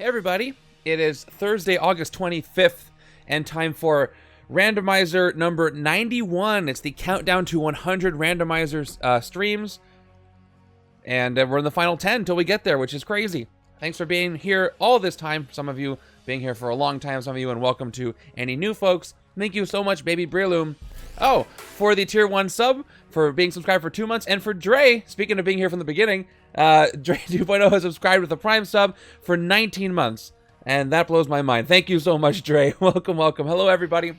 Hey everybody, it is Thursday, August 25th, and time for Randomizer number 91. It's the countdown to 100 Randomizers streams, and we're in the final 10 till we get there, which is crazy. Thanks for being here all this time, some of you being here for a long time, some of you, and welcome to any new folks. Thank you so much, baby Prelude. Oh, for the tier 1 sub, for being subscribed for 2 months, and for Dre, speaking of being here from the beginning, Dre 2.0 has subscribed with a Prime sub for 19 months, and that blows my mind. Thank you so much, Dre. Welcome, welcome. Hello, everybody.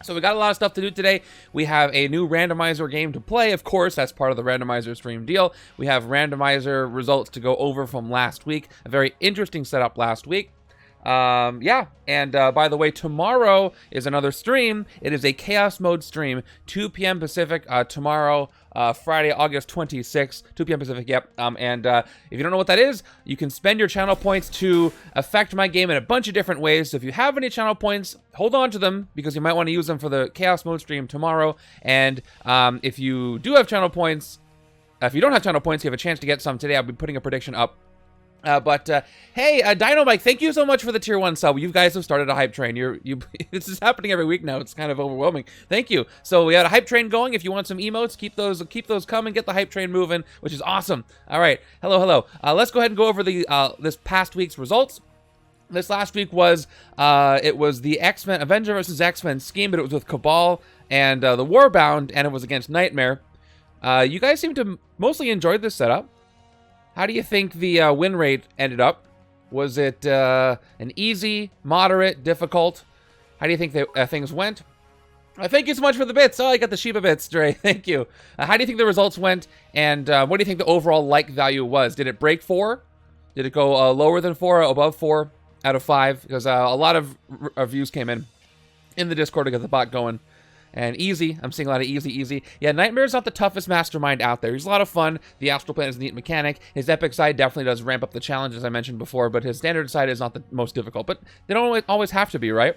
So we got a lot of stuff to do today. We have a new randomizer game to play. Of course, that's part of the randomizer stream deal. We have randomizer results to go over from last week. A very interesting setup last week. Yeah, and by the way, tomorrow is another stream. It is a chaos mode stream, 2 p.m. Pacific, tomorrow, Friday, August 26th, 2 p.m. Pacific, yep. And if you don't know what that is, you can spend your channel points to affect my game in a bunch of different ways. So if you have any channel points, hold on to them, because you might want to use them for the chaos mode stream tomorrow. And if you do have channel points, if you don't have channel points, you have a chance to get some today. I'll be putting a prediction up. Hey, Dino Mike, thank you so much for the tier 1 sub. You guys have started a hype train. This is happening every week now. It's kind of overwhelming. Thank you. So we had a hype train going. If you want some emotes, keep those coming. Get the hype train moving, which is awesome. All right. Hello. Let's go ahead and go over the this past week's results. This last week was it was the X-Men Avenger versus X-Men scheme, but it was with Cabal and the Warbound, and it was against Nightmare. You guys seem to mostly enjoy this setup. How do you think the win rate ended up? Was it an easy, moderate, difficult? How do you think things went? Thank you so much for the bits. Oh, I got the Shiba bits, Dre. Thank you. How do you think the results went? And what do you think the overall like value was? Did it break 4? Did it go lower than 4, above 4 out of 5? Because a lot of views came in the Discord to get the bot going. And easy. I'm seeing a lot of easy. Yeah, Nightmare's not the toughest mastermind out there. He's a lot of fun. The Astral Plane is a neat mechanic. His epic side definitely does ramp up the challenge, as I mentioned before, but his standard side is not the most difficult. But they don't always have to be, right?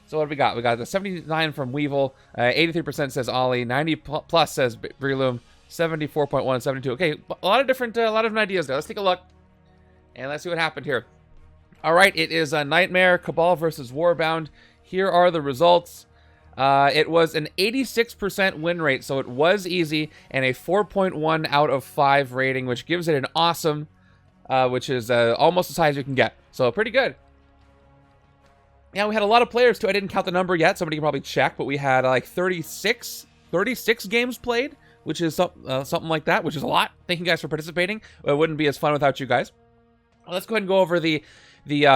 So what do we got? We got the 79 from Weevil, 83% says Ollie, 90 plus says Prelude, 74.1, 72. Okay, a lot of different ideas there. Let's take a look, and let's see what happened here. All right, it is a Nightmare, Cabal versus Warbound. Here are the results. It was an 86% win rate, so it was easy, and a 4.1 out of 5 rating, which gives it an awesome, which is almost as high as you can get. So pretty good. Yeah, we had a lot of players, too. I didn't count the number yet. Somebody can probably check, but we had like 36 games played, which is something like that, which is a lot. Thank you guys for participating. It wouldn't be as fun without you guys. Let's go ahead and go over the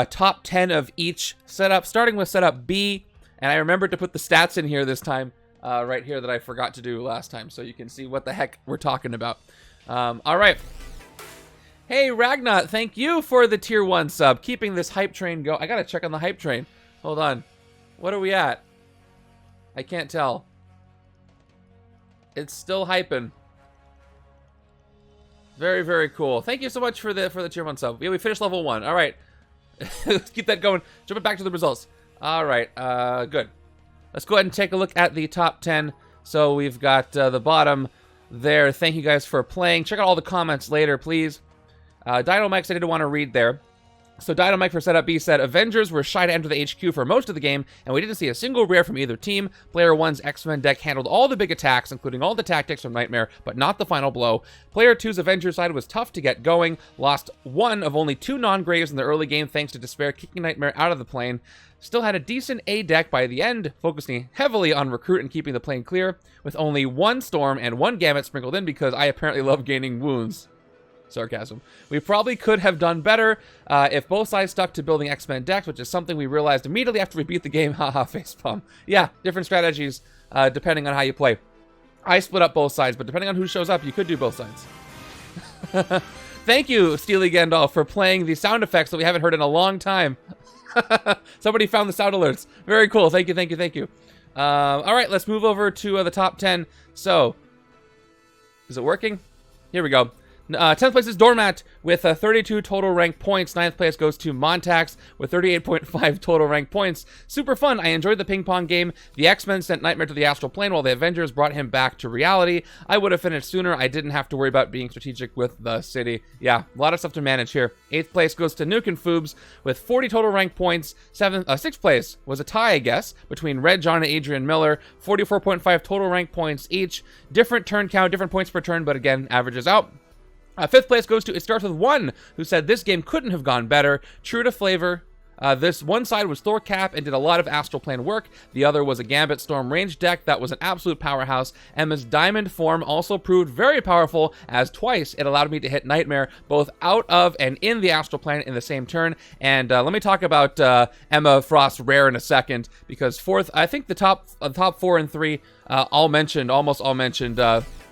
top 10 of each setup, starting with setup B. And I remembered to put the stats in here this time, right here, that I forgot to do last time, so you can see what the heck we're talking about. All right. Hey, Ragnar, thank you for the tier 1 sub, keeping this hype train go. I gotta check on the hype train. Hold on. What are we at? I can't tell. It's still hyping. Very, very cool. Thank you so much for the tier 1 sub. Yeah, we finished level 1. All right. Let's keep that going. Jumping back to the results. All right, good. Let's go ahead and take a look at the top 10. So we've got the bottom there. Thank you guys for playing. Check out all the comments later, please. Dino Mike said I didn't want to read there. So Dino Mike for setup B said, Avengers were shy to enter the HQ for most of the game, and we didn't see a single rare from either team. Player 1's X-Men deck handled all the big attacks, including all the tactics from Nightmare, but not the final blow. Player 2's Avengers side was tough to get going, lost 1 of only 2 non-graves in the early game thanks to Despair kicking Nightmare out of the plane. Still had a decent A deck by the end, focusing heavily on Recruit and keeping the plane clear, with only 1 Storm and 1 Gamut sprinkled in because I apparently love gaining wounds. Sarcasm. We probably could have done better if both sides stuck to building X-Men decks, which is something we realized immediately after we beat the game. Haha, facepalm. Yeah, different strategies depending on how you play. I split up both sides, but depending on who shows up, you could do both sides. Thank you, Steely Gandalf, for playing the sound effects that we haven't heard in a long time. Somebody found the sound alerts. Very cool. Thank you. All right, let's move over to the top 10. So, is it working? Here we go. 10th place is Doormat with 32 total rank points. 9th place goes to Montax with 38.5 total rank points. Super fun. I enjoyed the ping pong game. The X-Men sent Nightmare to the astral plane while the Avengers brought him back to reality. I would have finished sooner. I didn't have to worry about being strategic with the city. Yeah, a lot of stuff to manage here. 8th place goes to Nuke and Foobs with 40 total rank points. 6th place was a tie, I guess, between Red John and Adrian Miller. 44.5 total rank points each. Different turn count, different points per turn, but again, averages out. 5th place goes to It Starts With One, who said this game couldn't have gone better. True to flavor. This one side was Thor Cap and did a lot of astral plane work. The other was a Gambit Storm range deck that was an absolute powerhouse. Emma's Diamond form also proved very powerful, as twice it allowed me to hit Nightmare both out of and in the astral plane in the same turn. And let me talk about Emma Frost Rare in a second, because I think the top 4 and 3 almost all mentioned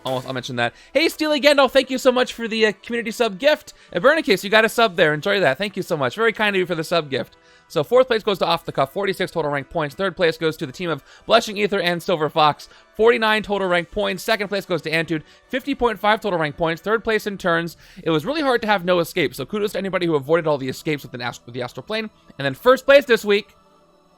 I'll mention that. Hey, Steely Gendal, thank you so much for the community sub gift. Bernicus, you got a sub there. Enjoy that. Thank you so much. Very kind of you for the sub gift. So 4th place goes to Off the Cuff, 46 total rank points. 3rd place goes to the team of Blushing Ether and Silver Fox, 49 total rank points. 2nd place goes to Antude, 50.5 total rank points. 3rd place in turns. It was really hard to have no escape, so kudos to anybody who avoided all the escapes with the astral plane. And then 1st place this week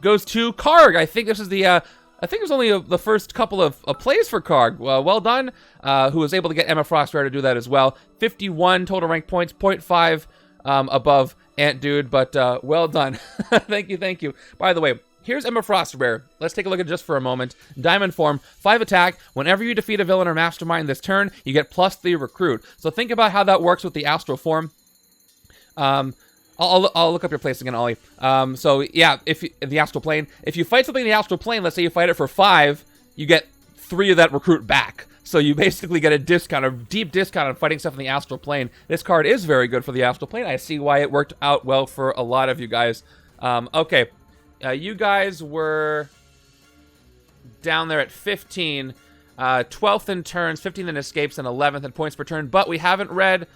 goes to Karg. I think this is the I think it was only the first couple of plays for Karg. Well done, who was able to get Emma Frost Rare to do that as well. 51 total rank points, 0.5 above Ant Dude, but well done. Thank you. By the way, here's Emma Frost Rare. Let's take a look at it just for a moment. Diamond form, 5 attack. Whenever you defeat a villain or mastermind this turn, you get +3 recruit. So think about how that works with the astral form. I'll look up your place again, Ollie. So yeah, the astral plane, if you fight something in the astral plane, let's say you fight it for 5, you get 3 of that recruit back. So you basically get a discount, a deep discount on fighting stuff in the astral plane. This card is very good for the astral plane. I see why it worked out well for a lot of you guys. Okay, you guys were down there at 15, 12th in turns, 15th in escapes, and 11th in points per turn. But we haven't read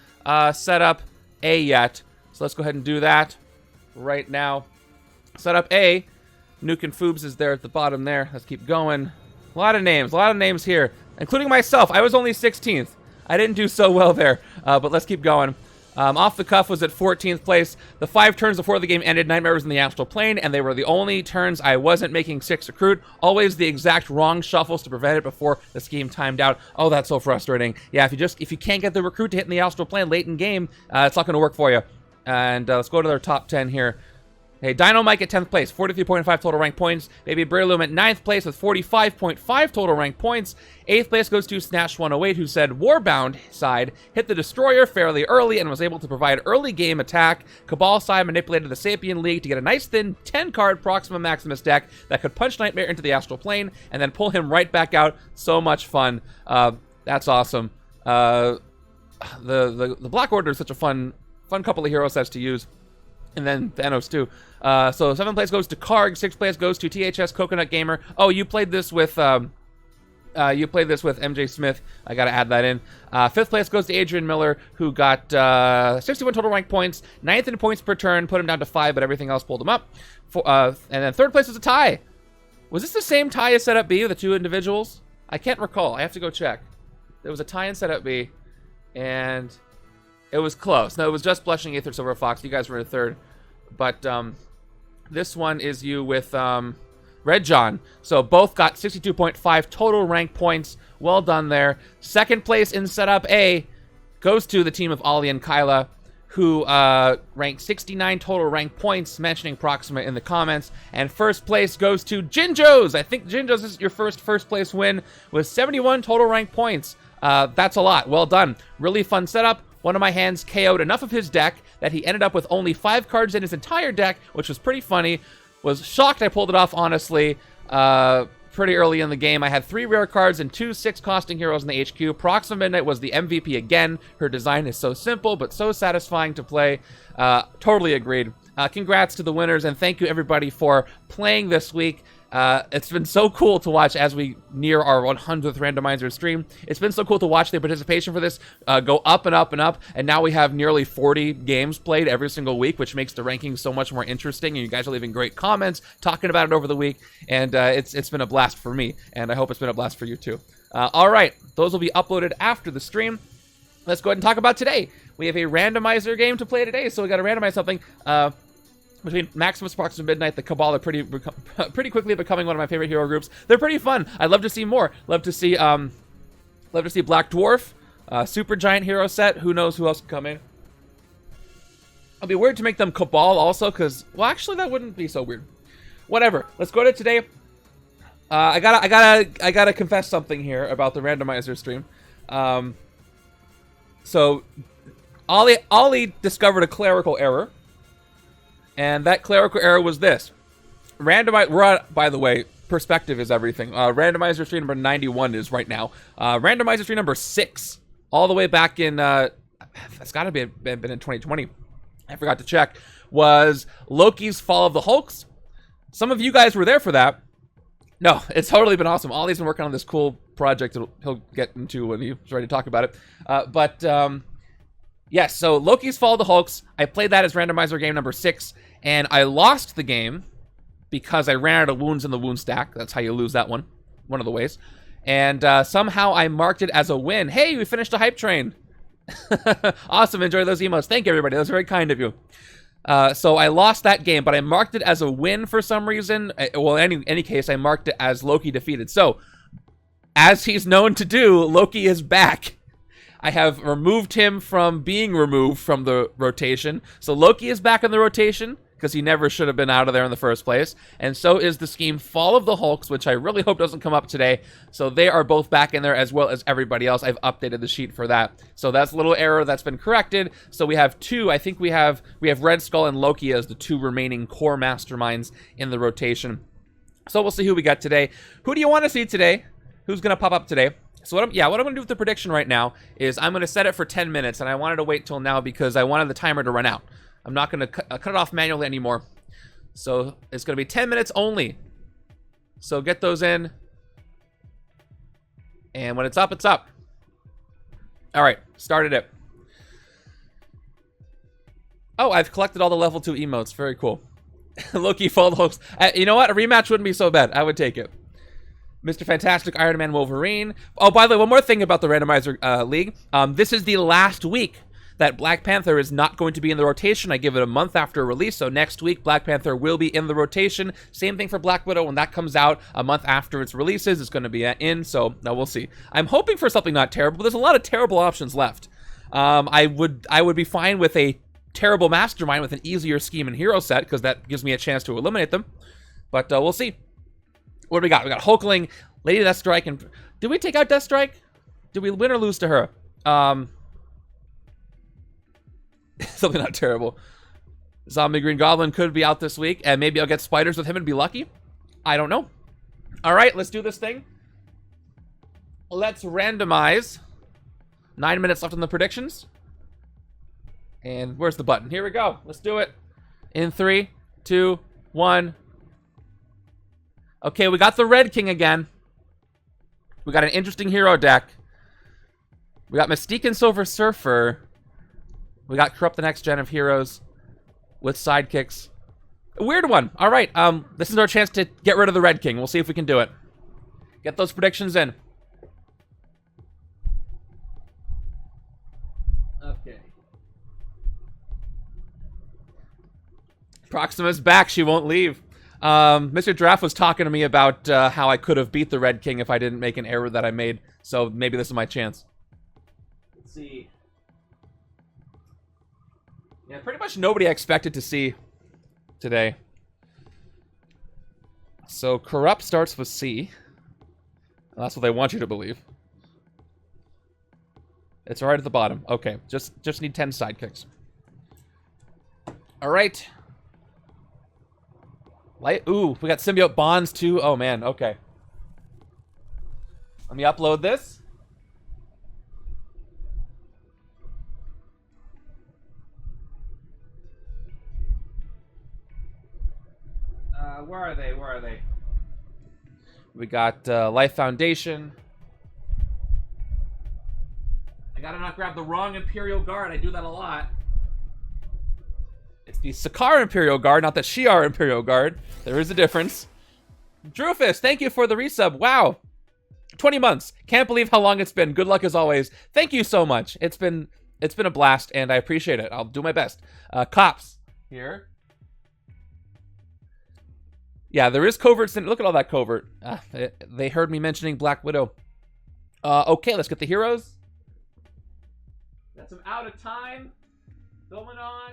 setup A yet. So let's go ahead and do that right now. Setup A. Nuke and Foobs is there at the bottom there. Let's keep going. A lot of names here, including myself. I was only 16th. I didn't do so well there, but let's keep going. Off the Cuff was at 14th place. The 5 turns before the game ended, Nightmare was in the astral plane, and they were the only turns I wasn't making 6 recruit. Always the exact wrong shuffles to prevent it before the scheme timed out. Oh, that's so frustrating. Yeah, if you can't get the recruit to hit in the astral plane late in game, it's not going to work for you. And let's go to their top 10 here. Hey, Dino Mike at 10th place, 43.5 total rank points. Baby Breloom at 9th place with 45.5 total rank points. 8th place goes to Snash108, who said Warbound side hit the Destroyer fairly early and was able to provide early game attack. Cabal side manipulated the Sapien League to get a nice thin 10-card Proxima Maximus deck that could punch Nightmare into the astral plane and then pull him right back out. So much fun. That's awesome. The Black Order is such a fun couple of hero sets to use. And then Thanos too. So 7th place goes to Karg. 6th place goes to THS Coconut Gamer. Oh, you played this with MJ Smith. I gotta add that in. 5th place goes to Adrian Miller, who got 61 total rank points. 9th in points per turn, put him down to 5, but everything else pulled him up. And then 3rd place was a tie. Was this the same tie as Setup B, the 2 individuals? I can't recall. I have to go check. There was a tie in Setup B, and it was close. No, it was just Blushing Ether, Silver Fox. You guys were in 3rd. But this one is you with Red John. So both got 62.5 total rank points. Well done there. 2nd place in Setup A goes to the team of Ollie and Kyla, who ranked 69 total rank points, mentioning Proxima in the comments. And 1st place goes to Jinjo's. I think Jinjo's is your first place win with 71 total rank points. That's a lot. Well done. Really fun setup. One of my hands KO'd enough of his deck that he ended up with only 5 cards in his entire deck, which was pretty funny. Was shocked I pulled it off, honestly. Pretty early in the game. I had 3 rare cards and 2 6-costing heroes in the HQ. Proxima Midnight was the MVP again. Her design is so simple, but so satisfying to play. Totally agreed. Congrats to the winners, and thank you everybody for playing this week. It's been so cool to watch as we near our 100th randomizer stream. It's been so cool to watch the participation for this go up and up and up, and now we have nearly 40 games played every single week, which makes the rankings so much more interesting, and you guys are leaving great comments, talking about it over the week, and it's been a blast for me, and I hope it's been a blast for you too. All right, those will be uploaded after the stream. let's go ahead and talk about today. We have a randomizer game to play today, so we got to randomize something. Between Maximus, Proxima, Midnight, the Cabal are pretty quickly becoming one of my favorite hero groups. They're pretty fun. I'd love to see more. Love to see Black Dwarf, Super Giant hero set. Who knows who else can come in? It'll be weird to make them Cabal also, because, well, actually that wouldn't be so weird. Whatever. Let's go to today. I gotta confess something here about the randomizer stream. So Ollie discovered a clerical error, and that clerical error was this. By the way, perspective is everything. Randomizer stream number 91 is right now. Randomizer stream number 6, all the way back in, that's gotta be been in 2020. I forgot to check. Was Loki's Fall of the Hulks. Some of you guys were there for that. No, it's totally been awesome. Ollie's been working on this cool project that he'll get into when he's ready to talk about it. Yes, so Loki's Fall of the Hulks. I played that as randomizer game number 6, and I lost the game because I ran out of wounds in the wound stack. That's how you lose that one of the ways. And somehow I marked it as a win. Hey, we finished a hype train. Awesome, enjoy those emotes. Thank you, everybody. That was very kind of you. So I lost that game, but I marked it as a win for some reason. Well, in any case, I marked it as Loki defeated. So, as he's known to do, Loki is back. I have removed him from being removed from the rotation. So Loki is back in the rotation, because he never should have been out of there in the first place. And so is the scheme Fall of the Hulks, which I really hope doesn't come up today. So they are both back in there, as well as everybody else. I've updated the sheet for that. So that's a little error that's been corrected. So we have two. I think we have Red Skull and Loki as the 2 remaining core masterminds in the rotation. So we'll see who we got today. Who do you want to see today? Who's going to pop up today? So what I'm going to do with the prediction right now is I'm going to set it for 10 minutes, and I wanted to wait till now because I wanted the timer to run out. I'm not going to cut it off manually anymore. So it's going to be 10 minutes only. So get those in. And when it's up, it's up. All right, started it. Oh, I've collected all the level 2 emotes. Very cool. Loki Fall of the Hulks. You know what? A rematch wouldn't be so bad. I would take it. Mr. Fantastic, Iron Man, Wolverine. Oh, by the way, one more thing about the Randomizer League. This is the last week that Black Panther is not going to be in the rotation. I give it a month after release, so next week Black Panther will be in the rotation. Same thing for Black Widow. When that comes out a month after its releases, it's going to be in, so now we'll see. I'm hoping for something not terrible, but there's a lot of terrible options left. I would be fine with a terrible mastermind with an easier scheme and hero set, because that gives me a chance to eliminate them. But we'll see. What do we got? We got Hulkling, Lady Deathstrike, and... Did we take out Deathstrike? Did we win or lose to her? Something not terrible. Zombie Green Goblin could be out this week, and maybe I'll get spiders with him and be lucky. I don't know. All right, let's do this thing. Let's randomize. 9 minutes left on the predictions. And where's the button? Here we go. Let's do it. In 3, 2, 1. Okay, we got the Red King again. We got an interesting hero deck. We got Mystique and Silver Surfer. We got Corrupt the Next Gen of Heroes with sidekicks. A weird one. All right, this is our chance to get rid of the Red King. We'll see if we can do it. Get those predictions in. Okay. Proxima's back. She won't leave. Mr. Draft was talking to me about how I could have beat the Red King if I didn't make an error that I made. So maybe this is my chance. Let's see. Yeah, pretty much nobody I expected to see today. So Corrupt starts with C. That's what they want you to believe. It's right at the bottom. Okay, just need 10 sidekicks. All right. Ooh, we got symbiote bonds too. Oh man, okay. Let me upload this. Where are they? Where are they? We got Life Foundation. I gotta not grab the wrong Imperial Guard. I do that a lot. It's the Sakaar Imperial Guard, not the Shi'ar Imperial Guard. There is a difference. Drufus, thank you for the resub. Wow. 20 months. Can't believe how long it's been. Good luck as always. Thank you so much. It's been a blast, and I appreciate it. I'll do my best. Cops here. Yeah, there is covert. Look at all that covert. They heard me mentioning Black Widow. Okay, let's get the heroes. Got some out of time going on.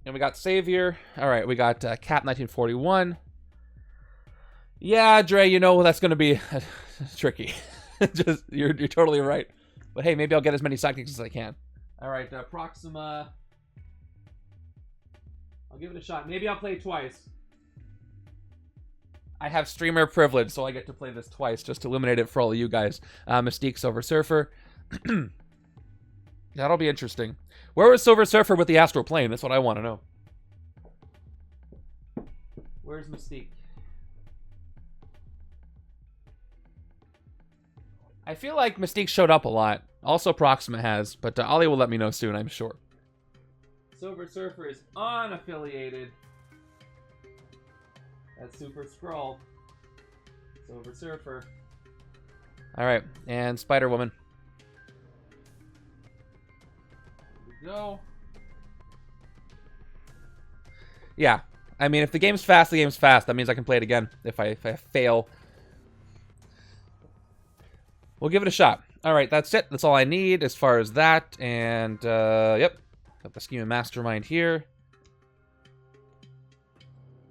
And we got Savior. All right, we got Cap 1941. Yeah, Dre, you know that's going to be tricky. Just you're totally right. But hey, maybe I'll get as many sidekicks as I can. All right, Proxima. I'll give it a shot. Maybe I'll play twice. I have streamer privilege, so I get to play this twice just to illuminate it for all of you guys. Mystique, Silver Surfer. That'll be interesting. Where was Silver Surfer with the Astral Plane? That's what I want to know. Where's Mystique? I feel like Mystique showed up a lot. Also, Proxima has, but Ollie will let me know soon, I'm sure. Silver Surfer is unaffiliated. That's Super Skrull. Silver Surfer. Alright, and Spider-Woman. Here we go. Yeah, I mean, if the game's fast, the game's fast. That means I can play it again if I fail. We'll give it a shot. Alright, that's it. That's all I need as far as that. And, yep. Got the Scheme and Mastermind here.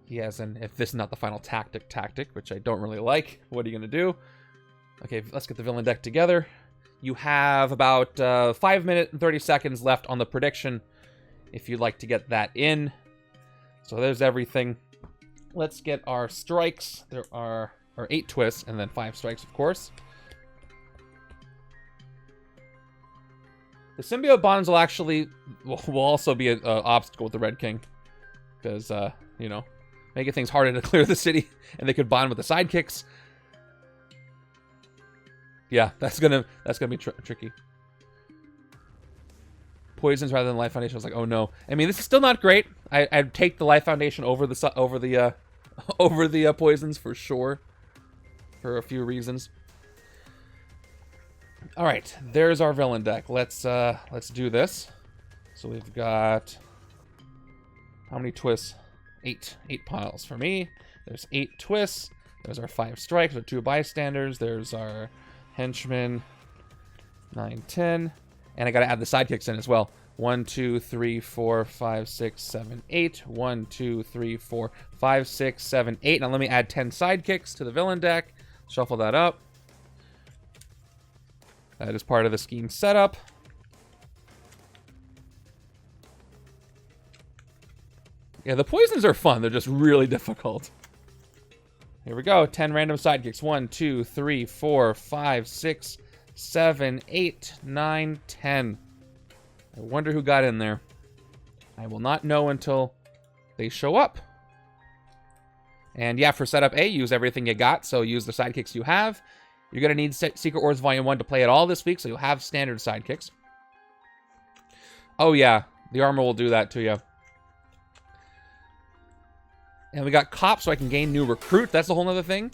He has an if this is not the final tactic, which I don't really like. What are you going to do? Okay, let's get the villain deck together. You have about 5 minutes and 30 seconds left on the prediction if you'd like to get that in. So there's everything. Let's get our strikes. There are 8 twists and then 5 strikes, of course. The symbiote bonds will actually will also be an obstacle with the Red King. Because, you know, making things harder to clear the city, and they could bond with the sidekicks. Yeah, that's gonna be tricky. Poisons rather than Life Foundation. I was like, oh no. I mean, this is still not great. I'd take the Life Foundation over the poisons for sure, for a few reasons. All right, there's our villain deck. Let's do this. So we've got how many twists? 8 piles for me. There's 8 twists. There's our 5 strikes. There's 2 bystanders. There's our henchmen. 9, 10, and I gotta add the sidekicks in as well. 1, 2, 3, 4, 5, 6, 7, 8. 1, 2, 3, 4, 5, 6, 7, 8. Now let me add 10 sidekicks to the villain deck. Shuffle that up. That is part of the scheme setup. Yeah, the poisons are fun. They're just really difficult. Here we go. 10 random sidekicks. 1, 2, 3, 4, 5, 6, 7, 8, 9, 10. I wonder who got in there. I will not know until they show up. And yeah, for setup A, use everything you got. So use the sidekicks you have. You're going to need Secret Wars Volume 1 to play it all this week, so you'll have standard sidekicks. Oh yeah, the armor will do that to you. And we got Cop, so I can gain new recruit. That's a whole other thing.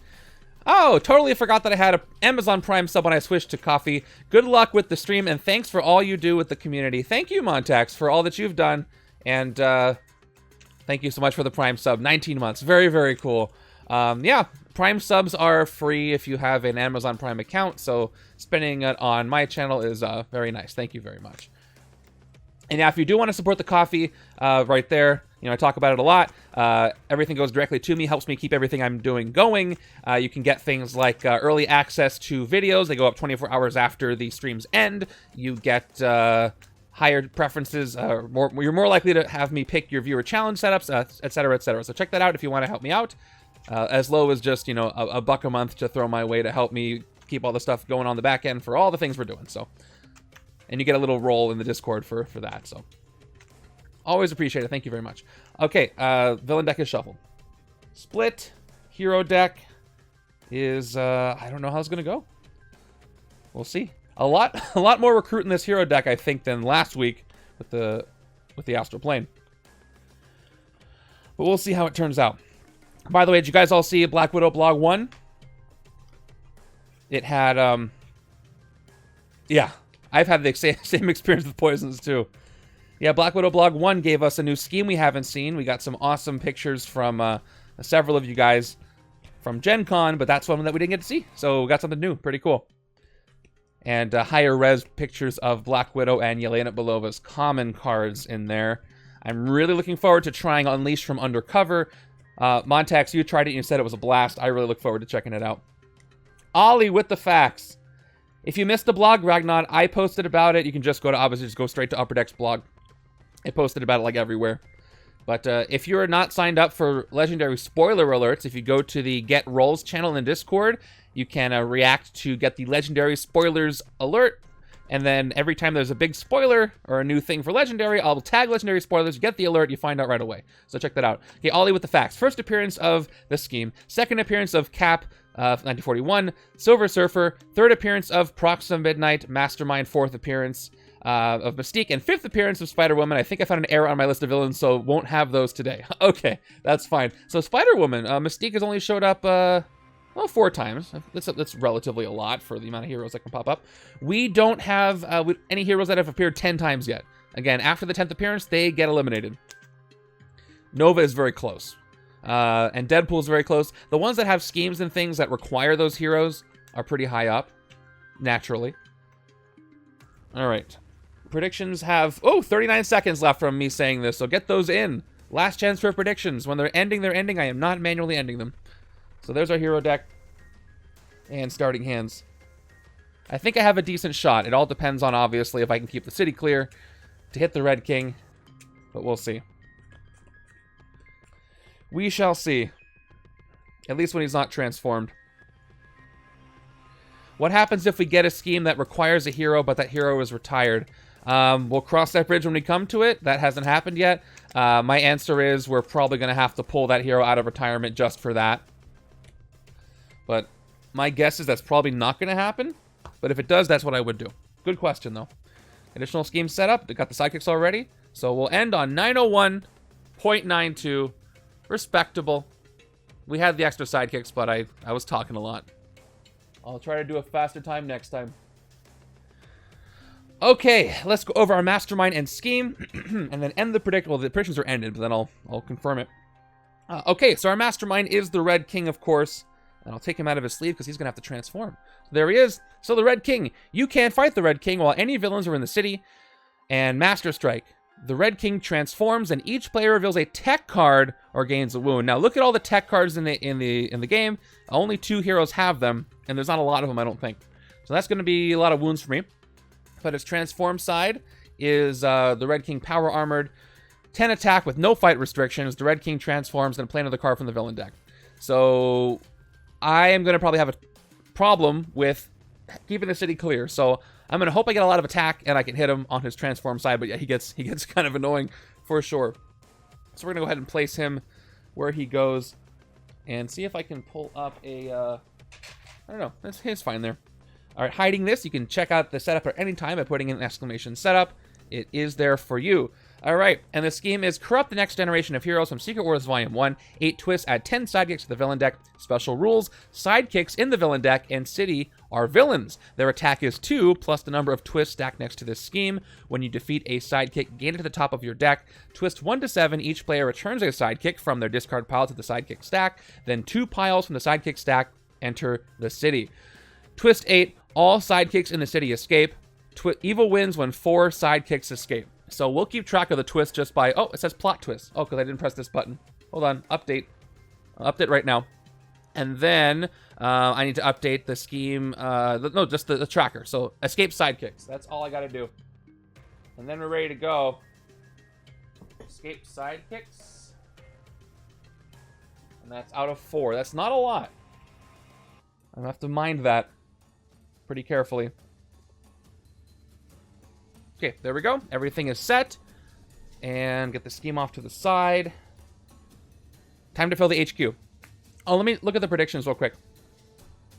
Oh, totally forgot that I had an Amazon Prime sub when I switched to coffee. Good luck with the stream, and thanks for all you do with the community. Thank you, Montax, for all that you've done. And thank you so much for the Prime sub. 19 months. Very, very cool. Yeah, Prime subs are free if you have an Amazon Prime account, so spending it on my channel is very nice. Thank you very much. And yeah, if you do want to support the coffee, right there, you know, I talk about it a lot. Everything goes directly to me, helps me keep everything I'm doing going. You can get things like early access to videos. They go up 24 hours after the streams end. You get higher preferences. You're more likely to have me pick your viewer challenge setups, etc., etc. So check that out if you want to help me out. As low as just, you know, a buck a month to throw my way to help me keep all the stuff going on the back end for all the things we're doing. So, and you get a little role in the Discord for that. So, always appreciate it. Thank you very much. Okay, villain deck is shuffled. Split hero deck is I don't know how it's gonna go. We'll see. A lot more recruit in this hero deck, I think, than last week with the Astral Plane. But we'll see how it turns out. By the way, did you guys all see Black Widow Blog 1? It had, yeah, I've had the same experience with poisons too. Yeah, Black Widow Blog 1 gave us a new scheme we haven't seen. We got some awesome pictures from several of you guys from Gen Con, but that's one that we didn't get to see. So we got something new. Pretty cool. And higher res pictures of Black Widow and Yelena Belova's common cards in there. I'm really looking forward to trying Unleashed from Undercover. Montax, you tried it and you said it was a blast. I really look forward to checking it out. Ollie with the facts. If you missed the blog, Ragnar, I posted about it. You can just go to, obviously, just go straight to Upper Deck's blog. I posted about it like everywhere. But if you're not signed up for Legendary Spoiler Alerts, if you go to the Get Rolls channel in Discord, you can react to get the Legendary Spoilers alert. And then every time there's a big spoiler or a new thing for Legendary, I'll tag Legendary Spoilers, get the alert, you find out right away. So check that out. Okay, Ollie with the facts. First appearance of the scheme. Second appearance of Cap, 1941. Silver Surfer. Third appearance of Proxima Midnight. Mastermind. Fourth appearance of Mystique, and fifth appearance of Spider-Woman. I think I found an error on my list of villains, so won't have those today. Okay, that's fine. So Spider-Woman, Mystique has only showed up, well, 4 times. That's relatively a lot for the amount of heroes that can pop up. We don't have any heroes that have appeared 10 times yet. Again, after the 10th appearance, they get eliminated. Nova is very close. And Deadpool is very close. The ones that have schemes and things that require those heroes are pretty high up, naturally. All right. Predictions have, 39 seconds left from me saying this, so get those in. Last chance for predictions. When they're ending, they're ending. I am not manually ending them. So there's our hero deck and starting hands. I think I have a decent shot. It all depends on, obviously, if I can keep the city clear to hit the Red King, but we'll see. We shall see. At least when he's not transformed. What happens if we get a scheme that requires a hero, but that hero is retired? We'll cross that bridge when we come to it. That hasn't happened yet. My answer is we're probably going to have to pull that hero out of retirement just for that. But my guess is that's probably not going to happen. But if it does, that's what I would do. Good question, though. Additional scheme set up. They got the sidekicks already. So we'll end on 901.92. Respectable. We had the extra sidekicks, but I was talking a lot. I'll try to do a faster time next time. Okay, let's go over our mastermind and scheme, and then end the prediction. Well, the predictions are ended, but then I'll confirm it. Okay, so our mastermind is the Red King, of course, and I'll take him out of his sleeve because he's going to have to transform. There he is. So the Red King. You can't fight the Red King while any villains are in the city. And Master Strike. The Red King transforms, and each player reveals a tech card or gains a wound. Now look at all the tech cards in the game. Only 2 heroes have them, and there's not a lot of them, I don't think. So that's going to be a lot of wounds for me. But his transform side is the Red King power armored, 10 attack with no fight restrictions. The Red King transforms and play another card from the villain deck. So I am going to probably have a problem with keeping the city clear. So I'm going to hope I get a lot of attack and I can hit him on his transform side. But yeah, he gets kind of annoying for sure. So we're going to go ahead and place him where he goes and see if I can pull up a, I don't know, it's fine there. All right, hiding this, you can check out the setup at any time by putting in an exclamation setup. It is there for you. All right, and the scheme is corrupt the next generation of heroes from Secret Wars Volume 1. 8 twists, add 10 sidekicks to the villain deck. Special rules, sidekicks in the villain deck and city are villains. Their attack is 2, plus the number of twists stacked next to this scheme. When you defeat a sidekick, gain it to the top of your deck. Twist 1 to 7, each player returns a sidekick from their discard pile to the sidekick stack. Then 2 piles from the sidekick stack enter the city. Twist 8, all sidekicks in the city escape. Evil wins when 4 sidekicks escape. So we'll keep track of the twist just by... Oh, it says plot twist. Oh, because I didn't press this button. Hold on. Update. I'll update right now. And then I need to update the scheme... no, just the tracker. So escape sidekicks. That's all I got to do. And then we're ready to go. Escape sidekicks. And that's out of 4. That's not a lot. I have to mind that pretty carefully. Okay, there we go. Everything is set. And get the scheme off to the side. Time to fill the HQ. Oh, let me look at the predictions real quick.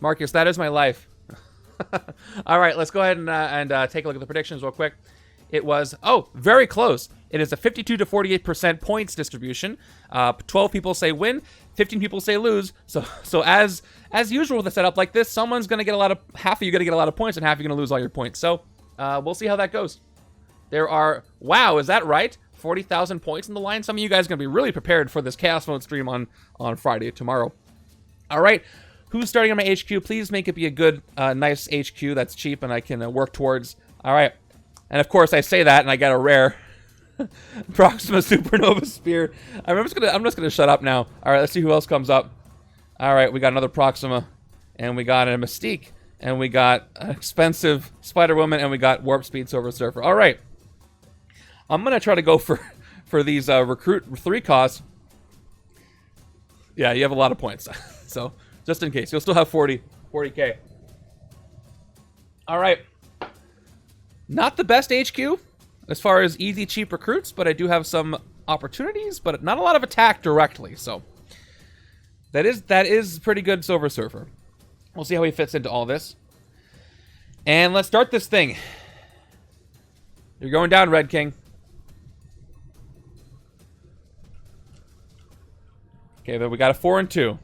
Marcus, that is my life. All right, let's go ahead and take a look at the predictions real quick. It was, very close. It is a 52 to 48% points distribution. 12 people say win, 15 people say lose. So as usual with a setup like this, someone's going to get half of you going to get a lot of points, and half you're going to lose all your points. So we'll see how that goes. There are, wow, is that right? 40,000 points in the line. Some of you guys are going to be really prepared for this Chaos Mode stream on Friday, tomorrow. All right. Who's starting on my HQ? Please make it be a good, nice HQ that's cheap and I can work towards. All right. And of course, I say that and I get a rare Proxima Supernova Spear. I'm just gonna shut up now. All right, let's see who else comes up. All right, we got another Proxima, and we got a Mystique, and we got an expensive Spider Woman, and we got Warp Speed Silver Surfer. All right. I'm going to try to go for these recruit 3 costs. Yeah, you have a lot of points. So, just in case. You'll still have 40K. All right. Not the best HQ as far as easy, cheap recruits, but I do have some opportunities, but not a lot of attack directly. So, that is pretty good Silver Surfer. We'll see how he fits into all this. And let's start this thing. You're going down, Red King. Okay, then we got a 4 and 2.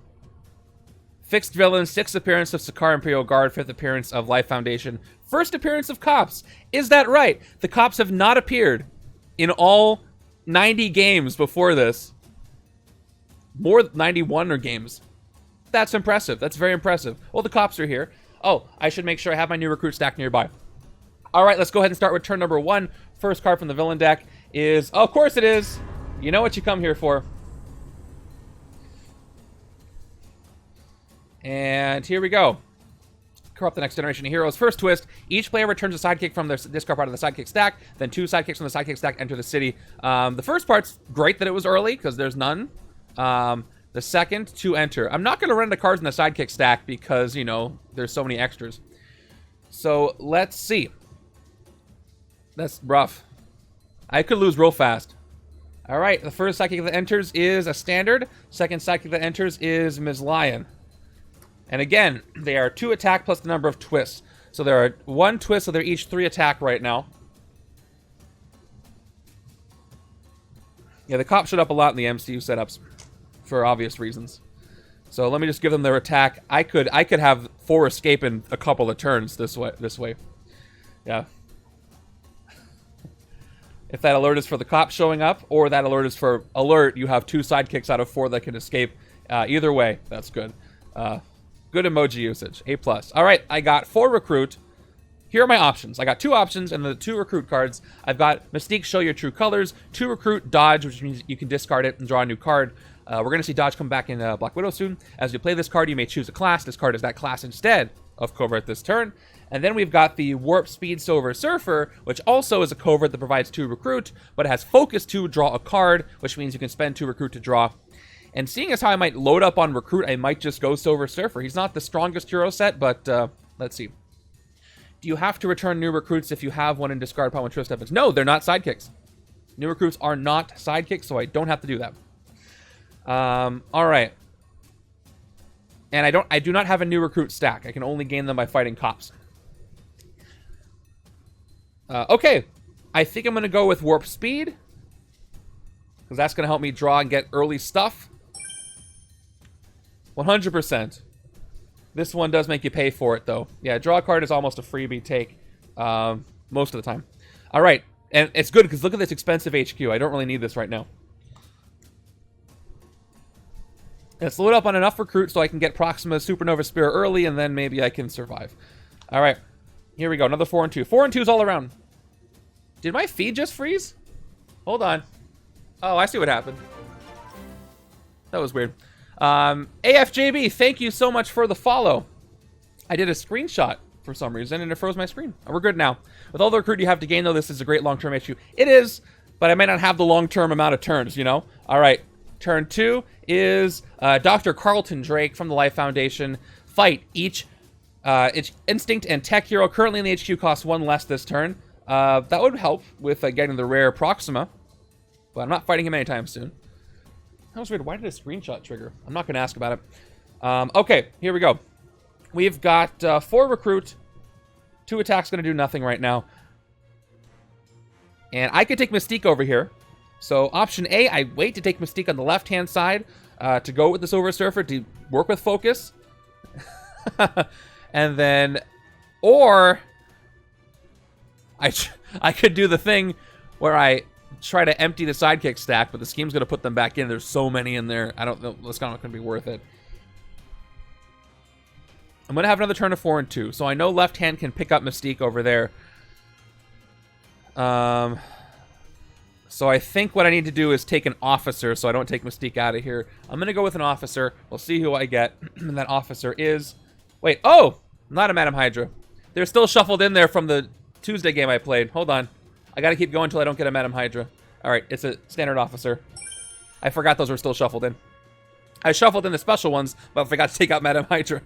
Fixed villain, 6th appearance of Sakaar Imperial Guard, 5th appearance of Life Foundation, 1st appearance of Cops. Is that right? The Cops have not appeared in all 90 games before this. More than 91 or games. That's impressive. That's very impressive. Well, the Cops are here. Oh, I should make sure I have my new recruit stack nearby. All right, let's go ahead and start with turn number 1. First card from the villain deck is, oh, of course it is. You know what you come here for. And here we go. Corrupt the Next Generation of Heroes. First twist, each player returns a sidekick from their discard part of the sidekick stack, then 2 sidekicks from the sidekick stack enter the city. The first part's great that it was early, because there's none. The second, 2 enter. I'm not going to run the cards in the sidekick stack, because, you know, there's so many extras. So, let's see. That's rough. I could lose real fast. Alright, the first sidekick that enters is a standard. Second sidekick that enters is Ms. Lion. And again, they are 2 attack plus the number of twists. So there are 1 twist, so they're each 3 attack right now. Yeah, the Cops showed up a lot in the MCU setups for obvious reasons. So let me just give them their attack. I could have 4 escape in a couple of turns this way. Yeah. If that alert is for the Cops showing up, or that alert is for alert, you have 2 sidekicks out of 4 that can escape. Either way, that's good. Good emoji usage. A+. All right, I got 4 recruit. Here are my options. I got 2 options and the 2 recruit cards. I've got Mystique, Show Your True Colors, 2 recruit, Dodge, which means you can discard it and draw a new card. We're going to see Dodge come back in Black Widow soon. As you play this card, you may choose a class. This card is that class instead of Covert this turn. And then we've got the Warp Speed Silver Surfer, which also is a Covert that provides 2 recruit, but it has Focus 2, draw a card, which means you can spend 2 recruit to draw. And seeing as how I might load up on recruit, I might just go Silver Surfer. He's not the strongest hero set, but let's see. Do you have to return new recruits if you have one in discard upon when twist happens? No, they're not sidekicks. New recruits are not sidekicks, so I don't have to do that. All right. And I do not have a new recruit stack. I can only gain them by fighting Cops. Okay. I think I'm going to go with Warp Speed, because that's going to help me draw and get early stuff. 100%. This one does make you pay for it, though. Yeah, draw a card is almost a freebie take most of the time. All right. And it's good, because look at this expensive HQ. I don't really need this right now. Let's load up on enough recruits so I can get Proxima Supernova Spear early, and then maybe I can survive. All right. Here we go. Another 4 and 2. 4 and 2s all around. Did my feed just freeze? Hold on. Oh, I see what happened. That was weird. AFJB, thank you so much for the follow. I did a screenshot for some reason, and it froze my screen. We're good now. With all the recruit you have to gain, though, this is a great long-term issue. It is, but I might not have the long-term amount of turns, you know? All right. Turn 2 is Dr. Carlton Drake from the Life Foundation. Fight. Each Instinct and Tech hero currently in the HQ costs 1 less this turn. That would help with getting the rare Proxima. But I'm not fighting him anytime soon. That was weird. Why did a screenshot trigger? I'm not going to ask about it. Okay, here we go. We've got 4 recruit. 2 attacks going to do nothing right now. And I could take Mystique over here. So option A, I wait to take Mystique on the left-hand side to go with the Silver Surfer to work with focus. And then, or I could do the thing where I try to empty the sidekick stack, but the scheme's going to put them back in. There's so many in there. I don't know. It's not going to be worth it. I'm going to have another turn of 4 and 2. So I know left hand can pick up Mystique over there. So I think what I need to do is take an officer so I don't take Mystique out of here. I'm going to go with an officer. We'll see who I get. And that officer is... Wait. Oh! Not a Madam Hydra. They're still shuffled in there from the Tuesday game I played. Hold on. I got to keep going until I don't get a Madam Hydra. All right. It's a standard officer. I forgot those were still shuffled in. I shuffled in the special ones, but I forgot to take out Madam Hydra.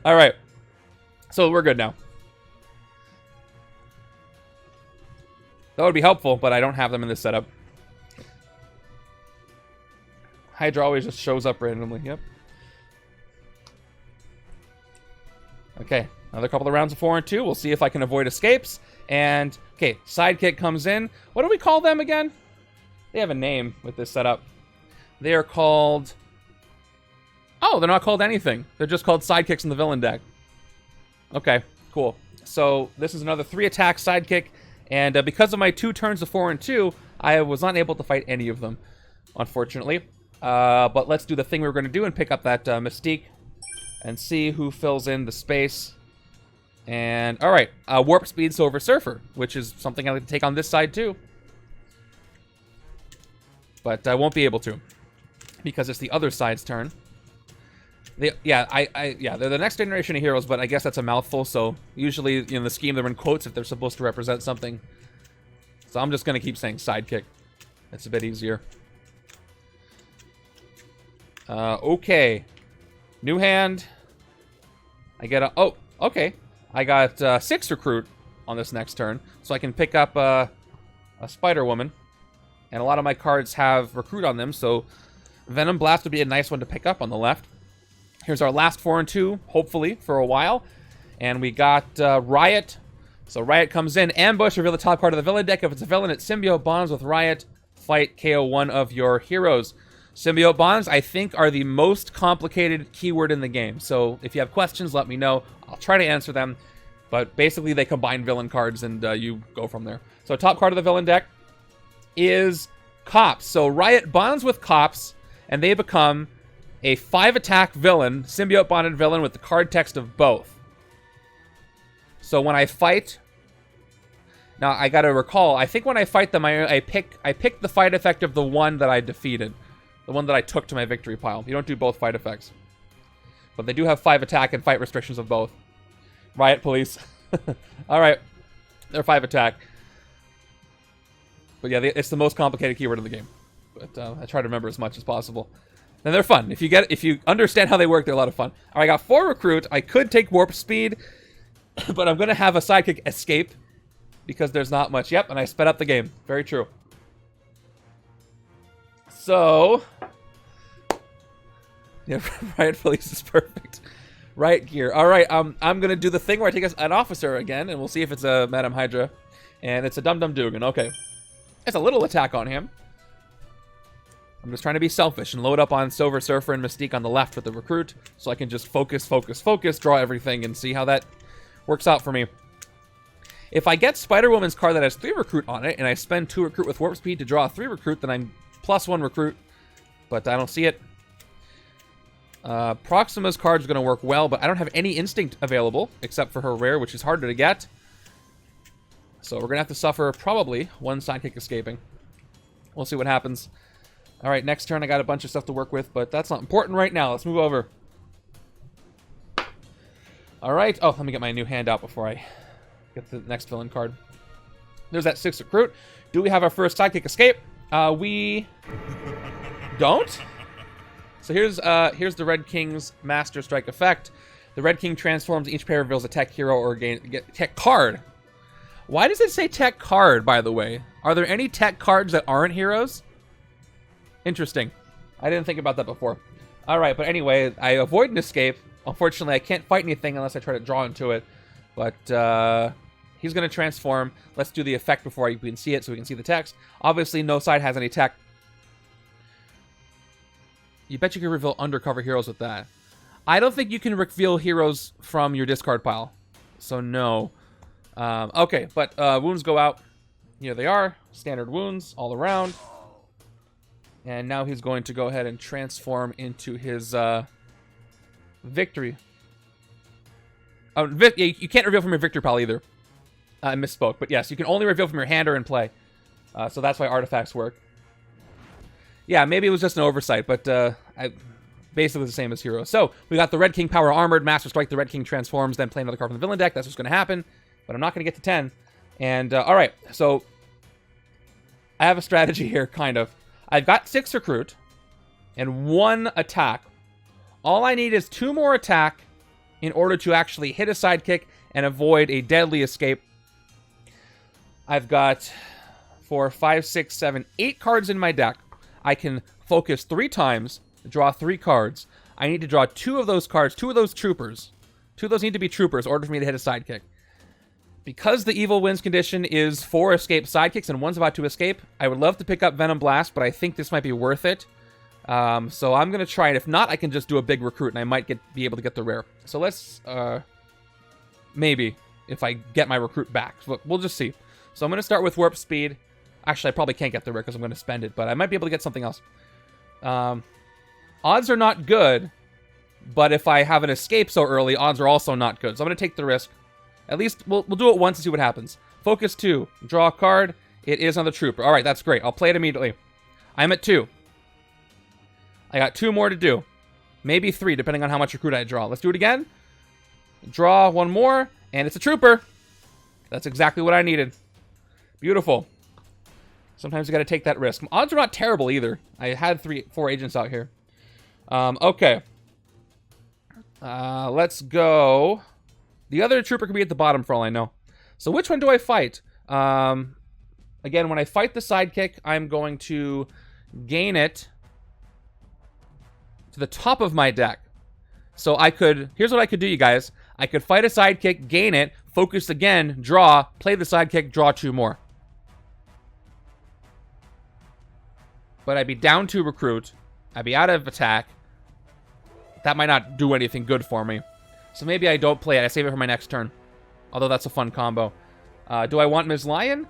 All right. So we're good now. That would be helpful, but I don't have them in this setup. Hydra always just shows up randomly. Yep. Okay. Another couple of rounds of 4 and 2. We'll see if I can avoid escapes. And, okay, sidekick comes in. What do we call them again? They have a name with this setup. They are called... Oh, they're not called anything. They're just called sidekicks in the villain deck. Okay, cool. So this is another 3-attack sidekick. And because of my 2 turns of 4 and 2, I was not able to fight any of them, unfortunately. But let's do the thing we were going to do and pick up that Mystique and see who fills in the space. And, alright, Warp Speed Silver Surfer, which is something I like to take on this side too. But I won't be able to, because it's the other side's turn. Yeah, they're the next generation of heroes, but I guess that's a mouthful, so usually in the scheme they're in quotes if they're supposed to represent something. So I'm just going to keep saying sidekick. It's a bit easier. Okay. New hand. I get a... Oh, okay. I got 6 recruit on this next turn, so I can pick up a Spider-Woman. And a lot of my cards have recruit on them, so Venom Blast would be a nice one to pick up on the left. Here's our last 4 and 2, hopefully, for a while. And we got Riot. So Riot comes in. Ambush, reveal the top card of the villain deck. If it's a villain, it's Symbiote Bonds with Riot. Fight, KO one of your heroes. Symbiote Bonds, I think, are the most complicated keyword in the game. So if you have questions, let me know. I'll try to answer them. But basically, they combine villain cards, and you go from there. So top card of the villain deck is Cops. So Riot bonds with Cops, and they become... a 5-attack villain, symbiote bonded villain with the card text of both. So when I fight... Now, I gotta recall, I think when I fight them, I pick the fight effect of the one that I defeated. The one that I took to my victory pile. You don't do both fight effects. But they do have 5-attack and fight restrictions of both. Riot Police. Alright. They're 5-attack. But yeah, it's the most complicated keyword in the game. But I try to remember as much as possible. And they're fun. If you understand how they work, they're a lot of fun. All right, I got 4 recruit. I could take Warp Speed, but I'm going to have a sidekick escape because there's not much. Yep, and I sped up the game. Very true. So, yeah, Riot Police is perfect. Riot Gear. All right, I'm going to do the thing where I take an officer again, and we'll see if it's a Madam Hydra. And it's a Dum Dum Dugan. Okay. It's a little attack on him. I'm just trying to be selfish and load up on Silver Surfer and Mystique on the left with the recruit, so I can just focus, draw everything, and see how that works out for me. If I get Spider-Woman's card that has 3 recruit on it, and I spend 2 recruit with Warp Speed to draw 3 recruit, then I'm +1 recruit, but I don't see it. Proxima's card is going to work well, but I don't have any Instinct available, except for her rare, which is harder to get. So we're going to have to suffer probably 1 sidekick escaping. We'll see what happens. Alright, next turn I got a bunch of stuff to work with, but that's not important right now. Let's move over. Alright. Oh, let me get my new hand out before I get the next villain card. There's that 6 recruit. Do we have our first sidekick escape? We don't. So here's the Red King's Master Strike effect. The Red King transforms. Each pair reveals a tech hero or tech card. Why does it say tech card, by the way? Are there any tech cards that aren't heroes? Interesting. I didn't think about that before. Alright, but anyway, I avoid an escape. Unfortunately, I can't fight anything unless I try to draw into it. But, He's going to transform. Let's do the effect before we can see it so we can see the text. Obviously, no side has any tech. You bet you can reveal undercover heroes with that. I don't think you can reveal heroes from your discard pile. So, no. Okay, but wounds go out. Here they are. Standard wounds all around. And now he's going to go ahead and transform into his victory. Oh, you can't reveal from your victory pile either. I misspoke, but yes, you can only reveal from your hand or in play. So that's why artifacts work. Yeah, maybe it was just an oversight, but basically the same as heroes. So we got the Red King Power Armored, Master Strike, the Red King transforms, then play another card from the villain deck. That's what's going to happen, but I'm not going to get to 10. And, alright, so I have a strategy here, kind of. I've got 6 recruit and 1 attack. All I need is 2 more attack in order to actually hit a sidekick and avoid a deadly escape. I've got 4, 5, 6, 7, 8 cards in my deck. I can focus 3 times, draw 3 cards. I need to draw 2 of those cards, 2 of those troopers. 2 of those need to be troopers in order for me to hit a sidekick. Because the evil wins condition is 4 escape sidekicks and 1's about to escape, I would love to pick up Venom Blast, but I think this might be worth it. So I'm going to try it. If not, I can just do a big recruit, and I might be able to get the rare. So let's, maybe, if I get my recruit back. So we'll just see. So I'm going to start with Warp Speed. Actually, I probably can't get the rare because I'm going to spend it, but I might be able to get something else. Odds are not good, but if I have an escape so early, odds are also not good. So I'm going to take the risk. At least we'll do it once and see what happens. Focus 2. Draw a card. It is on the trooper. All right, that's great. I'll play it immediately. I'm at 2. I got 2 more to do. Maybe 3, depending on how much recruit I draw. Let's do it again. Draw 1 more, and it's a trooper. That's exactly what I needed. Beautiful. Sometimes you got to take that risk. Odds are not terrible either. I had 4 agents out here. Okay. Let's go. The other trooper could be at the bottom for all I know. So which one do I fight? Again, when I fight the sidekick, I'm going to gain it to the top of my deck. So I could... Here's what I could do, you guys. I could fight a sidekick, gain it, focus again, draw, play the sidekick, draw 2 more. But I'd be down 2 recruit. I'd be out of attack. That might not do anything good for me. So maybe I don't play it. I save it for my next turn. Although that's a fun combo. Do I want Ms. Lion?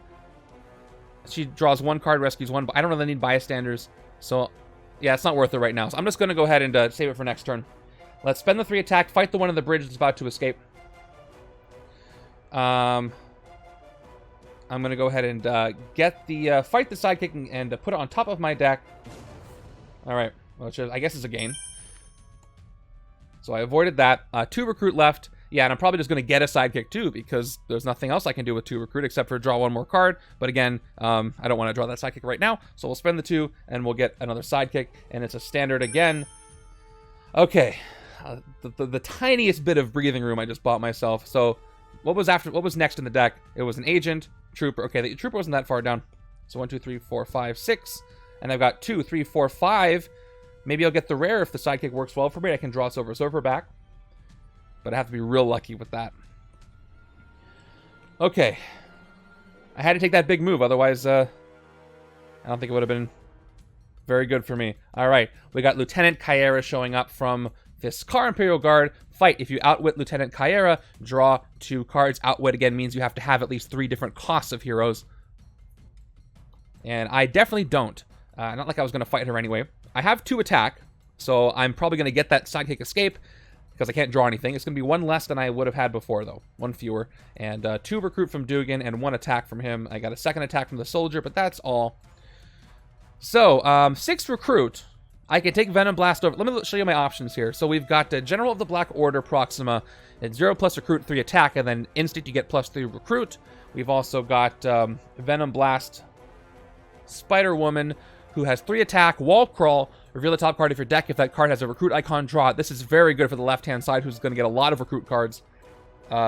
She draws 1 card, rescues 1. But I don't really need bystanders. So, yeah, it's not worth it right now. So I'm just going to go ahead and save it for next turn. Let's spend the 3 attack. Fight the one on the bridge that's about to escape. I'm going to go ahead and get the... fight the sidekick and put it on top of my deck. Alright. Which I guess is a gain. So I avoided that. 2 recruit left. Yeah, and I'm probably just going to get a sidekick too, because there's nothing else I can do with 2 recruit except for draw 1 more card. But again, I don't want to draw that sidekick right now, so we'll spend the 2, and we'll get another sidekick, and it's a standard again. Okay, the tiniest bit of breathing room I just bought myself. So what was next in the deck? It was an agent, trooper. Okay, the trooper wasn't that far down. So 1, 2, 3, 4, 5, 6, and I've got 2, 3, 4, 5. Maybe I'll get the rare if the sidekick works well for me. I can draw Silver Surfer back. But I have to be real lucky with that. Okay. I had to take that big move. Otherwise, I don't think it would have been very good for me. All right. We got Lieutenant Kyera showing up from the Sakaar Imperial Guard. Fight. If you outwit Lieutenant Kyera, draw 2 cards. Outwit, again, means you have to have at least 3 different costs of heroes. And I definitely don't. Not like I was going to fight her anyway. I have 2 attack, so I'm probably going to get that sidekick escape because I can't draw anything. It's going to be 1 less than I would have had before, though. 1 fewer. And 2 recruit from Dugan and 1 attack from him. I got a 2nd attack from the soldier, but that's all. So, 6 recruit. I can take Venom Blast over. Let me show you my options here. So we've got General of the Black Order, Proxima. It's 0 plus recruit, 3 attack, and then instinct you get plus 3 recruit. We've also got Venom Blast, Spider-Woman, who has 3 attack, wall crawl, reveal the top card of your deck. If that card has a recruit icon, draw it. This is very good for the left-hand side, who's going to get a lot of recruit cards.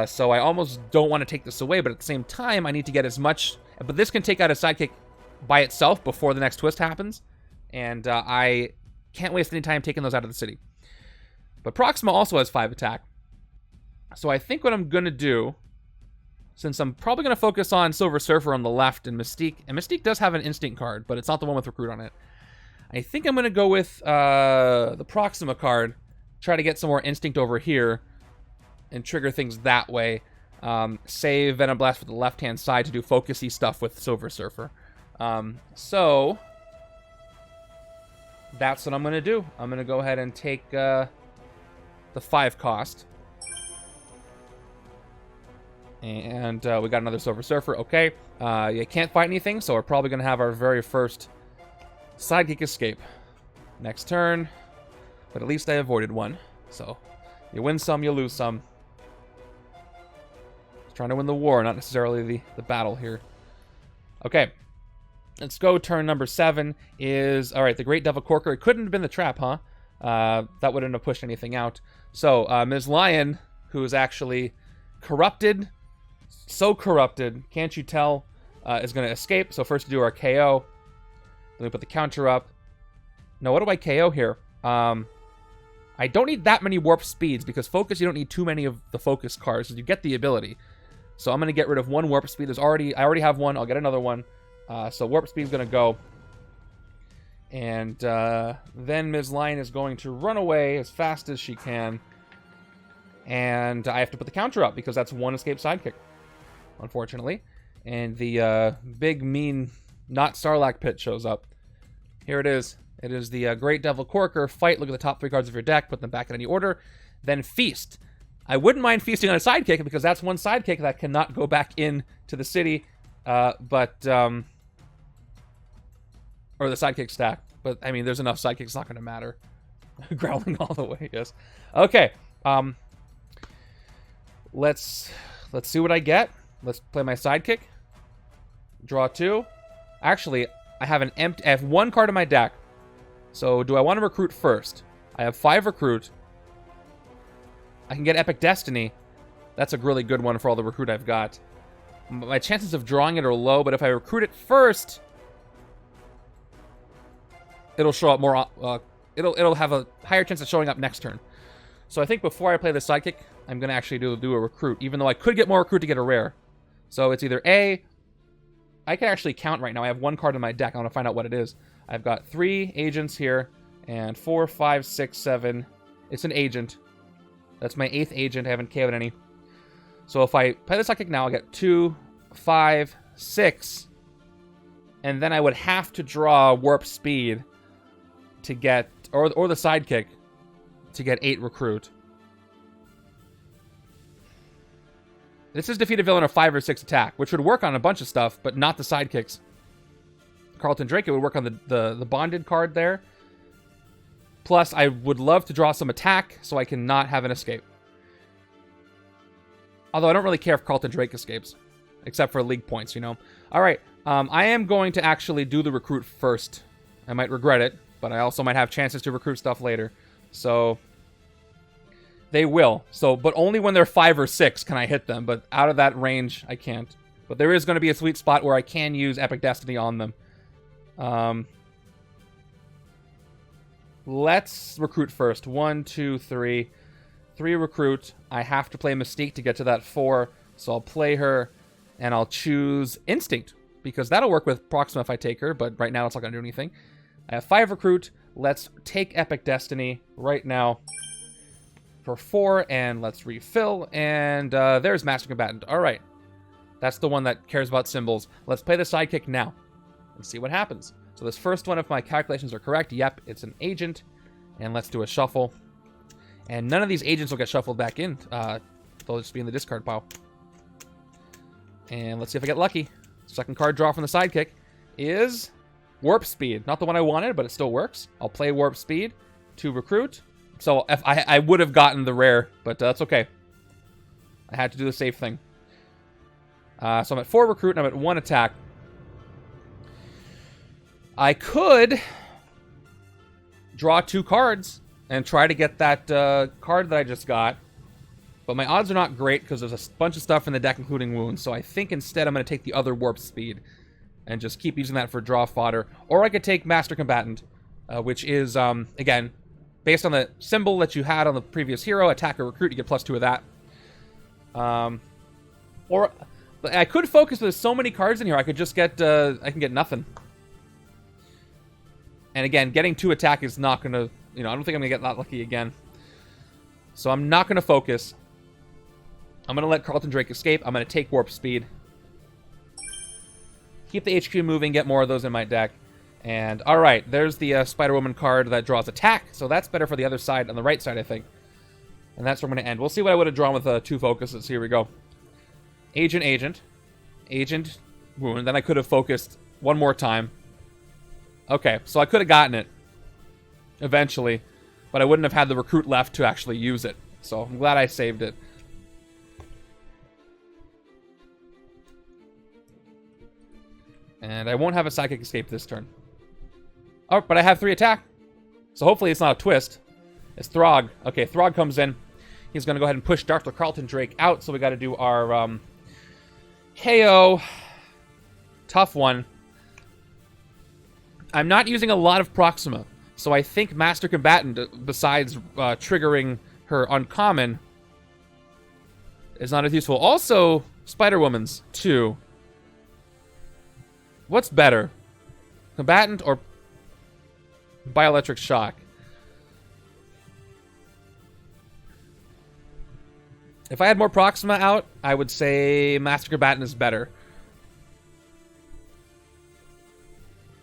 So I almost don't want to take this away, but at the same time, I need to get as much... But this can take out a sidekick by itself before the next twist happens, and I can't waste any time taking those out of the city. But Proxima also has 5 attack. So I think what I'm going to do since I'm probably going to focus on Silver Surfer on the left and Mystique. And Mystique does have an Instinct card, but it's not the one with Recruit on it. I think I'm going to go with the Proxima card. Try to get some more Instinct over here and trigger things that way. Save Venom Blast for the left-hand side to do focusy stuff with Silver Surfer. So that's what I'm going to do. I'm going to go ahead and take the 5 cost. And we got another Silver Surfer. Okay. You can't fight anything, so we're probably going to have our very first Sidekick escape. Next turn. But at least I avoided one. So you win some, you lose some. Just trying to win the war, not necessarily the battle here. Okay. Let's go. Turn number 7 is... Alright, the Great Devil Corker. It couldn't have been the trap, huh? That wouldn't have pushed anything out. So, Ms. Lion, who is actually corrupted... So corrupted, can't you tell, is going to escape. So first we do our KO. Then we put the counter up. Now, what do I KO here? I don't need that many warp speeds, because focus, you don't need too many of the focus cards, you get the ability. So I'm going to get rid of 1 warp speed. I already have 1. I'll get another one. So warp speed is going to go. And then Ms. Lion is going to run away as fast as she can. And I have to put the counter up, because that's 1 escape sidekick, unfortunately. And the big, mean, not Sarlacc pit shows up. Here it is. It is the Great Devil Corker. Fight, look at the top 3 cards of your deck, put them back in any order. Then feast. I wouldn't mind feasting on a sidekick, because that's 1 sidekick that cannot go back in to the city. Or the sidekick stack. But, I mean, there's enough sidekicks, it's not going to matter. Growling all the way, yes. Okay. Let's see what I get. Let's play my sidekick. Draw 2. Actually, I have 1 card in my deck. So do I want to recruit first? I have 5 recruit. I can get Epic Destiny. That's a really good one for all the recruit I've got. My chances of drawing it are low, but if I recruit it first, it'll show up more. It'll have a higher chance of showing up next turn. So I think before I play the sidekick, I'm going to actually do a recruit, even though I could get more recruit to get a rare. So it's either A... I can actually count right now. I have 1 card in my deck. I want to find out what it is. I've got 3 agents here, and 4, 5, 6, 7. It's an agent. That's my 8th agent. I haven't KO'd any. So if I play the sidekick now, I'll get 2, 5, 6. And then I would have to draw warp speed to get... Or the sidekick to get 8 recruit. This is defeat a villain of 5 or 6 attack, which would work on a bunch of stuff, but not the sidekicks. Carlton Drake, it would work on the bonded card there. Plus, I would love to draw some attack so I can not have an escape. Although I don't really care if Carlton Drake escapes, except for league points, you know. All right, I am going to actually do the recruit first. I might regret it, but I also might have chances to recruit stuff later. So... They will. So, but only when they're 5 or 6 can I hit them. But out of that range, I can't. But there is going to be a sweet spot where I can use Epic Destiny on them. Let's recruit first. 1, 2, 3. 3 recruit. I have to play Mystique to get to that 4. So I'll play her. And I'll choose Instinct. Because that'll work with Proxima if I take her. But right now it's not going to do anything. I have 5 recruit. Let's take Epic Destiny right now. For 4, and let's refill, and there's Master Combatant. All right, that's the one that cares about symbols. Let's play the sidekick now and see what happens. So this first one, if my calculations are correct, yep, it's an agent, and let's do a shuffle. And none of these agents will get shuffled back in. They'll just be in the discard pile. And let's see if I get lucky. Second card draw from the sidekick is Warp Speed. Not the one I wanted, but it still works. I'll play Warp Speed to recruit. So if I would have gotten the rare, but that's okay. I had to do the safe thing. So I'm at 4 recruit, and I'm at 1 attack. I could draw 2 cards and try to get that card that I just got. But my odds are not great because there's a bunch of stuff in the deck, including wounds. So I think instead I'm going to take the other Warp Speed and just keep using that for draw fodder. Or I could take Master Combatant, which is, again... Based on the symbol that you had on the previous hero, attack or recruit, you get +2 of that. Or I could focus, but there's so many cards in here. I could just get, I can get nothing. And again, getting 2 attack is not going to, you know, I don't think I'm going to get that lucky again. So I'm not going to focus. I'm going to let Carlton Drake escape. I'm going to take Warp Speed. Keep the HQ moving, get more of those in my deck. And, alright, there's the Spider-Woman card that draws attack. So that's better for the other side, on the right side, I think. And that's where I'm going to end. We'll see what I would have drawn with 2 focuses. Here we go. Agent, Agent. Agent, Wound. Then I could have focused one more time. Okay, so I could have gotten it. Eventually. But I wouldn't have had the Recruit left to actually use it. So I'm glad I saved it. And I won't have a Psychic Escape this turn. Oh, but I have 3 attack. So hopefully it's not a twist. It's Throg. Okay, Throg comes in. He's going to go ahead and push Dr. Carlton Drake out. So we got to do our KO. Tough one. I'm not using a lot of Proxima. So I think Master Combatant, besides triggering her uncommon, is not as useful. Also, Spider-Woman's, too. What's better? Combatant or Bioelectric Shock? If I had more Proxima out, I would say Master Combatant is better.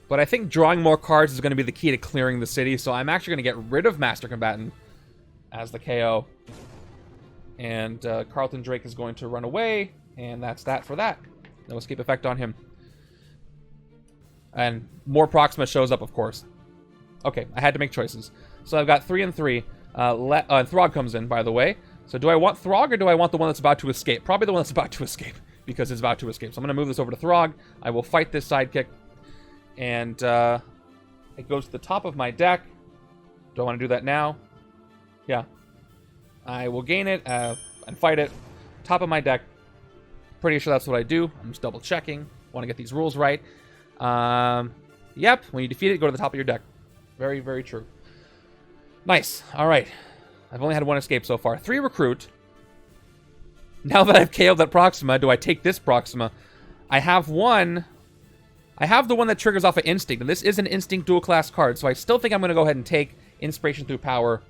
But I think drawing more cards is going to be the key to clearing the city, so I'm actually going to get rid of Master Combatant as the KO. And Carlton Drake is going to run away, and that's that for that. No escape effect on him. And more Proxima shows up, of course. Okay, I had to make choices. So I've got 3 and 3. Throg comes in, by the way. So do I want Throg, or do I want the one that's about to escape? Probably the one that's about to escape, because it's about to escape. So I'm going to move this over to Throg. I will fight this sidekick. And it goes to the top of my deck. Do I want to do that now? Yeah. I will gain it and fight it. Top of my deck. Pretty sure that's what I do. I'm just double checking. Want to get these rules right. Yep. When you defeat it, go to the top of your deck. Very, very true. Nice. All right. I've only had 1 escape so far. 3 recruit. Now that I've KO'd that Proxima, do I take this Proxima? I have one. I have the one that triggers off an Instinct, and this is an Instinct dual-class card, so I still think I'm going to go ahead and take Inspiration through Power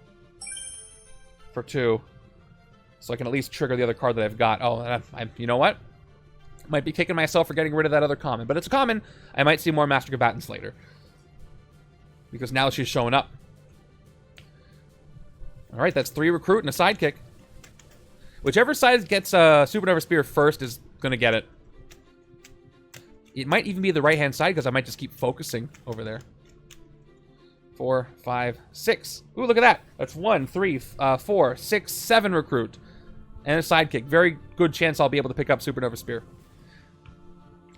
for 2, so I can at least trigger the other card that I've got. Oh, you know what? Might be kicking myself for getting rid of that other common, but it's a common. I might see more Master Combatants later, because now she's showing up. All right, that's 3 recruit and a sidekick. Whichever side gets a Supernova Spear first is going to get it. It might even be the right-hand side, because I might just keep focusing over there. 4, 5, 6. Ooh, look at that. That's 1, 3, 4, 6, 7 recruit. And a sidekick. Very good chance I'll be able to pick up Supernova Spear.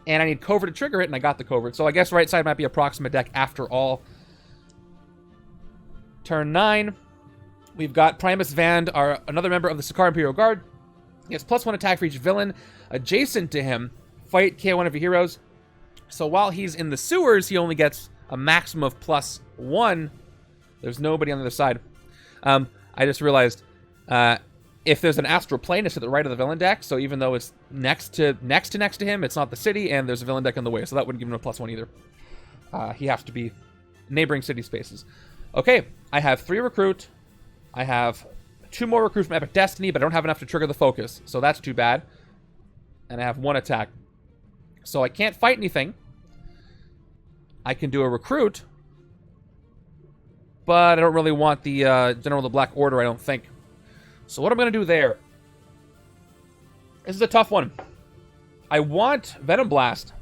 And I need Covert to trigger it, and I got the Covert. So I guess right side might be a Proxima deck after all. Turn 9. We've got Primus Vand, another member of the Sakaar Imperial Guard. He has +1 attack for each villain adjacent to him. Fight, KO one of your heroes. So while he's in the sewers, he only gets a maximum of +1. There's nobody on the other side. I just realized if there's an Astral Plane, it's to the right of the villain deck. So even though it's next to him, it's not the city, and there's a villain deck in the way. So that wouldn't give him a +1 either. He has to be neighboring city spaces. Okay, I have 3 recruit. I have 2 more recruits from Epic Destiny, but I don't have enough to trigger the focus. So that's too bad. And I have 1 attack. So I can't fight anything. I can do a recruit. But I don't really want the General of the Black Order, I don't think. So what I'm going to do there. This is a tough one. I want Venom Blast.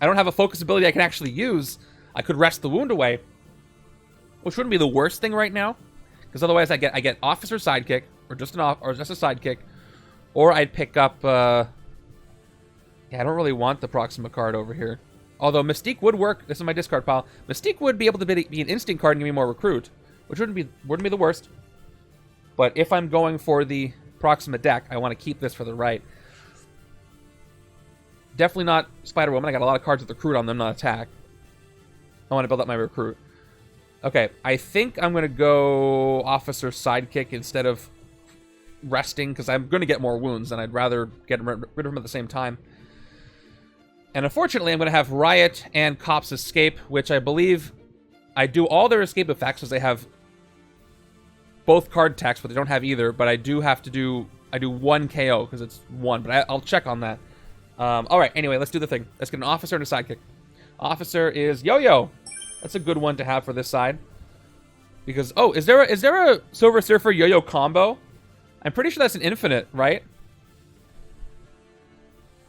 I don't have a focus ability I can actually use. I could rest the wound away. Which wouldn't be the worst thing right now. Because otherwise I get Officer Sidekick. Or just a Sidekick. Or I'd pick up... Yeah, I don't really want the Proxima card over here. Although Mystique would work. This is my discard pile. Mystique would be able to be an Instinct card and give me more recruit. Which wouldn't be the worst. But if I'm going for the Proxima deck, I want to keep this for the right. Definitely not Spider-Woman. I got a lot of cards with recruit on them, not attack. I want to build up my recruit. Okay, I think I'm going to go Officer Sidekick instead of resting because I'm going to get more wounds, and I'd rather get rid of him at the same time. And unfortunately, I'm going to have Riot and Cops escape, which I believe I do all their escape effects because they have both card attacks, but they don't have either. But I do have to do... I do 1 KO because it's 1, but I'll check on that. All right, anyway, let's do the thing. Let's get an officer and a sidekick. Officer is Yo-Yo. That's a good one to have for this side. Because, oh, is there a Silver Surfer Yo-Yo combo? I'm pretty sure that's an infinite, right?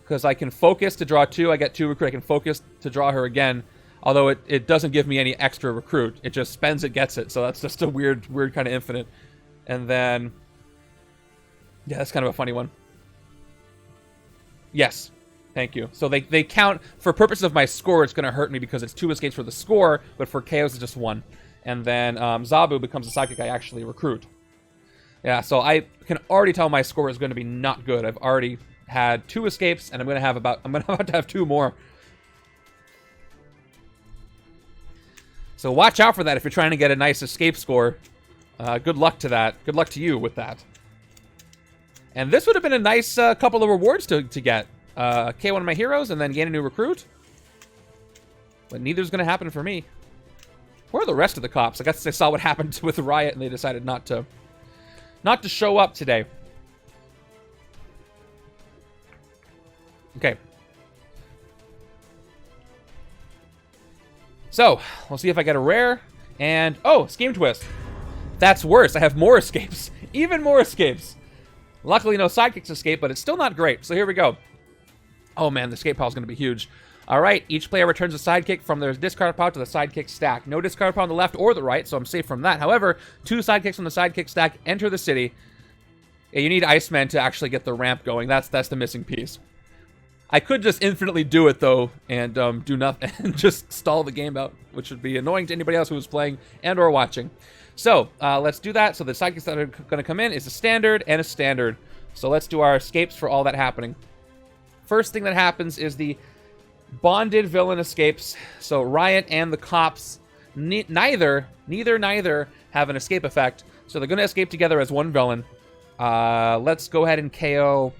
Because I can focus to draw 2. I get 2 recruit. I can focus to draw her again. Although it doesn't give me any extra recruit. It just spends it, gets it. So that's just a weird kind of infinite. And then... yeah, that's kind of a funny one. Yes. Thank you. So they count... for purposes of my score, it's going to hurt me because it's 2 escapes for the score, but for KOs, it's just 1. And then Zabu becomes a sidekick I actually recruit. Yeah, so I can already tell my score is going to be not good. I've already had 2 escapes, and I'm about to have 2 more. So watch out for that if you're trying to get a nice escape score. Good luck to that. Good luck to you with that. And this would have been a nice couple of rewards to get. K1 of my heroes, and then gain a new recruit. But neither's going to happen for me. Where are the rest of the cops? I guess they saw what happened with Riot, and they decided not to show up today. Okay. So, we'll see if I get a rare. And, oh, Scheme Twist. That's worse. I have more escapes. Even more escapes. Luckily, no sidekicks escape, but it's still not great. So here we go. Oh, man, the escape pile is going to be huge. All right, each player returns a sidekick from their discard pile to the sidekick stack. No discard pile on the left or the right, so I'm safe from that. However, 2 sidekicks from the sidekick stack enter the city. Yeah, you need Iceman to actually get the ramp going. That's the missing piece. I could just infinitely do it, though, and do nothing, and just stall the game out, which would be annoying to anybody else who was playing and or watching. So, let's do that. So the sidekicks that are going to come in is a standard and a standard. So let's do our escapes for all that happening. First thing that happens is the bonded villain escapes. So Riot and the cops, neither have an escape effect. So they're going to escape together as one villain. Let's go ahead and KO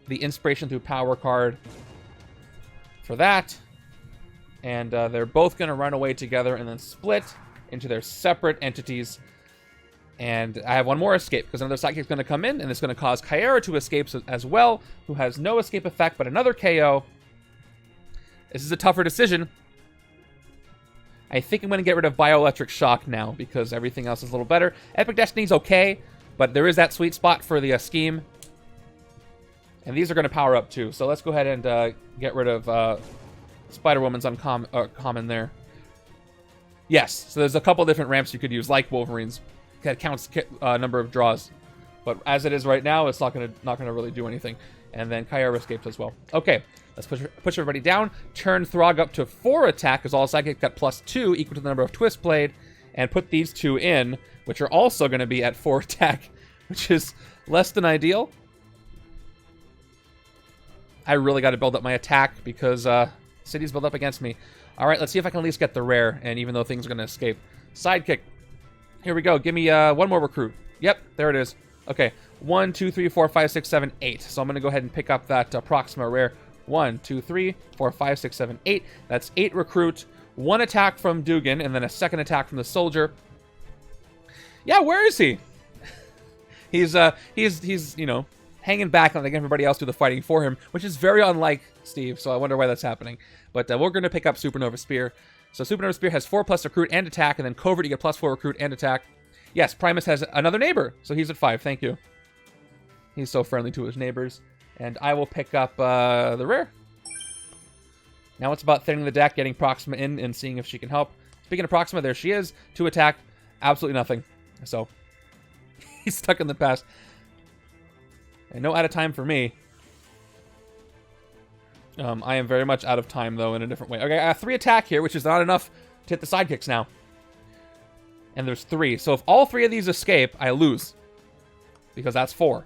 the Inspiration Through Power card for that. And they're both going to run away together and then split into their separate entities. And I have one more escape, because another sidekick is going to come in, and it's going to cause Kyera to escape as well, who has no escape effect, but another KO. This is a tougher decision. I think I'm going to get rid of Bioelectric Shock now, because everything else is a little better. Epic Destiny's okay, but there is that sweet spot for the scheme. And these are going to power up too, so let's go ahead and get rid of Spider-Woman's common there. Yes, so there's a couple different ramps you could use, like Wolverine's. That counts number of draws, but as it is right now, it's not gonna really do anything. And then Kyera escapes as well. Okay, let's push everybody down. Turn Throg up to 4 attack, because all sidekicks got +2, equal to the number of twists played, and put these 2 in, which are also going to be at 4 attack, which is less than ideal. I really got to build up my attack because cities build up against me. All right, let's see if I can at least get the rare, and even though things are going to escape. Sidekick. Here we go. Give me one more recruit. Yep, there it is. Okay, 1, 2, 3, 4, 5, 6, 7, 8. So I'm going to go ahead and pick up that Proxima rare. 1, 2, 3, 4, 5, 6, 7, 8. That's 8 recruit. 1 attack from Dugan, and then a 2nd attack from the soldier. Yeah, where is he? he's you know, hanging back and letting everybody else do the fighting for him, which is very unlike Steve. So I wonder why that's happening. But we're going to pick up Supernova Spear. So Supernova Spear has 4+ recruit and attack, and then Covert, you get +4 recruit and attack. Yes, Primus has another neighbor, so he's at 5. Thank you. He's so friendly to his neighbors. And I will pick up the rare. Now it's about thinning the deck, getting Proxima in, and seeing if she can help. Speaking of Proxima, there she is. 2 attack, absolutely nothing. So, he's stuck in the past. And no out of time for me. I am very much out of time, though, in a different way. Okay, I have 3 attack here, which is not enough to hit the sidekicks now. And there's 3. So if all 3 of these escape, I lose. Because that's 4.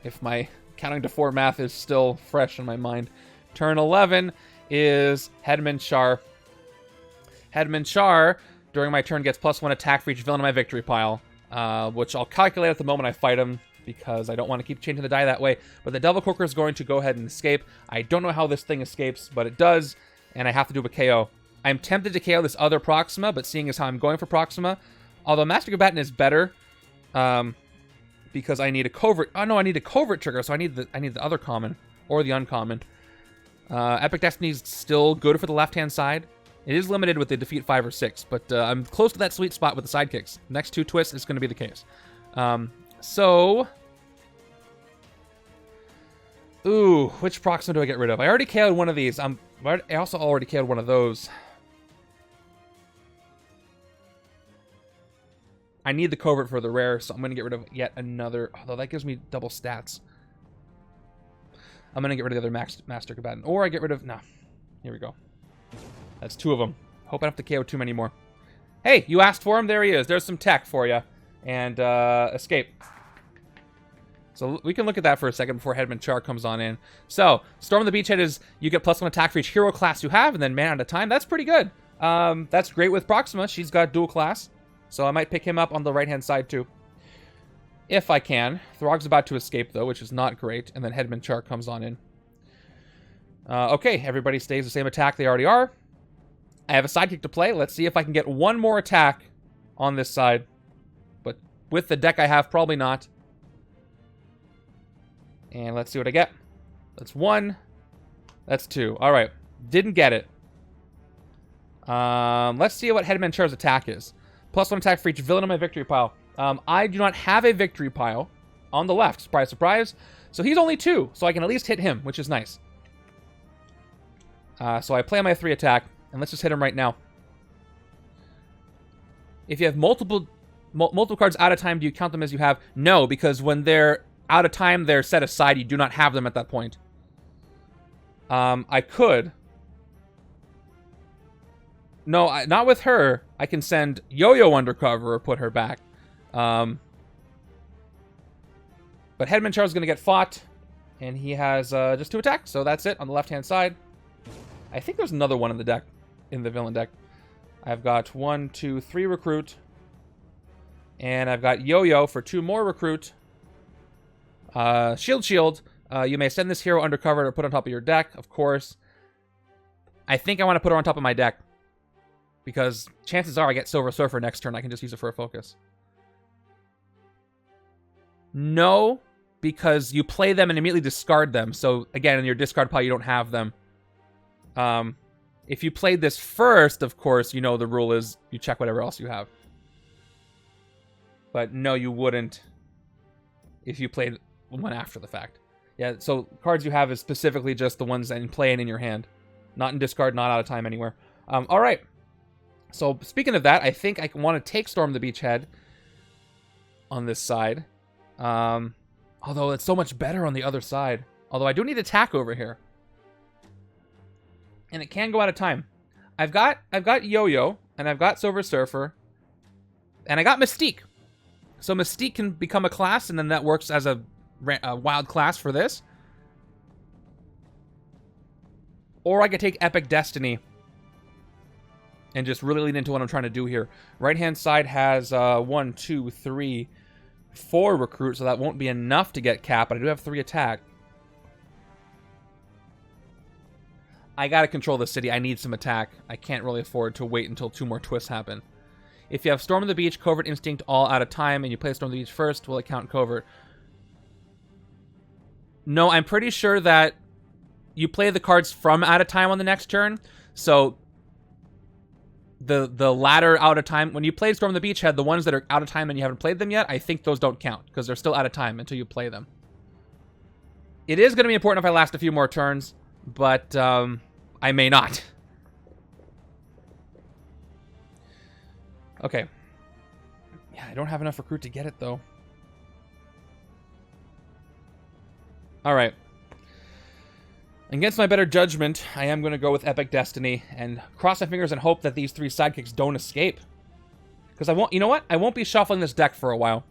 If my counting to 4 math is still fresh in my mind. Turn 11 is Headman Char. Headman Char, during my turn, gets +1 attack for each villain in my victory pile. which I'll calculate at the moment I fight him, because I don't want to keep changing the die that way. But the Devil Croaker is going to go ahead and escape. I don't know how this thing escapes, but it does, and I have to do a KO. I'm tempted to KO this other Proxima, but seeing as how I'm going for Proxima, although Master Combatant is better, because I need a covert. Oh no, I need a covert trigger, so I need the other common or the uncommon. Epic Destiny is still good for the left-hand side. It is limited with the defeat 5 or 6, but I'm close to that sweet spot with the sidekicks. Next 2 twists is going to be the case. So, ooh, which Proxima do I get rid of? I already KO'd one of these. I also already KO'd one of those. I need the covert for the rare, so I'm going to get rid of yet another. Although that gives me double stats. I'm going to get rid of the other Master Combatant. Or I get rid of... No. Here we go. That's 2 of them. Hope I don't have to KO too many more. Hey, you asked for him. There he is. There's some tech for you. And escape. So we can look at that for a second before Henchmen Char comes on in. So, Storm the Beachhead is you get +1 attack for each hero class you have, and then man at a time. That's pretty good. That's great with Proxima. She's got dual class. So I might pick him up on the right-hand side too. If I can. Throg's about to escape though, which is not great. And then Henchmen Char comes on in. Okay, everybody stays the same attack they already are. I have a sidekick to play. Let's see if I can get one more attack on this side. But with the deck I have, probably not. And let's see what I get. That's 1. That's 2. All right. Didn't get it. Let's see what Henchmen Char's attack is. +1 attack for each villain on my victory pile. I do not have a victory pile on the left. Surprise, surprise. So he's only 2. So I can at least hit him, which is nice. So I play my 3 attack. And let's just hit him right now. If you have multiple cards out of time, do you count them as you have? No, because when they're out of time, they're set aside. You do not have them at that point. I could. No, not with her. I can send Yo-Yo undercover or put her back. But Henchmen Char is going to get fought. And he has just 2 attacks. So that's it on the left-hand side. I think there's another one in the deck. In the villain deck. I've got 1, 2, 3 recruit. And I've got Yo-Yo for 2 more recruit. Shield. You may send this hero undercover to put on top of your deck, of course. I think I want to put her on top of my deck. Because chances are I get Silver Surfer next turn. I can just use it for a focus. No, because you play them and immediately discard them. So, again, in your discard pile, you don't have them. If you played this first, of course, you know the rule is you check whatever else you have. But no, you wouldn't if you played one after the fact. Yeah, so cards you have is specifically just the ones in play and in your hand. Not in discard, not out of time anywhere. All right. So speaking of that, I think I want to take Storm the Beachhead on this side. Although it's so much better on the other side. Although I do need attack over here. And it can go out of time. I've got Yo-Yo, and I've got Silver Surfer, and I got Mystique. So Mystique can become a class, and then that works as a wild class for this. Or I could take Epic Destiny and just really lean into what I'm trying to do here. Right-hand side has 1, 2, 3, 4 recruits, so that won't be enough to get cap, but I do have 3 attack. I gotta control the city. I need some attack. I can't really afford to wait until 2 more twists happen. If you have Storm of the Beach, Covert Instinct, all out of time, and you play Storm of the Beach first, will it count Covert? No, I'm pretty sure that you play the cards from out of time on the next turn. So the latter out of time, when you played Storm of the Beachhead, the ones that are out of time and you haven't played them yet, I think those don't count because they're still out of time until you play them. It is going to be important if I last a few more turns, but I may not. Okay. Yeah, I don't have enough recruit to get it, though. Alright. Against my better judgment, I am going to go with Epic Destiny and cross my fingers and hope that these 3 sidekicks don't escape. Because I won't, you know what? I won't be shuffling this deck for a while.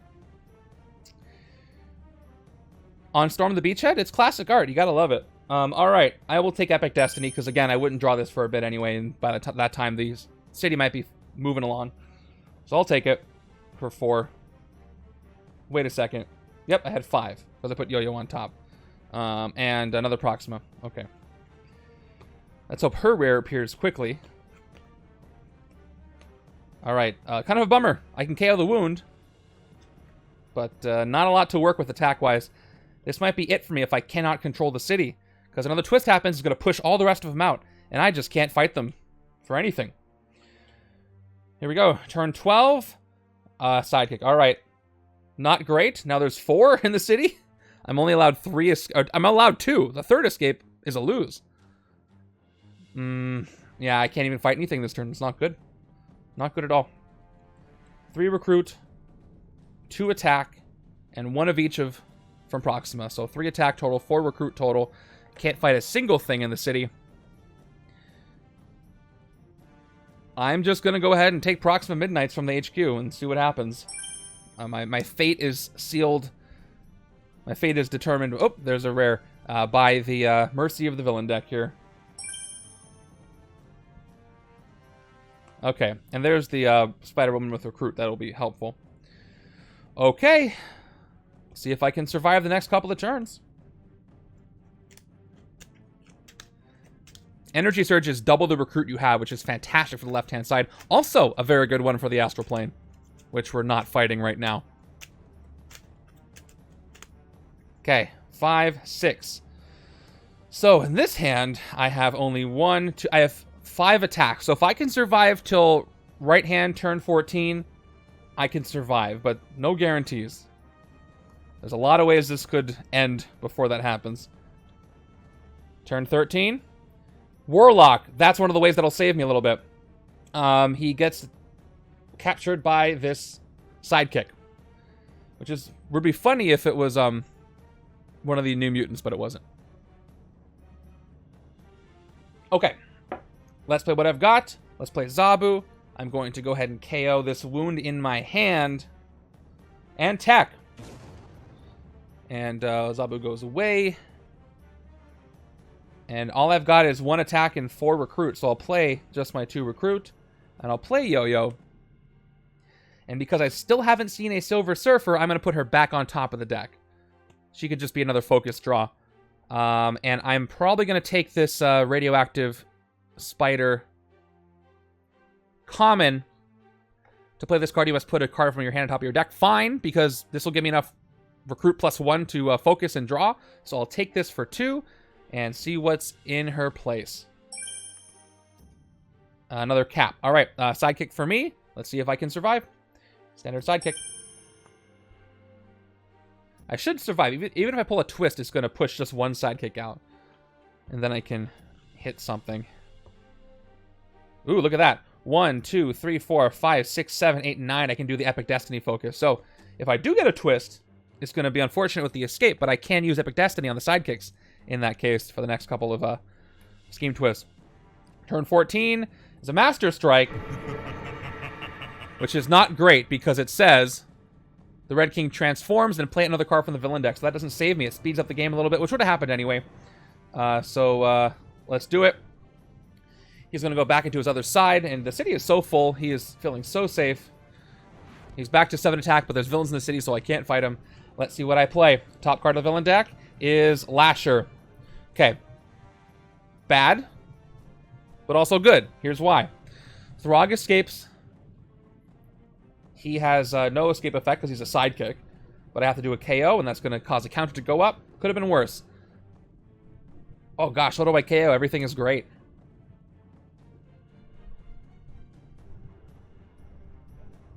On Storm of the Beachhead, it's classic art. You gotta love it. Alright, I will take Epic Destiny, because again, I wouldn't draw this for a bit anyway, and by that time, the city might be moving along. So I'll take it for 4. Wait a second. Yep, I had 5 because I put Yo-Yo on top. And another Proxima. Okay. Let's hope her rare appears quickly. Alright, kind of a bummer. I can KO the wound. But not a lot to work with attack-wise. This might be it for me if I cannot control the city. Because another twist happens, it's going to push all the rest of them out. And I just can't fight them for anything. Here we go. Turn 12. Sidekick. Alright. Not great. Now there's 4 in the city. I'm only allowed 3. I'm allowed 2. The third escape is a lose. Yeah, I can't even fight anything this turn. It's not good. Not good at all. 3 recruit, 2 attack, and 1 of each from Proxima. So 3 attack total, 4 recruit total. Can't fight a single thing in the city. I'm just going to go ahead and take Proxima Midnights from the HQ and see what happens. My fate is sealed. My fate is determined. Oh, there's a rare by the mercy of the villain deck here. Okay, and there's the Spider-Woman with Recruit. That'll be helpful. Okay. See if I can survive the next couple of turns. Energy Surge is double the recruit you have, which is fantastic for the left-hand side. Also, a very good one for the Astral Plane, which we're not fighting right now. Okay, 5, 6. So, in this hand, I have only 1, 2... I have 5 attacks. So if I can survive till right hand turn 14, I can survive, but no guarantees. There's a lot of ways this could end before that happens. Turn 13. Warlock. That's one of the ways that'll save me a little bit. He gets captured by this sidekick, which would be funny if it was one of the New Mutants, but it wasn't. Okay. Let's play what I've got. Let's play Zabu. I'm going to go ahead and KO this wound in my hand. And tech. And Zabu goes away. And all I've got is 1 attack and 4 recruit. So I'll play just my 2 recruit. And I'll play Yo-Yo. And because I still haven't seen a Silver Surfer, I'm going to put her back on top of the deck. She could just be another focus draw. And I'm probably going to take this radioactive Spider common. To play this card, you must put a card from your hand on top of your deck. Fine, because this will give me enough recruit +1 to focus and draw. So I'll take this for 2 and see what's in her place. Another cap. All right, sidekick for me. Let's see if I can survive. Standard sidekick. I should survive. Even if I pull a twist, it's going to push just 1 sidekick out. And then I can hit something. Ooh, look at that. 1, 2, 3, 4, 5, 6, 7, 8, 9. I can do the Epic Destiny focus. So if I do get a twist, it's going to be unfortunate with the escape, but I can use Epic Destiny on the sidekicks in that case for the next couple of scheme twists. Turn 14 is a Master Strike, which is not great because it says the Red King transforms and play another card from the villain deck. So that doesn't save me. It speeds up the game a little bit, which would have happened anyway. So let's do it. He's going to go back into his other side, and the city is so full. He is feeling so safe. He's back to 7 attack, but there's villains in the city, so I can't fight him. Let's see what I play. Top card of the villain deck is Lasher. Okay. Bad, but also good. Here's why. Throg escapes. He has no escape effect because he's a sidekick, but I have to do a KO, and that's going to cause a counter to go up. Could have been worse. Oh gosh, what do I KO? Everything is great.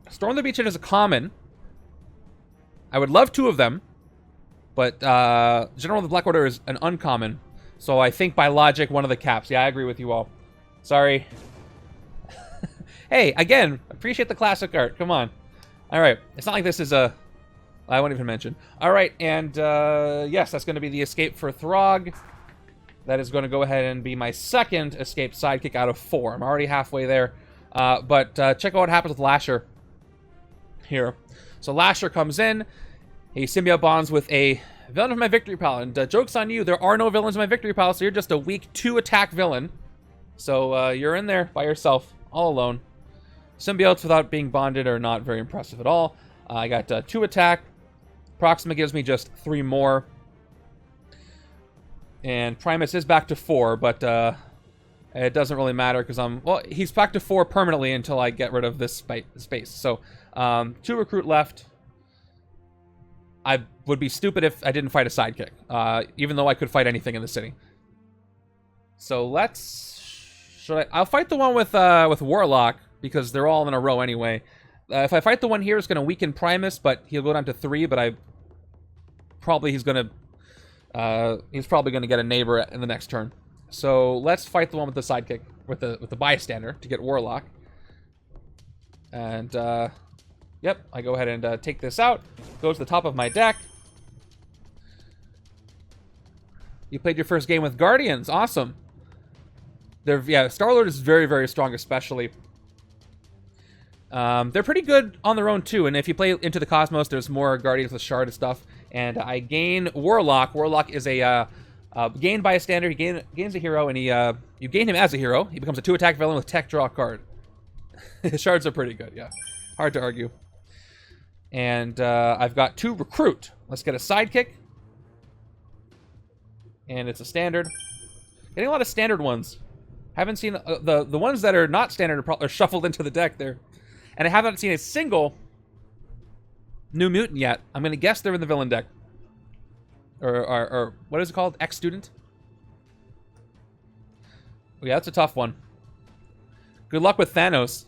Storm the Beachhead is a common. I would love 2 of them, but General of the Black Order is an uncommon. So I think by logic, 1 of the caps. Yeah, I agree with you all. Sorry. Hey, again, appreciate the classic art. Come on. All right. It's not like this is a... I won't even mention. All right, and yes, that's going to be the escape for Throg. That is going to go ahead and be my second escape sidekick out of 4. I'm already halfway there. But check out what happens with Lasher here. So Lasher comes in. He symbiote bonds with a villain of my victory pile. And joke's on you, there are no villains in my victory pile, so you're just a weak 2-attack villain. So you're in there by yourself, all alone. Symbiotes without being bonded are not very impressive at all. I got 2 attack, Proxima gives me just 3 more. And Primus is back to 4, but it doesn't really matter because well, he's back to 4 permanently until I get rid of this space. So 2 recruit left. I would be stupid if I didn't fight a sidekick, even though I could fight anything in the city. So I'll fight the one with Warlock because they're all in a row anyway. If I fight the one here, it's going to weaken Primus, but he'll go down to 3. But he's probably going to get a neighbor in the next turn. So let's fight the one with the sidekick, with the bystander to get Warlock. And yep, I go ahead and take this out. Go to the top of my deck. You played your first game with Guardians, awesome. Yeah, Star-Lord is very, very strong, especially. They're pretty good on their own too, and if you play Into the Cosmos, there's more Guardians with Shard and stuff. And I gain Warlock. Warlock is a gained by a standard. He gains a hero, and you gain him as a hero. He becomes a 2-attack villain with tech, draw a card. Shards are pretty good, yeah. Hard to argue. And I've got 2 recruit. Let's get a sidekick. And it's a standard. Getting a lot of standard ones. Haven't seen the ones that are not standard are shuffled into the deck there. And I haven't seen a single new mutant yet. I'm going to guess they're in the villain deck. Or what is it called? Ex-student? Oh, yeah, that's a tough one. Good luck with Thanos.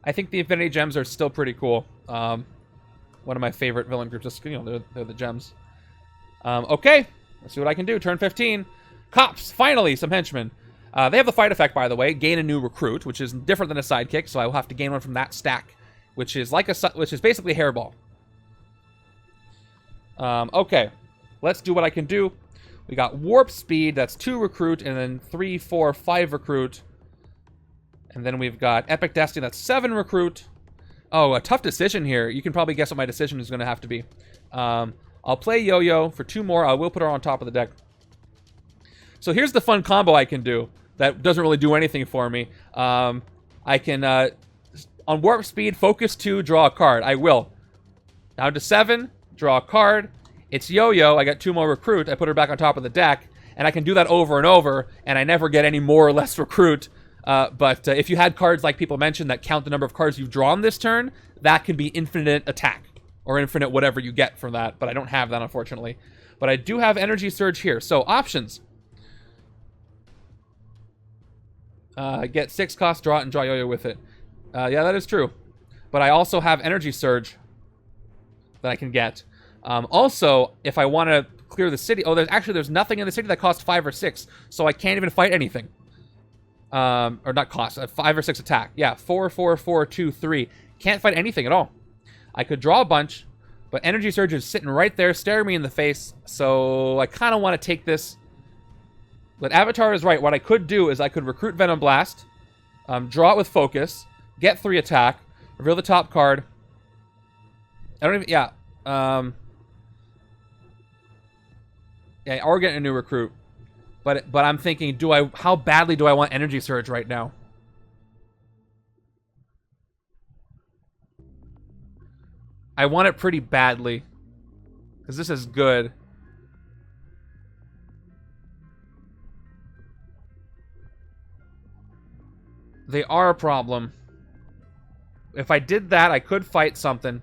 I think the Infinity Gems are still pretty cool. One of my favorite villain groups. Just, you know, they're the gems. Okay, let's see what I can do. Turn 15. Cops, finally, some henchmen. They have the fight effect, by the way. Gain a new recruit, which is different than a sidekick, so I will have to gain one from that stack, which is basically a hairball. Okay, let's do what I can do. We got warp speed, that's 2 recruit, and then 3, 4, 5 recruit. And then we've got epic destiny, that's 7 recruit. Oh, a tough decision here. You can probably guess what my decision is going to have to be. I'll play Yo-Yo for 2 more. I will put her on top of the deck. So here's the fun combo I can do that doesn't really do anything for me. I can, on warp speed, focus 2, draw a card. I will. Down to 7, draw a card. It's Yo-Yo. I got 2 more recruit. I put her back on top of the deck. And I can do that over and over, and I never get any more or less recruit. But if you had cards like people mentioned that count the number of cards you've drawn this turn, that can be infinite attack. Or infinite whatever you get from that. But I don't have that, unfortunately. But I do have Energy Surge here. So, options. Get 6 cost, draw it, and draw Yo-Yo with it. Yeah, that is true. But I also have Energy Surge that I can get. Also, if I want to clear the city... Oh, there's nothing in the city that costs 5 or 6. So I can't even fight anything. Or not cost, 5 or 6 attack. Yeah, 4, 4, 4, 2, 3. Can't fight anything at all. I could draw a bunch, but Energy Surge is sitting right there, staring me in the face. So I kind of want to take this... But Avatar is right. What I could do is I could recruit Venom Blast, draw it with focus, get 3 attack, reveal the top card. I don't even... Yeah. Yeah, or get a new recruit. But I'm thinking, how badly do I want Energy Surge right now? I want it pretty badly. Because this is good. They are a problem. If I did that, I could fight something.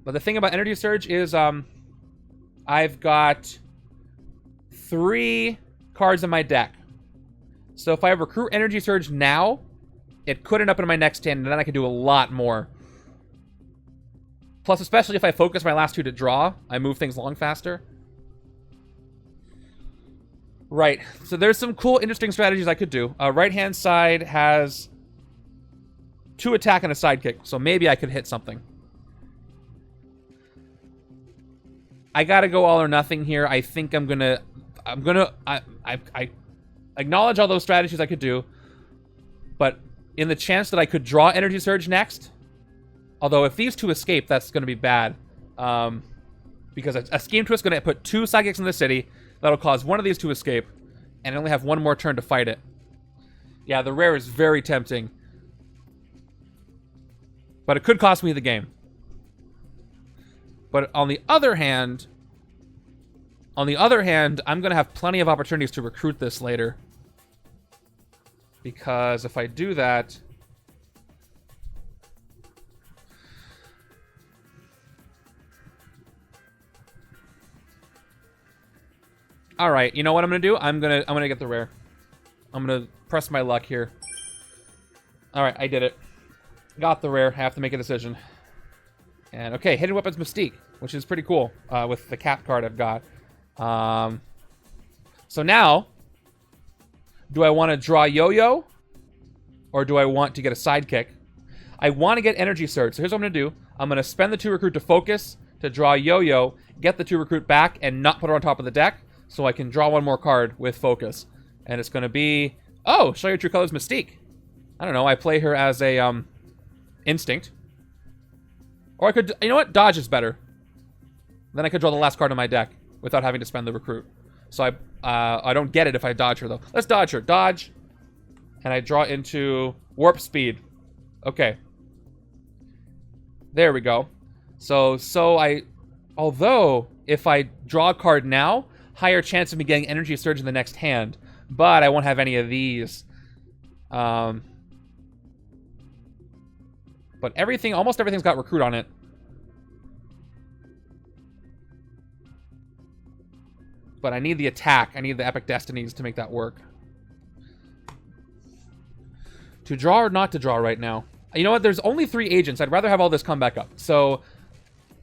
But the thing about Energy Surge is, I've got 3 cards in my deck. So if I recruit Energy Surge now, it could end up in my next hand, and then I can do a lot more. Plus, especially if I focus my last 2 to draw, I move things along faster. Right, so there's some cool, interesting strategies I could do. Right-hand side has 2 attack and a sidekick, so maybe I could hit something. I gotta go all or nothing here. I think I acknowledge all those strategies I could do, but in the chance that I could draw Energy Surge next, although if these 2 escape, that's gonna be bad. Because a Scheme Twist is gonna put 2 sidekicks in the city. That'll cause one of these to escape, and I only have 1 more turn to fight it. Yeah, the rare is very tempting. But it could cost me the game. But on the other hand, I'm going to have plenty of opportunities to recruit this later. Because if I do that... Alright, you know what I'm going to do? I'm going to get the rare. I'm going to press my luck here. Alright, I did it. Got the rare. I have to make a decision. And, okay, Hidden Weapons Mystique, which is pretty cool with the cap card I've got. So now, do I want to draw Yo-Yo? Or do I want to get a sidekick? I want to get Energy Surge. So here's what I'm going to do. I'm going to spend the 2 recruit to focus, to draw Yo-Yo, get the 2 recruit back, and not put her on top of the deck, so I can draw one more card with focus. And it's going to be... Oh, Show Your True Colors Mystique. I don't know. I play her as a Instinct. Or I could... You know what? Dodge is better. Then I could draw the last card in my deck without having to spend the recruit. So I don't get it if I dodge her, though. Let's dodge her. Dodge. And I draw into Warp Speed. Okay. There we go. So I... Although, if I draw a card now, higher chance of me getting Energy Surge in the next hand. But I won't have any of these. But almost everything's got recruit on it. But I need the attack. I need the Epic Destinies to make that work. To draw or not to draw right now? You know what? There's only 3 agents. I'd rather have all this come back up. So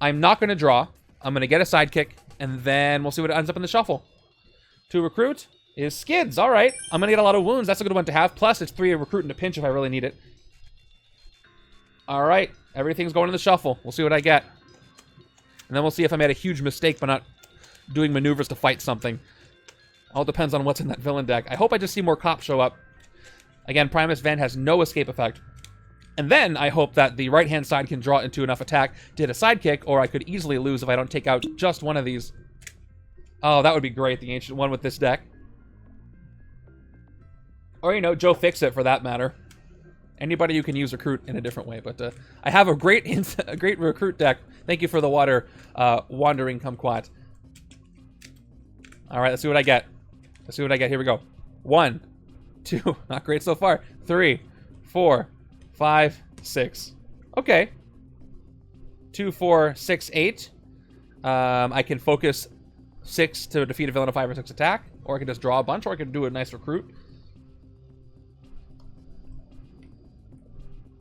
I'm not going to draw. I'm going to get a sidekick. And then we'll see what ends up in the shuffle. To recruit is Skids. All right. I'm going to get a lot of wounds. That's a good one to have. Plus, it's 3 recruit in a pinch if I really need it. All right. Everything's going in the shuffle. We'll see what I get. And then we'll see if I made a huge mistake by not doing maneuvers to fight something. All depends on what's in that villain deck. I hope I just see more cops show up. Again, Primus Van has no escape effect. And then I hope that the right-hand side can draw into enough attack to hit a sidekick, or I could easily lose if I don't take out just one of these. Oh, that would be great, the Ancient One with this deck. Or, you know, Joe Fix-It for that matter. Anybody who can use recruit in a different way. But I have a great recruit deck. Thank you for the water, Wandering Kumquat. All right, let's see what I get. Let's see what I get. Here we go. 1, 2, not great so far. 3, 4, 5, 6. Okay. 2, 4, 6, 8. I can focus 6 to defeat a villain of 5 or 6 attack, or I can just draw a bunch, or I can do a nice recruit.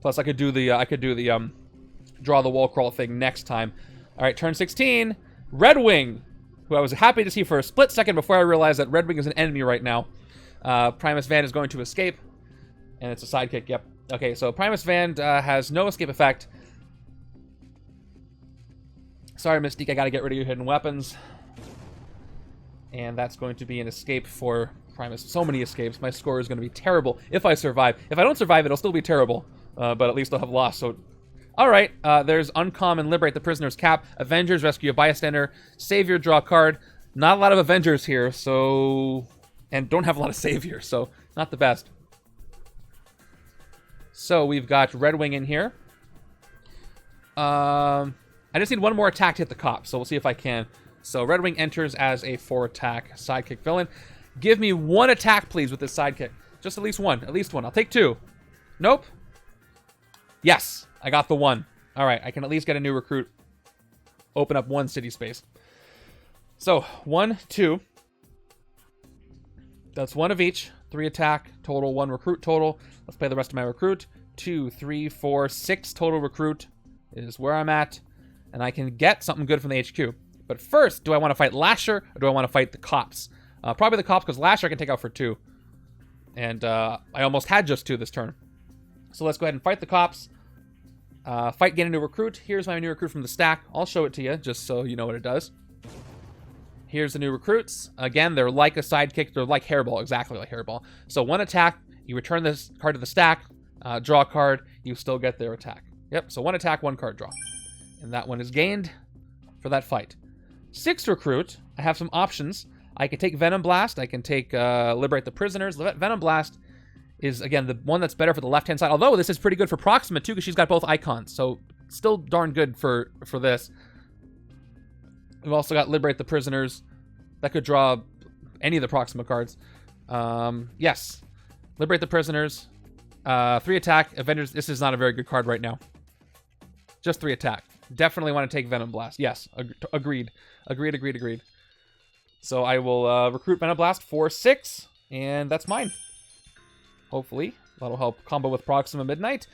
Plus, I could do the draw the wall crawl thing next time. All right, turn 16. Red Wing, who I was happy to see for a split second before I realized that Red Wing is an enemy right now. Primus Van is going to escape, and it's a sidekick. Yep. Okay, so Primus Van has no escape effect. Sorry, Mystique, I gotta get rid of your hidden weapons. And that's going to be an escape for Primus. So many escapes. My score is going to be terrible if I survive. If I don't survive, it'll still be terrible. But at least I'll have lost. So, all right. There's Uncommon, Liberate the Prisoner's Cap, Avengers, Rescue a Bystander, Savior, draw a card. Not a lot of Avengers here, so... And don't have a lot of Savior, so not the best. So we've got Red Wing in here. I just need one more attack to hit the cop, so we'll see if I can. So Red Wing enters as a 4-attack sidekick villain. Give me 1 attack, please, with this sidekick. Just at least one. At least one. I'll take 2. Nope. Yes, I got the 1. All right, I can at least get a new recruit. Open up 1 city space. So 1, 2. That's 1 of each. 3 attack total, 1 recruit total. Let's play the rest of my recruit. 2, 3, 4, 6 total recruit is where I'm at. And I can get something good from the HQ. But first, do I want to fight Lasher or do I want to fight the cops? Probably the cops, because Lasher I can take out for 2. And I almost had just 2 this turn. So let's go ahead and fight the cops. Fight, get a new recruit. Here's my new recruit from the stack. I'll show it to you just so you know what it does. Here's the new recruits. Again, they're like a sidekick. They're like Hairball, exactly like Hairball. So 1 attack, you return this card to the stack, draw a card, you still get their attack. Yep, so 1 attack, 1 card draw. And that one is gained for that fight. 6 recruit, I have some options. I can take Venom Blast. I can take Liberate the Prisoners. Venom Blast is, again, the one that's better for the left-hand side. Although this is pretty good for Proxima, too, because she's got both icons. So still darn good for this. We've also got Liberate the Prisoners. That could draw any of the Proxima cards. Yes. Liberate the Prisoners. 3 attack. Avengers. This is not a very good card right now. Just 3 attack. Definitely want to take Venom Blast. Yes. Agreed. Agreed. So I will recruit Venom Blast for 6. And that's mine. Hopefully. That'll help combo with Proxima Midnight.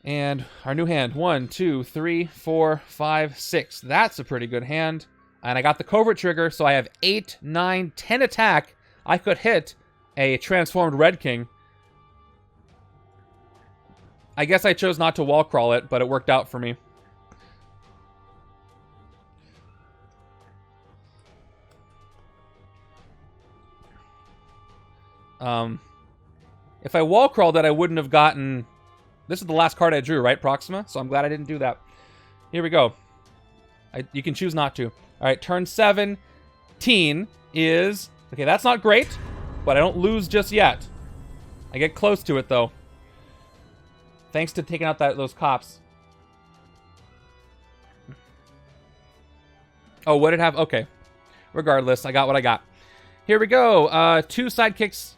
And our new hand. 1, 2, 3, 4, 5, 6. That's a pretty good hand. And I got the Covert trigger, so I have 8, 9, 10 attack. I could hit a transformed Red King. I guess I chose not to wall crawl it, but it worked out for me. If I wall crawled it, I wouldn't have gotten... This is the last card I drew, right, Proxima? So I'm glad I didn't do that. Here we go. You can choose not to. All right, turn 17 is... Okay, that's not great, but I don't lose just yet. I get close to it, though. Thanks to taking out those cops. Oh, what did it have? Okay. Regardless, I got what I got. Here we go. 2 sidekicks.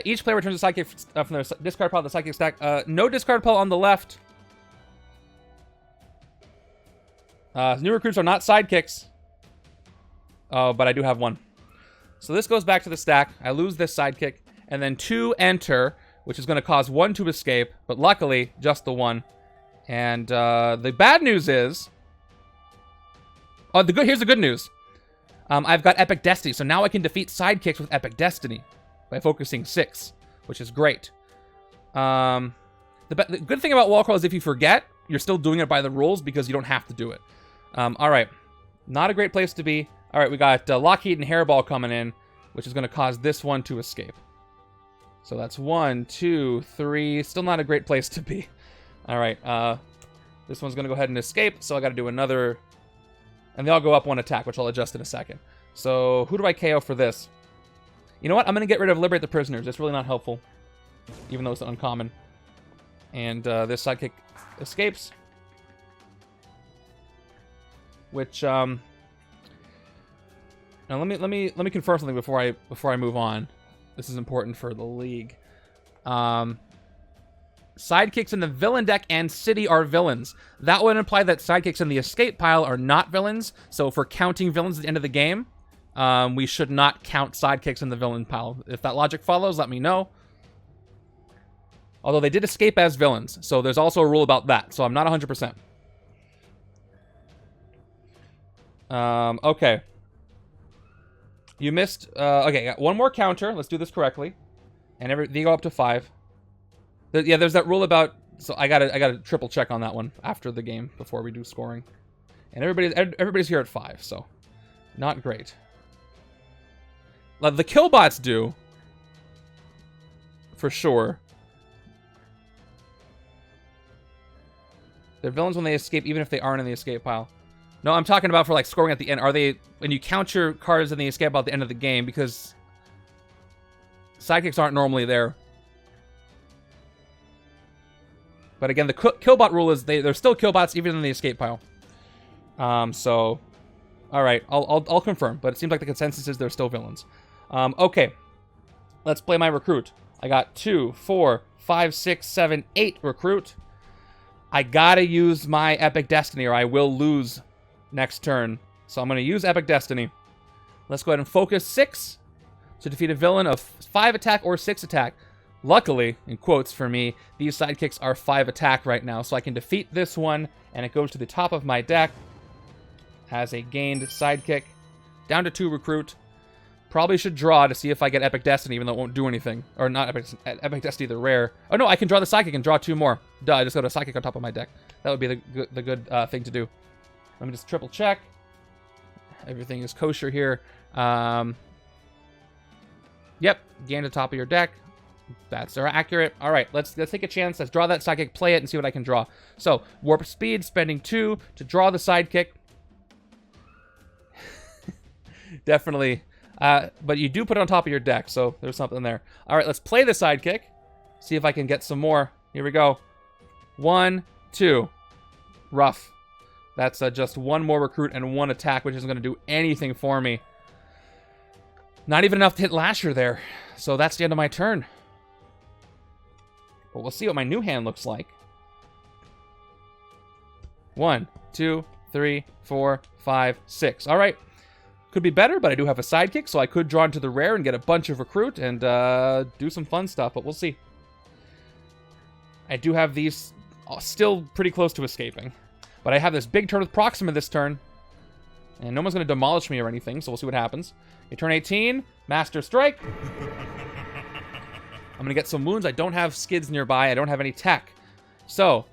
Each player returns a sidekick from their discard pile to the sidekick stack. No discard pile on the left. New recruits are not sidekicks. Oh, but I do have 1. So this goes back to the stack. I lose this sidekick. And then 2 enter, which is going to cause 1 to escape. But luckily, just the 1. And the bad news is... Oh, here's the good news. I've got Epic Destiny, so now I can defeat sidekicks with Epic Destiny by focusing 6, which is great. The good thing about wall crawl is if you forget, you're still doing it by the rules because you don't have to do it. All right. Not a great place to be. All right, we got Lockheed and Hairball coming in, which is going to cause this one to escape. So that's 1, 2, 3. Still not a great place to be. All right. This one's going to go ahead and escape, so I got to do another... And they all go up 1 attack, which I'll adjust in a second. So who do I KO for this? You know what? I'm going to get rid of Liberate the Prisoners. It's really not helpful, even though it's uncommon. And this sidekick escapes. Which now let me confirm something before I move on. This is important for the league. Sidekicks in the villain deck and city are villains. That would imply that sidekicks in the escape pile are not villains. So if we're counting villains at the end of the game, we should not count sidekicks in the villain pile. If that logic follows, let me know. Although they did escape as villains, so there's also a rule about that. So I'm not 100%. Okay. You missed... okay, got 1 more counter. Let's do this correctly. And they go up to 5. Yeah, there's that rule about... So I gotta triple check on that one after the game before we do scoring. And everybody's here at 5, so... Not great. The killbots do. For sure. They're villains when they escape, even if they aren't in the escape pile. No, I'm talking about for, like, scoring at the end. Are they... When you count your cards in the escape pile at the end of the game, because... Sidekicks aren't normally there. But again, the killbot rule is they're still killbots even in the escape pile. So... Alright, I'll confirm, but it seems like the consensus is they're still villains. Okay. Let's play my recruit. I got 2, 4, 5, 6, 7, 8 recruit. I gotta use my Epic Destiny or I will lose next turn. So I'm gonna use Epic Destiny. Let's go ahead and focus 6 to defeat a villain of 5 attack or 6 attack. Luckily, in quotes for me, these sidekicks are 5 attack right now, so I can defeat this one, and it goes to the top of my deck as a gained sidekick. Down to 2 recruit. Probably should draw to see if I get Epic Destiny, even though it won't do anything. Or not Epic Destiny, the rare. Oh no, I can draw the sidekick and draw 2 more. Duh, I just got a sidekick on top of my deck. That would be the good thing to do. Let me just triple check. Everything is kosher here. Yep, gain the top of your deck. That's accurate. All right, let's take a chance. Let's draw that sidekick, play it, and see what I can draw. So, warp speed, spending 2 to draw the sidekick. Definitely But you do put it on top of your deck, so there's something there. All right, let's play the sidekick. See if I can get some more. Here we go. 1, 2. Rough. That's just one more recruit and one attack, which isn't going to do anything for me. Not even enough to hit Lasher there. So that's the end of my turn. But we'll see what my new hand looks like. 1, 2, 3, 4, 5, 6. All right. Could be better, but I do have a sidekick, so I could draw into the rare and get a bunch of recruit and do some fun stuff, but we'll see. I do have these still pretty close to escaping. But I have this big turn with Proxima this turn. And no one's going to demolish me or anything, so we'll see what happens. Okay, turn 18, Master Strike. I'm going to get some wounds. I don't have skids nearby. I don't have any tech. So,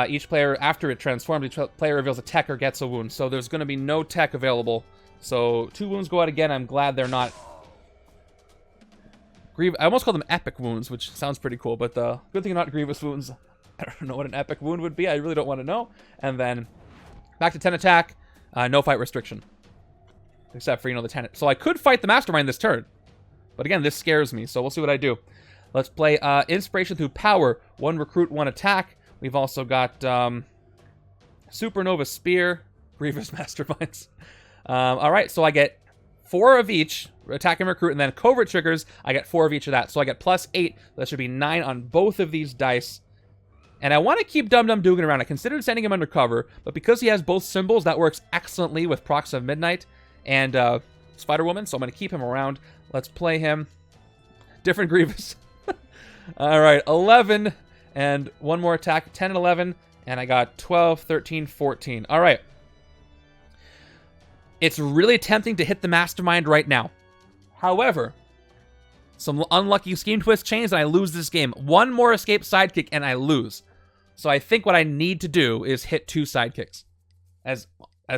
each player, after it transforms, each player reveals a tech or gets a wound. So there's going to be no tech available. So 2 wounds go out again. I'm glad they're not... I almost call them epic wounds, which sounds pretty cool. But good thing they're not grievous wounds. I don't know what an epic wound would be. I really don't want to know. And then back to 10 attack. No fight restriction. Except for, the 10. So I could fight the Mastermind this turn. But again, this scares me. So we'll see what I do. Let's play Inspiration through Power. 1 recruit, 1 attack. We've also got Supernova Spear. Grievous Masterminds. All right, so I get 4 of each. Attack and recruit. And then Covert Triggers. I get 4 of each of that. So I get +8. That should be 9 on both of these dice. And I want to keep Dum Dum Dugan around. I considered sending him undercover, but because he has both symbols, that works excellently with Proxima Midnight and Spider-Woman, so I'm going to keep him around. Let's play him. Different Grievous. All right, 11, and 1 more attack, 10 and 11, and I got 12, 13, 14. All right. It's really tempting to hit the Mastermind right now. However, some unlucky scheme twist chains, and I lose this game. 1 more escape sidekick, and I lose. So I think what I need to do is hit 2 sidekicks. As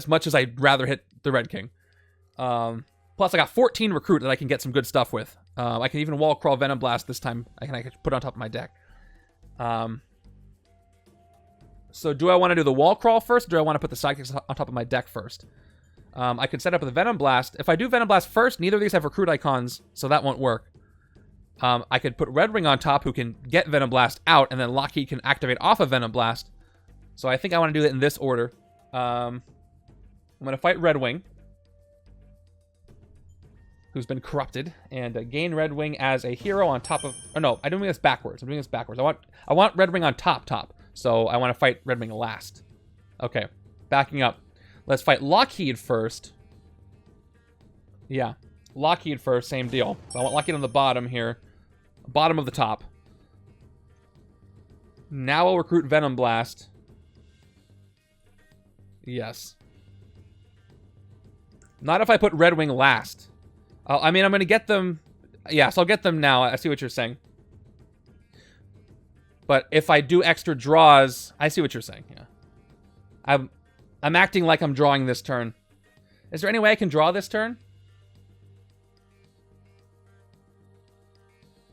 much as I'd rather hit the Red King. Plus, I got 14 recruit that I can get some good stuff with. I can even wall crawl Venom Blast this time. I can put on top of my deck. So do I want to do the wall crawl first, or do I want to put the sidekicks on top of my deck first? I could set up the Venom Blast. If I do Venom Blast first, neither of these have recruit icons, so that won't work. I could put Red Wing on top, who can get Venom Blast out, and then Lockheed can activate off of Venom Blast. So I think I want to do it in this order. I'm going to fight Red Wing, who's been corrupted, and gain Red Wing as a hero on top of... Oh, no, I'm doing this backwards. I'm doing this backwards. I want Red Wing on top. So I want to fight Red Wing last. Okay, backing up. Let's fight Lockheed first. Yeah, Lockheed first, same deal. So I want Lockheed on the bottom here. Bottom of the top. Now I'll recruit Venom Blast. Yes. Not if I put Red Wing last. I mean, I'm going to get them... Yeah, so I'll get them now. I see what you're saying. But if I do extra draws... I see what you're saying, yeah. I'm acting like I'm drawing this turn. Is there any way I can draw this turn?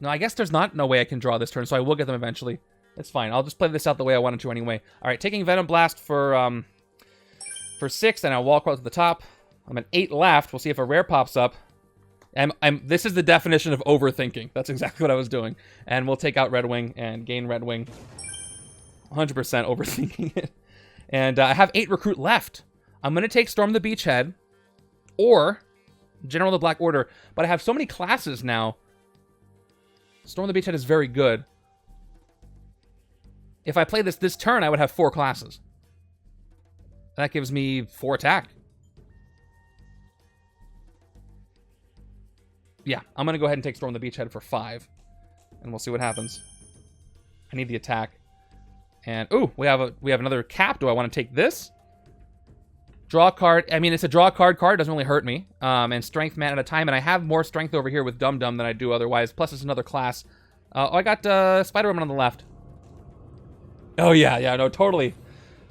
No, I guess there's no way I can draw this turn, so I will get them eventually. It's fine. I'll just play this out the way I wanted to anyway. All right, taking Venom Blast for 6, and I'll wall crawl to the top. I'm at 8 left. We'll see if a rare pops up. This is the definition of overthinking. That's exactly what I was doing. And we'll take out Red Wing and gain Red Wing. 100% overthinking it. And I have 8 recruit left. I'm going to take Storm the Beachhead or General of the Black Order. But I have so many classes now. Storm the Beachhead is very good. If I play this turn, I would have 4 classes. That gives me 4 attack. Yeah, I'm going to go ahead and take Storm the Beachhead for 5. And we'll see what happens. I need the attack. And, ooh, we have another cap. Do I want to take this? Draw a card. I mean, it's a draw a card. Doesn't really hurt me. And strength man at a time. And I have more strength over here with Dum Dum than I do otherwise. Plus, it's another class. I got Spider-Woman on the left. Oh, yeah, no, totally.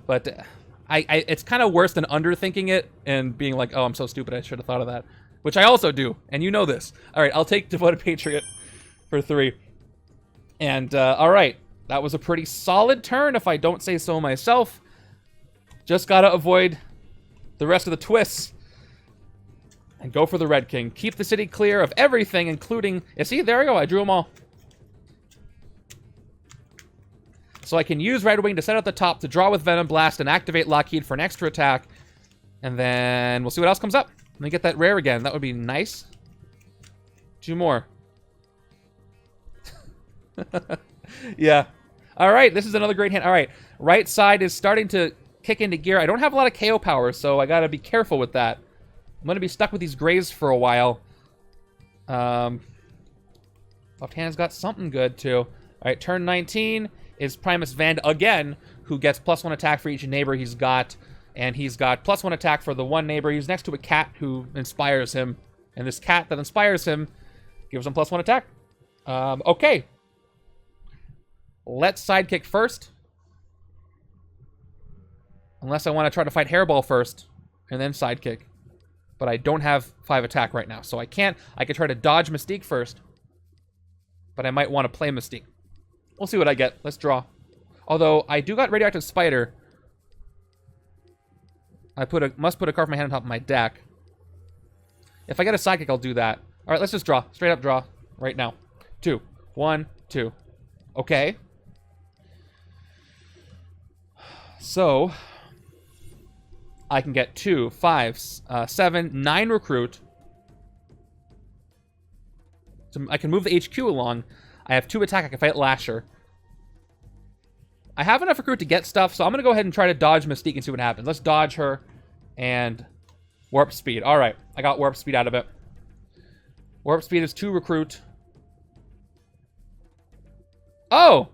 But it's kind of worse than underthinking it and being like, oh, I'm so stupid. I should have thought of that. Which I also do. And you know this. All right, I'll take Devoted Patriot for 3. And, all right. That was a pretty solid turn, if I don't say so myself. Just gotta avoid the rest of the twists. And go for the Red King. Keep the city clear of everything, including... Yeah, see, there we go. I drew them all. So I can use Red Wing to set out the top to draw with Venom Blast and activate Lockheed for an extra attack. And then we'll see what else comes up. Let me get that rare again. That would be nice. 2 more. Yeah. All right, this is another great hand. All right, right side is starting to kick into gear. I don't have a lot of KO power, so I got to be careful with that. I'm going to be stuck with these grays for a while. Left hand's got something good, too. All right, turn 19 is Primus Vand again, who gets +1 attack for each neighbor he's got. And he's got +1 attack for the one neighbor. He's next to a cat who inspires him. And this cat that inspires him gives him +1 attack. Okay. Let's sidekick first. Unless I want to try to fight Hairball first. And then sidekick. But I don't have 5 attack right now. So I can't. I could try to dodge Mystique first. But I might want to play Mystique. We'll see what I get. Let's draw. Although, I do got Radioactive Spider. I must put a card from my hand on top of my deck. If I get a sidekick, I'll do that. Alright, let's just draw. Straight up draw. Right now. 2. 1, 2. Okay. So... I can get 2, 5, 7, 9 recruit. So I can move the HQ along. I have 2 attack. I can fight Lasher. I have enough recruit to get stuff, so I'm going to go ahead and try to dodge Mystique and see what happens. Let's dodge her and Warp Speed. All right, I got Warp Speed out of it. Warp Speed is 2 recruit. Oh,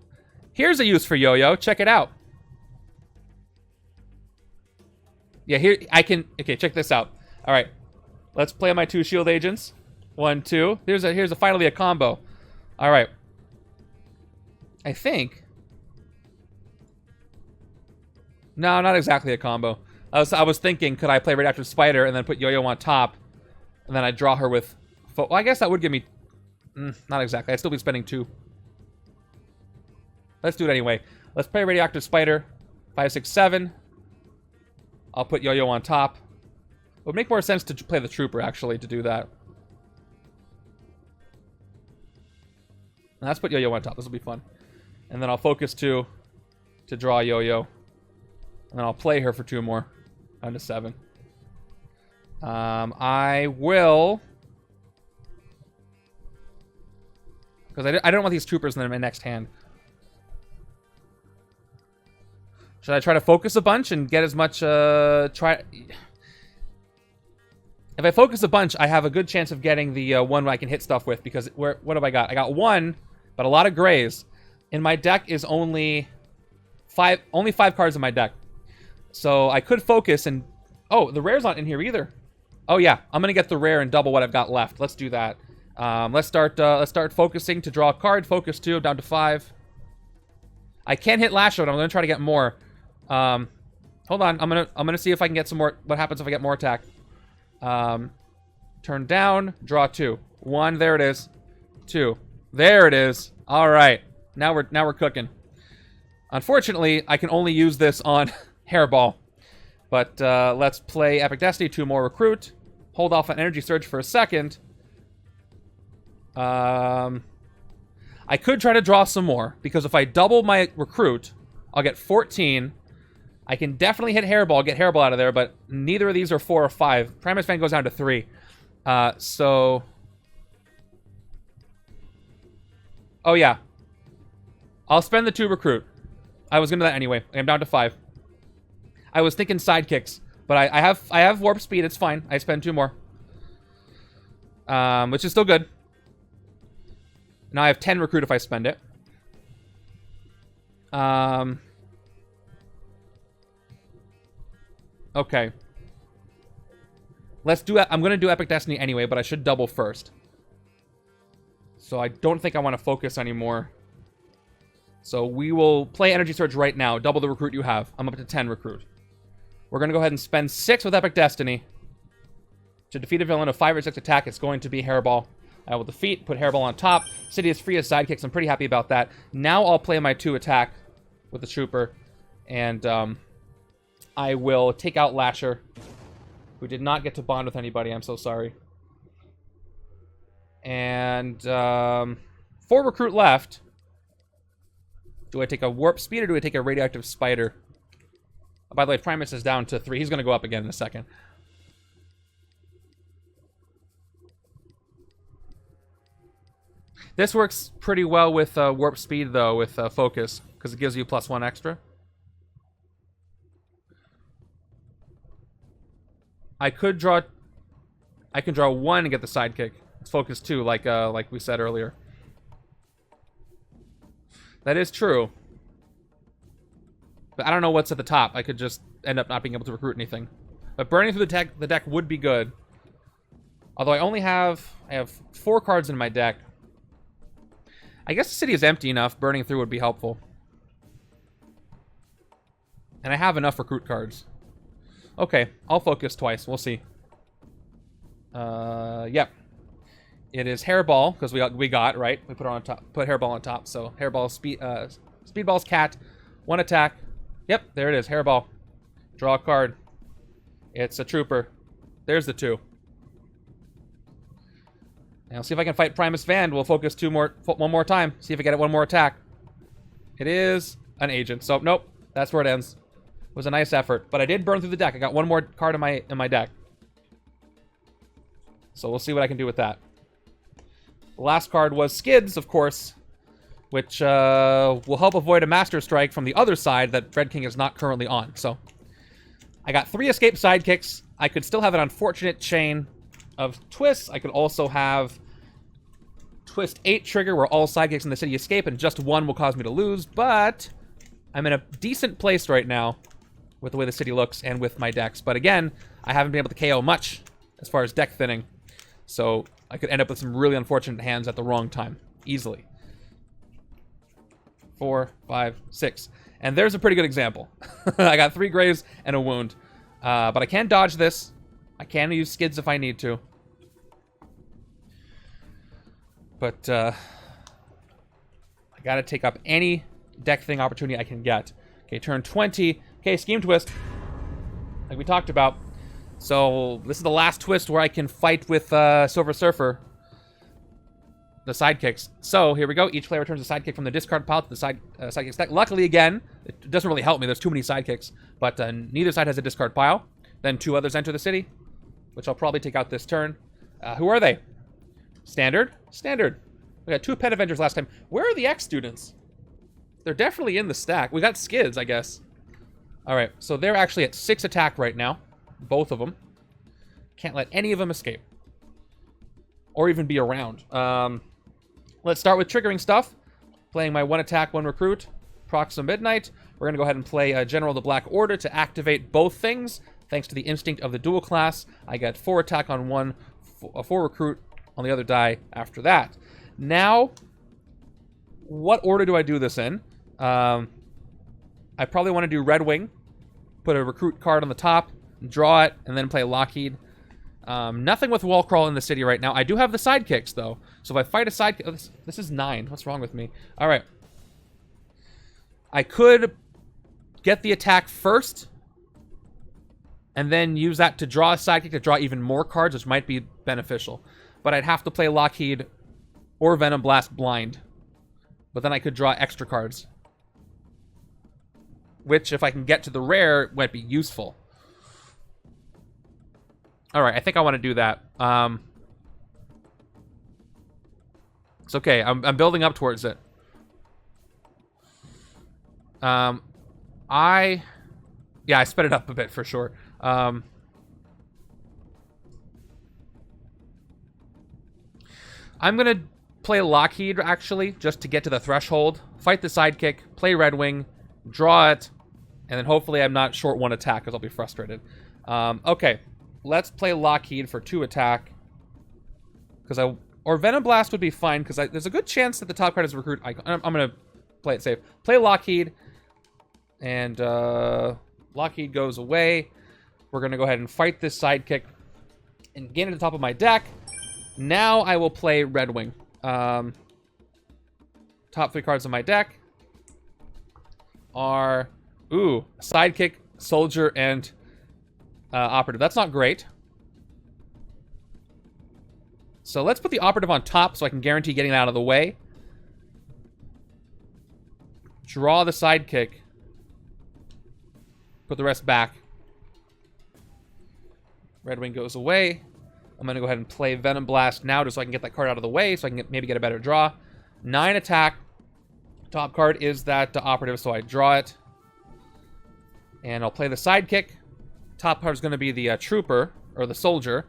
here's a use for Yo-Yo. Check it out. Yeah, here I can... Okay, check this out. All right, let's play my 2 shield agents. 1, 2. Here's finally a combo. All right. I think... No, not exactly a combo. I was thinking, could I play Radioactive Spider and then put Yo-Yo on top, and then I draw her with... Well, I guess that would give me... not exactly. I'd still be spending 2. Let's do it anyway. Let's play Radioactive Spider. 5, 6, 7. I'll put Yo-Yo on top. It would make more sense to play the Trooper, actually, to do that. Now, let's put Yo-Yo on top. This will be fun. And then I'll focus 2 to draw Yo-Yo. And then I'll play her for 2 more. Down to 7. I will... Because I don't want these Troopers in my next hand. Should I try to focus a bunch and get as much, If I focus a bunch, I have a good chance of getting the one I can hit stuff with, because what have I got? I got 1, but a lot of grays. In my deck is only 5 cards in my deck. So I could focus and... Oh, the rare's not in here either. Oh yeah, I'm gonna get the rare and double what I've got left. Let's do that. Let's start focusing to draw a card. Focus 2, I'm down to 5. I can't hit Lash Out. I'm gonna try to get more. Hold on. I'm gonna see if I can get some more. What happens if I get more attack? Turn down. Draw 2. 1. There it is. 2. There it is. All right. Now we're cooking. Unfortunately, I can only use this on Hairball. But let's play Epic Destiny. 2 more recruit. Hold off on Energy Surge for a second. I could try to draw some more, because if I double my recruit, I'll get 14. I can definitely hit Hairball, get Hairball out of there, but neither of these are 4 or 5. Primus Fan goes down to 3. So... Oh, yeah. I'll spend the 2 recruit. I was going to do that anyway. I'm down to 5. I was thinking sidekicks, but I have Warp Speed. It's fine. I spend 2 more. Which is still good. Now I have 10 recruit if I spend it. Okay. Let's do it. I'm going to do Epic Destiny anyway, but I should double first. So I don't think I want to focus anymore. So we will play Energy Surge right now. Double the recruit you have. I'm up to 10 recruit. We're going to go ahead and spend 6 with Epic Destiny. To defeat a villain of 5 or 6 attack, it's going to be Hairball. I will defeat, put Hairball on top. City is free as sidekicks. I'm pretty happy about that. Now I'll play my 2 attack with the Trooper. And I will take out Lasher. who did not get to bond with anybody. I'm so sorry. And 4 recruit left. Do I take a warp speed or do I take a radioactive spider? Oh, by the way, Primus is down to 3. He's going to go up again in a second. This works pretty well with warp speed, though, with focus, because it gives you +1 extra. I can draw 1 and get the sidekick. It's focus 2, like we said earlier. That is true. But I don't know what's at the top. I could just end up not being able to recruit anything. But burning through the deck would be good. Although I have 4 cards in my deck. I guess the city is empty enough. Burning through would be helpful. And I have enough recruit cards. Okay, I'll focus twice. We'll see. Yep. It is hairball because we got right. We put it on top. Put hairball on top. So hairball, speedball's cat. 1 attack. Yep, there it is. Hairball. Draw a card. It's a trooper. There's the 2. And I'll see if I can fight Primus Vand. We'll focus one more time. See if I get it 1 more attack. It is an agent. So nope, that's where it ends. It was a nice effort, but I did burn through the deck. I got 1 more card in my deck. So we'll see what I can do with that. The last card was Skids, of course, which will help avoid a Master Strike from the other side that Red King is not currently on. So I got 3 escape sidekicks. I could still have an unfortunate chain of twists. I could also have twist 8 trigger where all sidekicks in the city escape and just 1 will cause me to lose, but I'm in a decent place right now with the way the city looks and with my decks. But again, I haven't been able to KO much as far as deck thinning. So I could end up with some really unfortunate hands at the wrong time. Easily. 4, 5, 6. And there's a pretty good example. I got 3 graves and a wound. But I can dodge this. I can use skids if I need to. But I gotta take up any deck thing opportunity I can get. Okay, turn 20. Okay, Scheme Twist. Like we talked about. So this is the last twist where I can fight with Silver Surfer. The sidekicks. So here we go. Each player returns a sidekick from the discard pile to the sidekick deck. Luckily, again, it doesn't really help me. There's too many sidekicks. But neither side has a discard pile. Then 2 others enter the city, which I'll probably take out this turn. Who are they? Standard? Standard. We got 2 Pet Avengers last time. Where are the X students? They're definitely in the stack. We got Skids, I guess. Alright, so they're actually at 6 attack right now. Both of them. Can't let any of them escape. Or even be around. Let's start with triggering stuff. Playing my 1 attack, 1 recruit. Proxima Midnight. We're going to go ahead and play General of the Black Order to activate both things. Thanks to the instinct of the dual class, I get 4 attack on 1, 4 recruit on the other die after that. Now, what order do I do this in? I probably want to do Red Wing. Put a recruit card on the top, draw it, and then play Lockheed. Nothing with Wall Crawl in the city right now. I do have the sidekicks, though. So if I fight a sidekick... Oh, this is 9. What's wrong with me? All right. I could get the attack first, and then use that to draw a sidekick to draw even more cards, which might be beneficial. But I'd have to play Lockheed or Venom Blast blind. But then I could draw extra cards. Which, if I can get to the rare, might be useful. Alright, I think I want to do that. It's okay, I'm building up towards it. Yeah, I sped it up a bit for sure. I'm gonna play Lockheed, actually, just to get to the threshold. Fight the sidekick, play Red Wing, draw it, and then hopefully I'm not short 1 attack, because I'll be frustrated. Okay, let's play Lockheed for 2 attack. Or Venom Blast would be fine, because there's a good chance that the top card is recruit icon. I'm gonna play it safe. Play Lockheed, and Lockheed goes away. We're gonna go ahead and fight this sidekick and gain at the top of my deck. Now I will play Red Wing. Top 3 cards of my deck are sidekick, soldier, and operative. That's not great. So let's put the operative on top so I can guarantee getting it out of the way. Draw the sidekick. Put the rest back. Red Wing goes away. I'm going to go ahead and play Venom Blast now just so I can get that card out of the way so I can maybe get a better draw. 9 attack. Top card is that operative, so I draw it. And I'll play the sidekick. Top card is going to be the trooper, or the soldier.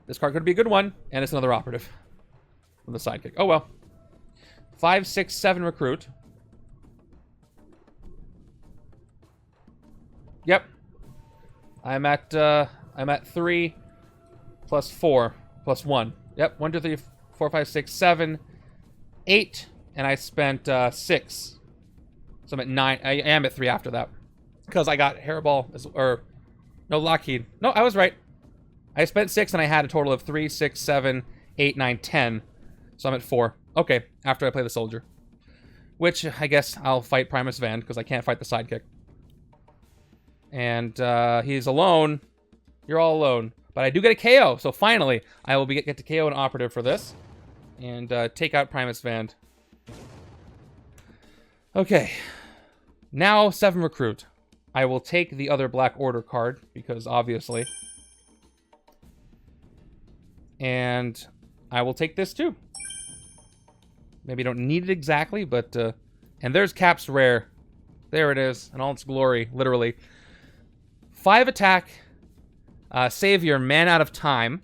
This card could be a good one, and it's another operative from the sidekick. Oh well. 5, 6, 7 recruit. Yep. I'm at 3 plus 4 plus 1. Yep, 1, 2, 3, 4, 5, 6, 7, 8, and I spent 6. So I'm at 9. I am at 3 after that. Because I got Hairball, or no, Lockheed. No, I was right. I spent 6 and I had a total of 3, 6, 7, 8, 9, 10. So I'm at 4. Okay, after I play the soldier. Which, I guess I'll fight Primus Vand, because I can't fight the sidekick. And he's alone. You're all alone. But I do get a KO, so finally, I will get to KO an operative for this. And take out Primus Vand. Okay. Now, 7 recruit. I will take the other Black Order card, because obviously. And I will take this too. Maybe don't need it exactly, but... and there's Cap's Rare. There it is, in all its glory, literally. 5 attack. Save your man out of time.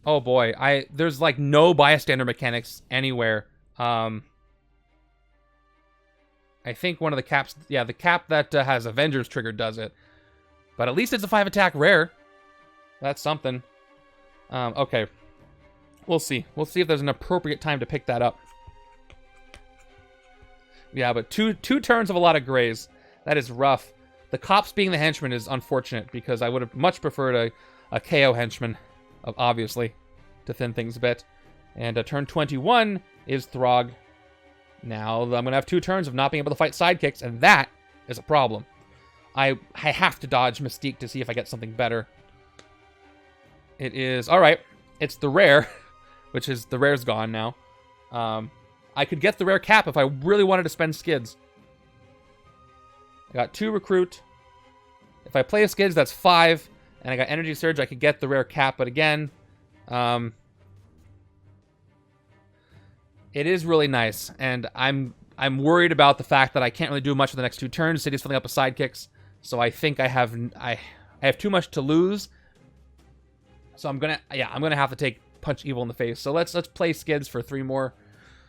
Oh boy, there's like no bystander mechanics anywhere. I think one of the caps... Yeah, the cap that has Avengers trigger does it. But at least it's a 5 attack rare. That's something. Okay. We'll see. We'll see if there's an appropriate time to pick that up. Yeah, but two turns of a lot of grays. That is rough. The cops being the henchman is unfortunate, because I would have much preferred a KO henchman, obviously, to thin things a bit. And turn 21 is Throg. Now, I'm going to have 2 turns of not being able to fight sidekicks, and that is a problem. I have to dodge Mystique to see if I get something better. It is... Alright, it's the rare, which is... The rare's gone now. I could get the rare cap if I really wanted to spend skids. I got 2 recruit. If I play skids, that's 5. And I got energy surge, I could get the rare cap, but again... it is really nice, and I'm worried about the fact that I can't really do much for the next 2 turns. City's filling up with sidekicks, so I think I have too much to lose. So I'm gonna have to take Punch Evil in the face. So let's play skids for 3 more.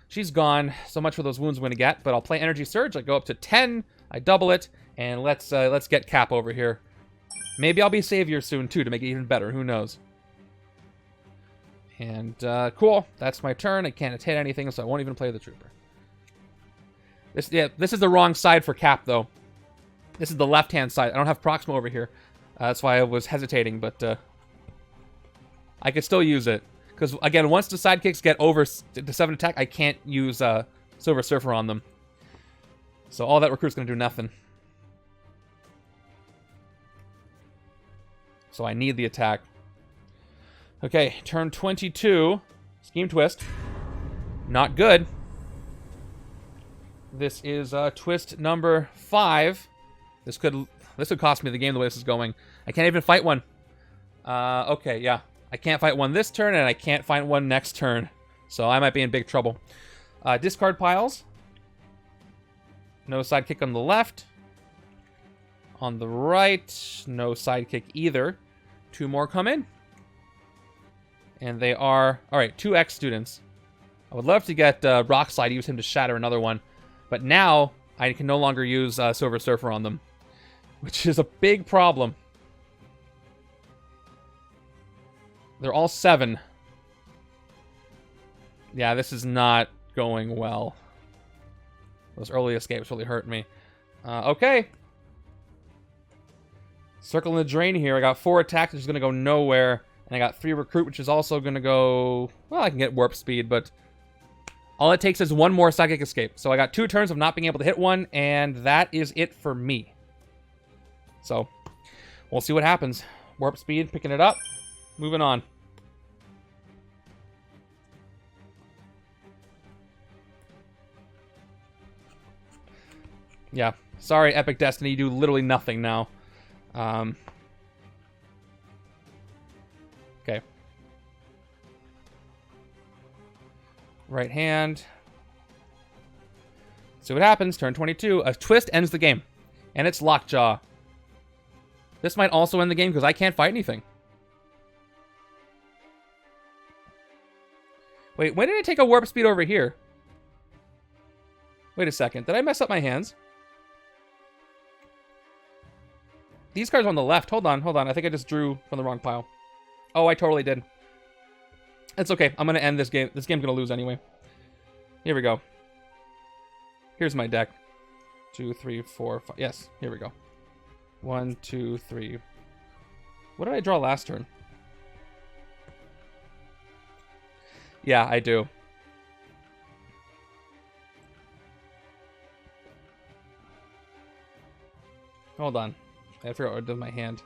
She's gone. So much for those wounds I'm gonna get, but I'll play energy surge. I go up to 10. I double it, and let's get Cap over here. Maybe I'll be Savior soon too to make it even better. Who knows? And, cool. That's my turn. I can't hit anything, so I won't even play the Trooper. This is the wrong side for Cap, though. This is the left-hand side. I don't have Proxima over here. That's why I was hesitating, but, I could still use it. Because, again, once the sidekicks get over to 7 attack, I can't use, Silver Surfer on them. So all that recruit's gonna do nothing. So I need the attack. Okay, turn 22. Scheme Twist. Not good. This is twist number 5. This could cost me the game the way this is going. I can't even fight one. Okay, yeah. I can't fight one this turn, and I can't fight one next turn. So I might be in big trouble. Discard piles. No sidekick on the left. On the right, no sidekick either. 2 more come in. And they are... Alright, 2 X students. I would love to get Rock Slide, use him to shatter another one. But now, I can no longer use Silver Surfer on them. Which is a big problem. They're all 7. Yeah, this is not going well. Those early escapes really hurt me. Okay. Circle in the drain here. I got 4 attacks, which is going to go nowhere. And I got 3 recruit, which is also going to go... Well, I can get warp speed, but... All it takes is 1 more psychic escape. So I got 2 turns of not being able to hit one, and that is it for me. So, We'll see what happens. Warp speed, picking it up. Moving on. Yeah. Sorry, Epic Destiny. You do literally nothing now. Okay. Right hand. See what happens. Turn 22. A twist ends the game. And it's Lockjaw. This might also end the game because I can't fight anything. Wait, when did I take a warp speed over here? Wait a second. Did I mess up my hands? These cards are on the left. Hold on, hold on. I think I just drew from the wrong pile. Oh, I totally did. It's okay. I'm going to end this game. This game's going to lose anyway. Here we go. Here's my deck. 2, 3, 4, 5. Yes, here we go. 1, 2, 3. What did I draw last turn? Yeah, I do. Hold on. I forgot what I did with my hand.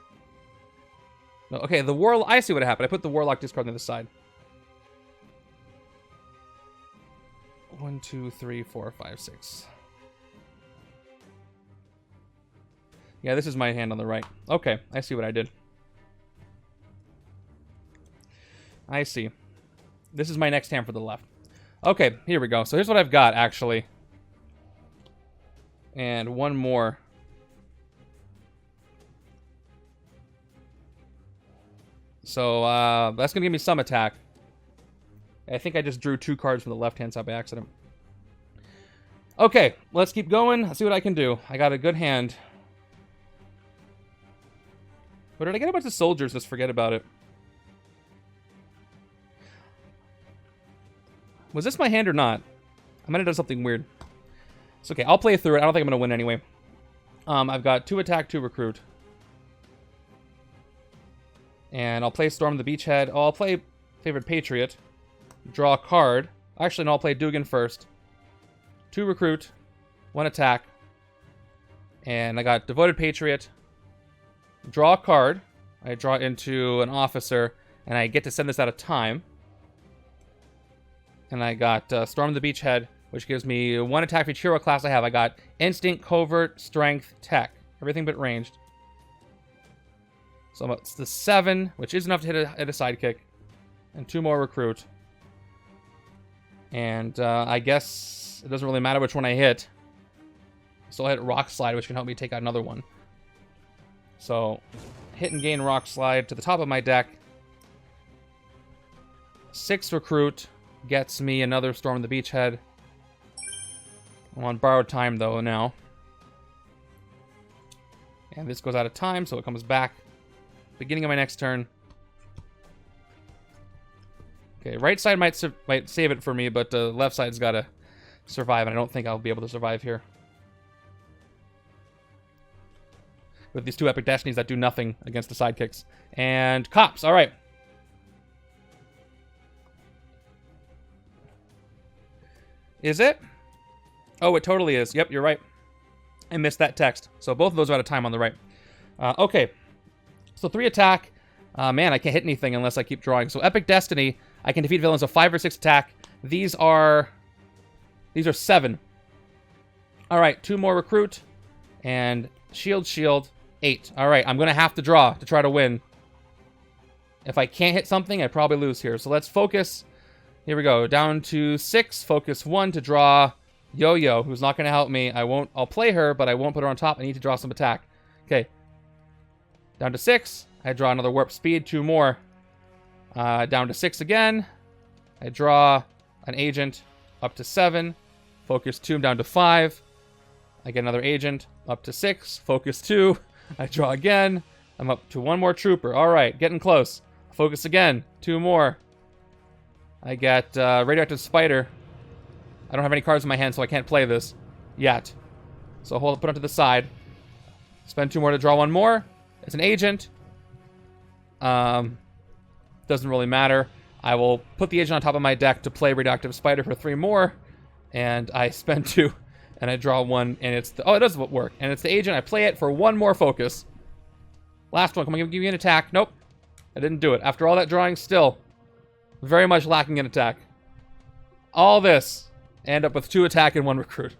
No, okay, the Warlock. I see what happened. I put the Warlock discard on the side. 1, 2, 3, 4, 5, 6. Yeah, this is my hand on the right. Okay, I see what I did. I see. This is my next hand for the left. Okay, here we go. So here's what I've got, actually. And one more. So, that's going to give me some attack. I think I just drew 2 cards from the left-hand side by accident. Okay, let's keep going. Let's see what I can do. I got a good hand. But did I get a bunch of soldiers? Just forget about it. Was this my hand or not? I might have done something weird. It's okay. I'll play through it. I don't think I'm going to win anyway. I've got 2 attack, 2 recruit. And I'll play Storm the Beachhead. Oh, I'll play Favored Patriot. Draw a card. Actually, no, I'll play Dugan first. 2 recruit. 1 attack. And I got Devoted Patriot. Draw a card. I draw it into an officer. And I get to send this out of time. And I got Storm the Beachhead, which gives me 1 attack for each hero class I have. I got Instinct, Covert, Strength, Tech. Everything but ranged. So it's the 7, which is enough to hit a sidekick. And 2 more recruit. And I guess it doesn't really matter which one I hit. So I hit Rock Slide, which can help me take out another one. So hit and gain Rock Slide to the top of my deck. 6 recruit gets me another Storm the Beachhead. I'm on borrowed time though now. And this goes out of time, so it comes back. Beginning of my next turn. Okay, right side might save it for me, but left side's got to survive, and I don't think I'll be able to survive here. With these 2 Epic Destinies that do nothing against the sidekicks. And Cops, all right. Is it? Oh, it totally is. Yep, you're right. I missed that text. So both of those are out of time on the right. Okay. So 3 attack. Man, I can't hit anything unless I keep drawing. So Epic Destiny, I can defeat villains of 5 or 6 attack. These are 7. All right, 2 more recruit. And shield, 8. All right, I'm going to have to draw to try to win. If I can't hit something, I probably lose here. So let's focus. Here we go. Down to 6. Focus 1 to draw Yo-Yo, who's not going to help me. I'll play her, but I won't put her on top. I need to draw some attack. Okay. Down to 6. I draw another Warp Speed. 2 more. Down to 6 again. I draw an agent up to 7. Focus 2 down to 5. I get another agent up to 6. Focus 2. I draw again. I'm up to 1 more trooper. All right, getting close. Focus again. 2 more. I get Radioactive Spider. I don't have any cards in my hand, so I can't play this yet. So put it to the side. Spend 2 more to draw 1 more. It's an agent. Doesn't really matter. I will put the agent on top of my deck to play Radioactive Spider for 3 more. And I spend 2. And I draw 1. And it's... oh, it does work. And it's the agent. I play it for 1 more focus. Last one. Come on, give me an attack. Nope. I didn't do it. After all that drawing, still very much lacking in attack. All this. End up with 2 attack and 1 recruit.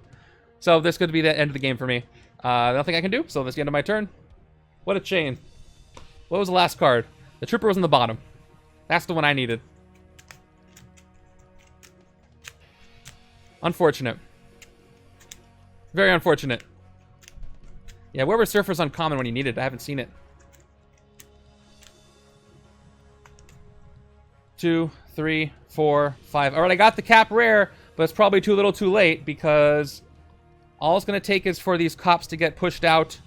So this could be the end of the game for me. Nothing I can do, so that's the end of my turn. What a chain. What was the last card? The Trooper was in the bottom. That's the one I needed. Unfortunate. Very unfortunate. Yeah, Weber Surfer's uncommon when you need it. I haven't seen it. 2, 3, 4, 5. Alright, I got the cap rare, but it's probably too little too late because all it's going to take is for these cops to get pushed out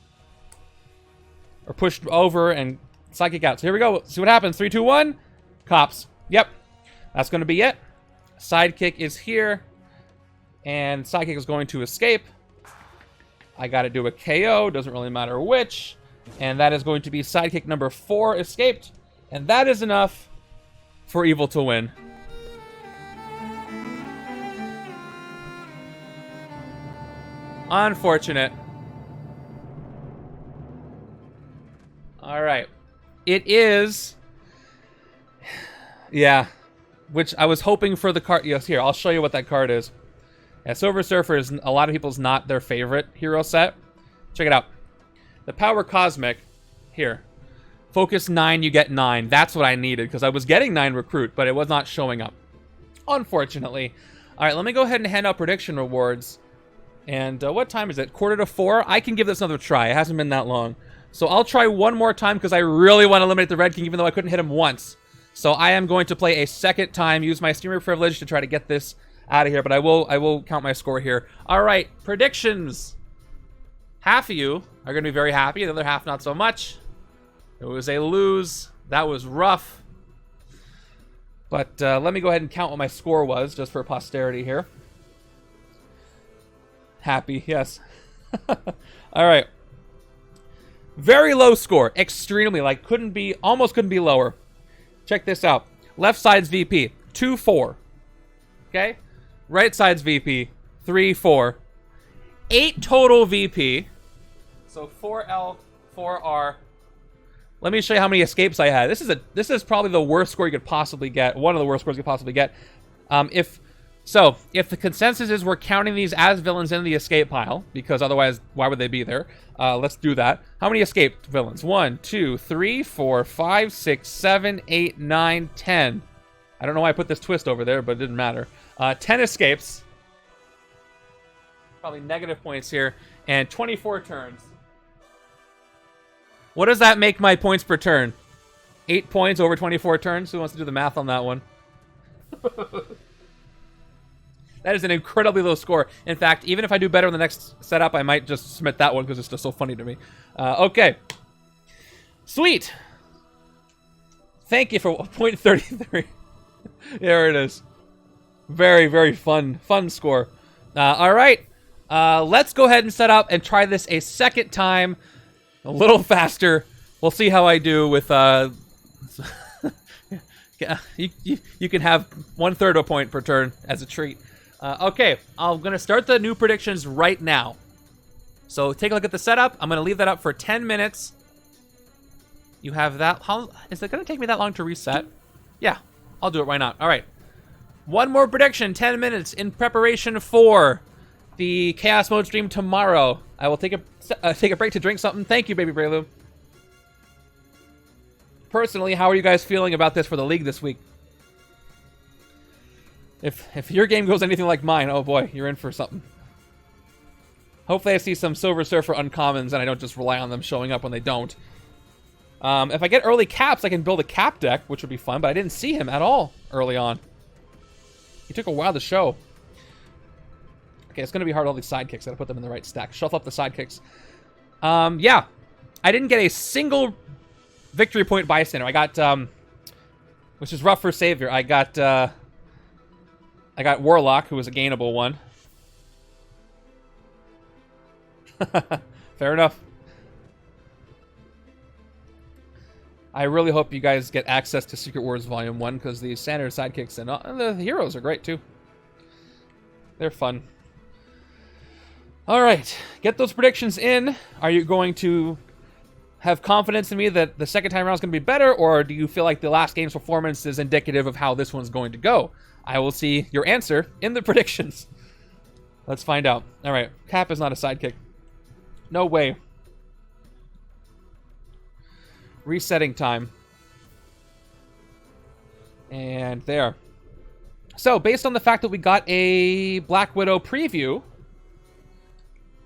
or pushed over and psychic out. So here we go. See what happens. 3, 2, 1. Cops. Yep. That's going to be it. Sidekick is here. And Sidekick is going to escape. I got to do a KO. Doesn't really matter which. And that is going to be Sidekick number 4 escaped. And that is enough for Evil to win. Unfortunate. Alright. It is... Yeah. Which I was hoping for the card... Yes, here, I'll show you what that card is. Yeah, Silver Surfer is a lot of people's not their favorite hero set. Check it out. The Power Cosmic. Here. Focus 9, you get 9. That's what I needed, because I was getting 9 recruit, but it was not showing up. Unfortunately. Alright, let me go ahead and hand out prediction rewards. And what time is it? 3:45? I can give this another try. It hasn't been that long. So I'll try one more time, because I really want to eliminate the Red King, even though I couldn't hit him once. So I am going to play a second time, use my streamer privilege to try to get this out of here, but I will count my score here. All right, predictions. Half of you are going to be very happy, the other half not so much. It was a lose. That was rough. But let me go ahead and count what my score was, just for posterity here. Happy, yes. All right. Very low score, extremely, like almost couldn't be lower. Check this out. Left side's VP, 2-4. Okay? Right side's VP, 3-4. 8 total VP. So 4L, 4R. Let me show you how many escapes I had. This is probably the worst score you could possibly get. One of the worst scores you could possibly get. If the consensus is we're counting these as villains in the escape pile, because otherwise, why would they be there? Let's do that. How many escaped villains? 1, 2, 3, 4, 5, 6, 7, 8, 9, 10. I don't know why I put this twist over there, but it didn't matter. 10 escapes. Probably negative points here. And 24 turns. What does that make my points per turn? 8 points over 24 turns? Who wants to do the math on that one? That is an incredibly low score. In fact, even if I do better in the next setup, I might just submit that one because it's just so funny to me. Okay. Sweet. Thank you for point 33. There it is. Very, very fun score. All right. Let's go ahead and set up and try this a second time. A little faster. We'll see how I do with... you can have 1/3 of a point per turn as a treat. Okay, I'm going to start the new predictions right now. So take a look at the setup. I'm going to leave that up for 10 minutes. You have that. How is it going to take me that long to reset? Yeah, I'll do it. Why not? All right. One more prediction, 10 minutes in preparation for the Chaos Mode stream tomorrow. I will take a break to drink something. Thank you, baby Prelude. Personally, how are you guys feeling about this for the league this week? If your game goes anything like mine, oh boy, you're in for something. Hopefully I see some Silver Surfer uncommons and I don't just rely on them showing up when they don't. If I get early caps, I can build a cap deck, which would be fun, but I didn't see him at all early on. He took a while to show. Okay, it's going to be hard, all these sidekicks. I gotta put them in the right stack. Shuffle up the sidekicks. Yeah. I didn't get a single victory point bystander. I got, which is rough for Savior. I got Warlock, who was a gainable one. Fair enough. I really hope you guys get access to Secret Wars Volume 1, because the standard sidekicks and the heroes are great, too. They're fun. Alright, get those predictions in. Are you going to have confidence in me that the second time around is going to be better, or do you feel like the last game's performance is indicative of how this one's going to go? I will see your answer in the predictions. Let's find out. All right, Cap is not a sidekick. No way. Resetting time. And there. So, based on the fact that we got a Black Widow preview,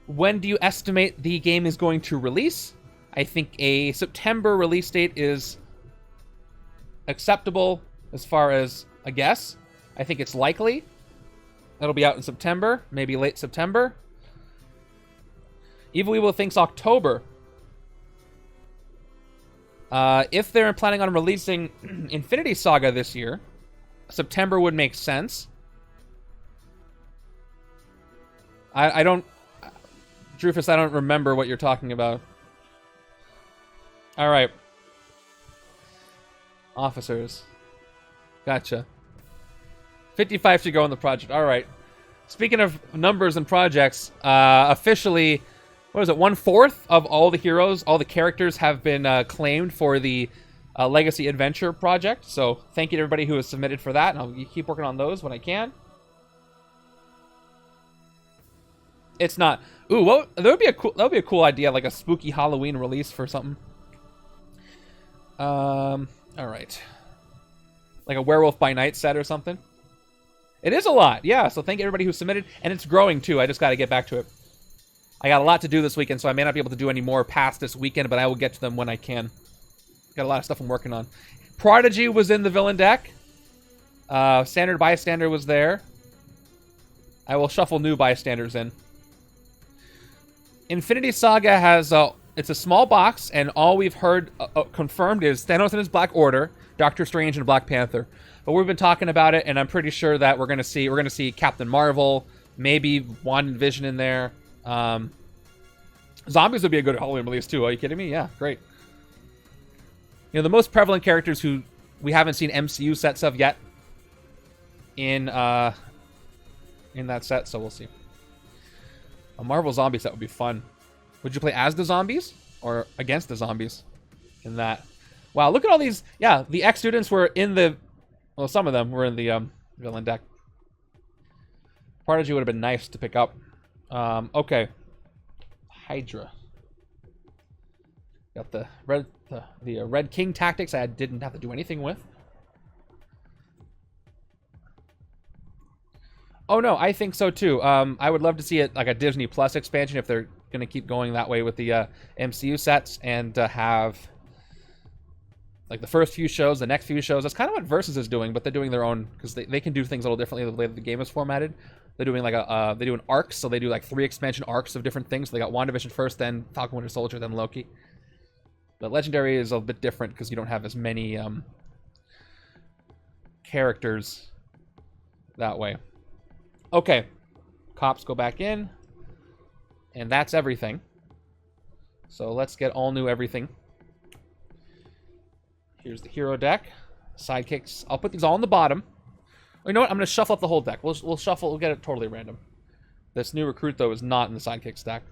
when do you estimate the game is going to release? I think a September release date is acceptable as far as a guess. I think it's likely. It'll be out in September, maybe late September. Evil Evil thinks October. If they're planning on releasing Infinity Saga this year, September would make sense. I don't... Drufus, I don't remember what you're talking about. Alright. Officers. Gotcha. 55 should go on the project. Alright. Speaking of numbers and projects, officially, what is it, 1/4 of all the heroes, all the characters have been claimed for the Legacy Adventure project. So thank you to everybody who has submitted for that, and I'll keep working on those when I can. It's not. Ooh, that would be a cool idea, like a spooky Halloween release for something. All right. Like a Werewolf by Night set or something. It is a lot, yeah. So thank you everybody who submitted, and it's growing too. I just got to get back to it. I got a lot to do this weekend, so I may not be able to do any more past this weekend, but I will get to them when I can. Got a lot of stuff I'm working on. Prodigy was in the villain deck. Standard Bystander was there. I will shuffle new bystanders in. Infinity Saga has it's a small box, and all we've heard confirmed is Thanos and his Black Order, Doctor Strange, and Black Panther. But we've been talking about it, and I'm pretty sure that we're gonna see Captain Marvel, maybe Wanda and Vision in there. Zombies would be a good Halloween release too. Are you kidding me? Yeah, great. You know, the most prevalent characters who we haven't seen MCU sets of yet in that set, so we'll see. A Marvel zombie set would be fun. Would you play as the zombies or against the zombies in that? Wow, look at all these. Yeah, the ex-students were in the... Well, some of them were in the villain deck. Prodigy would have been nice to pick up. Okay. Hydra. Got the Red King tactics I didn't have to do anything with. Oh no, I think so too. I would love to see it like a Disney Plus expansion if they're going to keep going that way with the MCU sets, and have like the first few shows, the next few shows. That's kind of what Versus is doing, but they're doing their own, because they can do things a little differently the way the game is formatted. They're doing like they do an arcs, so they do like 3 expansion arcs of different things. So they got WandaVision first, then Falcon Winter Soldier, then Loki. But Legendary is a bit different because you don't have as many characters that way. Okay, cops go back in, and that's everything. So let's get all new everything. Here's the hero deck, sidekicks. I'll put these all on the bottom. You know what? I'm going to shuffle up the whole deck. We'll shuffle. We'll get it totally random. This new recruit, though, is not in the sidekick stack.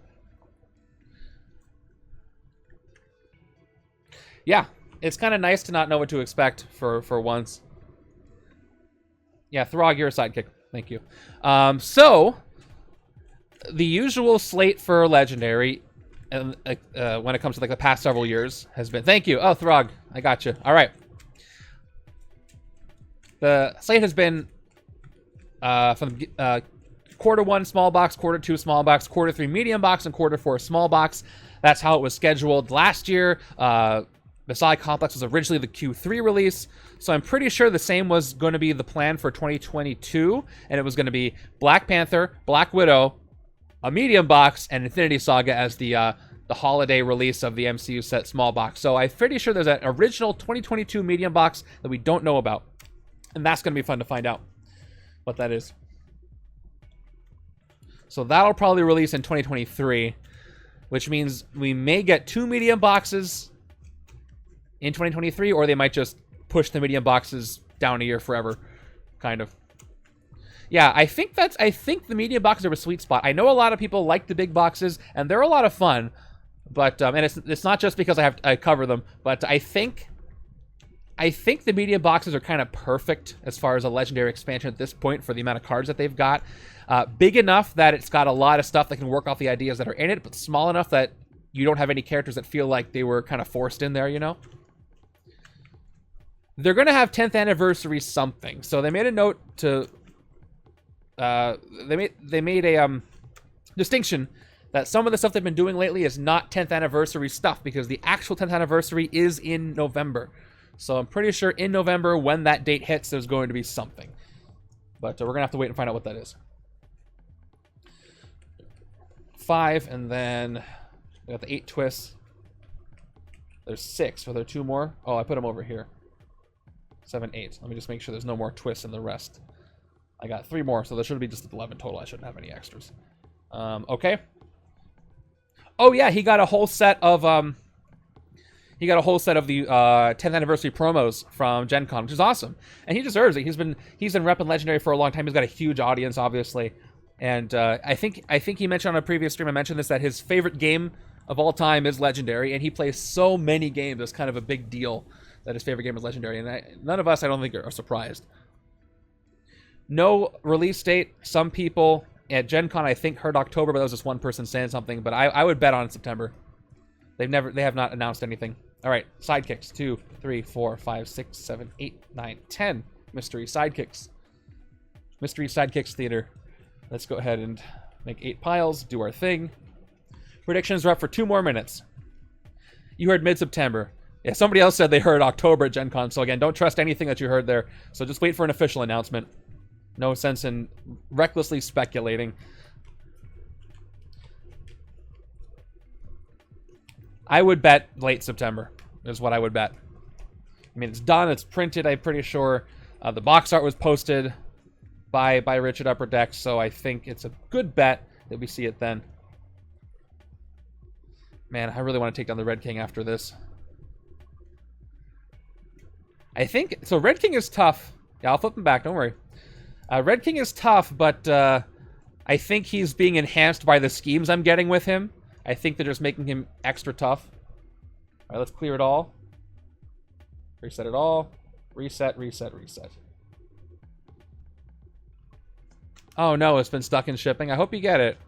Yeah, it's kind of nice to not know what to expect for once. Yeah, Throg, you're a sidekick. Thank you. So, the usual slate for Legendary, and when it comes to like the past several years, has been... Thank you. Oh, Throg, I got you. All right. The slate has been from quarter 1 small box, quarter 2 small box, quarter 3 medium box, and quarter 4 small box. That's how it was scheduled last year. Messiah Complex was originally the Q3 release, so I'm pretty sure the same was going to be the plan for 2022, and it was going to be Black Panther, Black Widow, a medium box, and Infinity Saga as the holiday release of the MCU set small box. So I'm pretty sure there's an original 2022 medium box that we don't know about, and that's going to be fun to find out what that is. So that'll probably release in 2023, which means we may get 2 medium boxes in 2023, or they might just push the medium boxes down a year forever, kind of. Yeah, I think the medium boxes are a sweet spot. I know a lot of people like the big boxes, and they're a lot of fun, But and it's not just because I cover them, but I think the media boxes are kind of perfect as far as a legendary expansion at this point for the amount of cards that they've got. Big enough that it's got a lot of stuff that can work off the ideas that are in it, but small enough that you don't have any characters that feel like they were kind of forced in there, you know? They're going to have 10th anniversary something. So they made a note to... they made a distinction that some of the stuff they've been doing lately is not 10th anniversary stuff because the actual 10th anniversary is in November. So I'm pretty sure in November, when that date hits, there's going to be something. But we're going to have to wait and find out what that is. 5, and then we got the 8 twists. There's 6. Are there 2 more? Oh, I put them over here. 7, 8. Let me just make sure there's no more twists in the rest. I got 3 more, so there should be just 11 total. I shouldn't have any extras. Okay. Oh yeah, he got a whole set of the 10th anniversary promos from Gen Con, which is awesome, and he deserves it. He's been repping Legendary for a long time. He's got a huge audience, obviously, and I think he mentioned on a previous stream, I mentioned this, that his favorite game of all time is Legendary, and he plays so many games. It's kind of a big deal that his favorite game is Legendary, and none of us, I don't think, are surprised. No release date. Some people at Gen Con, I think, heard October, but that was just one person saying something. But I would bet on September. They have not announced anything. All right, sidekicks. 2, 3, 4, 5, 6, 7, 8, 9, 10 mystery sidekicks. Mystery sidekicks theater. Let's go ahead and make 8 piles. Do our thing. Predictions are up for 2 more minutes. You heard mid-September. Yeah, somebody else said they heard October at Gen Con. So again, don't trust anything that you heard there. So just wait for an official announcement. No sense in recklessly speculating. I would bet late September is what I would bet. I mean, it's done. It's printed, I'm pretty sure. The box art was posted by Richard Upper Deck, so I think it's a good bet that we see it then. Man, I really want to take down the Red King after this. I think... So Red King is tough. Yeah, I'll flip him back. Don't worry. Red King is tough, but I think he's being enhanced by the schemes I'm getting with him. I think they're just making him extra tough. All right, let's clear it all. Reset it all. Reset, reset, reset. Oh no, it's been stuck in shipping. I hope you get it.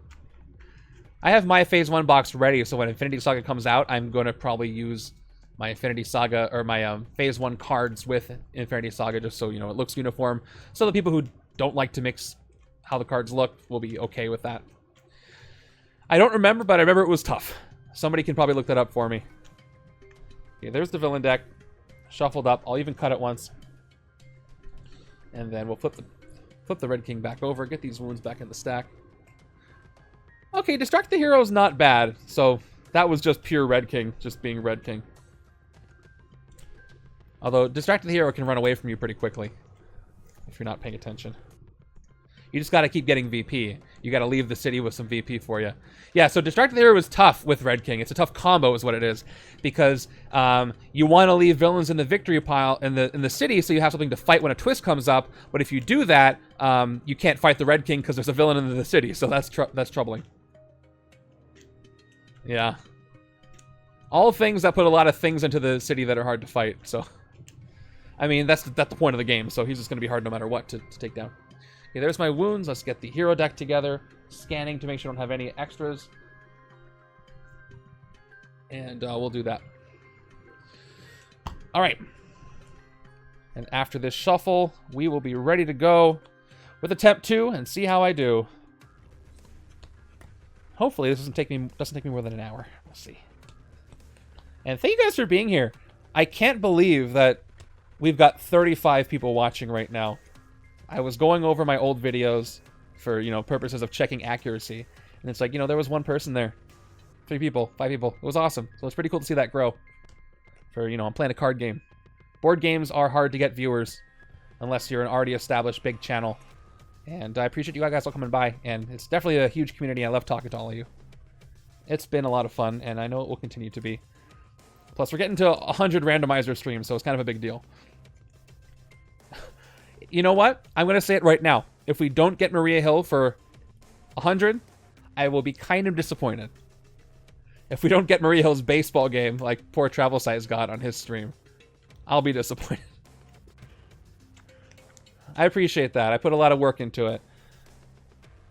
I have my Phase 1 box ready, so when Infinity Saga comes out, I'm going to probably use my Infinity Saga, or my Phase 1 cards with Infinity Saga, just so, you know, it looks uniform. So the people who don't like to mix how the cards look will be okay with that. I don't remember, but I remember it was tough. Somebody can probably look that up for me. Okay, there's the villain deck. Shuffled up. I'll even cut it once. And then we'll flip the Red King back over, get these wounds back in the stack. Okay, Distract the Hero is not bad. So that was just pure Red King, just being Red King. Although Distract the Hero can run away from you pretty quickly if you're not paying attention. You just got to keep getting VP. You got to leave the city with some VP for you. Yeah, so Distract the Hero is tough with Red King. It's a tough combo is what it is. Because you want to leave villains in the victory pile in the city so you have something to fight when a twist comes up. But if you do that, you can't fight the Red King because there's a villain in the city. So that's troubling. Yeah. All things that put a lot of things into the city that are hard to fight. So, I mean, that's the point of the game. So he's just going to be hard no matter what to take down. Okay, there's my wounds. Let's get the hero deck together. Scanning to make sure I don't have any extras. And we'll do that. All right. And after this shuffle, we will be ready to go with attempt 2 and see how I do. Hopefully this doesn't take me more than an hour. We'll see. And thank you guys for being here. I can't believe that we've got 35 people watching right now. I was going over my old videos for, you know, purposes of checking accuracy. And it's like, you know, there was 1 person there. 3 people, 5 people. It was awesome. So it's pretty cool to see that grow. For, you know, I'm playing a card game. Board games are hard to get viewers unless you're an already established big channel. And I appreciate you guys all coming by. And it's definitely a huge community. I love talking to all of you. It's been a lot of fun, and I know it will continue to be. Plus, we're getting to 100 randomizer streams, so it's kind of a big deal. You know what? I'm going to say it right now. If we don't get Maria Hill for 100, I will be kind of disappointed. If we don't get Maria Hill's baseball game like poor Travel Size got on his stream, I'll be disappointed. I appreciate that. I put a lot of work into it.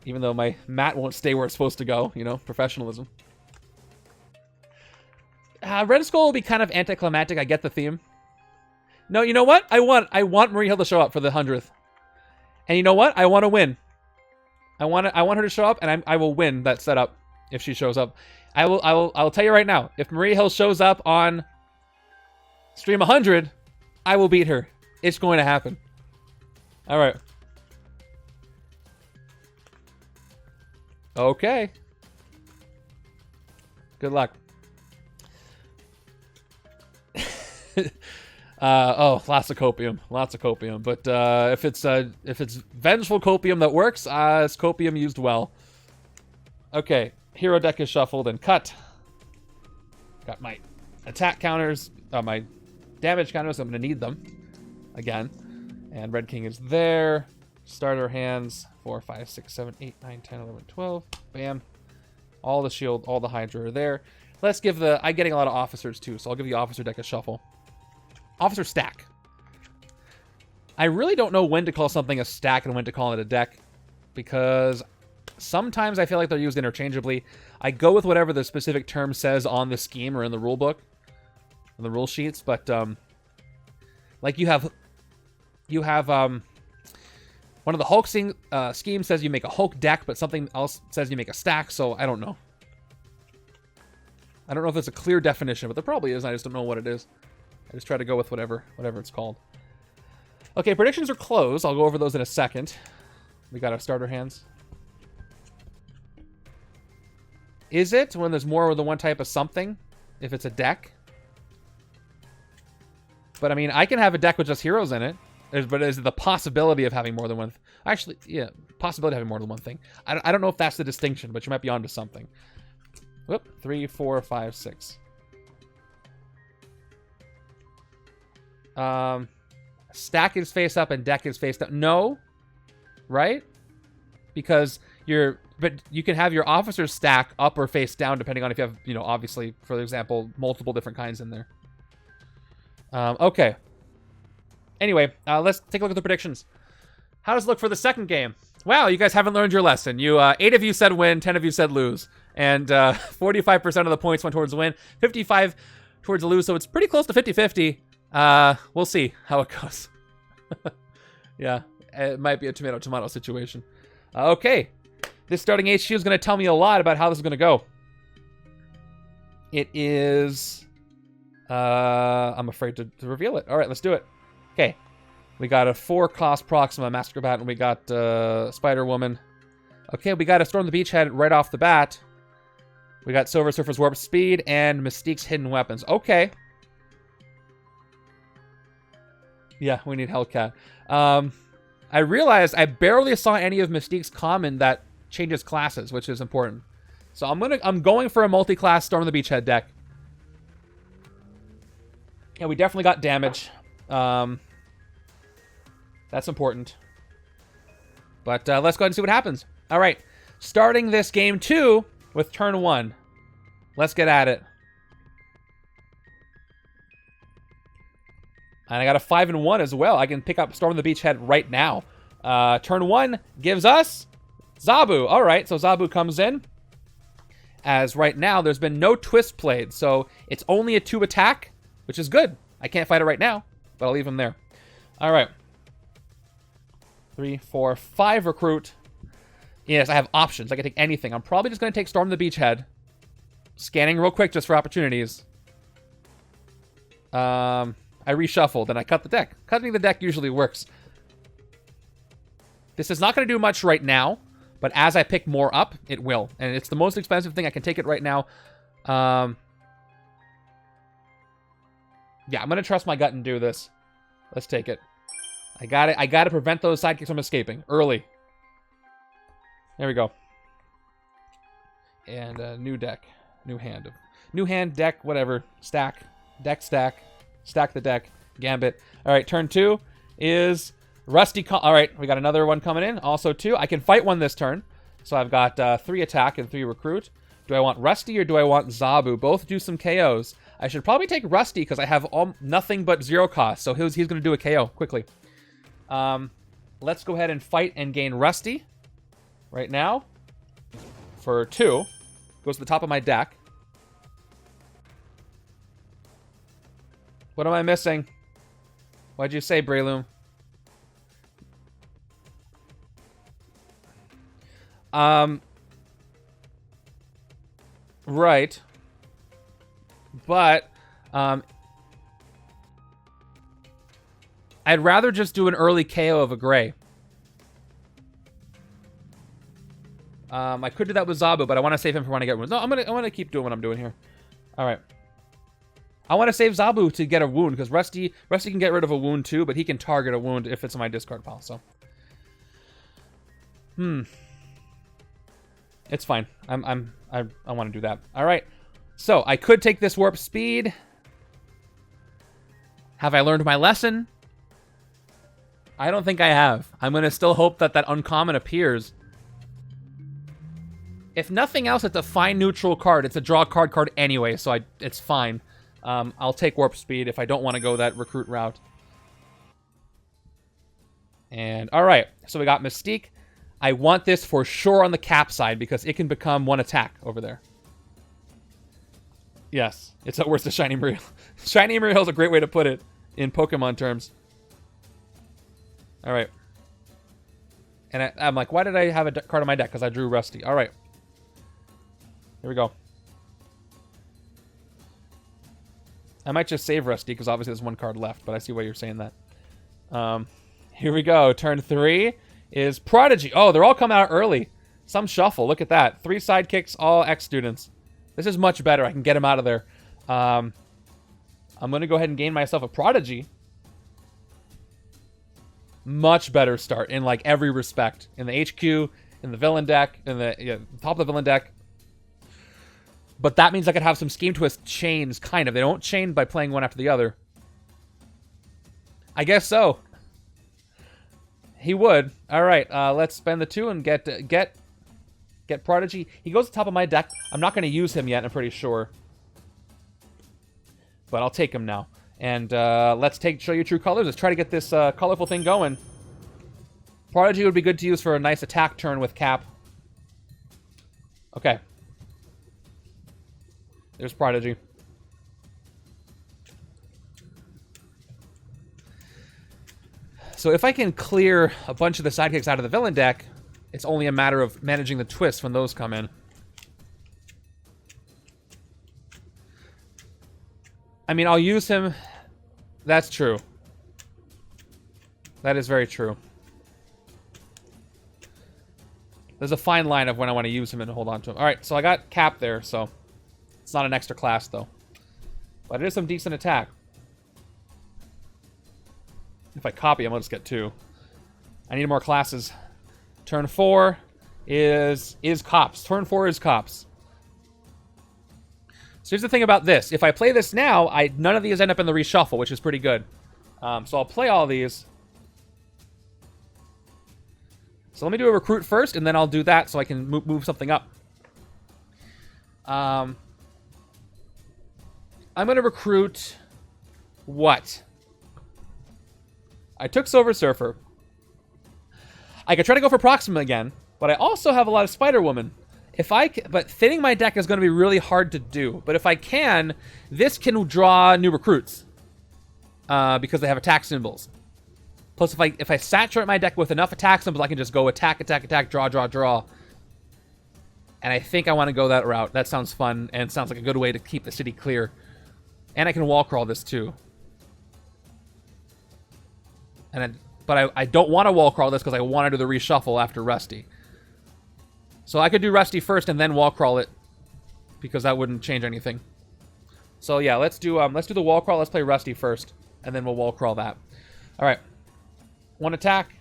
Even though my mat won't stay where it's supposed to go, you know, professionalism. Red Skull will be kind of anticlimactic. I get the theme. No, you know what? I want Maria Hill to show up for the 100th. And you know what? I want to win. I want her to show up, and I will win that setup if she shows up. I will tell you right now. If Maria Hill shows up on stream 100, I will beat her. It's going to happen. All right. Okay. Good luck. Oh, lots of copium. Lots of copium. But if it's vengeful copium that works, it's copium used well. Okay. Hero deck is shuffled and cut. Got my attack counters, my damage counters. I'm going to need them again. And Red King is there. Starter hands. 4, 5, 6, 7, 8, 9, 10, 11, 12. Bam. All the shield, all the Hydra are there. Let's give the... I'm getting a lot of officers too, so I'll give the officer deck a shuffle. Officer stack. I really don't know when to call something a stack and when to call it a deck, because sometimes I feel like they're used interchangeably. I go with whatever the specific term says on the scheme or in the rule book, in the rule sheets, but like you have one of the Hulk schemes says you make a Hulk deck, but something else says you make a stack, so I don't know. I don't know if there's a clear definition, but there probably is. I just don't know what it is. I just try to go with whatever it's called. Okay, predictions are closed. I'll go over those in a second. We got our starter hands. Is it when there's more than one type of something? If it's a deck? But I mean, I can have a deck with just heroes in it. But is it the possibility of having more than one? Actually, yeah, possibility of having more than one thing. I don't know if that's the distinction, but you might be onto something. Whoop, 3, 4, 5, 6. Stack is face up and deck is face down. No, right? Because but you can have your officers stack up or face down depending on if you have, you know, obviously, for example, multiple different kinds in there. Okay. Anyway, let's take a look at the predictions. How does it look for the second game? Wow, you guys haven't learned your lesson. 8 of you said win, 10 of you said lose. And 45% of the points went towards the win, 55 towards the lose, so it's pretty close to 50-50. We'll see how it goes. Yeah, it might be a tomato-tomato situation. Okay, this starting HQ is going to tell me a lot about how this is going to go. It is... I'm afraid to reveal it. All right, let's do it. Okay, we got a 4-cost Proxima Macabre, and we got Spider-Woman. Okay, we got a Storm the Beachhead right off the bat. We got Silver Surfer's Warp Speed and Mystique's Hidden Weapons. Okay. Yeah, we need Hellcat. I realized I barely saw any of Mystique's common that changes classes, which is important. So I'm going for a multi-class Storm the Beachhead deck. Yeah, we definitely got damage. That's important. But let's go ahead and see what happens. All right, starting this game 2 with turn 1. Let's get at it. And I got a 5 and 1 as well. I can pick up Storm the Beachhead right now. Turn 1 gives us Zabu. All right, so Zabu comes in. As right now, there's been no twist played, so it's only a 2 attack, which is good. I can't fight it right now, but I'll leave him there. All right. 3, 4, 5 recruit. Yes, I have options. I can take anything. I'm probably just going to take Storm the Beachhead. Scanning real quick just for opportunities. I reshuffled and I cut the deck. Cutting the deck usually works. This is not going to do much right now, but as I pick more up, it will. And it's the most expensive thing. I can take it right now. Yeah, I'm going to trust my gut and do this. Let's take it. I got it. I got to prevent those sidekicks from escaping early. There we go. And a new deck. New hand. New hand, deck, whatever. Stack. Deck, stack. Stack the deck. Gambit. All right, turn 2 is Rusty. All right, we got another one coming in. Also 2. I can fight one this turn. So I've got 3 attack and 3 recruit. Do I want Rusty or do I want Zabu? Both do some KOs. I should probably take Rusty because I have nothing but 0 cost. So he's going to do a KO quickly. Let's go ahead and fight and gain Rusty right now for 2. Goes to the top of my deck. What am I missing? What'd you say, Prelude? Right. But, I'd rather just do an early KO of a Gray. I could do that with Zabu, but I want to save him for when I get wounds. No, I'm gonna keep doing what I'm doing here. All right. I want to save Zabu to get a wound because Rusty can get rid of a wound too, but he can target a wound if it's in my discard pile. So, it's fine. I want to do that. All right. So I could take this warp speed. Have I learned my lesson? I don't think I have. I'm gonna still hope that uncommon appears. If nothing else, it's a fine neutral card. It's a draw card anyway, so it's fine. I'll take warp speed if I don't want to go that recruit route. And all right, so we got Mystique. I want this for sure on the cap side because it can become 1 attack over there. Yes, it's at worst a Shiny Imperial. Shiny Imperial is a great way to put it in Pokemon terms. All right. And I'm like, why did I have a card on my deck? Because I drew Rusty. All right. Here we go. I might just save Rusty because obviously there's 1 card left, but I see why you're saying that. Here we go. Turn 3 is Prodigy. Oh, they're all coming out early. Some shuffle. Look at that. 3 sidekicks, all X students. This is much better. I can get them out of there. I'm going to go ahead and gain myself a Prodigy. Much better start in like every respect. In the HQ, in the villain deck, in the top of the villain deck. But that means I could have some Scheme Twist chains, kind of. They don't chain by playing one after the other. I guess so. He would. All right, let's spend the 2 and get Prodigy. He goes to the top of my deck. I'm not going to use him yet, I'm pretty sure. But I'll take him now. And let's show you true colors. Let's try to get this colorful thing going. Prodigy would be good to use for a nice attack turn with Cap. Okay. There's Prodigy. So if I can clear a bunch of the sidekicks out of the villain deck, it's only a matter of managing the twists when those come in. I mean, I'll use him. That's true. That is very true. There's a fine line of when I want to use him and hold on to him. All right, so I got Cap there, so it's not an extra class, though. But it is some decent attack. If I copy him, I'll just get 2. I need more classes. Turn 4 is Cops. Turn 4 is Cops. So here's the thing about this. If I play this now, none of these end up in the reshuffle, which is pretty good. So I'll play all these. So let me do a recruit first, and then I'll do that so I can move something up. I'm going to recruit what? I took Silver Surfer. I could try to go for Proxima again, but I also have a lot of Spider-Woman. But thinning my deck is going to be really hard to do. But if I can, this can draw new recruits. Because they have attack symbols. Plus, if I saturate my deck with enough attack symbols, I can just go attack, attack, attack, draw, draw, draw. And I think I want to go that route. That sounds fun, and sounds like a good way to keep the city clear. And I can wall crawl this, too. But I don't want to wall crawl this because I want to do the reshuffle after Rusty. So I could do Rusty first and then wall crawl it, because that wouldn't change anything. So yeah, let's do the wall crawl. Let's play Rusty first, and then we'll wall crawl that. All right, 1 attack.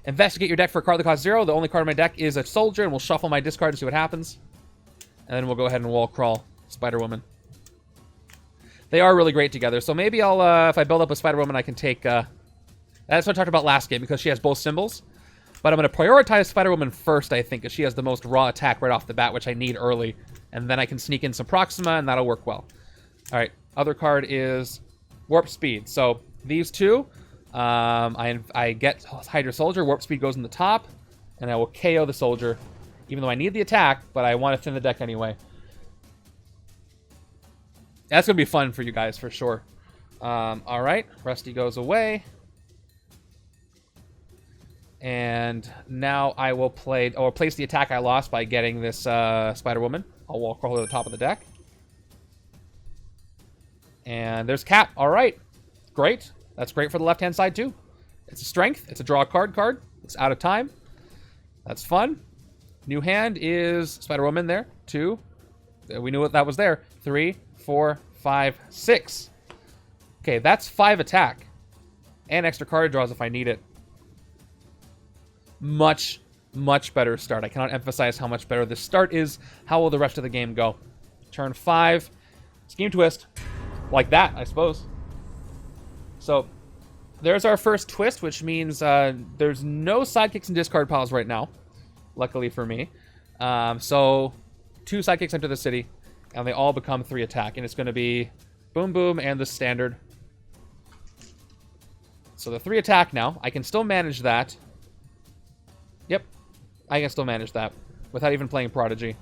Investigate your deck for a card that costs 0. The only card in my deck is a soldier, and we'll shuffle my discard to see what happens. And then we'll go ahead and wall crawl Spider-Woman. They are really great together. So maybe I'll if I build up a Spider-Woman, I can take. That's what I talked about last game because she has both symbols. But I'm going to prioritize Spider-Woman first, I think, because she has the most raw attack right off the bat, which I need early. And then I can sneak in some Proxima, and that'll work well. All right, other card is Warp Speed. So these two, I get Hydra Soldier. Warp Speed goes in the top, and I will KO the Soldier, even though I need the attack, but I want to thin the deck anyway. That's going to be fun for you guys, for sure. All right, Rusty goes away. And now I will place the attack I lost by getting this Spider-Woman. I'll walk all the way to the top of the deck. And there's Cap. All right. Great. That's great for the left-hand side, too. It's a strength. It's a draw a card. It's out of time. That's fun. New hand is Spider-Woman there. 2. We knew that was there. 3, 4, 5, 6. Okay, that's 5 attack. And extra card draws if I need it. Much, much better start. I cannot emphasize how much better this start is. How will the rest of the game go? Turn 5. Scheme twist. Like that, I suppose. So, there's our first twist, which means there's no sidekicks and discard piles right now. Luckily for me. So, 2 sidekicks enter the city, and they all become 3 attack. And it's going to be Boom Boom and the standard. So the 3 attack now. I can still manage that. Yep, I can still manage that without even playing Prodigy.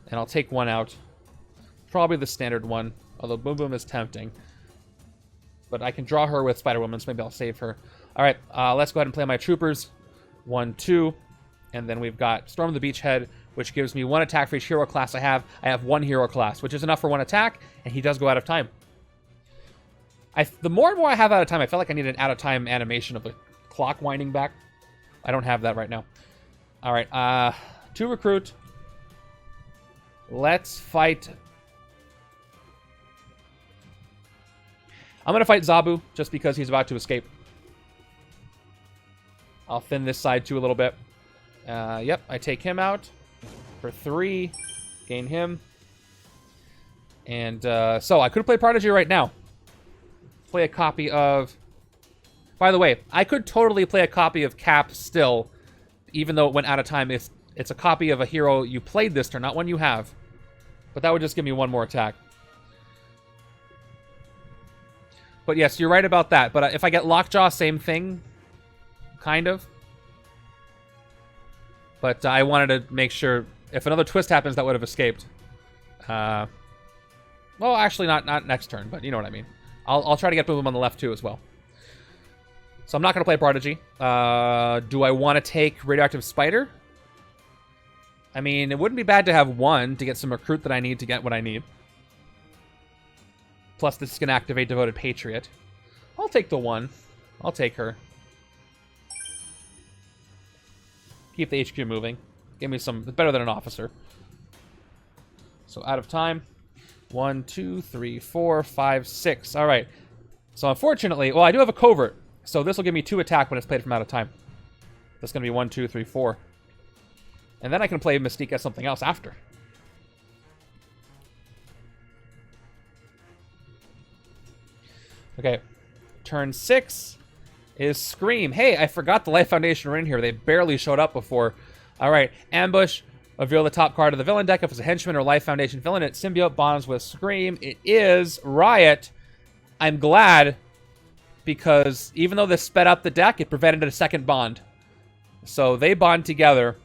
And I'll take 1 out. Probably the standard one, although Boom Boom is tempting. But I can draw her with Spider-Woman, so maybe I'll save her. All right, let's go ahead and play my Troopers. 1, 2. And then we've got Storm the Beachhead, which gives me 1 attack for each hero class I have. I have 1 hero class, which is enough for 1 attack, and he does go out of time. The more and more I have out of time, I feel like I need an out of time animation of the clock winding back. I don't have that right now. All right, 2 recruit. Let's fight. I'm going to fight Zabu just because he's about to escape. I'll thin this side too a little bit. Yep, I take him out for 3. Gain him. And so I could play Prodigy right now. Play a copy of... By the way, I could totally play a copy of Cap still, even though it went out of time. It's a copy of a hero you played this turn, not one you have. But that would just give me 1 more attack. But yes, you're right about that. But if I get Lockjaw, same thing. Kind of. But I wanted to make sure, if another twist happens, that would have escaped. Well, actually, not next turn, but you know what I mean. I'll try to get Boom Boom on the left, too, as well. So I'm not going to play Prodigy. Do I want to take Radioactive Spider? I mean, it wouldn't be bad to have 1 to get some recruit that I need to get what I need. Plus, this is going to activate Devoted Patriot. I'll take the 1. I'll take her. Keep the HQ moving. Give me some... better than an officer. So, out of time. 1, 2, 3, 4, 5, 6. All right. So, unfortunately... Well, I do have a covert. So, this will give me 2 attack when it's played from out of time. That's going to be 1, 2, 3, 4. And then I can play Mystique as something else after. Okay. Turn 6 is Scream. Hey, I forgot the Life Foundation were in here. They barely showed up before. All right. Ambush. Reveal the top card of the villain deck. If it's a Henchman or Life Foundation villain, it symbiote bonds with Scream. It is Riot. I'm glad, because even though this sped up the deck, it prevented a second bond. So they bond together,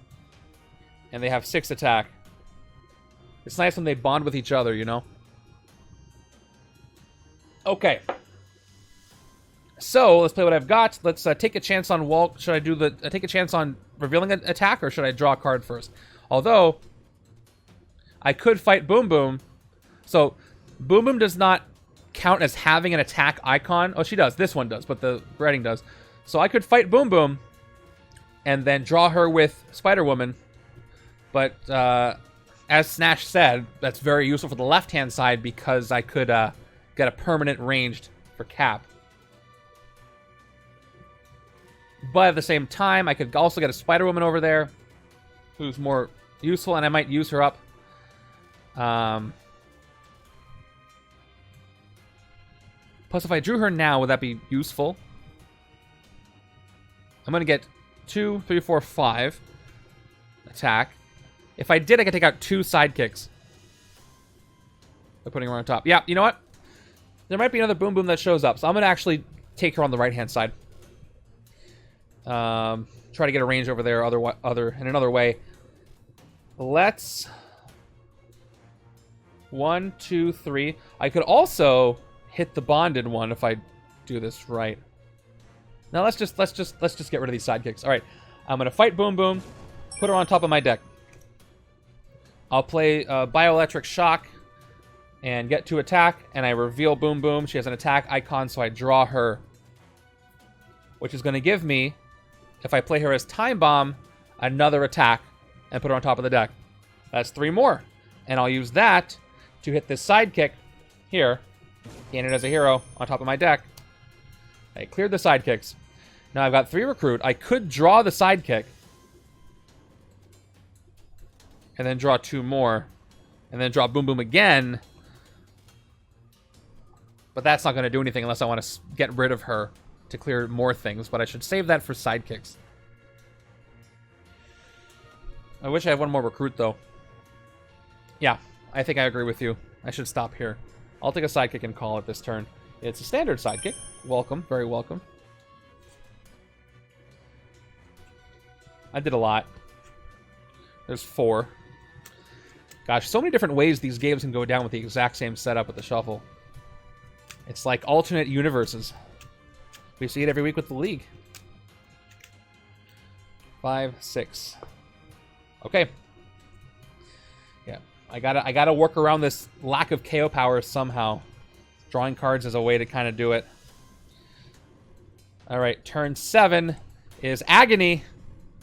and they have 6 attack. It's nice when they bond with each other, you know? Okay. So, let's play what I've got. Let's take a chance on Walt. Should I do the... take a chance on revealing an attack, or should I draw a card first? Although, I could fight Boom Boom. So, Boom Boom does not count as having an attack icon. Oh, she does. This one does, but the writing does. So, I could fight Boom Boom and then draw her with Spider-Woman. But, as Snash said, that's very useful for the left-hand side because I could get a permanent ranged for Cap. But at the same time, I could also get a Spider-Woman over there who's more useful, and I might use her up. Plus, if I drew her now, would that be useful? I'm going to get 2, 3, 4, 5 attack. If I did, I could take out 2 sidekicks. by putting her on top. Yeah, you know what? There might be another Boom Boom that shows up, so I'm going to actually take her on the right-hand side. Try to get a range over there in another way. Let's... 1, 2, 3. I could also hit the bonded one if I do this right. Now let's just get rid of these sidekicks. All right, I'm gonna fight Boom Boom, put her on top of my deck. I'll play Bioelectric Shock and get to attack, and I reveal Boom Boom. She has an attack icon, so I draw her, which is going to give me, if I play her as Time Bomb, another attack and put her on top of the deck. That's 3 more, and I'll use that to hit this sidekick here, gain it as a hero on top of my deck. I cleared the sidekicks. Now I've got 3 recruit. I could draw the sidekick and then draw 2 more and then draw Boom Boom again, but that's not going to do anything unless I want to get rid of her to clear more things, but I should save that for sidekicks. I wish I had 1 more recruit, though. Yeah, I think I agree with you. I should stop here. I'll take a sidekick and call it this turn. It's a standard sidekick. Welcome. Very welcome. I did a lot. There's 4. Gosh, so many different ways these games can go down with the exact same setup with the shuffle. It's like alternate universes. We see it every week with the League. 5, 6. Okay. Yeah, I gotta work around this lack of KO power somehow. Drawing cards is a way to kind of do it. All right, turn 7 is Agony.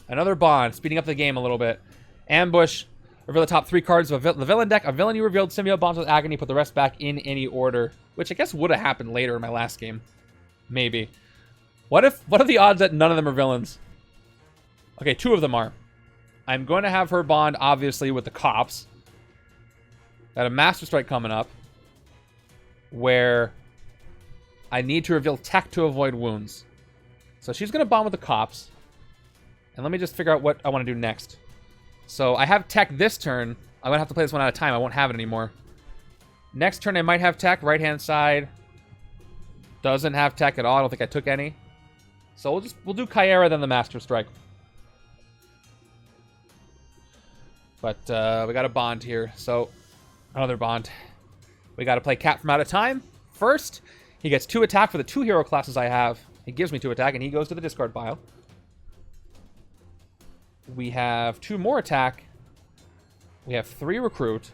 Another bond, speeding up the game a little bit. Ambush. Reveal the top 3 cards of the villain deck. A villain you revealed symbiote bonds with Agony. Put the rest back in any order. Which I guess would have happened later in my last game. Maybe. What are the odds that none of them are villains? Okay, 2 of them are. I'm going to have her bond, obviously, with the cops. Got a Master Strike coming up. Where I need to reveal tech to avoid wounds. So she's going to bond with the cops. And let me just figure out what I want to do next. So I have tech this turn. I'm going to have to play this one out of time. I won't have it anymore. Next turn I might have tech. Right-hand side. Doesn't have tech at all. I don't think I took any. So we'll do Kyera, then the Master Strike. But we got a bond here. So another bond. We got to play Cap from out of time. First, he gets 2 attack for the 2 hero classes I have. He gives me 2 attack, and he goes to the discard pile. We have 2 more attack. We have 3 recruit.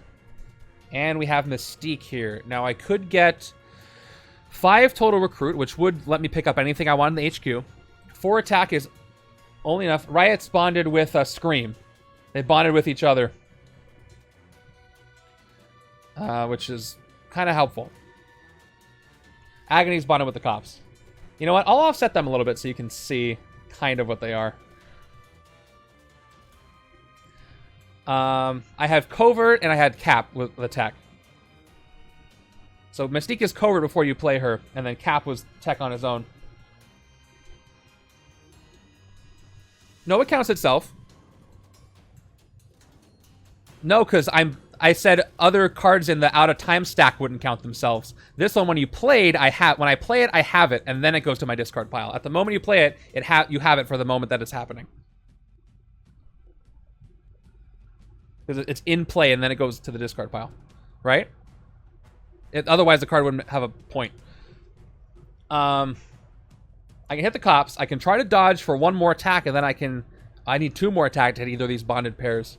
And we have Mystique here. Now, I could get 5 total recruit, which would let me pick up anything I want in the HQ. 4 attack is only enough. Riot's bonded with Scream. They bonded with each other. Which is kind of helpful. Agony's bonded with the cops. You know what? I'll offset them a little bit so you can see kind of what they are. I have Covert and I had Cap with attack. So Mystique is Covert before you play her, and then Cap was tech on his own. No, it counts itself. No, because I said other cards in the out of time stack wouldn't count themselves. This one, when you played, when I play it, I have it, and then it goes to my discard pile. At the moment you play it, you have it for the moment that it's happening. Because it's in play, and then it goes to the discard pile, right? Otherwise, the card wouldn't have a point. I can hit the cops. I can try to dodge for 1 more attack, and then I need 2 more attack to hit either of these bonded pairs.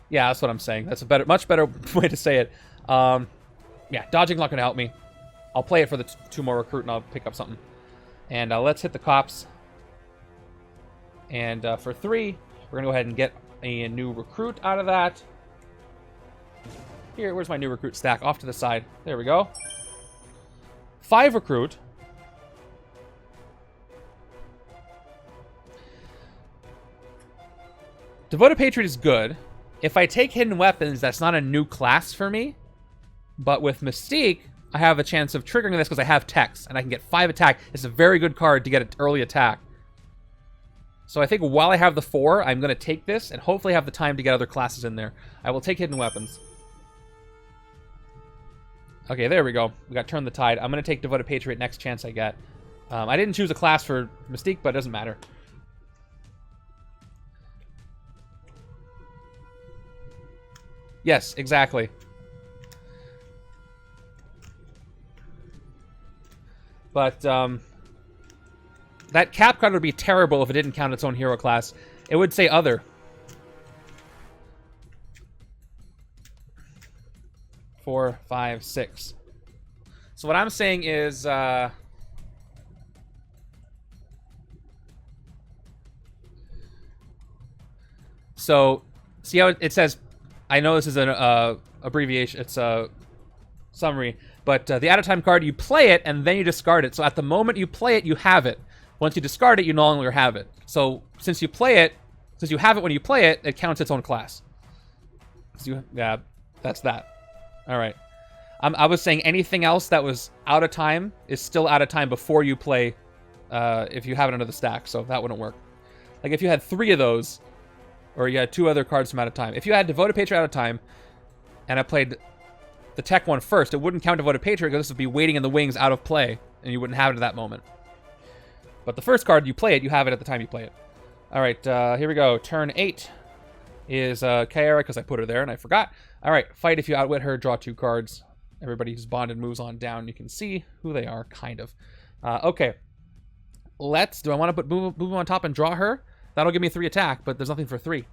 Yeah, that's what I'm saying. That's a much better way to say it. Yeah, dodging's not going to help me. I'll play it for the 2 more recruit, and I'll pick up something. And let's hit the cops. And for 3, we're going to go ahead and get a new recruit out of that. Here, where's my new recruit stack? Off to the side. There we go. 5 recruit. Devoted Patriot is good. If I take Hidden Weapons, that's not a new class for me. But with Mystique, I have a chance of triggering this because I have Tex, and I can get 5 attack. It's a very good card to get an early attack. So I think while I have the 4, I'm going to take this and hopefully have the time to get other classes in there. I will take hidden weapons. Okay, there we go. We got Turn the Tide. I'm going to take Devoted Patriot next chance I get. I didn't choose a class for Mystique, but it doesn't matter. Yes, exactly. But, that cap card would be terrible if it didn't count its own hero class. It would say Other. 4, 5, 6. So what I'm saying is, so, see how it says, I know this is an abbreviation, it's a summary, but the out-of-time card, you play it, and then you discard it. So at the moment you play it, you have it. Once you discard it, you no longer have it. So since you play it, since you have it when you play it, it counts its own class. So yeah, that's that. All right. I was saying anything else that was out of time is still out of time before you play, if you have it under the stack, so that wouldn't work. Like if you had 3 of those, or you had 2 other cards from out of time. If you had Devoted Patriot out of time, and I played the tech one first, it wouldn't count Devoted Patriot because this would be waiting in the wings out of play, and you wouldn't have it at that moment. But the first card, you play it, you have it at the time you play it. All right, here we go. Turn 8 is Kaera, because I put her there and I forgot. All right, fight if you outwit her, draw 2 cards. Everybody who's bonded moves on down. You can see who they are, kind of. Okay, do I want to put Boom Boom on top and draw her? That'll give me 3 attack, but there's nothing for 3.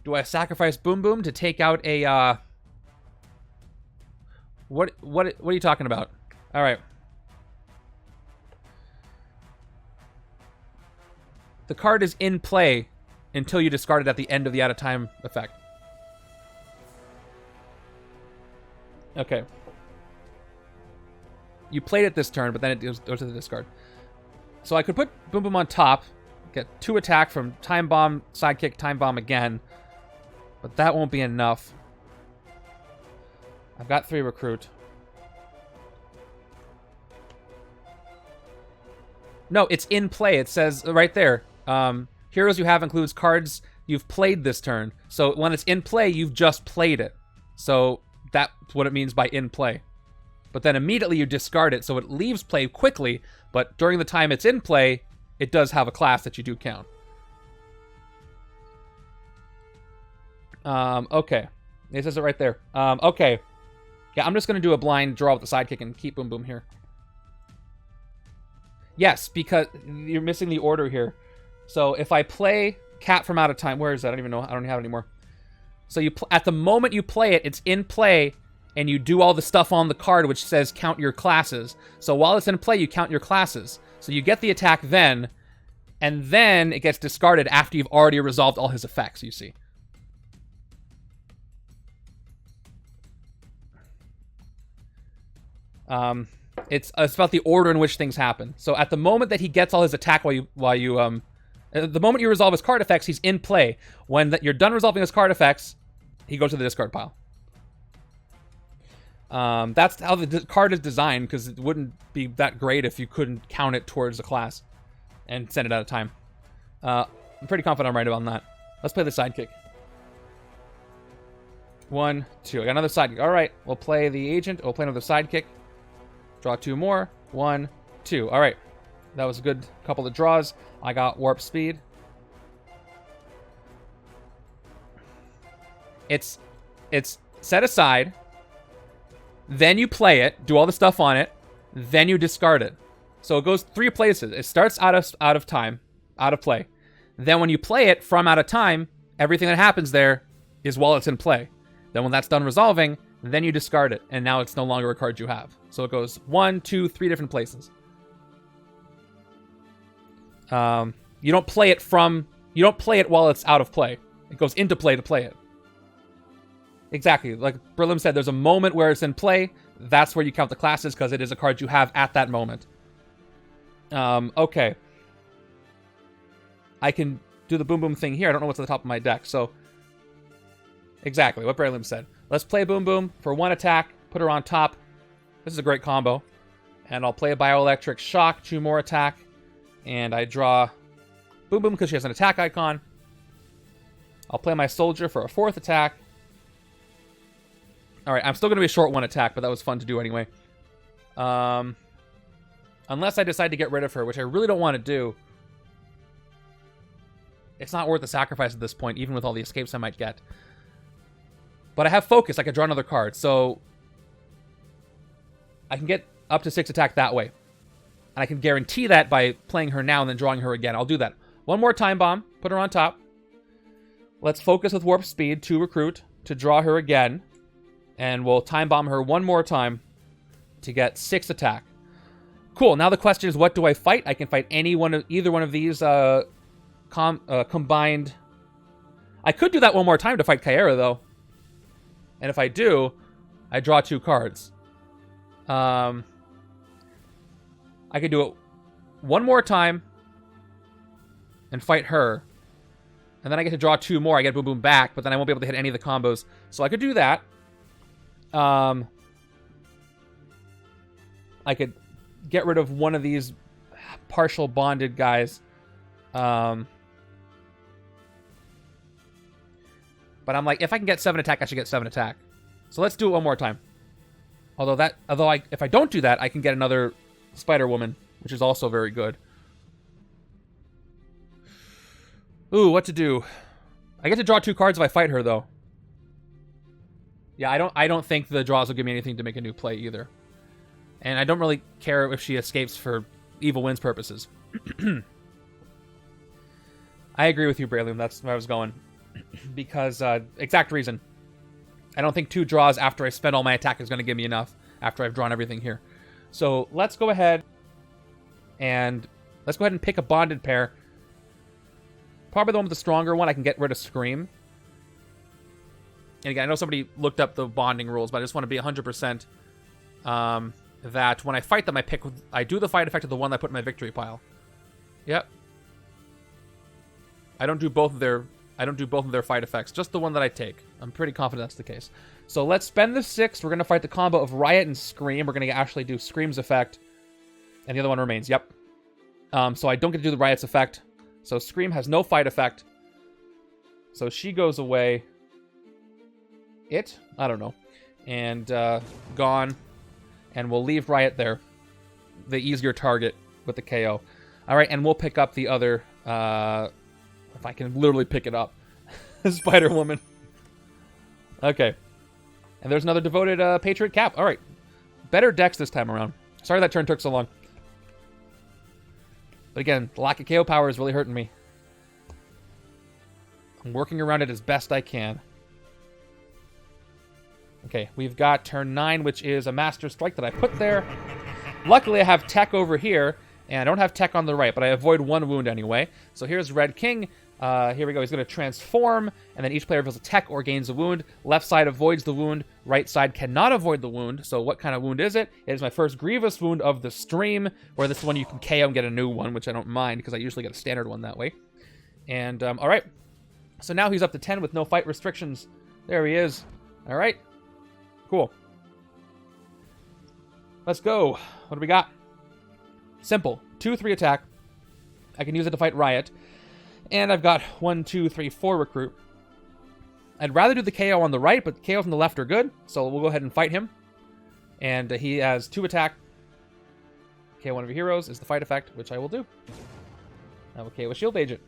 Do I sacrifice Boom Boom to take out a, What are you talking about? All right. The card is in play until you discard it at the end of the out-of-time effect. Okay. You played it this turn, but then it goes to the discard. So I could put Boom Boom on top, get 2 attack from Time Bomb, Sidekick, Time Bomb again, but that won't be enough. I've got 3 recruit. No, it's in play. It says right there. Heroes you have includes cards you've played this turn. So when it's in play, you've just played it. So that's what it means by in play. But then immediately you discard it, so it leaves play quickly, but during the time it's in play, it does have a class that you do count. Okay. It says it right there. Okay. Yeah, I'm just going to do a blind draw with the Sidekick and keep Boom Boom here. Yes, because you're missing the order here. So if I play Cat from out of time, where is that? I don't even know. I don't have it anymore. So at the moment you play it, it's in play, and you do all the stuff on the card which says count your classes. So while it's in play, you count your classes. So you get the attack then, and then it gets discarded after you've already resolved all his effects, you see. It's about the order in which things happen. So at the moment that he gets all his attack the moment you resolve his card effects, he's in play. When you're done resolving his card effects, he goes to the discard pile. That's how the card is designed, because it wouldn't be that great if you couldn't count it towards a class and send it out of time. I'm pretty confident I'm right about that. Let's play the Sidekick. 1, 2. I got another Sidekick. All right, we'll play the Agent. We'll play another Sidekick. Draw 2 more. 1, 2. All right. That was a good couple of draws. I got Warp Speed. It's set aside. Then you play it, do all the stuff on it, then you discard it. So it goes 3 places. It starts out of time, out of play. Then when you play it from out of time, everything that happens there is while it's in play. Then when that's done resolving, then you discard it, and now it's no longer a card you have. So it goes 1, 2, 3 different places. You don't play it while it's out of play. It goes into play to play it. Exactly. Like Berlim said, there's a moment where it's in play. That's where you count the classes, because it is a card you have at that moment. Okay. I can do the Boom Boom thing here. I don't know what's at the top of my deck, so... Exactly, what Berlim said. Let's play Boom Boom for 1 attack, put her on top. This is a great combo. And I'll play a Bioelectric Shock, 2 more attack. And I draw Boom Boom because she has an attack icon. I'll play my soldier for a 4th attack. Alright, I'm still going to be a short 1 attack, but that was fun to do anyway. Unless I decide to get rid of her, which I really don't want to do. It's not worth the sacrifice at this point, even with all the escapes I might get. But I have focus. I could draw another card, so I can get up to 6 attack that way. And I can guarantee that by playing her now and then drawing her again. I'll do that. One more time bomb. Put her on top. Let's focus with warp speed to recruit to draw her again. And we'll time bomb her one more time to get 6 attack. Cool. Now the question is, what do I fight? I can fight either one of these combined. I could do that one more time to fight Kyra, though. And if I do, I draw 2 cards. I could do it one more time and fight her. And then I get to draw 2 more. I get Boom Boom back, but then I won't be able to hit any of the combos. So I could do that. I could get rid of one of these partial bonded guys. But I'm like, if I can get 7 attack, I should get 7 attack. So let's do it one more time. If I don't do that, I can get another Spider Woman, which is also very good. Ooh, what to do? I get to draw 2 cards if I fight her, though. Yeah, I don't think the draws will give me anything to make a new play either. And I don't really care if she escapes for Evil Wins purposes. I agree with you, Prelude. That's where I was going. Because, exact reason. I don't think 2 draws after I spend all my attack is going to give me enough after I've drawn everything here. So let's go ahead and pick a bonded pair. Probably the one with the stronger one. I can get rid of Scream. And again, I know somebody looked up the bonding rules, but I just want to be 100% that when I fight them, I do the fight effect of the one that I put in my victory pile. Yep. I don't do both of their fight effects, just the one that I take. I'm pretty confident that's the case. So let's spend the 6. We're going to fight the combo of Riot and Scream. We're going to actually do Scream's effect. And the other one remains. Yep. So I don't get to do the Riot's effect. So Scream has no fight effect. So she goes away. I don't know. And gone. And we'll leave Riot there. The easier target with the KO. Alright, and we'll pick up the other... if I can literally pick it up. Spider Woman. Okay. And there's another devoted Patriot Cap. Alright. Better decks this time around. Sorry that turn took so long. But again, the lack of KO power is really hurting me. I'm working around it as best I can. Okay, we've got turn 9, which is a Master Strike that I put there. Luckily, I have tech over here, and I don't have tech on the right, but I avoid 1 wound anyway. So here's Red King. Here we go. He's going to transform, and then each player reveals a tech or gains a wound. Left side avoids the wound. Right side cannot avoid the wound. So what kind of wound is it? It is my first Grievous wound of the stream, where this one you can KO and get a new one, which I don't mind, because I usually get a standard one that way. And, all right. So now he's up to 10 with no fight restrictions. There he is. All right. Cool. Let's go. What do we got? Simple. 2/3 attack. I can use it to fight Riot. And I've got 1, 2, 3, 4 recruit. I'd rather do the KO on the right, but KOs on the left are good. So we'll go ahead and fight him. And he has 2 attack. KO one of your heroes is the fight effect, which I will do. I will KO a shield agent.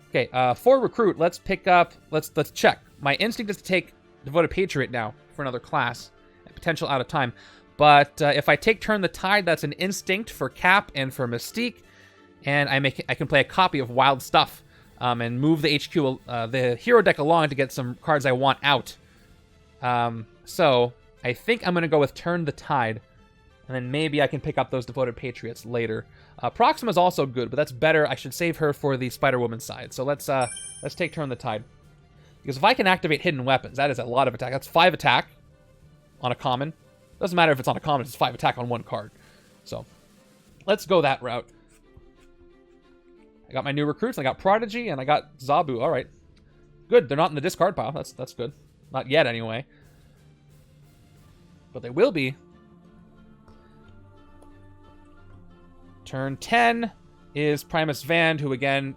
Okay, for recruit, let's pick up... Let's check. My instinct is to take Devoted Patriot now for another class. Potential out of time. But if I take Turn the Tide, that's an instinct for Cap and for Mystique. And I can play a copy of Wild Stuff and move the HQ, the hero deck along to get some cards I want out. So I think I'm going to go with Turn the Tide. And then maybe I can pick up those Devoted Patriots later. Proxima is also good, but that's better. I should save her for the Spider-Woman side. So let's take Turn the Tide. Because if I can activate Hidden Weapons, that is a lot of attack. That's 5 attack on a common. Doesn't matter if it's on a common, it's 5 attack on 1 card. So let's go that route. I got my new recruits, I got Prodigy, and I got Zabu. All right. Good, they're not in the discard pile. That's good. Not yet, anyway. But they will be. Turn 10. is Primus Vand, who again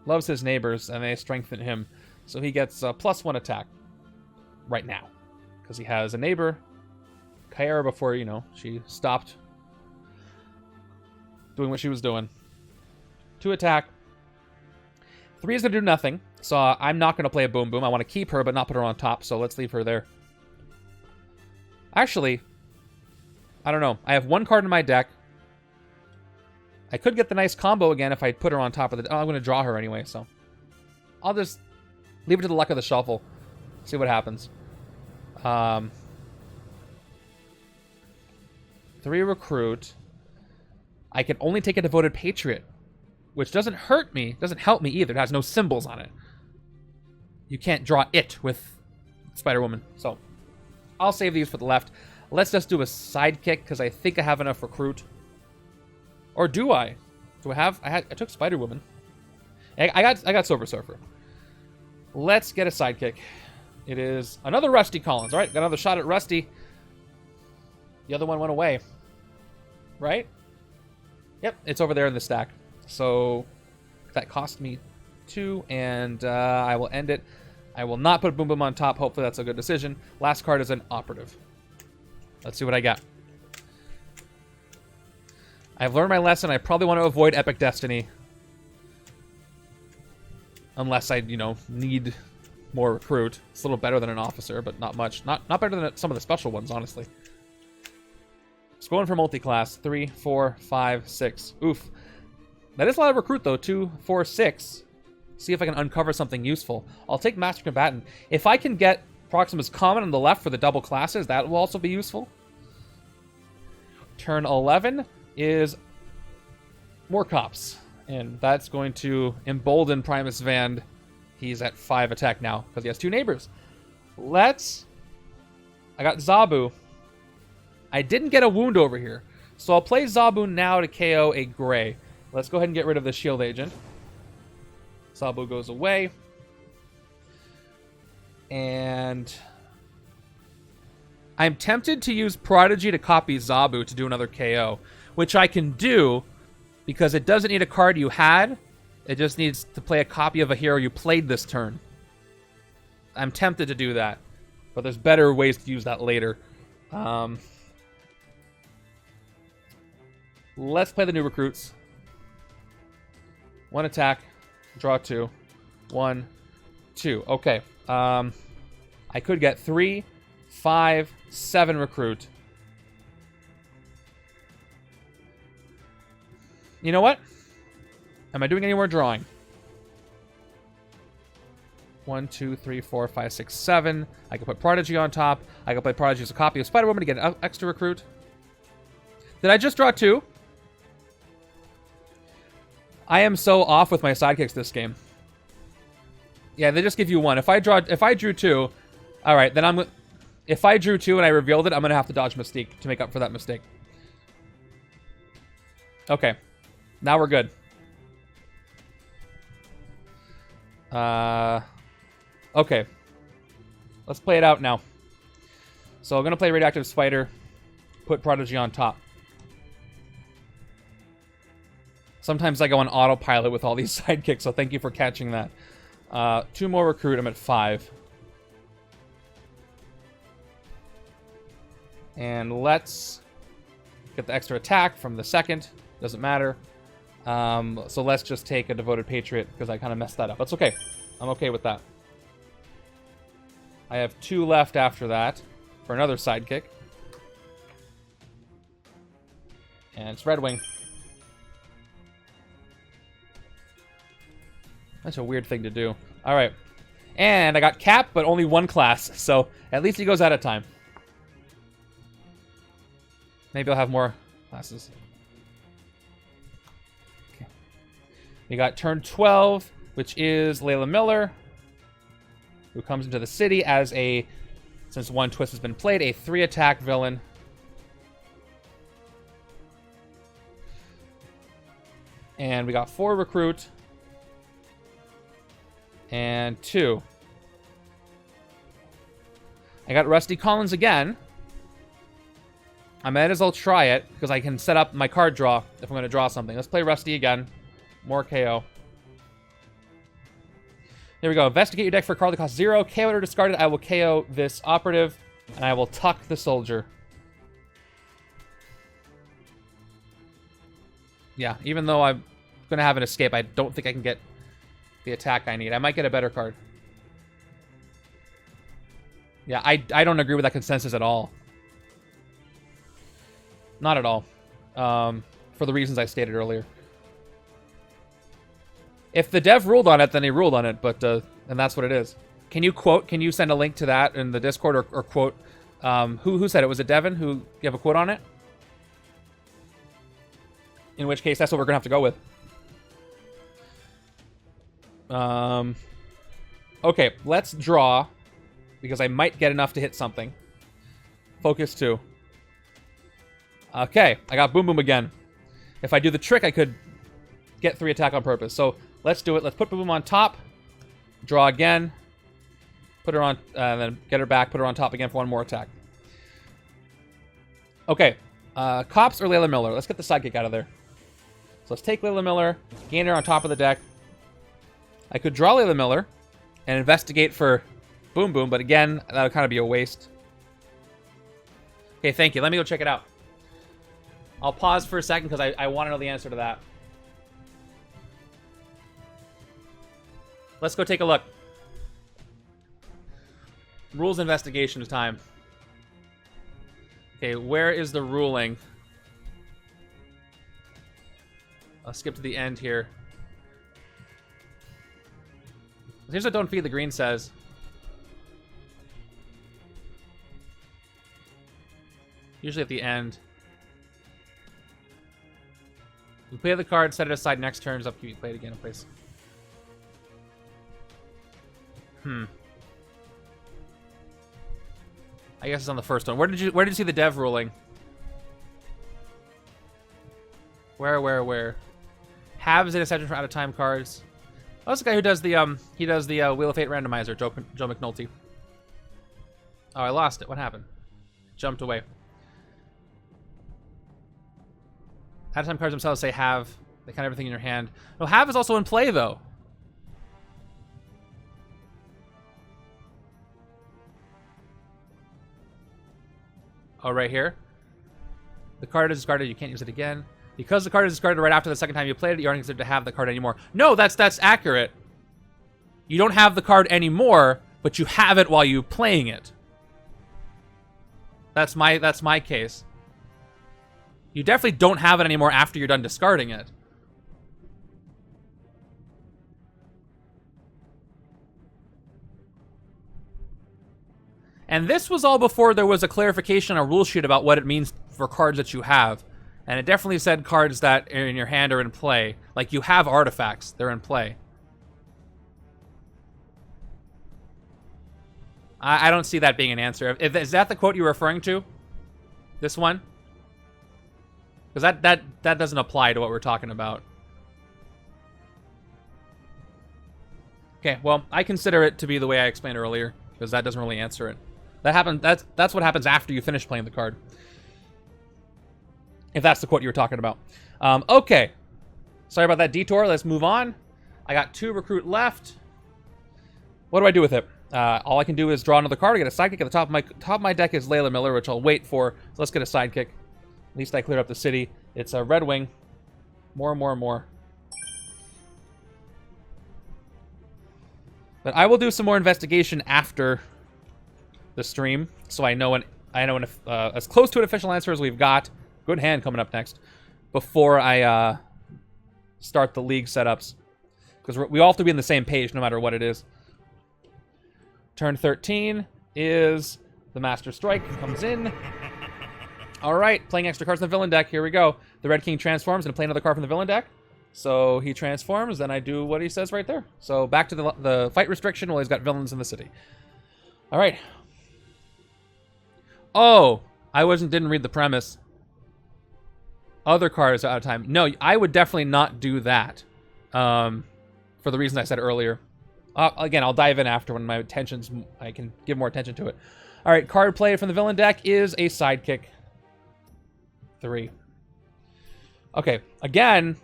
loves his neighbors, and they strengthen him. So he gets a +1 attack right now, because he has a neighbor, Kyra, before, you know, she stopped doing what she was doing. 2 attack. 3 is going to do nothing, so I'm not going to play a Boom Boom. I want to keep her, but not put her on top, so let's leave her there. Actually, I don't know. I have 1 card in my deck. I could get the nice combo again if I put her on top of the... Oh, I'm going to draw her anyway, so... I'll just leave it to the luck of the shuffle. See what happens. 3 recruit. I can only take a Devoted Patriot, which doesn't hurt me, doesn't help me either. It has no symbols on it. You can't draw it with Spider-Woman. So, I'll save these for the left. Let's just do a sidekick, because I think I have enough recruit. Or do I? Do I have... I took Spider-Woman. I got Silver Surfer. Let's get a sidekick. It is another Rusty Collins. All right, got another shot at Rusty. The other one went away. Right? Yep, it's over there in the stack. So that cost me 2, and I will end it. I will not put Boom Boom on top. Hopefully that's a good decision. Last card is an Operative. Let's see what I got. I've learned my lesson. I probably want to avoid Epic Destiny. Unless I, you know, need more recruit. It's a little better than an officer, but not much. Not better than some of the special ones, honestly. Just going for multi-class. 3, 4, 5, 6. Oof. That is a lot of recruit, though. 2, 4, 6. See if I can uncover something useful. I'll take Master Combatant. If I can get Proxima's Common on the left for the double classes, that will also be useful. Turn 11 is more cops. And that's going to embolden Primus Vand. He's at 5 attack now, because he has 2 neighbors. I got Zabu. I didn't get a wound over here. So I'll play Zabu now to KO a gray. Let's go ahead and get rid of the shield agent. Zabu goes away. And I'm tempted to use Prodigy to copy Zabu to do another KO, which I can do because it doesn't need a card you had. It just needs to play a copy of a hero you played this turn. I'm tempted to do that, but there's better ways to use that later. Let's play the new recruits. 1 attack, draw 2. 1, 2. Okay. I could get 3, 5, 7 recruit. You know what? Am I doing any more drawing? 1, 2, 3, 4, 5, 6, 7. I can put Prodigy on top. I can play Prodigy as a copy of Spider-Woman to get an extra recruit. Did I just draw 2? I am so off with my sidekicks this game. Yeah, they just give you 1. If I drew 2, all right, then if I drew 2 and I revealed it, I'm gonna have to dodge Mystique to make up for that mistake. Okay, now we're good. Okay, let's play it out now. So I'm gonna play Radioactive Spider, put Prodigy on top. Sometimes I go on autopilot with all these sidekicks, so thank you for catching that. 2 more recruit, I'm at 5. And let's get the extra attack from the second. Doesn't matter. So let's just take a Devoted Patriot, because I kind of messed that up. That's okay. I'm okay with that. I have 2 left after that for another sidekick. And it's Red Wing. That's a weird thing to do. All right. And I got Cap, but only 1 class. So at least he goes out of time. Maybe I'll have more classes. Okay. We got turn 12, which is Layla Miller, who comes into the city as a, since 1 twist has been played, a 3 attack villain. And we got 4 recruit. And 2. I got Rusty Collins again. I might as well try it, because I can set up my card draw if I'm going to draw something. Let's play Rusty again. More KO. Here we go. Investigate your deck for a card that costs 0. KO it or discard it. I will KO this operative, and I will tuck the soldier. Yeah, even though I'm going to have an escape, I don't think I can get the attack I need. I might get a better card. Yeah, I don't agree with that consensus at all. Not at all. For the reasons I stated earlier. If the dev ruled on it, then he ruled on it, but and that's what it is. Can you send a link to that in the Discord or quote who said it? Was it Devin? Who you have a quote on it? In which case that's what we're gonna have to go with. Okay, let's draw because I might get enough to hit something. Focus 2. Okay, I got Boom Boom again. If I do the trick, I could get 3 attack on purpose. So let's do it. Let's put Boom Boom on top. Draw again. Put her on, then get her back. Put her on top again for 1 more attack. Okay, Cops or Layla Miller? Let's get the sidekick out of there. So let's take Layla Miller, gain her on top of the deck. I could draw Layla Miller and investigate for Boom Boom, but again, that would kind of be a waste. Okay, thank you. Let me go check it out. I'll pause for a second because I want to know the answer to that. Let's go take a look. Rules investigation time. Okay, where is the ruling? I'll skip to the end here. Here's what Don't Feed the Green says. Usually at the end. You play the card, set it aside next turn, up you play it again in place. I guess it's on the first one. Where did you see the dev ruling? Where? Halves an exception for out of time cards. Oh, that's the guy who does the Wheel of Fate randomizer, Joe McNulty. Oh, I lost it. What happened? Jumped away. Out of time cards themselves say have. They count everything in your hand. No, have is also in play though. Oh, right here. The card is discarded. You can't use it again. Because the card is discarded right after the second time you played it, you aren't considered to have the card anymore. No, that's accurate. You don't have the card anymore, but you have it while you playing it. That's my case. You definitely don't have it anymore after you're done discarding it. And this was all before there was a clarification on a rule sheet about what it means for cards that you have. And it definitely said cards that are in your hand are in play. Like, you have artifacts. They're in play. I don't see that being an answer. Is that the quote you were referring to? This one? Because that doesn't apply to what we're talking about. Okay, well, I consider it to be the way I explained earlier. Because that doesn't really answer it. That's what happens after you finish playing the card. If that's the quote you were talking about. Okay. Sorry about that detour. Let's move on. I got 2 recruit left. What do I do with it? All I can do is draw another card. I get a sidekick. At the top of my deck is Layla Miller, which I'll wait for. So let's get a sidekick. At least I cleared up the city. It's a Red Wing. More. But I will do some more investigation after the stream, so I know as close to an official answer as we've got. Good hand coming up next. Before I start the league setups, because we all have to be on the same page no matter what it is. Turn 13 is the Master Strike comes in. All right, playing extra cards in the villain deck. Here we go. The Red King transforms and play another card from the villain deck. So he transforms, then I do what he says right there. So back to the fight restriction while he's got villains in the city. All right. Oh, I didn't read the premise. Other cards are out of time. No, I would definitely not do that. For the reasons I said earlier. Again, I'll dive in after when I can give more attention to it. All right, card play from the villain deck is a sidekick. 3. Okay, again,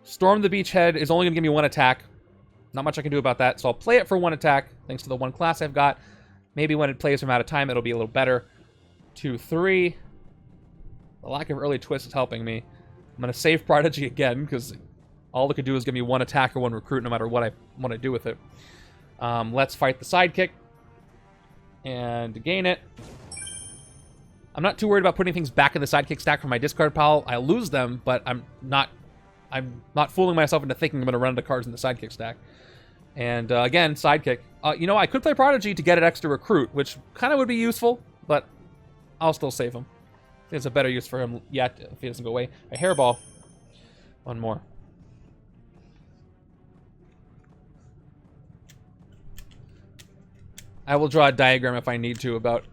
Storm the Beachhead is only going to give me 1 attack. Not much I can do about that, so I'll play it for 1 attack, thanks to the 1 class I've got. Maybe when it plays from out of time, it'll be a little better. 2, 3. The lack of early twist is helping me. I'm going to save Prodigy again, because all it could do is give me 1 attack or 1 recruit, no matter what I do with it. Let's fight the sidekick. And gain it. I'm not too worried about putting things back in the sidekick stack from my discard pile. I lose them, but I'm not fooling myself into thinking I'm going to run into cards in the sidekick stack. And again, sidekick. You know, I could play Prodigy to get an extra recruit, which kind of would be useful, but I'll still save him. I think there's a better use for him yet if he doesn't go away. A hairball. 1 more. I will draw a diagram if I need to about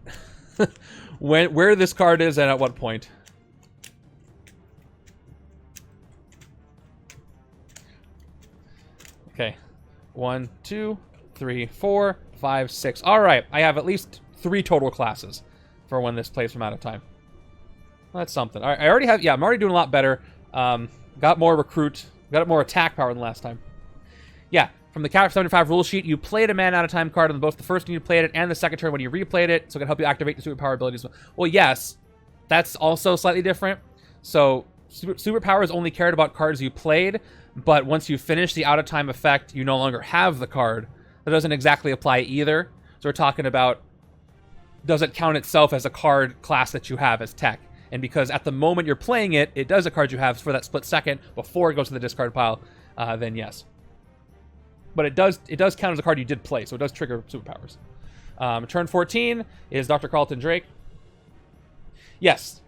where this card is and at what point. Okay. 1, 2, 3, 4, 5, 6. All right. I have at least 3 total classes for when this plays from out of time. That's something. All right, I already have... Yeah, I'm already doing a lot better. Got more recruit. Got more attack power than last time. Yeah. From the Capture 75 rule sheet, you played a mana out of time card on both the first turn you played it and the second turn when you replayed it, so it can help you activate the superpower abilities. Well, yes, that's also slightly different. So, superpowers only cared about cards you played, but once you finish the out of time effect, you no longer have the card. That doesn't exactly apply either. So we're talking about, does it count itself as a card class that you have as tech? And because at the moment you're playing it, it does a card you have for that split second before it goes to the discard pile, then yes. But it does count as a card you did play, so it does trigger superpowers. Turn 14 is Dr. Carlton Drake. Yes.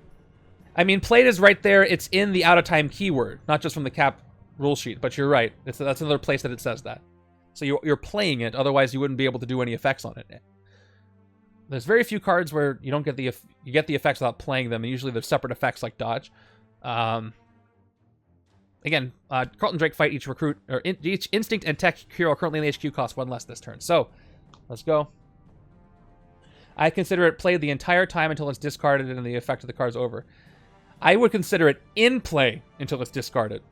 I mean, played is right there. It's in the out-of-time keyword, not just from the cap rule sheet, but you're right. That's another place that it says that. So you're playing it, otherwise you wouldn't be able to do any effects on it. There's very few cards where you don't get you get the effects without playing them, and usually there's separate effects like dodge. Again, Carlton Drake fight each recruit, or each instinct and tech hero currently in the HQ cost 1 less this turn. So, let's go. I consider it played the entire time until it's discarded and the effect of the card's over. I would consider it in play until it's discarded.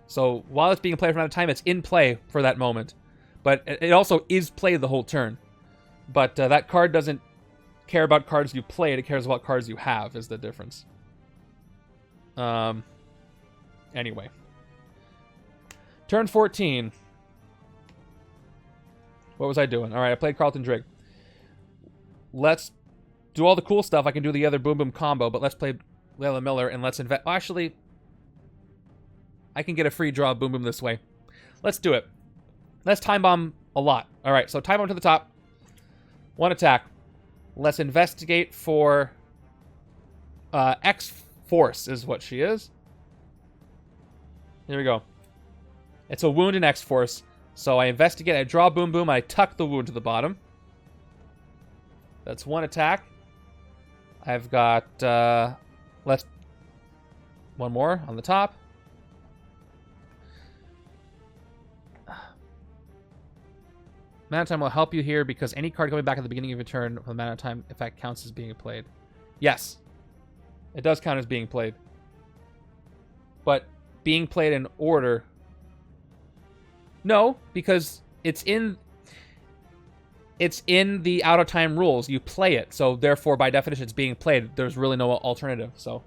So, while it's being played from out of time, it's in play for that moment. But it also is played the whole turn. But that card doesn't care about cards you played, it cares about cards you have, is the difference. Anyway. Turn 14. What was I doing? All right, I played Carlton Drake. Let's do all the cool stuff. I can do the other Boom Boom combo, but let's play Layla Miller and let's invest. Actually, I can get a free draw Boom Boom this way. Let's do it. Let's Time Bomb a lot. All right, so Time Bomb to the top. 1 attack. Let's investigate for X-Force is what she is. Here we go. It's a wound in X-Force. So I investigate, I draw Boom Boom, I tuck the wound to the bottom. That's 1 attack. I've got, let's, 1 more on the top. Mana time will help you here because any card coming back at the beginning of your turn from the mana time effect counts as being played. Yes. It does count as being played. But being played in order... No, because it's in the out of time rules. You play it, so therefore by definition it's being played. There's really no alternative. So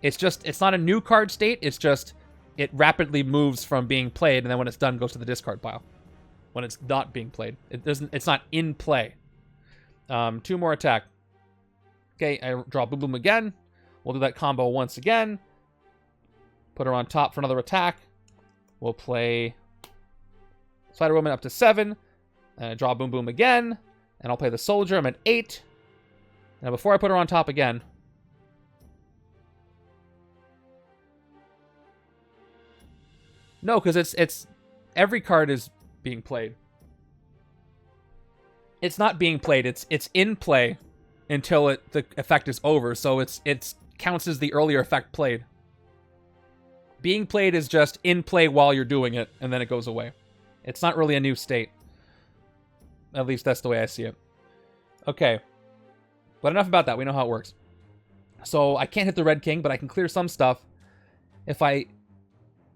it's not a new card state, it's just it rapidly moves from being played and then when it's done goes to the discard pile. When it's not being played. It's not in play. 2 more attack. Okay, I draw Boom Boom again. We'll do that combo once again. Put her on top for another attack. We'll play Spider-Woman up to 7. And I draw Boom Boom again. And I'll play the Soldier. I'm at 8. Now before I put her on top again. No, because it's every card is being played. It's not being played. It's in play until the effect is over. So it counts as the earlier effect played. Being played is just in play while you're doing it, and then it goes away. It's not really a new state. At least that's the way I see it. Okay. But enough about that. We know how it works. So I can't hit the Red King, but I can clear some stuff. If I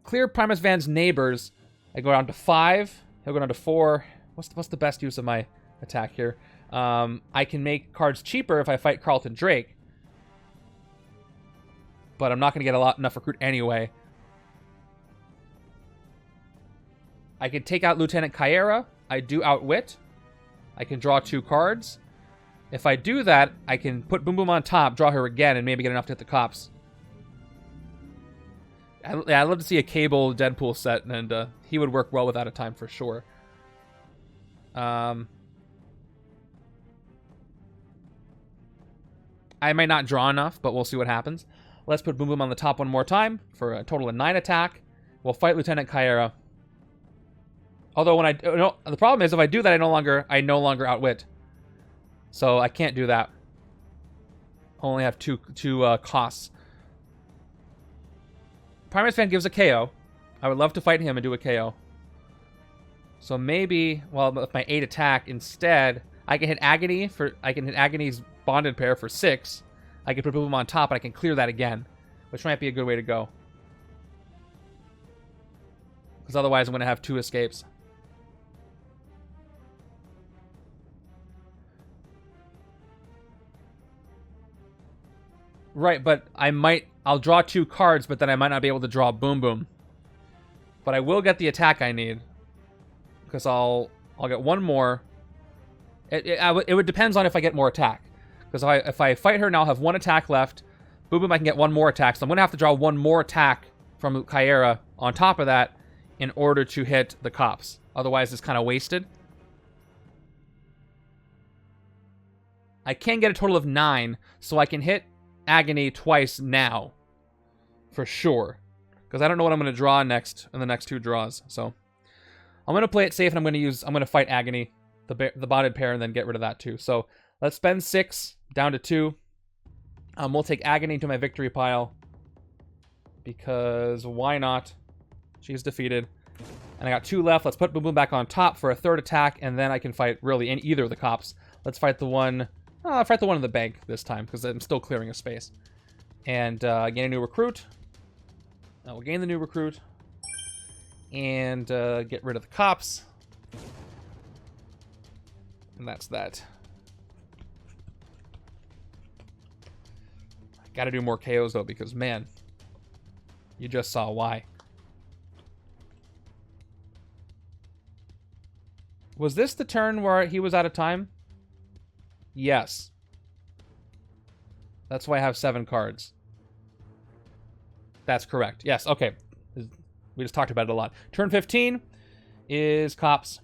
clear Primus Van's neighbors, I go down to 5. He'll go down to 4. What's the best use of my attack here? I can make cards cheaper if I fight Carlton Drake. But I'm not going to get enough recruit anyway. I can take out Lieutenant Kyera. I do outwit. I can draw 2 cards. If I do that, I can put Boom Boom on top, draw her again, and maybe get enough to hit the cops. I'd love to see a Cable Deadpool set, and he would work well with Out of Time for sure. I might not draw enough, but we'll see what happens. Let's put Boom Boom on the top one more time for a total of 9 attack. We'll fight Lieutenant Kyera. Although when the problem is if I do that, I no longer outwit. So I can't do that. I only have two costs. Primus Fan gives a KO. I would love to fight him and do a KO. So maybe, well, with my 8 attack instead, I can hit Agony I can hit Agony's bonded pair for 6. I can put Boom Boom on top, and I can clear that again, which might be a good way to go. Because otherwise, I'm going to have 2 escapes. Right, but I'll draw 2 cards, but then I might not be able to draw Boom Boom. But I will get the attack I need. Because I'll get 1 more. It would depends on if I get more attack. Because if I fight her now, I'll have 1 attack left. Boom Boom, I can get 1 more attack. So I'm going to have to draw 1 more attack from Kyera on top of that in order to hit the cops. Otherwise, it's kind of wasted. I can get a total of 9, so I can hit Agony twice now, for sure, because I don't know what I'm going to draw next in the next 2 draws. So I'm going to play it safe, and I'm going to fight Agony, the botted pair, and then get rid of that too. So let's spend 6 down to 2. We'll take Agony to my victory pile because why not? She's defeated, and I got 2 left. Let's put Boom Boom back on top for a 3rd attack, and then I can fight really in either of the cops. Let's fight the one. I'll fight the one in the bank this time, because I'm still clearing a space. And gain a new recruit. We'll gain the new recruit. And get rid of the cops. And that's that. Gotta do more KOs, though, because, man, you just saw why. Was this the turn where he was out of time? Yes. That's why I have 7 cards. That's correct. Yes, okay. We just talked about it a lot. Turn 15 is cops.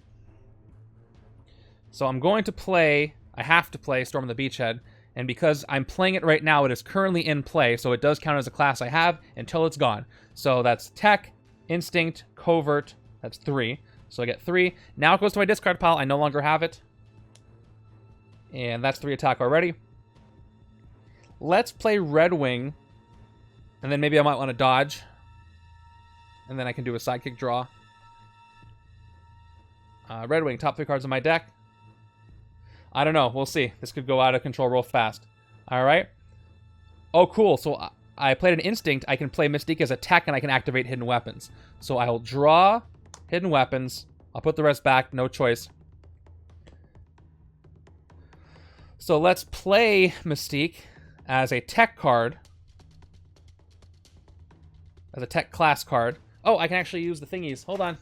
So I'm going to play... I have to play Storm on the Beachhead. And because I'm playing it right now, it is currently in play. So it does count as a class I have until it's gone. So that's Tech, Instinct, Covert. That's 3. So I get 3. Now it goes to my discard pile. I no longer have it. And that's 3 attack already. Let's play Red Wing. And then maybe I might want to dodge. And then I can do a sidekick draw. Red Wing, top 3 cards in my deck. I don't know. We'll see. This could go out of control real fast. Alright. Oh, cool. So I played an Instinct. I can play Mystique as a tech, and I can activate Hidden Weapons. So I'll draw Hidden Weapons. I'll put the rest back. No choice. So let's play Mystique as a tech card. As a tech class card. Oh, I can actually use the thingies. Hold on.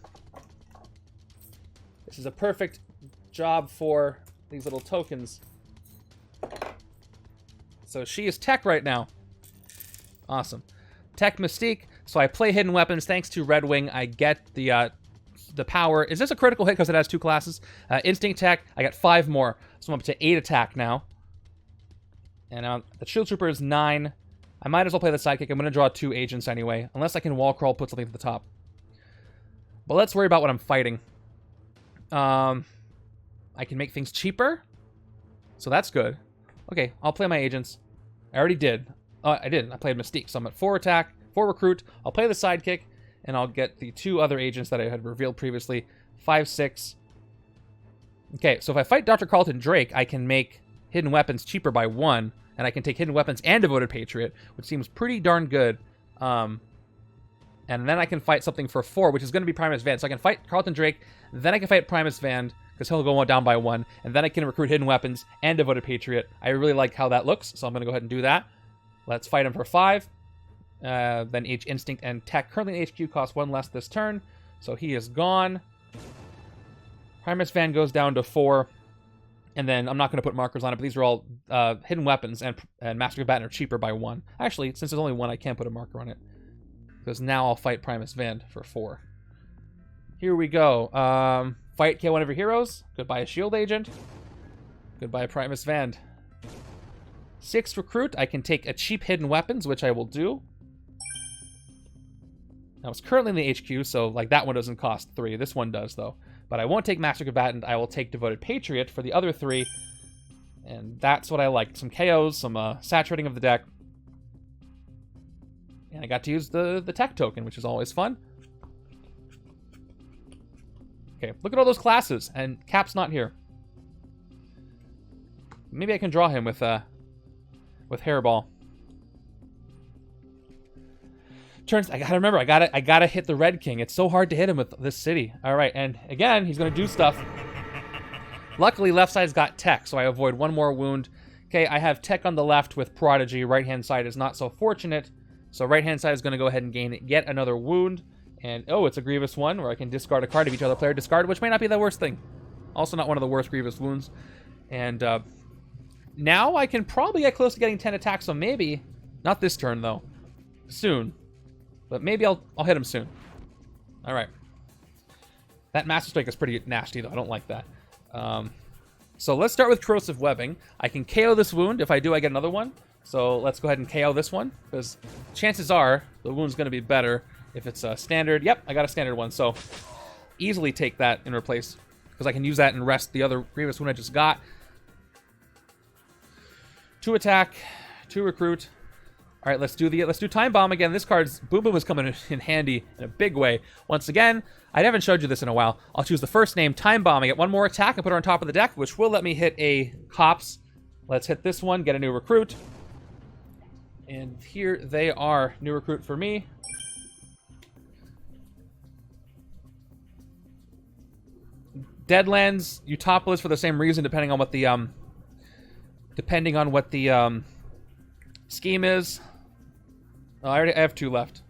This is a perfect job for these little tokens. So she is tech right now. Awesome. Tech Mystique. So I play Hidden Weapons. Thanks to Red Wing, I get the power. Is this a critical hit because it has 2 classes? Instinct Tech. I got 5 more. So I'm up to 8 attack now. And now the Shield Trooper is 9. I might as well play the sidekick. I'm going to draw 2 agents anyway. Unless I can wall crawl, put something at the top. But let's worry about what I'm fighting. I can make things cheaper. So that's good. Okay, I'll play my agents. I already did. I didn't. I played Mystique. So I'm at 4 attack, 4 recruit. I'll play the sidekick. And I'll get the 2 other agents that I had revealed previously. 5, 6. Okay, so if I fight Dr. Carlton Drake, I can make Hidden Weapons cheaper by 1. and I can take Hidden Weapons and Devoted Patriot, which seems pretty darn good. And then I can fight something for 4, which is going to be Primus Vand. So I can fight Carlton Drake, then I can fight Primus Vand, because he'll go down by 1, and then I can recruit Hidden Weapons and Devoted Patriot. I really like how that looks, so I'm going to go ahead and do that. Let's fight him for 5. Then H Instinct and Tech. Currently HQ costs 1 less this turn, so he is gone. Primus Vand goes down to 4. And then I'm not going to put markers on it, but these are all Hidden Weapons, and Master Combatant are cheaper by 1. Actually, since there's only 1, I can't put a marker on it. Because now I'll fight Primus Vand for 4. Here we go. Fight, kill one of your heroes. Goodbye a Shield Agent. Goodbye Primus Vand. 6 recruit. I can take a cheap Hidden Weapons, which I will do. Now it's currently in the HQ, so like that one doesn't cost 3. This one does, though. But I won't take Master Combatant. I will take Devoted Patriot for the other 3. And that's what I like. Some KOs, some saturating of the deck. And I got to use the tech token, which is always fun. Okay, look at all those classes. And Cap's not here. Maybe I can draw him with Hairball. Turns, I gotta remember, I gotta hit the Red King. It's so hard to hit him with this city. All right, and again, he's gonna do stuff. Luckily, left side's got tech, so I avoid 1 more wound. Okay, I have tech on the left with Prodigy. Right-hand side is not so fortunate, so right-hand side is gonna go ahead and gain yet another wound. And oh, it's a Grievous one where I can discard a card if each other player discard, which may not be the worst thing. Also, not one of the worst Grievous wounds. And now I can probably get close to getting 10 attacks, so maybe not this turn though. Soon. But maybe I'll hit him soon. Alright. That Master Strike is pretty nasty, though. I don't like that. So let's start with Corrosive Webbing. I can KO this wound. If I do, I get another one. So let's go ahead and KO this one. Because chances are the wound's going to be better if it's a standard. Yep, I got a standard one. So easily take that and replace. Because I can use that and rest the other Grievous wound I just got. 2 attack. 2 recruit. All right, let's do Time Bomb again. This card's Boom Boom is coming in handy in a big way. Once again, I haven't showed you this in a while. I'll choose the first name, Time Bomb. I get 1 more attack. I put her on top of the deck, which will let me hit a Cops. Let's hit this one, get a new recruit. And here they are. New recruit for me. Deadlands, Utopolis for the same reason, depending on what the scheme is. Oh, I have 2 left.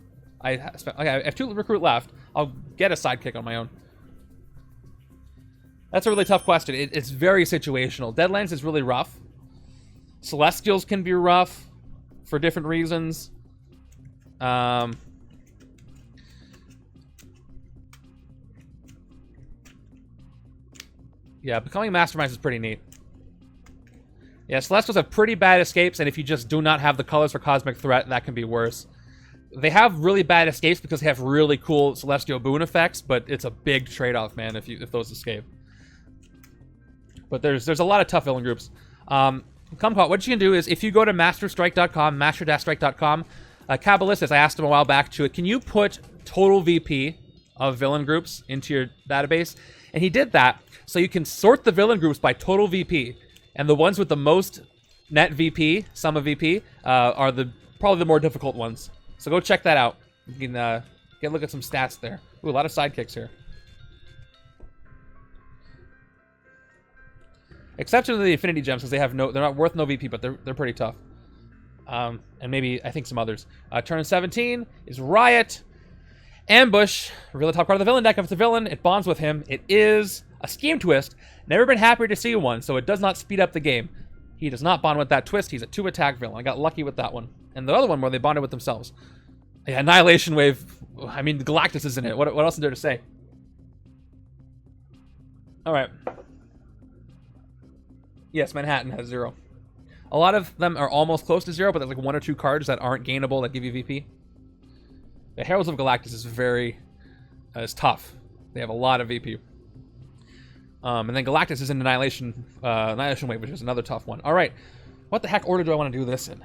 I have 2 recruit left. I'll get a sidekick on my own. That's a really tough question. It's very situational. Deadlands is really rough. Celestials can be rough for different reasons. Yeah, becoming Mastermind is pretty neat. Yeah, Celestials have pretty bad escapes, and if you just do not have the colors for Cosmic Threat, that can be worse. They have really bad escapes because they have really cool Celestial Boon effects, but it's a big trade-off, man, if those escape. But there's a lot of tough villain groups. Kumquat, what you can do is, if you go to masterstrike.com, master-strike.com, Kabbalistus, I asked him a while back to it, can you put total VP of villain groups into your database? And he did that, so you can sort the villain groups by total VP. And the ones with the most net VP, sum of VP, are probably the more difficult ones. So go check that out. You can get a look at some stats there. Ooh, a lot of sidekicks here. Exception to the Affinity Gems, because they're not worth no VP, but they're pretty tough. And maybe, I think, some others. Turn 17 is Riot. Ambush. Reveal the top card of the villain deck. If it's a villain, it bonds with him. It is a Scheme Twist. Never been happier to see one, so it does not speed up the game. He does not bond with that twist. He's a 2 attack villain. I got lucky with that one. And the other one where they bonded with themselves. Yeah, Annihilation Wave. I mean, Galactus is in it. What else is there to say? Alright. Yes, Manhattan has 0. A lot of them are almost close to 0, but there's like 1 or 2 cards that aren't gainable that give you VP. The Heralds of Galactus is is tough. They have a lot of VP. And then Galactus is in Annihilation Wave, which is another tough one. Alright, what the heck order do I want to do this in?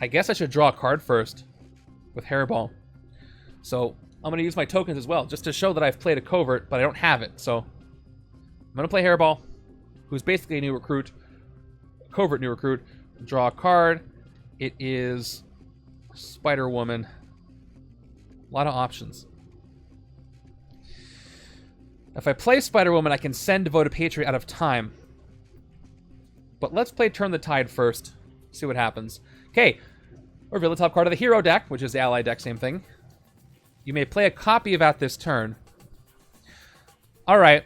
I guess I should draw a card first with Hairball. So I'm going to use my tokens as well, just to show that I've played a Covert, but I don't have it. So I'm going to play Hairball, who's basically a new recruit, Covert new recruit, Draw a card. It is Spider-Woman. A lot of options. If I play Spider-Woman, I can send Devoted Patriot out of time. But let's play Turn the Tide first. See what happens. Okay. Reveal the top card of the hero deck, which is the ally deck, same thing. You may play a copy of at this turn. Alright.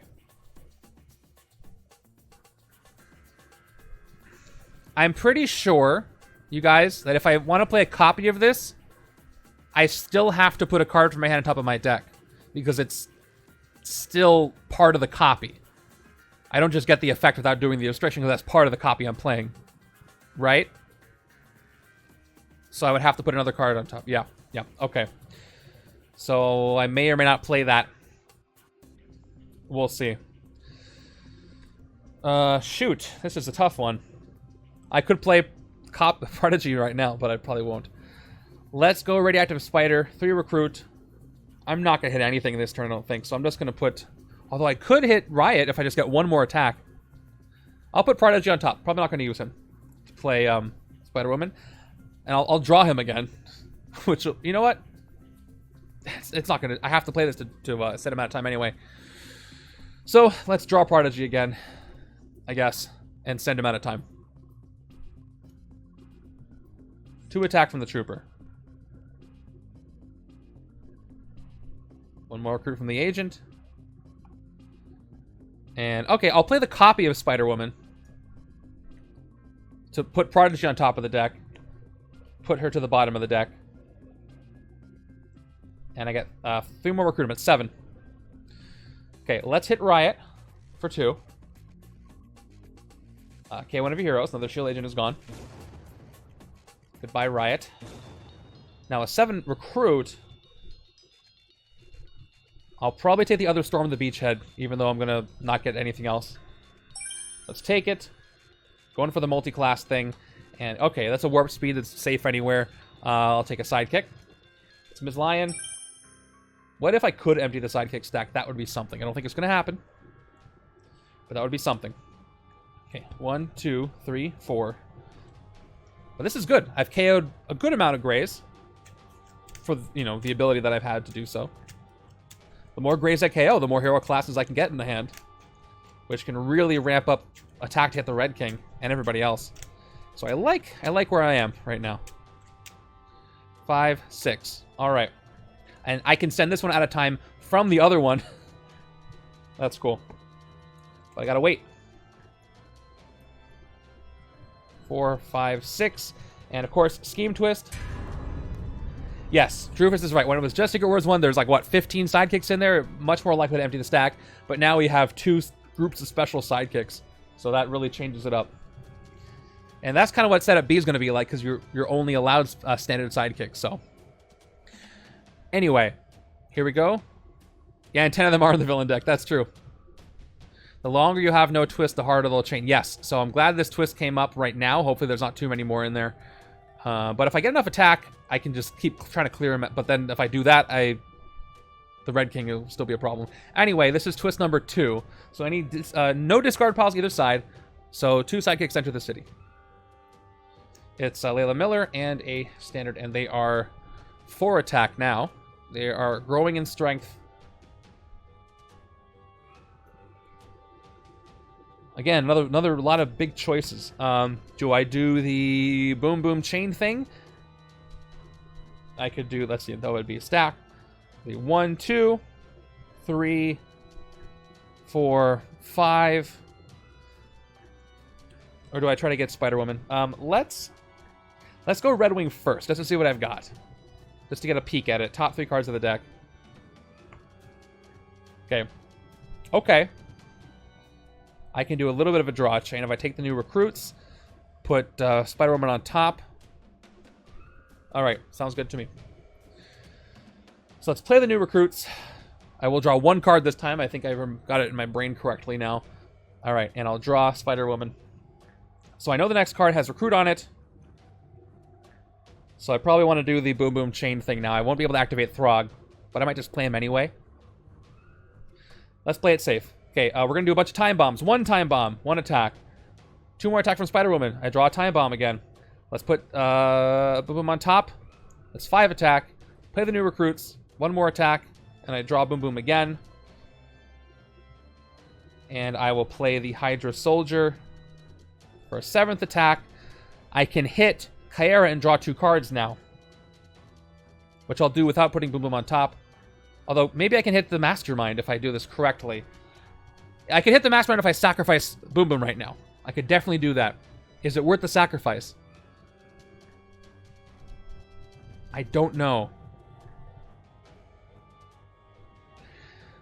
I'm pretty sure, you guys, that if I want to play a copy of this, I still have to put a card from my hand on top of my deck. Because it's still part of the copy. I don't just get the effect without doing the restriction, because that's part of the copy I'm playing. Right? So I would have to put another card on top. Yeah, okay. So I may or may not play that. We'll see. Shoot. This is a tough one. I could play Prodigy right now, but I probably won't. Let's go Radioactive Spider. 3 Recruit. I'm not going to hit anything in this turn, I don't think. So I'm just going to put... Although I could hit Riot if I just get one more attack. I'll put Prodigy on top. Probably not going to use him to play Spider-Woman. And I'll draw him again. Which, you know what? It's not going to... I have to play this to set him out of time anyway. So, let's draw Prodigy again. I guess. And send him out of time. 2 attack from the Trooper. 1 more recruit from the Agent. And, okay, I'll play the copy of Spider-Woman. To put Prodigy on top of the deck. Put her to the bottom of the deck. And I get 3 more recruitment. 7. Okay, let's hit Riot for 2. Okay, one of your heroes. Another shield agent is gone. Goodbye, Riot. Now, a 7 recruit. I'll probably take the other Storm the Beachhead, even though I'm going to not get anything else. Let's take it. Going for the multi-class thing. And, okay, that's a warp speed that's safe anywhere. I'll take a sidekick. It's Ms. Lion. What if I could empty the sidekick stack? That would be something. I don't think it's going to happen. But that would be something. Okay, 1, 2, 3, 4. But this is good. I've KO'd a good amount of Greys. For, you know, the ability that I've had to do so. The more Greys I KO, the more hero classes I can get in the hand. Which can really ramp up attack to hit the Red King and everybody else. So I like where I am right now. 5, 6. Alright. And I can send this one out of time from the other one. That's cool. But I gotta wait. 4, 5, 6. And of course, Scheme Twist. Yes, Drufus is right. When it was just Secret Wars 1, there's like, what, 15 sidekicks in there? Much more likely to empty the stack. But now we have 2 groups of special sidekicks. So that really changes it up. And that's kind of what setup B is going to be like, because you're only allowed standard sidekicks, so. Anyway, here we go. Yeah, and 10 of them are in the villain deck. That's true. The longer you have no twist, the harder they'll chain. Yes, so I'm glad this twist came up right now. Hopefully there's not too many more in there. But if I get enough attack, I can just keep trying to clear him. But then if I do that, the Red King will still be a problem. Anyway, this is twist number 2. So I need no discard piles either side. So 2 sidekicks enter the city. It's Layla Miller and a standard, and they are 4 attack now. They are growing in strength. Again, another lot of big choices. Do I do the boom boom chain thing? I could do, let's see, that would be a stack. The 1, 2, 3, 4, 5. Or do I try to get Spider-Woman? Let's go Red Wing first, just to see what I've got. Just to get a peek at it. Top 3 cards of the deck. Okay. Okay. I can do a little bit of a draw chain. If I take the new recruits, put Spider-Woman on top. Alright, sounds good to me. So let's play the new recruits. I will draw 1 card this time. I think I've got it in my brain correctly now. Alright, and I'll draw Spider-Woman. So I know the next card has recruit on it. So I probably want to do the boom boom chain thing now. I won't be able to activate Throg, but I might just play him anyway. Let's play it safe. Okay, we're going to do a bunch of time bombs. 1 time bomb, 1 attack. 2 more attack from Spider-Woman. I draw a Time Bomb again. Let's put Boom Boom on top. That's 5 attack. Play the new recruits. 1 more attack. And I draw Boom Boom again. And I will play the Hydra Soldier for a 7th attack. I can hit Kyera and draw 2 cards now, which I'll do without putting Boom Boom on top. Although, maybe I can hit the Mastermind if I do this correctly. I could hit the Mastermind if I sacrifice Boom Boom right now. I could definitely do that. Is it worth the sacrifice? I don't know.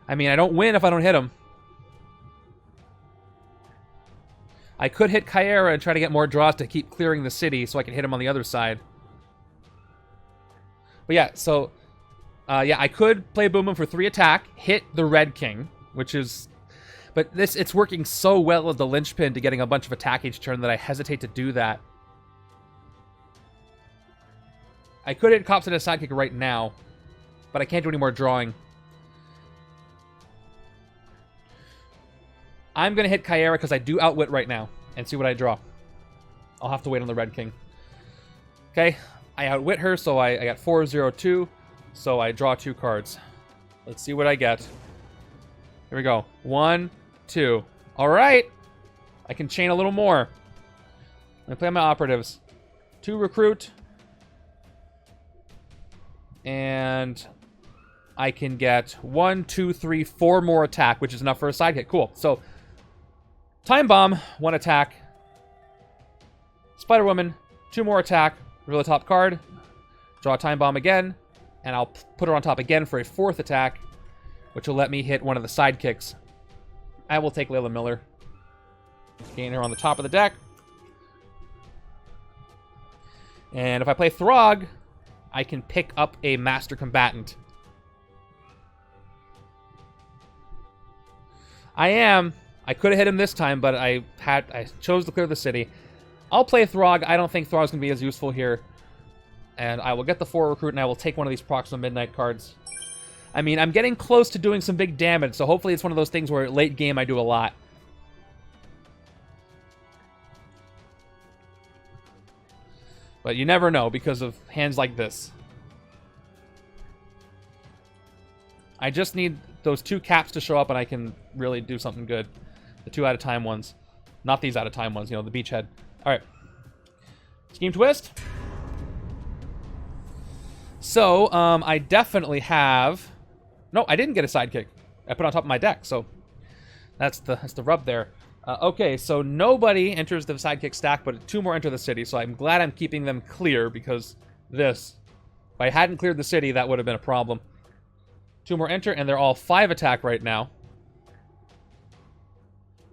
I mean, I don't win if I don't hit him. I could hit Kyera and try to get more draws to keep clearing the city so I can hit him on the other side. But yeah, so... yeah, I could play Boom Boom for 3 attack, hit the Red King, which is... But it's working so well as the linchpin to getting a bunch of attack each turn that I hesitate to do that. I could hit Cops and a Sidekick right now, but I can't do any more drawing. I'm going to hit Kyera because I do Outwit right now and see what I draw. I'll have to wait on the Red King. Okay, I Outwit her, so I got 4-0-2. So I draw 2 cards. Let's see what I get. Here we go. 1, 2. All right. I can chain a little more. I'm going to play my operatives. 2 recruit. And I can get 1, 2, 3, 4 more attack, which is enough for a sidekick. Cool. So, Time Bomb, 1 attack. Spider-Woman, 2 more attack. Reveal the top card. Draw a Time Bomb again. And I'll put her on top again for a 4th attack, which will let me hit one of the sidekicks. I will take Layla Miller. Gain her on the top of the deck. And if I play Throg, I can pick up a Master Combatant. I could have hit him this time, but I chose to clear the city. I'll play Throg. I don't think Throg's going to be as useful here. And I will get the 4 recruit, and I will take one of these Proxima Midnight cards. I mean, I'm getting close to doing some big damage, so hopefully it's one of those things where late game I do a lot. But you never know because of hands like this. I just need those 2 caps to show up, and I can really do something good. The 2 out-of-time ones. Not these out-of-time ones, you know, the beachhead. All right. Scheme Twist. So, I definitely have... No, I didn't get a sidekick. I put it on top of my deck, so that's the rub there. Okay, so nobody enters the sidekick stack, but 2 more enter the city, so I'm glad I'm keeping them clear, because this... If I hadn't cleared the city, that would have been a problem. 2 more enter, and they're all 5 attack right now.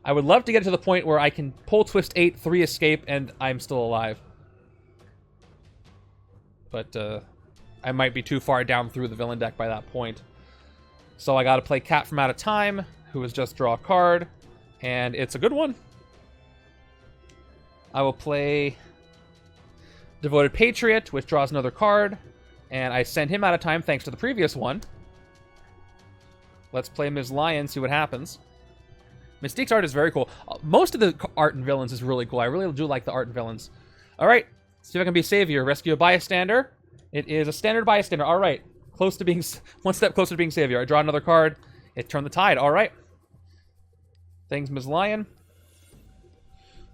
I would love to get to the point where I can pull Twist 8, 3 escape, and I'm still alive. But, I might be too far down through the villain deck by that point. So I gotta play Cat from Out of Time, who has just draw a card, and it's a good one. I will play Devoted Patriot, which draws another card, and I send him out of time thanks to the previous one. Let's play Ms. Lion, see what happens. Mystique's art is very cool. Most of the art and villains is really cool. I really do like the art and villains. Alright, see if I can be Savior. Rescue a Bystander. It is a standard Bystander. Alright, close to being... one step closer to being Savior. I draw another card. It turned the tide. Alright. Thanks, Ms. Lion.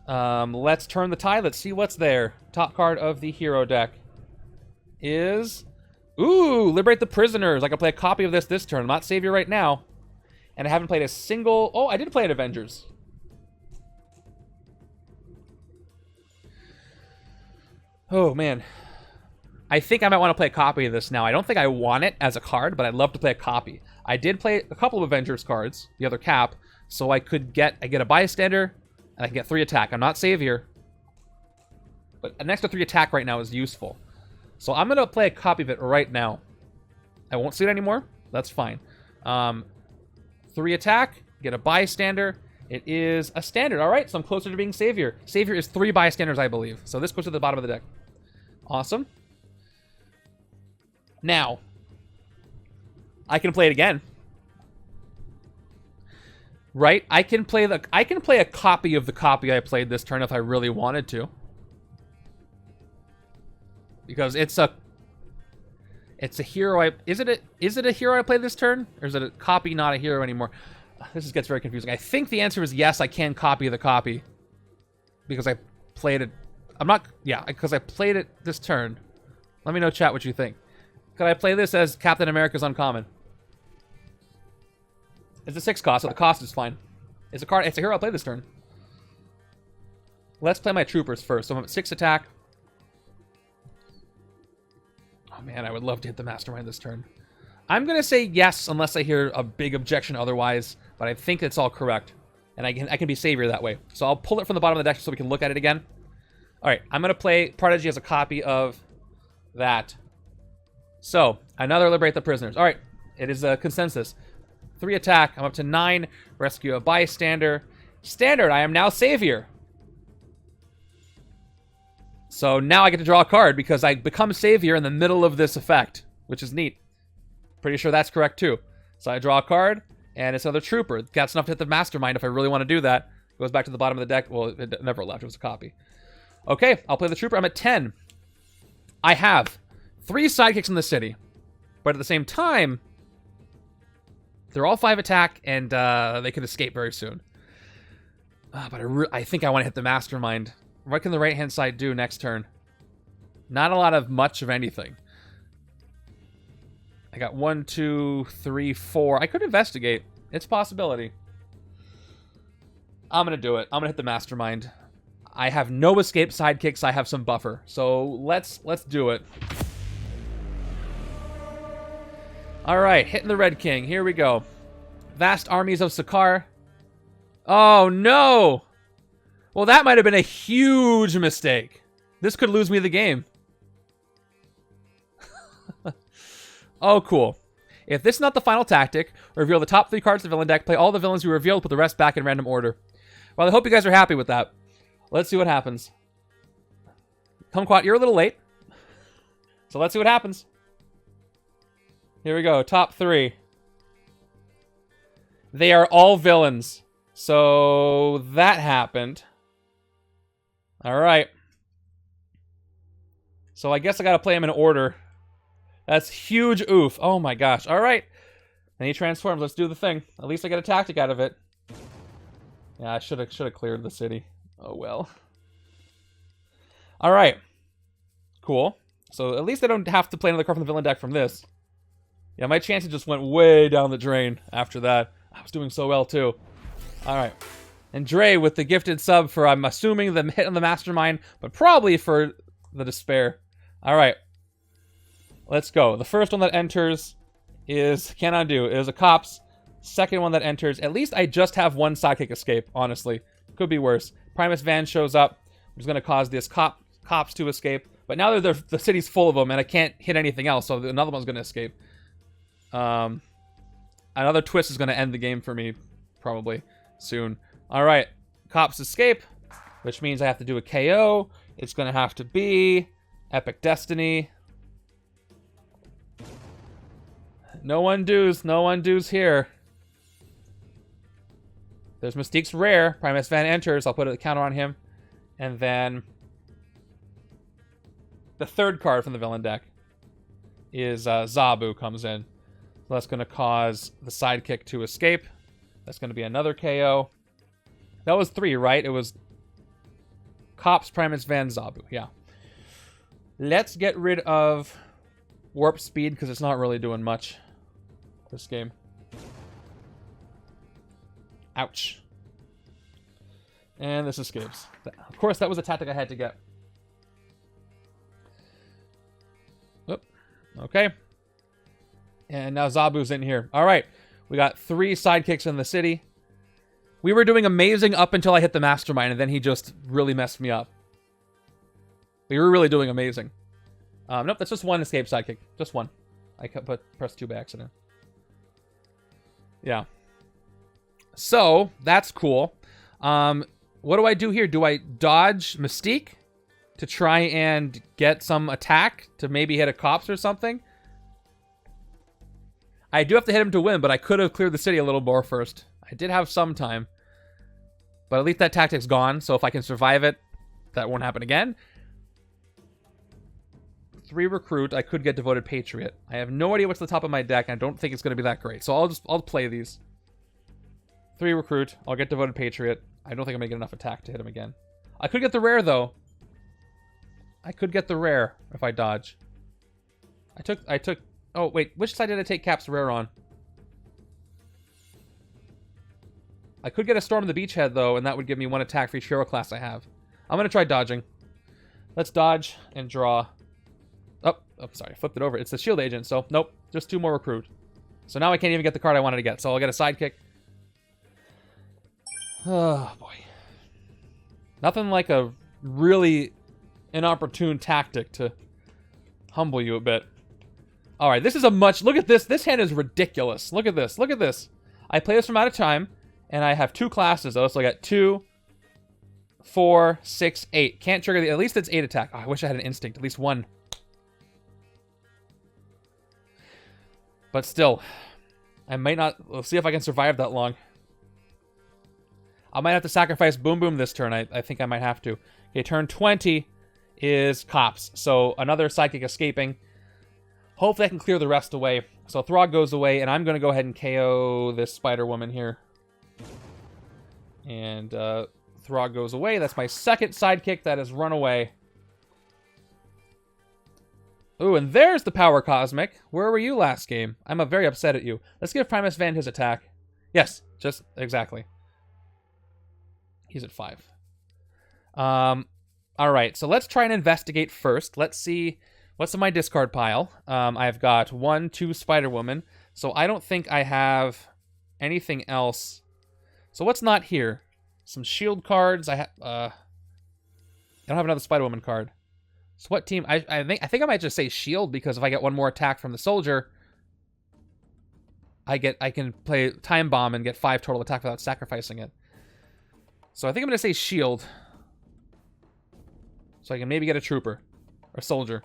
Let's turn the tide. Let's see what's there. Top card of the hero deck is... Ooh, Liberate the Prisoners. I can play a copy of this turn. I'm not Savior right now. And I haven't played a single... Oh, I did play an Avengers. Oh, man. I think I might want to play a copy of this now. I don't think I want it as a card, but I'd love to play a copy. I did play a couple of Avengers cards, the other cap, so I could get... I get a Bystander, and I can get 3 attack. I'm not Savior. But an extra 3 attack right now is useful. So I'm going to play a copy of it right now. I won't see it anymore. That's fine. 3 attack, get a Bystander. It is a standard. All right, so I'm closer to being Savior. Savior is 3 Bystanders, I believe. So this goes to the bottom of the deck. Awesome. Now, I can play it again. Right? I can play a copy of the copy I played this turn if I really wanted to. Because it's a hero is it a hero I played this turn? Or is it a copy, not a hero anymore? This gets very confusing. I think the answer is yes, I can copy the copy. Because I played it. Because I played it this turn. Let me know, chat, what you think. Could I play this as Captain America's Uncommon? It's a 6 cost, so the cost is fine. It's a hero I played this turn. Let's play my troopers first. So I'm at 6 attack. Oh man, I would love to hit the Mastermind this turn. I'm gonna say yes, unless I hear a big objection otherwise, but I think it's all correct. And I can be savior that way. So I'll pull it from the bottom of the deck so we can look at it again. Alright, I'm gonna play Prodigy as a copy of that. So, another Liberate the Prisoners. Alright, it is a consensus. 3 attack, I'm up to 9. Rescue a bystander. Standard, I am now savior. So now I get to draw a card because I become savior in the middle of this effect, which is neat. Pretty sure that's correct too. So I draw a card, and it's another trooper. That's enough to hit the Mastermind if I really want to do that. Goes back to the bottom of the deck. Well, it never left. It was a copy. Okay, I'll play the trooper. I'm at 10. I have 3 sidekicks in the city. But at the same time, they're all 5 attack, and they could escape very soon. But I think I want to hit the Mastermind. What can the right-hand side do next turn? Not a lot of much of anything. I got 1, 2, 3, 4. I could investigate. It's a possibility. I'm going to do it. I'm going to hit the Mastermind. I have no escape sidekicks. I have some buffer. So let's do it. Alright, hitting the Red King. Here we go. Vast armies of Sakaar. Oh, no! Well, that might have been a huge mistake. This could lose me the game. Oh, cool. If this is not the final tactic, reveal the top 3 cards of the villain deck, play all the villains you revealed, put the rest back in random order. Well, I hope you guys are happy with that. Let's see what happens. Kumquat, you're a little late. So let's see what happens. Here we go, top 3. They are all villains. So that happened. Alright. So I guess I gotta play them in order. That's huge oof. Oh my gosh. Alright. And he transforms. Let's do the thing. At least I get a tactic out of it. Yeah, I should have cleared the city. Oh well. Alright. Cool. So at least I don't have to play another card from the villain deck from this. Yeah, my chances just went way down the drain after that. I was doing so well too. Alright. And Dre with the gifted sub for, I'm assuming, the hit on the Mastermind, but probably for the Despair. Alright. Let's go. The first one that enters is, can't undo, is a Cops. Second one that enters, at least I just have 1 sidekick escape, honestly. Could be worse. Primus Van shows up, which is going to cause this Cops to escape. But now the city's full of them, and I can't hit anything else, so another one's going to escape. Another twist is going to end the game for me, probably, soon. Alright, Cops escape, which means I have to do a KO. It's going to have to be Epic Destiny. No undos here. There's Mystique's rare. Primus Van enters. I'll put a counter on him. And then the third card from the villain deck is Zabu comes in. So that's going to cause the sidekick to escape. That's going to be another KO. That was 3, right? It was Cops, Primus Van, Zabu. Yeah. Let's get rid of Warp Speed because it's not really doing much this game. Ouch. And this escapes. Of course, that was a tactic I had to get. Oop. Okay. And now Zabu's in here. All right. We got 3 sidekicks in the city. We were doing amazing up until I hit the Mastermind, and then he just really messed me up. We were really doing amazing. Nope, that's just 1 escape sidekick. Just 1. I pressed 2 by accident. Yeah. So, that's cool. What do I do here? Do I dodge Mystique to try and get some attack to maybe hit a Cops or something? I do have to hit him to win, but I could have cleared the city a little more first. I did have some time. But at least that tactic's gone, so if I can survive it, that won't happen again. 3 recruit, I could get Devoted Patriot. I have no idea what's the top of my deck, and I don't think it's going to be that great. So I'll play these. 3 recruit, I'll get Devoted Patriot. I don't think I'm going to get enough attack to hit him again. I could get the rare, though. I could get the rare if I dodge. I took... Oh, wait, which side did I take Cap's rare on? I could get a Storm of the Beachhead, though, and that would give me 1 attack for each hero class I have. I'm going to try dodging. Let's dodge and draw. Oh, sorry. I flipped it over. It's the shield agent, so nope. Just 2 more recruit. So now I can't even get the card I wanted to get, so I'll get a sidekick. Oh, boy. Nothing like a really inopportune tactic to humble you a bit. All right, this is a much... Look at this. This hand is ridiculous. Look at this. Look at this. I play this from out of time. And I have 2 classes, though, so I got 2, 4, 6, 8. Can't trigger the... At least it's 8 attack. Oh, I wish I had an instinct. At least 1. But still, I might not... We'll see if I can survive that long. I might have to sacrifice Boom Boom this turn. I think I might have to. Okay, turn 20 is Cops. So another sidekick escaping. Hopefully I can clear the rest away. So Throg goes away, and I'm going to go ahead and KO this Spider Woman here. And Throg goes away. That's my second sidekick that has run away. Ooh, and there's the Power Cosmic. Where were you last game? I'm very upset at you. Let's give Primus Van his attack. Yes, just exactly. He's at 5. Alright, so let's try and investigate first. Let's see what's in my discard pile. I've got 1, 2 Spider-Woman. So I don't think I have anything else. So what's not here? Some shield cards. I don't have another Spider-Woman card. So what team? I think I might just say shield, because if I get 1 more attack from the soldier, I can play Time Bomb and get 5 total attack without sacrificing it. So I think I'm gonna say shield, so I can maybe get a trooper or soldier.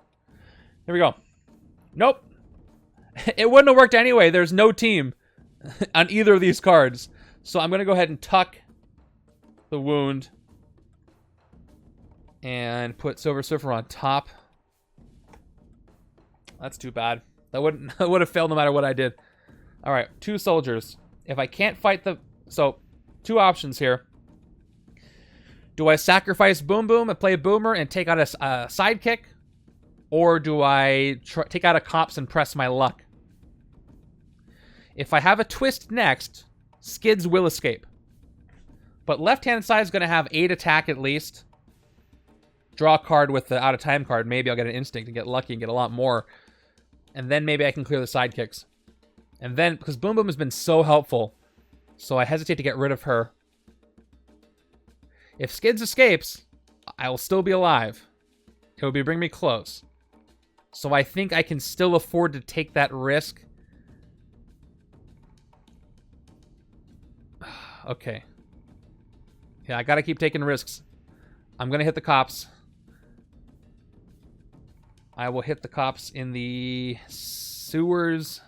Here we go. Nope. It wouldn't have worked anyway. There's no team on either of these cards. So I'm going to go ahead and tuck the wound and put Silver Surfer on top. That's too bad. That would have failed no matter what I did. All right, 2 soldiers. If I can't fight the... So, 2 options here. Do I sacrifice Boom Boom and play Boomer and take out a sidekick? Or do I take out a Cops and press my luck? If I have a twist next... Skids will escape. But left-hand side is going to have 8 attack at least. Draw a card with the out-of-time card. Maybe I'll get an instinct and get lucky and get a lot more. And then maybe I can clear the sidekicks. And then, because Boom Boom has been so helpful, so I hesitate to get rid of her. If Skids escapes, I will still be alive. It will bring me close. So I think I can still afford to take that risk. Okay. Yeah, I gotta keep taking risks. I'm gonna hit the Cops. I will hit the Cops in the sewers.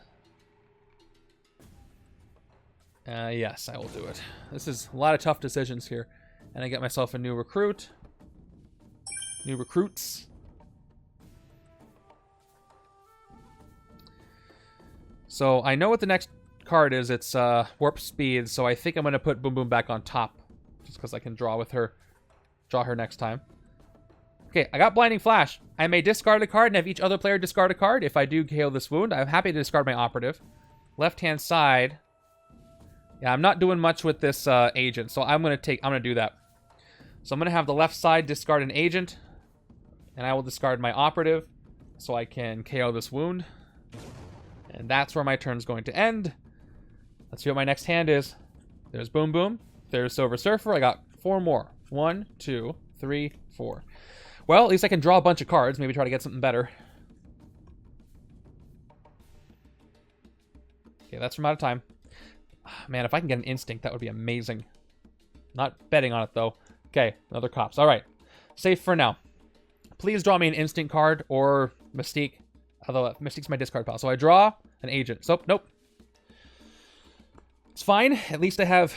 Yes, I will do it. This is a lot of tough decisions here. And I get myself a new recruit. New recruits. So I know what the next card is. It's Warp Speed, so I think I'm going to put Boom Boom back on top. Just because I can draw with her. Draw her next time. Okay, I got Blinding Flash. I may discard a card and have each other player discard a card. If I do KO this wound, I'm happy to discard my operative. Left-hand side. Yeah, I'm not doing much with this agent, so I'm going to do that. So I'm going to have the left side discard an agent. And I will discard my operative so I can KO this wound. And that's where my turn's going to end. Let's see what my next hand is. There's Boom Boom. There's Silver Surfer. I got 4 more. 1, 2, 3, 4. Well, at least I can draw a bunch of cards. Maybe try to get something better. Okay, that's from out of time. Man, if I can get an instinct, that would be amazing. Not betting on it, though. Okay, another Cops. All right. Safe for now. Please draw me an instinct card or Mystique. Although Mystique's my discard pile. So I draw an agent. So, nope. It's fine. At least I have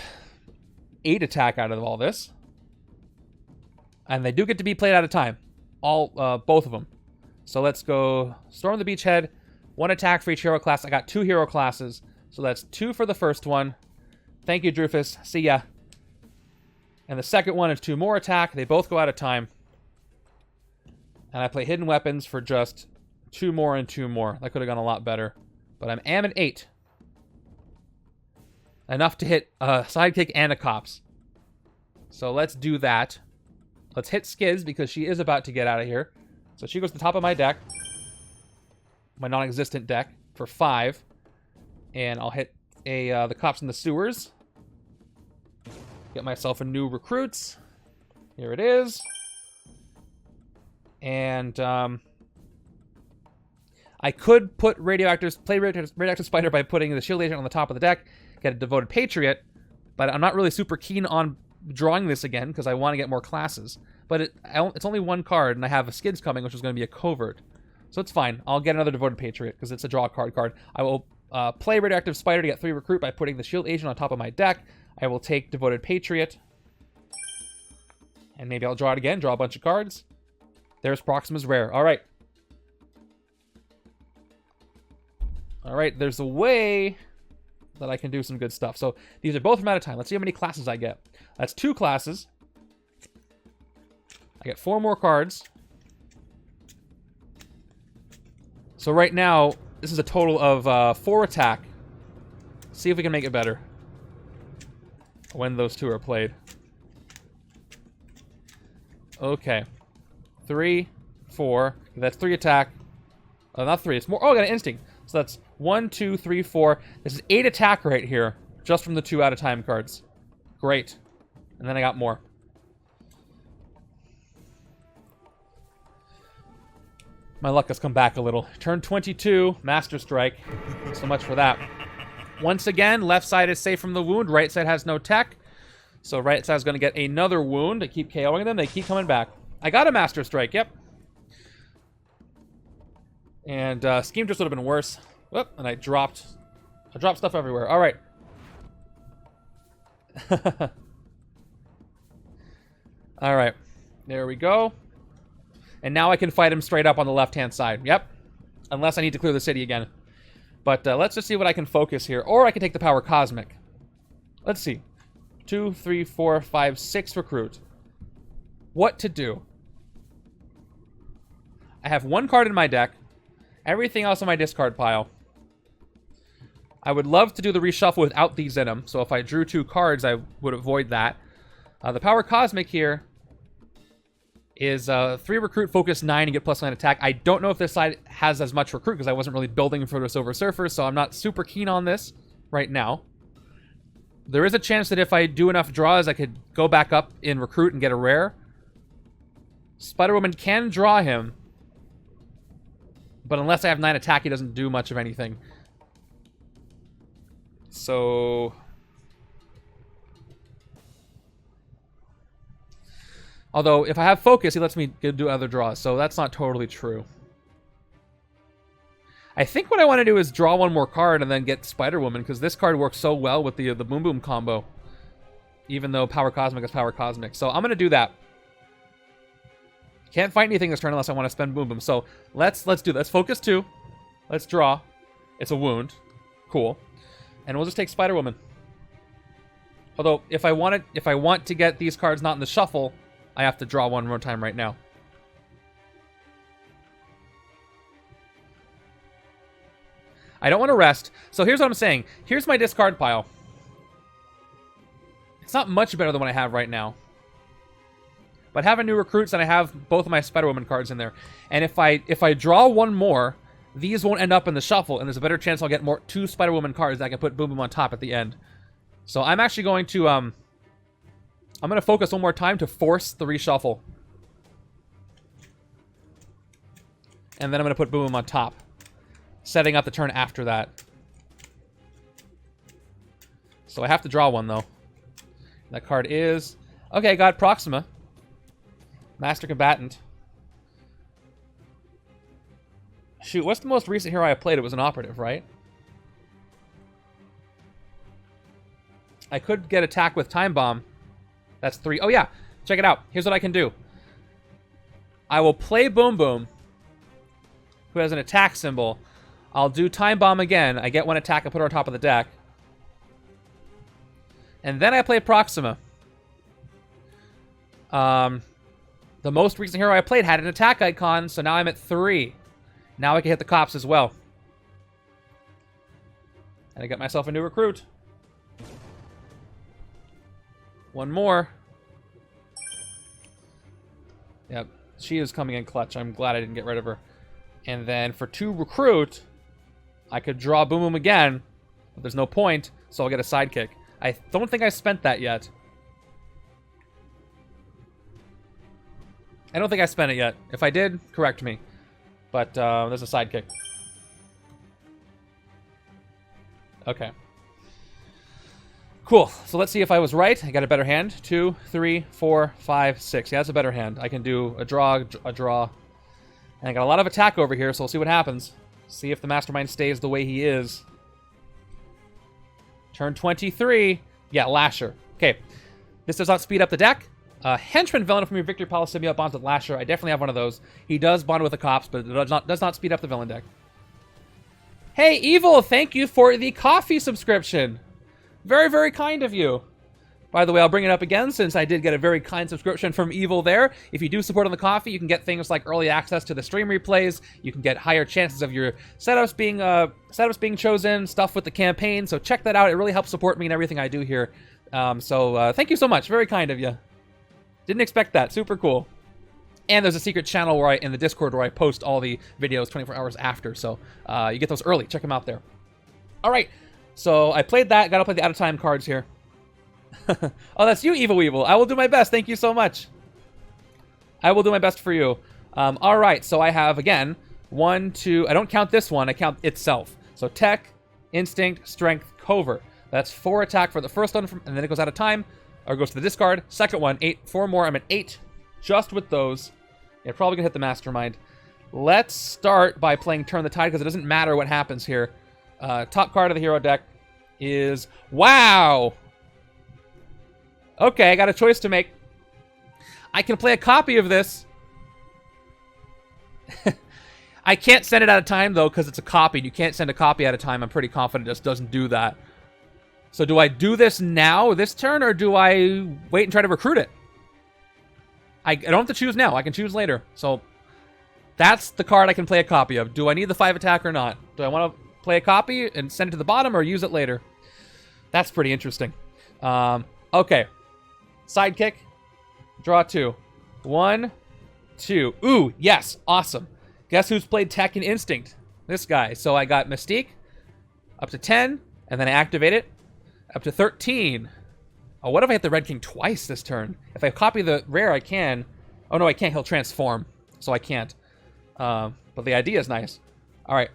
8 attack out of all this. And they do get to be played out of time. Both of them. So let's go Storm the Beachhead. 1 attack for each hero class. I got 2 hero classes. So that's 2 for the first one. Thank you, Drufus. See ya. And the second one is 2 more attack. They both go out of time. And I play Hidden Weapons for just 2 more and 2 more. That could have gone a lot better. But I'm at 8. Enough to hit a Sidekick and a Cops. So let's do that. Let's hit Skiz because she is about to get out of here. So she goes to the top of my deck. My non-existent deck for 5. And I'll hit the Cops in the Sewers. Get myself a new recruits. Here it is. And I could put play Radioactive Spider by putting the Shield Agent on the top of the deck, get a Devoted Patriot, but I'm not really super keen on drawing this again because I want to get more classes. But it's only 1 card, and I have a Skids coming, which is going to be a Covert. So it's fine. I'll get another Devoted Patriot because it's a draw card. I will play Radioactive Spider to get 3 recruit by putting the Shield Agent on top of my deck. I will take Devoted Patriot. And maybe I'll draw it again, draw a bunch of cards. There's Proxima's Rare. All right. All right, there's a way that I can do some good stuff. So these are both from out of time. Let's see how many classes I get. That's 2 classes. I get 4 more cards. So right now, this is a total of 4 attack. See if we can make it better when those 2 are played. Okay. 3, 4. That's 3 attack. Not 3. It's more. Oh, I got an Instinct. So that's 1, 2, 3, 4. This is 8 attack right here, just from the 2 out of time cards. Great. And then I got more. My luck has come back a little. Turn 22, Master Strike. So much for that. Once again, left side is safe from the wound. Right side has no tech. So right side is going to get another wound to keep KOing them. They keep coming back. I got a Master Strike, yep. And Scheme just would have been worse. Whoop, and I dropped stuff everywhere. All right. All right. There we go. And now I can fight him straight up on the left-hand side. Yep. Unless I need to clear the city again. But let's just see what I can focus here. Or I can take the Power Cosmic. Let's see. 2, 3, 4, 5, 6 recruit. What to do? I have 1 card in my deck. Everything else on my discard pile. I would love to do the reshuffle without these in them. So if I drew 2 cards, I would avoid that. The Power Cosmic here is 3 recruit, focus 9, and get +9 attack. I don't know if this side has as much recruit because I wasn't really building for the Silver Surfer, so I'm not super keen on this right now. There is a chance that if I do enough draws, I could go back up in recruit and get a rare. Spider-Woman can draw him, but unless I have 9 attack, he doesn't do much of anything. So although, if I have focus, he lets me do other draws, so that's not totally true. I think what I want to do is draw 1 more card and then get Spider-Woman, because this card works so well with the Boom Boom combo. Even though Power Cosmic is Power Cosmic. So I'm going to do that. Can't fight anything this turn unless I want to spend Boom Boom. So let's do that. Let's focus 2. Let's draw. It's a wound. Cool. And we'll just take Spider-Woman. Although, if I want to get these cards not in the shuffle, I have to draw 1 more time right now. I don't want to rest. So here's what I'm saying. Here's my discard pile. It's not much better than what I have right now. But having new recruits, and I have both of my Spider-Woman cards in there. And if I draw 1 more, these won't end up in the shuffle, and there's a better chance I'll get 2 Spider-Woman cards that I can put Boom Boom on top at the end. So I'm actually going to I'm going to focus 1 more time to force the reshuffle. And then I'm going to put Boom Boom on top, setting up the turn after that. So I have to draw 1, though. That card is... Okay, I got Proxima. Master Combatant. Shoot, what's the most recent hero I played? It was an operative, right? I could get attack with Time Bomb. That's 3. Oh, yeah. Check it out. Here's what I can do. I will play Boom Boom, who has an attack symbol. I'll do Time Bomb again. I get 1 attack. I put her on top of the deck. And then I play Proxima. The most recent hero I played had an attack icon, so now I'm at 3. Now I can hit the cops as well. And I got myself a new recruit. 1 more. Yep, she is coming in clutch. I'm glad I didn't get rid of her. And then for 2 recruit, I could draw Boom Boom again, but there's no point, so I'll get a sidekick. I don't think I spent that yet. I don't think I spent it yet. If I did, correct me. But there's a sidekick. Okay. Cool. So let's see if I was right. I got a better hand. 2, 3, 4, 5, 6. Yeah, that's a better hand. I can do a draw, a draw. And I got a lot of attack over here, so we'll see what happens. See if the Mastermind stays the way he is. Turn 23. Yeah, Lasher. Okay. This does not speed up the deck. Henchman villain from your victory pile symbiote bonds with Lasher. I definitely have one of those. He does bond with the cops, but it does not speed up the villain deck. Hey, Evil, thank you for the coffee subscription. Very, very kind of you. By the way, I'll bring it up again since I did get a very kind subscription from Evil there. If you do support on the coffee, you can get things like early access to the stream replays. You can get higher chances of your setups being chosen, stuff with the campaign. So check that out. It really helps support me and everything I do here. Thank you so much. Very kind of you. Didn't expect that. Super cool. And there's a secret channel where in the Discord where I post all the videos 24 hours after. So you get those early. Check them out there. All right. So I played that. Got to play the out-of-time cards here. Oh, that's you, Evil Weevil. I will do my best. Thank you so much. I will do my best for you. All right. So I have, again, 1, 2. I don't count this one. I count itself. So Tech, Instinct, Strength, Covert. That's 4 attack for the first one, and then it goes out of time. Or goes to the discard. Second one, 8. 4 more. I'm at 8. Just with those. Yeah, probably going to hit the Mastermind. Let's start by playing Turn the Tide, because it doesn't matter what happens here. Top card of the hero deck is... Wow! Okay, I got a choice to make. I can play a copy of this. I can't send it out of time, though, because it's a copy. You can't send a copy at a time. I'm pretty confident it just doesn't do that. So do I do this now, this turn, or do I wait and try to recruit it? I don't have to choose now. I can choose later. So that's the card I can play a copy of. Do I need the 5 attack or not? Do I want to play a copy and send it to the bottom or use it later? That's pretty interesting. Okay. Sidekick. Draw 2. 1, 2. Ooh, yes. Awesome. Guess who's played Tech and Instinct? This guy. So I got Mystique up to 10, and then I activate it. Up to 13. Oh, what if I hit the Red King twice this turn? If I copy the rare, I can. Oh, no, I can't. He'll transform. So I can't. But the idea is nice. All right.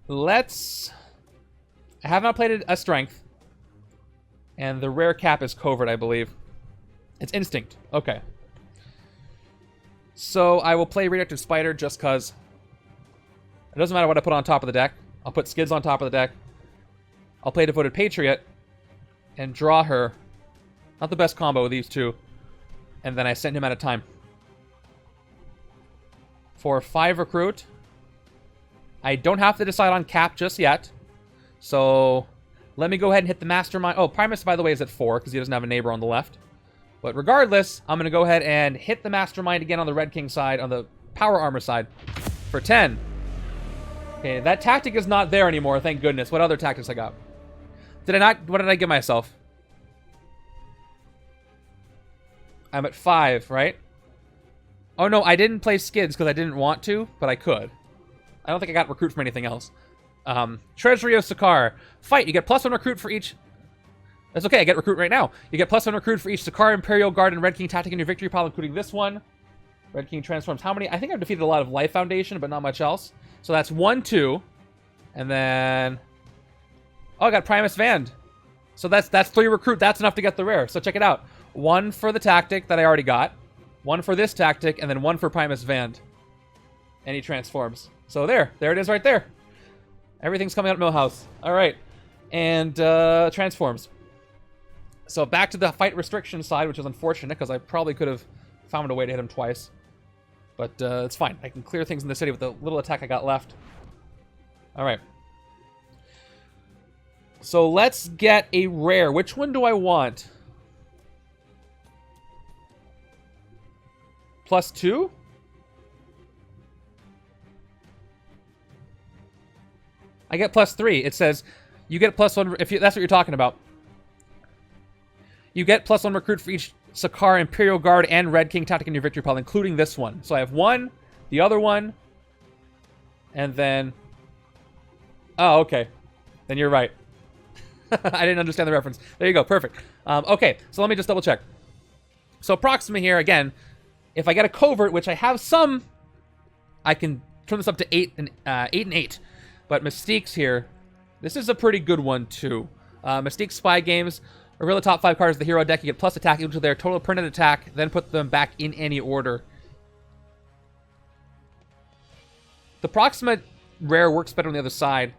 Let's... I have not played a Strength. And the rare cap is Covert, I believe. It's Instinct. Okay. So I will play Radioactive Spider just because... It doesn't matter what I put on top of the deck. I'll put Skids on top of the deck. I'll play Devoted Patriot and draw her. Not the best combo with these two. And then I send him out of time. For 5 recruit. I don't have to decide on cap just yet. So let me go ahead and hit the Mastermind. Oh, Primus, by the way, is at 4 because he doesn't have a neighbor on the left. But regardless, I'm going to go ahead and hit the Mastermind again on the Red King side, on the Power Armor side, for 10. Okay, that tactic is not there anymore, thank goodness. What other tactics I got? Did I not? What did I give myself? I'm at 5, right? Oh, no, I didn't play Skids because I didn't want to, but I could. I don't think I got recruit from anything else. Treasury of Sakaar. Fight. You get +1 recruit for each... That's okay, I get recruit right now. You get +1 recruit for each Sakaar, Imperial Guard, and Red King tactic in your victory pile, including this one. Red King transforms how many? I think I've defeated a lot of Life Foundation, but not much else. So that's 1, 2. And then... Oh, I got Primus Vand. So that's 3 recruit. That's enough to get the rare. So check it out. 1 for the tactic that I already got. 1 for this tactic, and then 1 for Primus Vand. And he transforms. So there it is right there. Everything's coming out of Millhouse. All right. and transforms. So back to the fight restriction side, which is unfortunate because I probably could have found a way to hit him twice. But it's fine. I can clear things in the city with the little attack I got left. All right. So let's get a rare. Which one do I want? +2? I get +3. It says you get +1 if that's what you're talking about. You get +1 recruit for each Sakaar, Imperial Guard, and Red King tactic in your victory pile, including this one. So I have one, the other one, and then... Oh, okay. Then you're right. I didn't understand the reference. There you go. Perfect. Okay, so let me just double check. So Proxima here, again, if I get a covert, which I have some, I can turn this up to 8 and 8. But Mystique's here. This is a pretty good one, too. Mystique Spy Games... Reveal the top 5 cards of the hero deck. You get plus attack equal to their total printed attack, then put them back in any order. The Proxima rare works better on the other side,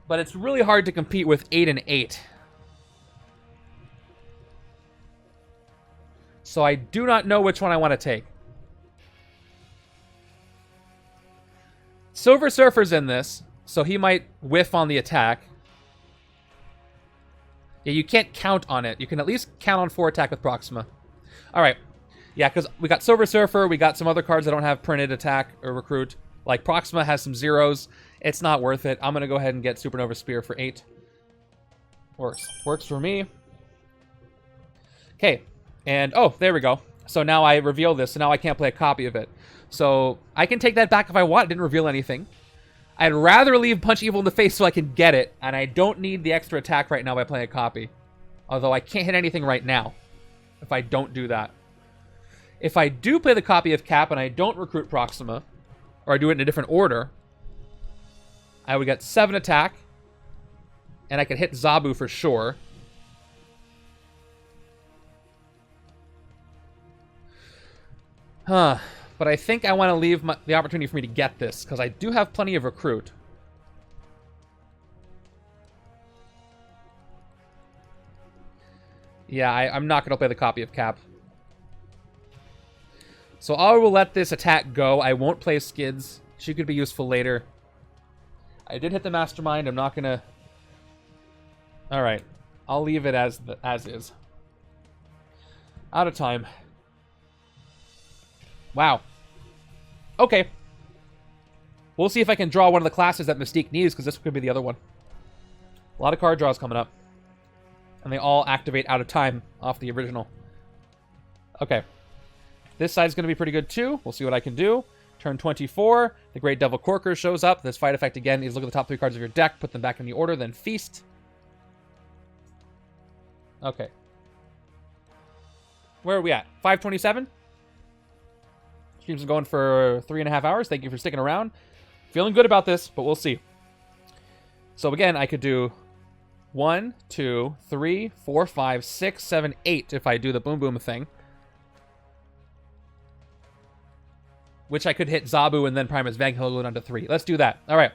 but it's really hard to compete with 8 and 8. So I do not know which one I want to take. Silver Surfer's in this, so he might whiff on the attack. Yeah, you can't count on it. You can at least count on 4 attack with Proxima. All right. Yeah, because we got Silver Surfer. We got some other cards that don't have printed attack or recruit. Like Proxima has some zeros. It's not worth it. I'm going to go ahead and get Supernova Spear for 8. Works. Works for me. Okay. And, oh, there we go. So now I reveal this, so now I can't play a copy of it. So I can take that back if I want. It didn't reveal anything. I'd rather leave Punch Evil in the face so I can get it, and I don't need the extra attack right now by playing a copy. Although I can't hit anything right now if I don't do that. If I do play the copy of Cap and I don't recruit Proxima, or I do it in a different order, I would get 7 attack, and I could hit Zabu for sure. Huh. But I think I want to leave the opportunity for me to get this, because I do have plenty of recruit. Yeah, I'm not going to play the copy of Cap. So I will let this attack go. I won't play Skids. She could be useful later. I did hit the Mastermind. I'm not going to... Alright. I'll leave it as is. Out of time. Wow. Okay. We'll see if I can draw one of the classes that Mystique needs, because this could be the other one. A lot of card draws coming up. And they all activate out of time off the original. Okay. This side's going to be pretty good, too. We'll see what I can do. Turn 24. The Great Devil Corker shows up. This fight effect, again, is look at the top 3 cards of your deck, put them back in the order, then feast. Okay. Where are we at? 5:27? Stream's been going for 3.5 hours. Thank you for sticking around. Feeling good about this, but we'll see. So again, I could do 1, 2, 3, 4, 5, 6, 7, 8 if I do the boom boom thing. Which I could hit Zabu and then Primus Vang He'll go down to 3. Let's do that. All right.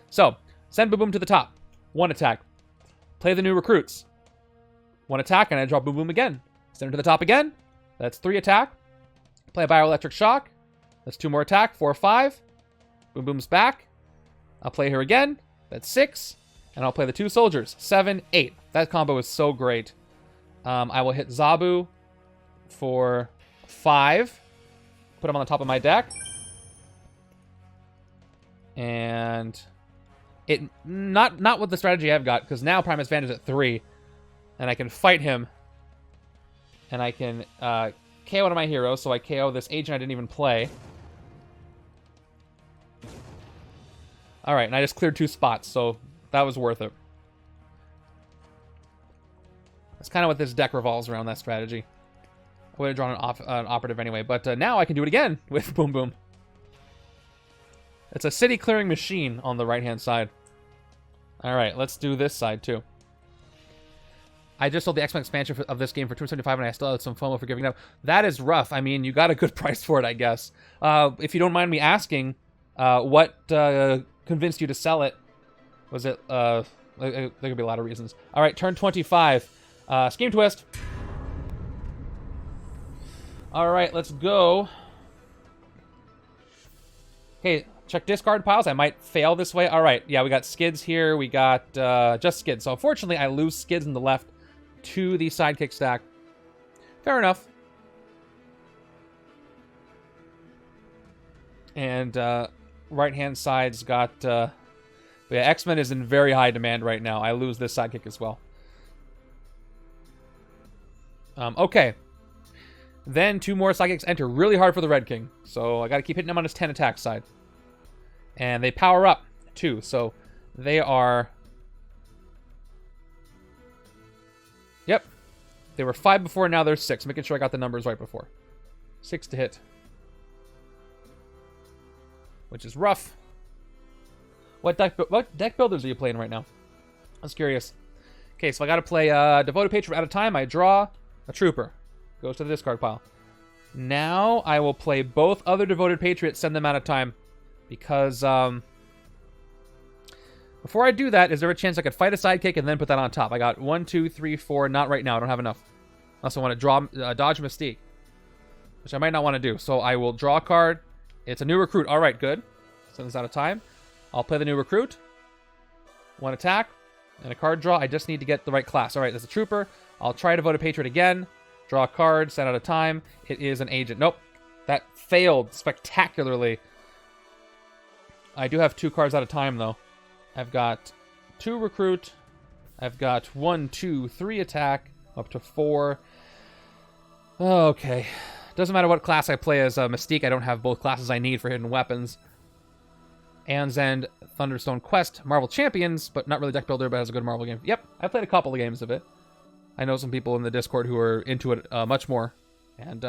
So, send Boom Boom to the top. 1 attack. Play the new recruits. 1 attack, and I draw Boom Boom again. Send her to the top again. That's 3 attack. Play a Bioelectric Shock. That's 2 more attack. 4, 5. Boom Boom's back. I'll play her again. That's 6. And I'll play the 2 soldiers. 7, 8. That combo is so great. I will hit Zabu for 5. Put him on the top of my deck. And it not with the strategy I've got, because now Primus Vang is at 3. And I can fight him. And I can KO one of my heroes, so I KO this agent I didn't even play. Alright, and I just cleared 2 spots, so that was worth it. That's kind of what this deck revolves around, that strategy. I would have drawn an operative anyway, but now I can do it again with Boom Boom. It's a city clearing machine on the right-hand side. Alright, let's do this side too. I just sold the X-Men expansion of this game for $275, and I still had some FOMO for giving it up. That is rough. I mean, you got a good price for it, I guess. If you don't mind me asking, what convinced you to sell it? Was it There could be a lot of reasons. All right, turn 25. Scheme Twist. All right, let's go. Okay, check discard piles. I might fail this way. All right, yeah, we got skids here. We got just skids. So unfortunately, I lose skids in the left to the sidekick stack. Fair enough. And right-hand side's got... yeah, X-Men is in very high demand right now. I lose this sidekick as well. Okay. Then 2 more sidekicks enter. Really hard for the Red King. So I got to keep hitting him on his 10 attack side. And they power up, too. So they are... Yep. They were 5 before, now they're 6. Making sure I got the numbers right before. 6 to hit. Which is rough. What deck builders are you playing right now? I was curious. Okay, so I got to play Devoted Patriot at a time. I draw a Trooper. Goes to the discard pile. Now I will play both other Devoted Patriots, send them out of time. Because, before I do that, is there a chance I could fight a sidekick and then put that on top? I got 1, 2, 3, 4. Not right now. I don't have enough. Unless I want to dodge Mystique. Which I might not want to do. So I will draw a card. It's a new recruit. All right, good. Send this out of time. I'll play the new recruit. 1 attack. And a card draw. I just need to get the right class. All right, there's a Trooper. I'll try Devoted Patriot again. Draw a card. Send out of time. It is an agent. Nope. That failed spectacularly. I do have 2 cards out of time, though. I've got 2 recruit. I've got 1, 2, 3 attack. Up to 4. Okay. Doesn't matter what class I play as Mystique. I don't have both classes I need for hidden weapons. Anzend, Thunderstone Quest, Marvel Champions, but not really deck builder, but has a good Marvel game. Yep, I played a couple of games of it. I know some people in the Discord who are into it much more. And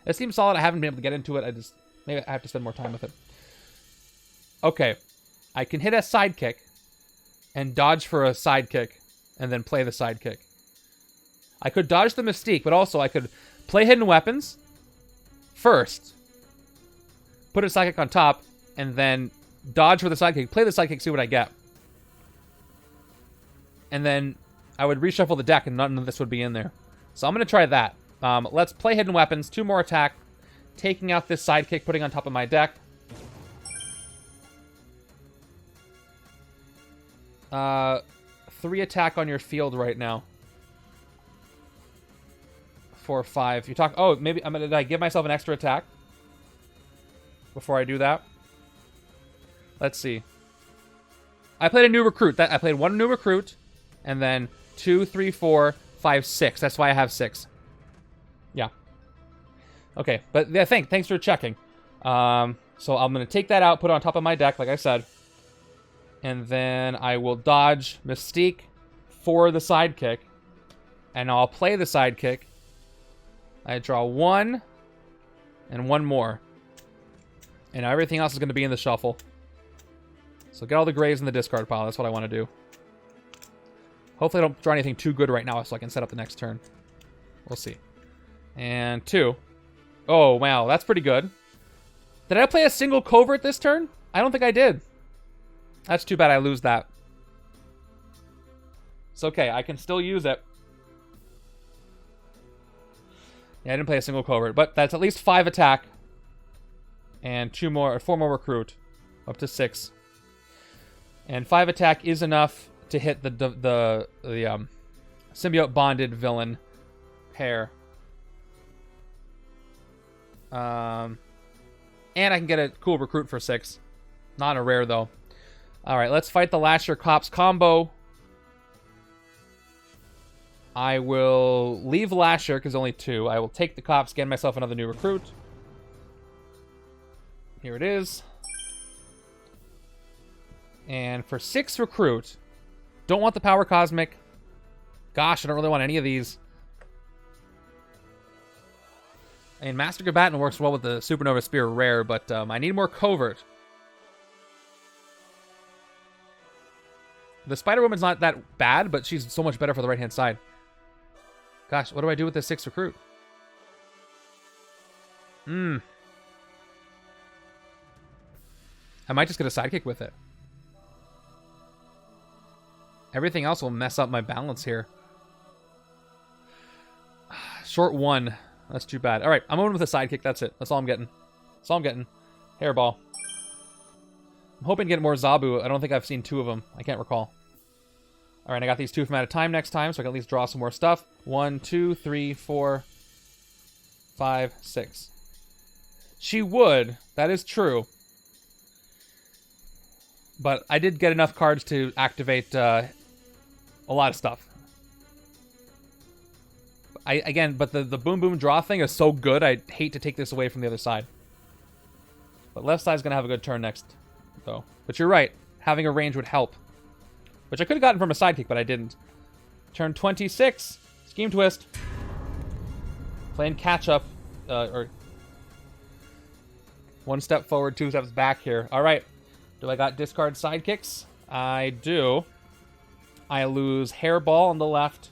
it seems solid. I haven't been able to get into it. Maybe I have to spend more time with it. Okay. I can hit a sidekick and dodge for a sidekick and then play the sidekick. I could dodge the Mystique, but also I could play hidden weapons first, put a sidekick on top, and then dodge for the sidekick, play the sidekick, see what I get. And then I would reshuffle the deck and none of this would be in there. So I'm going to try that. Let's play hidden weapons, 2 more attack, taking out this sidekick, putting on top of my deck. 3 attack on your field right now. 4, 5. You talk. Oh, maybe did I give myself an extra attack before I do that? Let's see. I played a new recruit. I played 1 new recruit, and then 2, 3, 4, 5, 6. That's why I have 6. Yeah. Okay, but yeah, thanks for checking. So I'm gonna take that out, put it on top of my deck, like I said, and then I will dodge Mystique for the sidekick, and I'll play the sidekick. I draw 1 and 1 more. And everything else is going to be in the shuffle. So get all the graves in the discard pile. That's what I want to do. Hopefully I don't draw anything too good right now so I can set up the next turn. We'll see. And 2. Oh, wow. That's pretty good. Did I play a single covert this turn? I don't think I did. That's too bad I lose that. It's okay. I can still use it. Yeah, I didn't play a single covert, but that's at least 5 attack. And 4 more recruit. Up to 6. And 5 attack is enough to hit the symbiote bonded villain pair. And I can get a cool recruit for 6. Not a rare, though. Alright, let's fight the Lasher Cops combo. I will leave Lasher, because only 2. I will take the Cops, get myself another new recruit. Here it is. And for 6 recruit, don't want the Power Cosmic. Gosh, I don't really want any of these. I mean, Master Combatant works well with the Supernova Spear rare, but I need more covert. The Spider-Woman's not that bad, but she's so much better for the right-hand side. Gosh, what do I do with this 6 recruit? I might just get a sidekick with it. Everything else will mess up my balance here. Short 1. That's too bad. All right, I'm going with a sidekick. That's it. That's all I'm getting. That's all I'm getting. Hairball. I'm hoping to get more Zabu. I don't think I've seen 2 of them. I can't recall. All right, I got these 2 from out of time next time, so I can at least draw some more stuff. 1, 2, 3, 4, 5, 6. She would. That is true. But I did get enough cards to activate a lot of stuff. But the boom boom draw thing is so good, I hate to take this away from the other side. But left side's gonna have a good turn next, though. But you're right, having a range would help. Which I could have gotten from a sidekick, but I didn't. Turn 26, Scheme Twist. Playing catch up, or 1 step forward, 2 steps back here. All right, do I got discard sidekicks? I do. I lose Hairball on the left.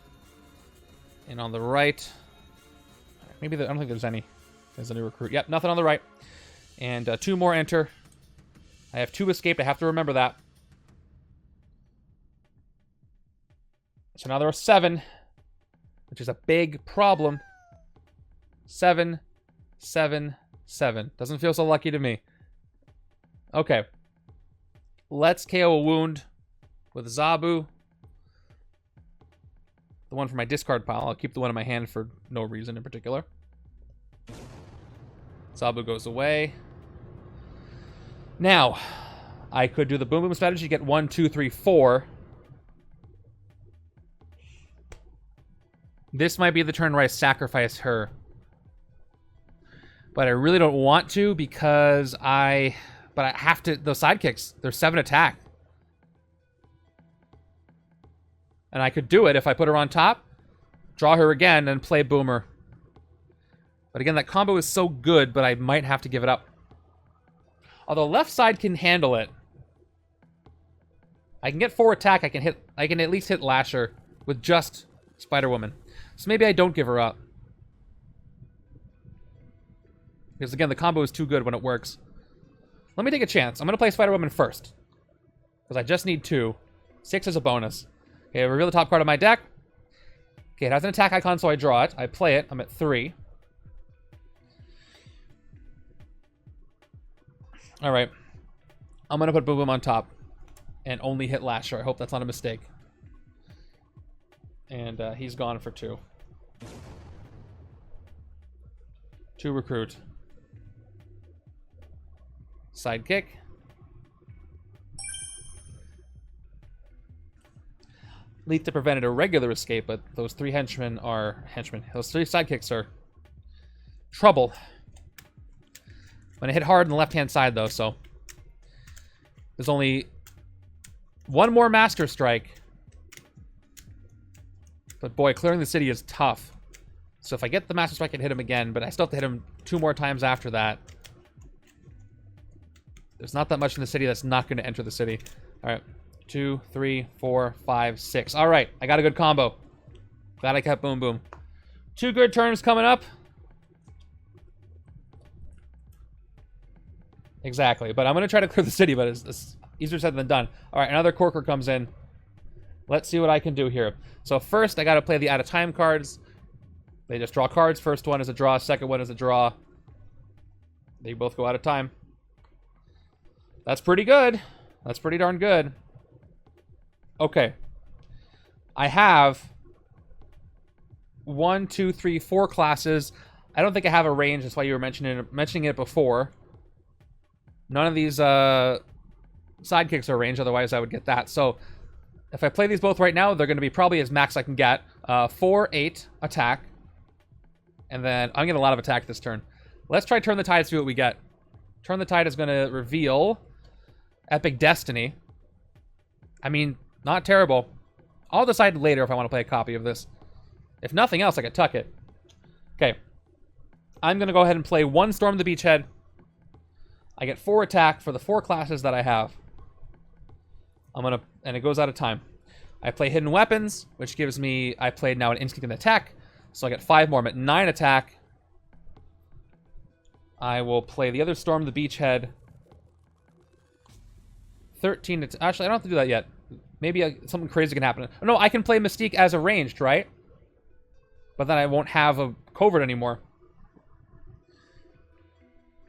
And on the right, maybe I don't think there's any. There's a new recruit. Yep, nothing on the right. And 2 more enter. I have 2 escaped. I have to remember that. So now there are 7, which is a big problem. 7, 7, 7. Doesn't feel so lucky to me. Okay. Let's KO a wound with Zabu. The one from my discard pile. I'll keep the one in my hand for no reason in particular. Zabu goes away. Now, I could do the boom boom strategy, get 1, 2, 3, 4. This might be the turn where I sacrifice her. But I really don't want to because But I have to, those sidekicks, they're 7 attack. And I could do it if I put her on top, draw her again, and play Boomer. But again, that combo is so good, but I might have to give it up. Although left side can handle it. I can get 4 attack, I can at least hit Lasher with just Spider-Woman. So maybe I don't give her up. Because again, the combo is too good when it works. Let me take a chance. I'm going to play Spider-Woman first. Because I just need 2. 6 is a bonus. Okay, I reveal the top card of my deck. Okay, it has an attack icon, so I draw it. I play it. I'm at 3. Alright. I'm going to put Boom Boom on top. And only hit Lasher. I hope that's not a mistake. And he's gone for 2. 2 recruit. Sidekick. Letha prevented a regular escape, but those 3 henchmen are... Those 3 sidekicks are... trouble. When I hit hard on the left-hand side, though, so... There's only... 1 more Master Strike. But boy, clearing the city is tough. So if I get the Master Strike, I can hit him again, but I still have to hit him 2 more times after that. There's not that much in the city that's not going to enter the city. Alright. 2, 3, 4, 5, 6. Alright, I got a good combo. Glad I kept Boom Boom. 2 good turns coming up. Exactly, but I'm going to try to clear the city, but it's easier said than done. Alright, another Corker comes in. Let's see what I can do here. So first, I got to play the out-of-time cards. They just draw cards. First one is a draw, second one is a draw. They both go out of time. That's pretty good. That's pretty darn good. Okay. I have 1, 2, 3, 4 classes. I don't think I have a range. That's why you were mentioning it before. None of these sidekicks are ranged. Otherwise, I would get that. So if I play these both right now, they're going to be probably as max I can get. 4, 8 attack. And then I'm getting a lot of attack this turn. Let's try Turn the Tide, see what we get. Turn the Tide is going to reveal Epic Destiny. I mean, not terrible. I'll decide later if I want to play a copy of this. If nothing else, I could tuck it. Okay. I'm going to go ahead and play 1 Storm the Beachhead. I get 4 attack for the 4 classes that I have. And it goes out of time. I play Hidden Weapons, which gives me, I played now an Instinct and Attack. So I get 5 more. I'm at 9 attack. I will play the other Storm the Beachhead. 13 to... Actually, I don't have to do that yet. Maybe something crazy can happen. No, I can play Mystique as a ranged, right? But then I won't have a covert anymore.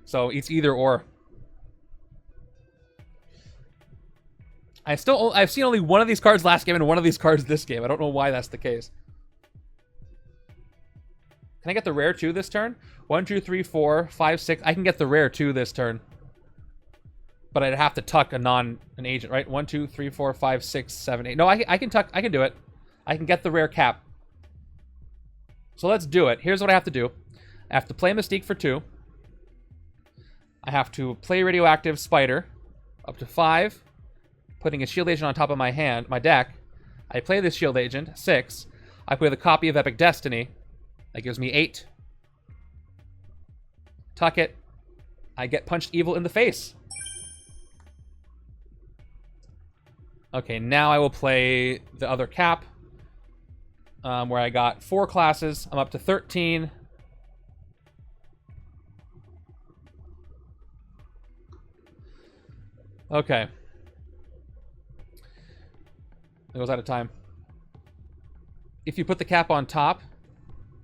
So it's either or. I've seen only one of these cards last game and one of these cards this game. I don't know why that's the case. Can I get the rare 2 this turn? 1, 2, 3, 4, 5, 6. I can get the rare 2 this turn. But I'd have to tuck an agent, right? 1, 2, 3, 4, 5, 6, 7, 8. No, I can tuck. I can do it. I can get the rare cap. So let's do it. Here's what I have to do. I have to play Mystique for 2. I have to play Radioactive Spider up to 5, putting a shield agent on top of my deck. I play this shield agent, 6. I play the copy of Epic Destiny. That gives me 8. Tuck it. I get punched evil in the face. Okay, now I will play the other cap, where I got 4 classes. I'm up to 13. Okay. It goes out of time. If you put the cap on top,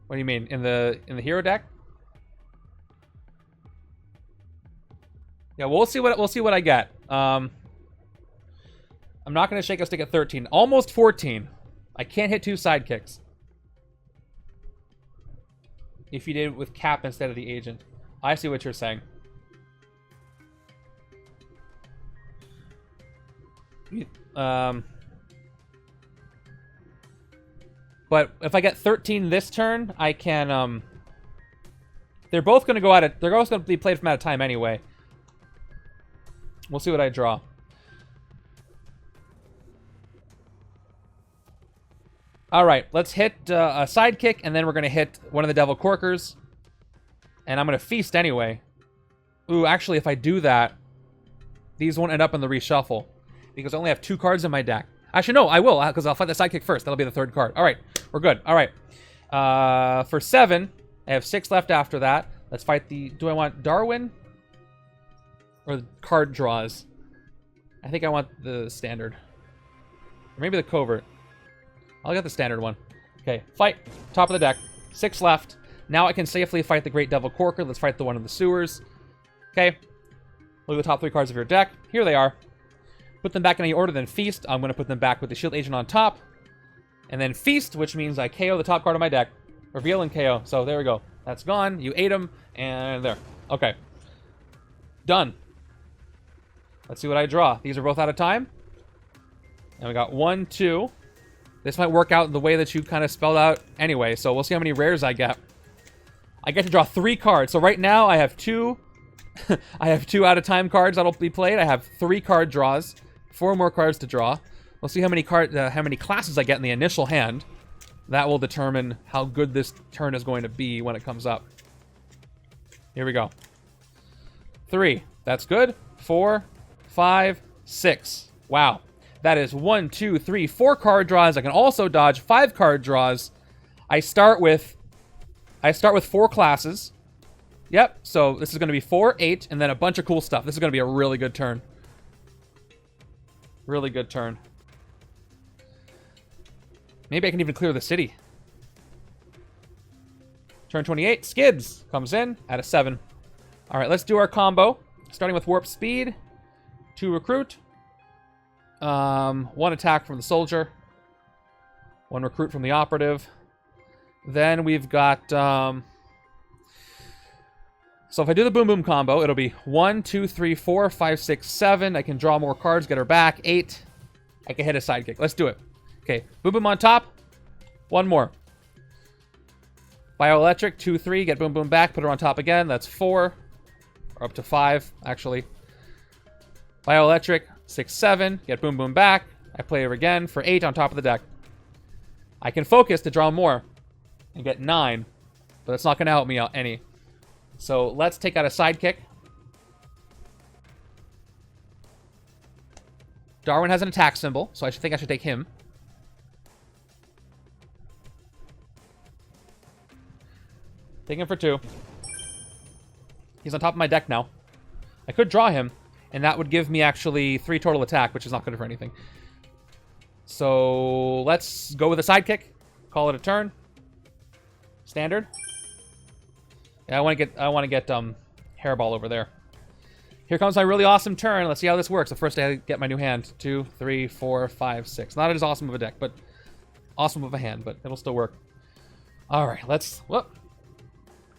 what do you mean? In the hero deck? Yeah, we'll see what I get. I'm not going to shake a stick at 13. Almost 14. I can't hit 2 sidekicks. If you did it with cap instead of the agent. I see what you're saying. But if I get 13 this turn, I can, they're both going to go out of, they're both going to be played from out of time anyway. We'll see what I draw. Alright, let's hit a sidekick, and then we're going to hit one of the Devil Corkers. And I'm going to feast anyway. Ooh, actually, if I do that, these won't end up in the reshuffle. Because I only have 2 cards in my deck. Actually, no, I will, because I'll fight the sidekick first. That'll be the 3rd card. Alright, we're good. Alright. For 7, I have 6 left after that. Let's fight the... Do I want Darwin? Or the card draws? I think I want the standard. Or maybe the covert. I'll get the standard one. Okay, fight. Top of the deck. 6 left. Now I can safely fight the Great Devil Corker. Let's fight the one in the sewers. Okay. Look at the top 3 cards of your deck. Here they are. Put them back in any order, then Feast. I'm going to put them back with the Shield Agent on top. And then Feast, which means I KO the top card of my deck. Reveal and KO. So there we go. That's gone. You ate them. And there. Okay. Done. Let's see what I draw. These are both out of time. And we got 1, 2. This might work out the way that you kind of spelled out anyway. So we'll see how many rares I get. I get to draw 3 cards. So right now I have 2. I have 2 out of time cards that'll be played. I have 3 card draws. 4 more cards to draw. We'll see how many classes I get in the initial hand. That will determine how good this turn is going to be when it comes up. Here we go. 3. That's good. 4, 5, 6. Wow. That is 1, 2, 3, 4 card draws. I can also dodge 5 card draws. I start with 4 classes. Yep. So this is going to be 4, 8, and then a bunch of cool stuff. This is going to be a really good turn. Really good turn. Maybe I can even clear the city. Turn 28. Skids comes in at a 7. All right, let's do our combo. Starting with Warp Speed. 2 Recruit. 1 attack from the Soldier. 1 Recruit from the Operative. Then we've got... So if I do the Boom Boom combo, it'll be 1, 2, 3, 4, 5, 6, 7. I can draw more cards, get her back. 8. I can hit a sidekick. Let's do it. Okay, Boom Boom on top. 1 more. Bioelectric, 2, 3. Get Boom Boom back. Put her on top again. That's 4. Or up to 5, actually. Bioelectric, 6, 7. Get Boom Boom back. I play her again for 8 on top of the deck. I can focus to draw more and get 9. But that's not going to help me out any. So let's take out a sidekick. Darwin has an attack symbol, so I think I should take him. Take him for 2. He's on top of my deck now. I could draw him, and that would give me actually 3 total attack, which is not good for anything. So let's go with a sidekick. Call it a turn. Standard. Yeah, I want to get Hairball over there. Here comes my really awesome turn. Let's see how this works. So first I get my new hand. 2, 3, 4, 5, 6. Not as awesome of a deck, but awesome of a hand, but it'll still work. All right, let's. Whoop.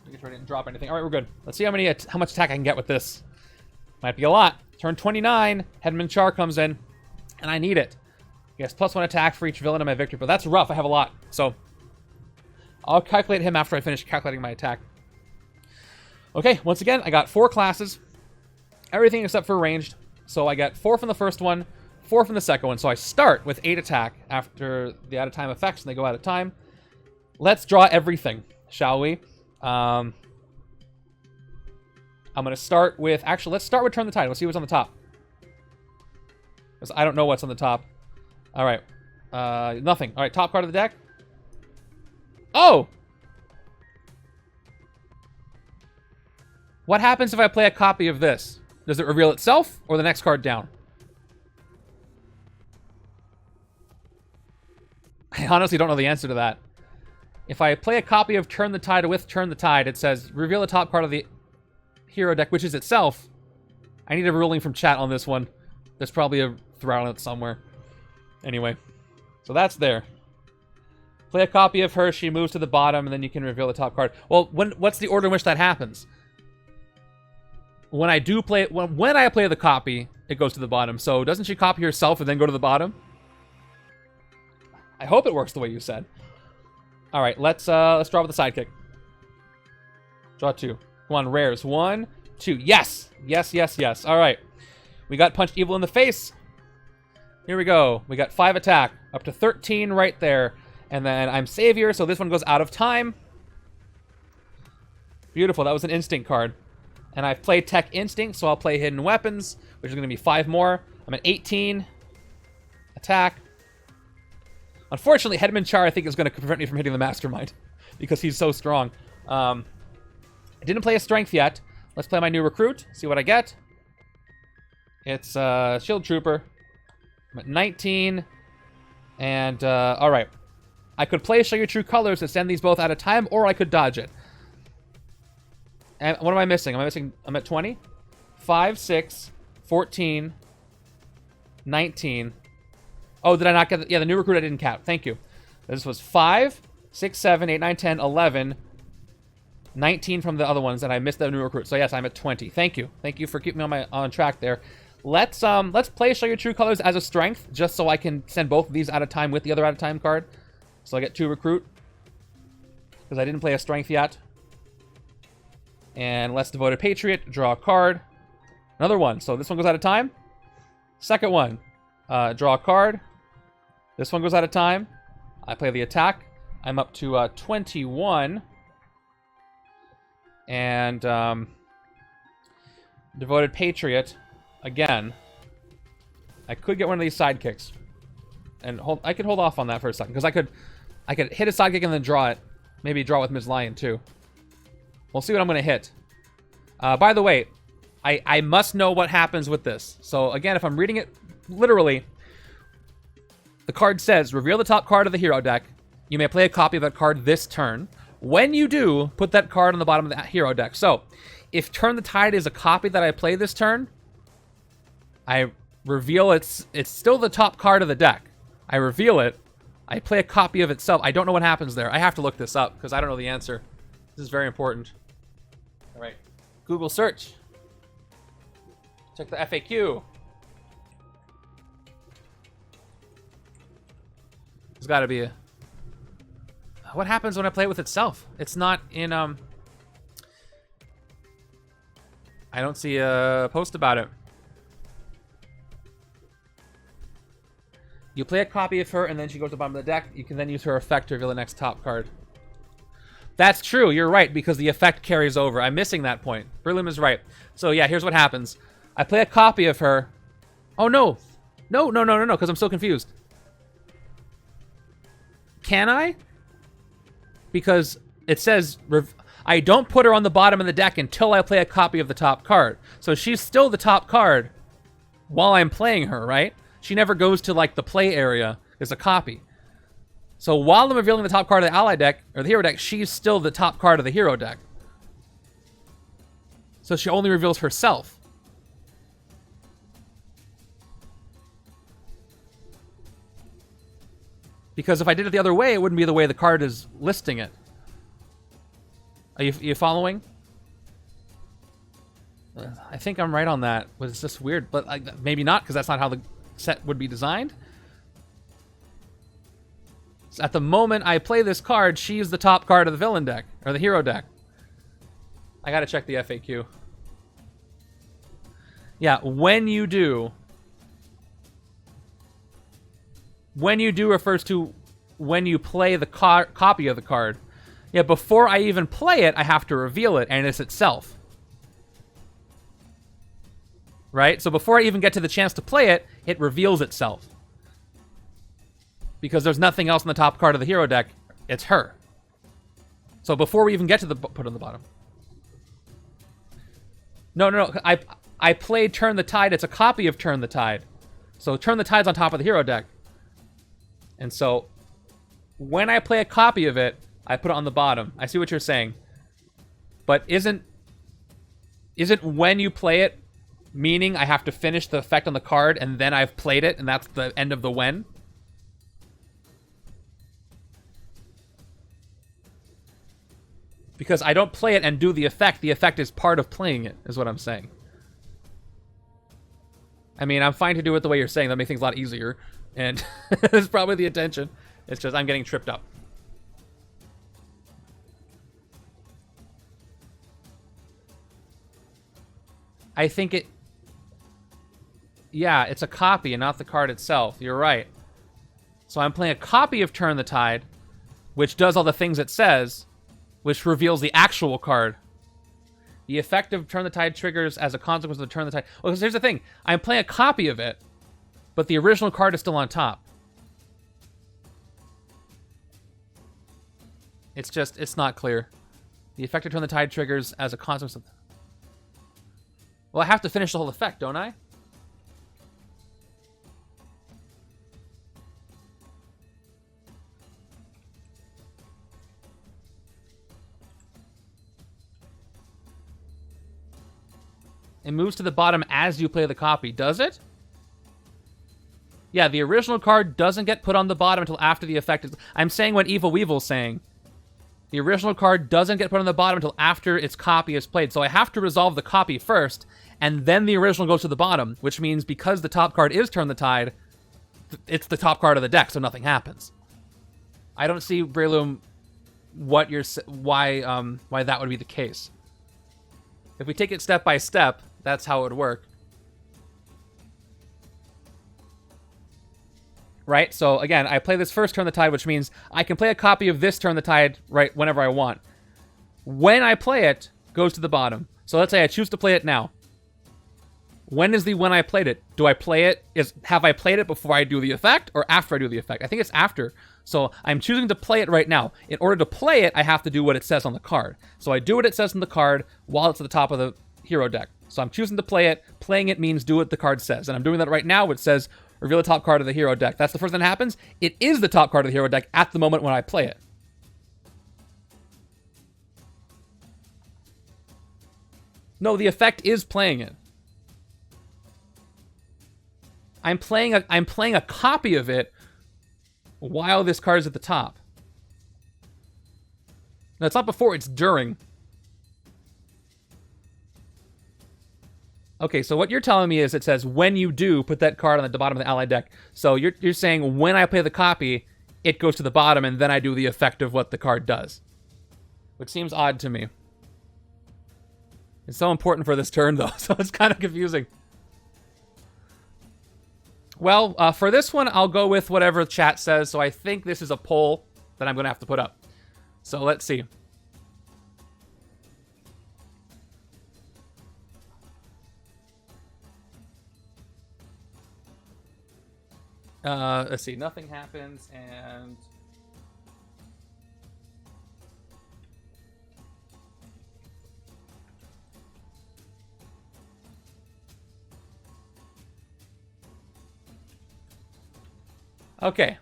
Make sure I didn't drop anything. All right, we're good. Let's see how much attack I can get with this. Might be a lot. Turn 29. Henchmen Char comes in, and I need it. Yes, +1 attack for each villain in my victory, but that's rough. I have a lot, so I'll calculate him after I finish calculating my attack. Okay, once again, I got 4 classes. Everything except for ranged. So I get 4 from the first one, 4 from the second one. So I start with 8 attack after the out of time effects, and they go out of time. Let's draw everything, shall we? I'm going to start with... Actually, let's start with Turn the Tide. Let's see what's on the top. Because I don't know what's on the top. All right. Nothing. All right, top card of the deck. Oh! What happens if I play a copy of this? Does it reveal itself or the next card down? I honestly don't know the answer to that. If I play a copy of Turn the Tide with Turn the Tide, it says reveal the top card of the hero deck, which is itself. I need a ruling from chat on this one. There's probably a thread on it somewhere. Anyway, so that's there. Play a copy of her, she moves to the bottom, and then you can reveal the top card. Well, what's the order in which that happens? When I do play, when I play the copy, it goes to the bottom. So doesn't she copy herself and then go to the bottom? I hope it works the way you said. All right, let's draw with the sidekick. Draw 2. Come on, rares. 1, 2. Yes, yes, yes, yes. All right, we got punched evil in the face. Here we go. We got 5 attack, up to 13 right there, and then I'm savior, so this one goes out of time. Beautiful. That was an instinct card. And I've played Tech Instinct, so I'll play Hidden Weapons, which is going to be 5 more. I'm at 18. Attack. Unfortunately, Henchmen Char, I think, is going to prevent me from hitting the Mastermind, because he's so strong. I didn't play a Strength yet. Let's play my new recruit, see what I get. It's Shield Trooper. I'm at 19. And, all right. I could play Show Your True Colors to send these both out of time, or I could dodge it. And what am I missing? I'm at 20, 5, 6, 14, 19. Oh, did I not get the new recruit I didn't count. Thank you. This was 5, 6, 7, 8, 9, 10, 11, 19 from the other ones, and I missed the new recruit. So yes, I'm at 20. Thank you. Thank you for keeping me on track there. Let's play Show Your True Colors as a strength, just so I can send both of these out of time with the other out of time card. So I get 2 recruit. Because I didn't play a strength yet. And Let's Devoted Patriot, draw a card. Another one. So this one goes out of time. Second one, draw a card. This one goes out of time. I play the attack. I'm up to 21. And Devoted Patriot, again. I could get one of these sidekicks. And I could hold off on that for a second. Because I could hit a sidekick and then draw it. Maybe draw with Ms. Lion too. We'll see what I'm going to hit. By the way, I must know what happens with this. So again, if I'm reading it literally, the card says, reveal the top card of the hero deck. You may play a copy of that card this turn. When you do, put that card on the bottom of the hero deck. So, if Turn the Tide is a copy that I play this turn, I reveal it's still the top card of the deck. I reveal it. I play a copy of itself. I don't know what happens there. I have to look this up because I don't know the answer. This is very important. All right. Google search. Check the FAQ. There's got to be a... What happens when I play it with itself? It's not in, I don't see a post about it. You play a copy of her, and then she goes to the bottom of the deck. You can then use her effect to reveal the next top card. That's true. You're right, because the effect carries over. I'm missing that point. Prelude is right. So, yeah, here's what happens. I play a copy of her. Oh, no. No, because I'm so confused. Can I? Because it says, I don't put her on the bottom of the deck until I play a copy of the top card. So she's still the top card while I'm playing her, right? She never goes to, like, the play area, is a copy. So while I'm revealing the top card of the ally deck, or the hero deck, she's still the top card of the hero deck. So she only reveals herself. Because if I did it the other way, it wouldn't be the way the card is listing it. Are you following? I think I'm right on that. But it's just weird. But maybe not, because that's not how the set would be designed. So at the moment I play this card, she's the top card of the villain deck, or the hero deck. I gotta check the FAQ. Yeah, when you do... When you do refers to when you play the copy of the card. Yeah, before I even play it, I have to reveal it, and it's itself. Right? So before I even get to the chance to play it, it reveals itself. Because there's nothing else in the top card of the hero deck, it's her. So before we even get to the put on the bottom. No. I played Turn the Tide. It's a copy of Turn the Tide. So Turn the Tide's on top of the hero deck. And so when I play a copy of it, I put it on the bottom. I see what you're saying. But isn't when you play it meaning I have to finish the effect on the card and then I've played it and that's the end of the when? Because I don't play it and do the effect. The effect is part of playing it, is what I'm saying. I mean, I'm fine to do it the way you're saying. That makes things a lot easier. And that's probably the intention. It's just I'm getting tripped up. I think it... Yeah, it's a copy and not the card itself. You're right. So I'm playing a copy of Turn the Tide, which does all the things it says, which reveals the actual card. The effect of Turn the Tide triggers as a consequence of the Turn the Tide. Well, because here's the thing. I'm playing a copy of it, but the original card is still on top. It's just, it's not clear. The effect of Turn the Tide triggers as a consequence of... Well, I have to finish the whole effect, don't I? It moves to the bottom as you play the copy, does it? Yeah, the original card doesn't get put on the bottom until after the effect is... I'm saying what Evil Weevil's saying. The original card doesn't get put on the bottom until after its copy is played. So I have to resolve the copy first, and then the original goes to the bottom, which means because the top card is Turn the Tide, it's the top card of the deck, so nothing happens. I don't see, Breloom, what you're... why that would be the case. If we take it step by step, that's how it would work. Right? So, again, I play this first Turn the Tide, which means I can play a copy of this Turn the Tide right whenever I want. When I play it, goes to the bottom. So let's say I choose to play it now. When is the when I played it? Do I play it? Have I played it before I do the effect or after I do the effect? I think it's after. So I'm choosing to play it right now. In order to play it, I have to do what it says on the card. So I do what it says on the card while it's at the top of the hero deck. So I'm choosing to play it. Playing it means do what the card says. And I'm doing that right now, which says reveal the top card of the hero deck. That's the first thing that happens. It is the top card of the hero deck at the moment when I play it. No, the effect is playing it. I'm playing a copy of it while this card is at the top. No, it's not before, it's during. Okay, so what you're telling me is it says when you do put that card on the bottom of the ally deck. So you're saying when I play the copy, it goes to the bottom and then I do the effect of what the card does. Which seems odd to me. It's so important for this turn though, so it's kind of confusing. Well, for this one, I'll go with whatever the chat says. So I think this is a poll that I'm going to have to put up. So let's see. Let's see. Nothing happens and... Okay,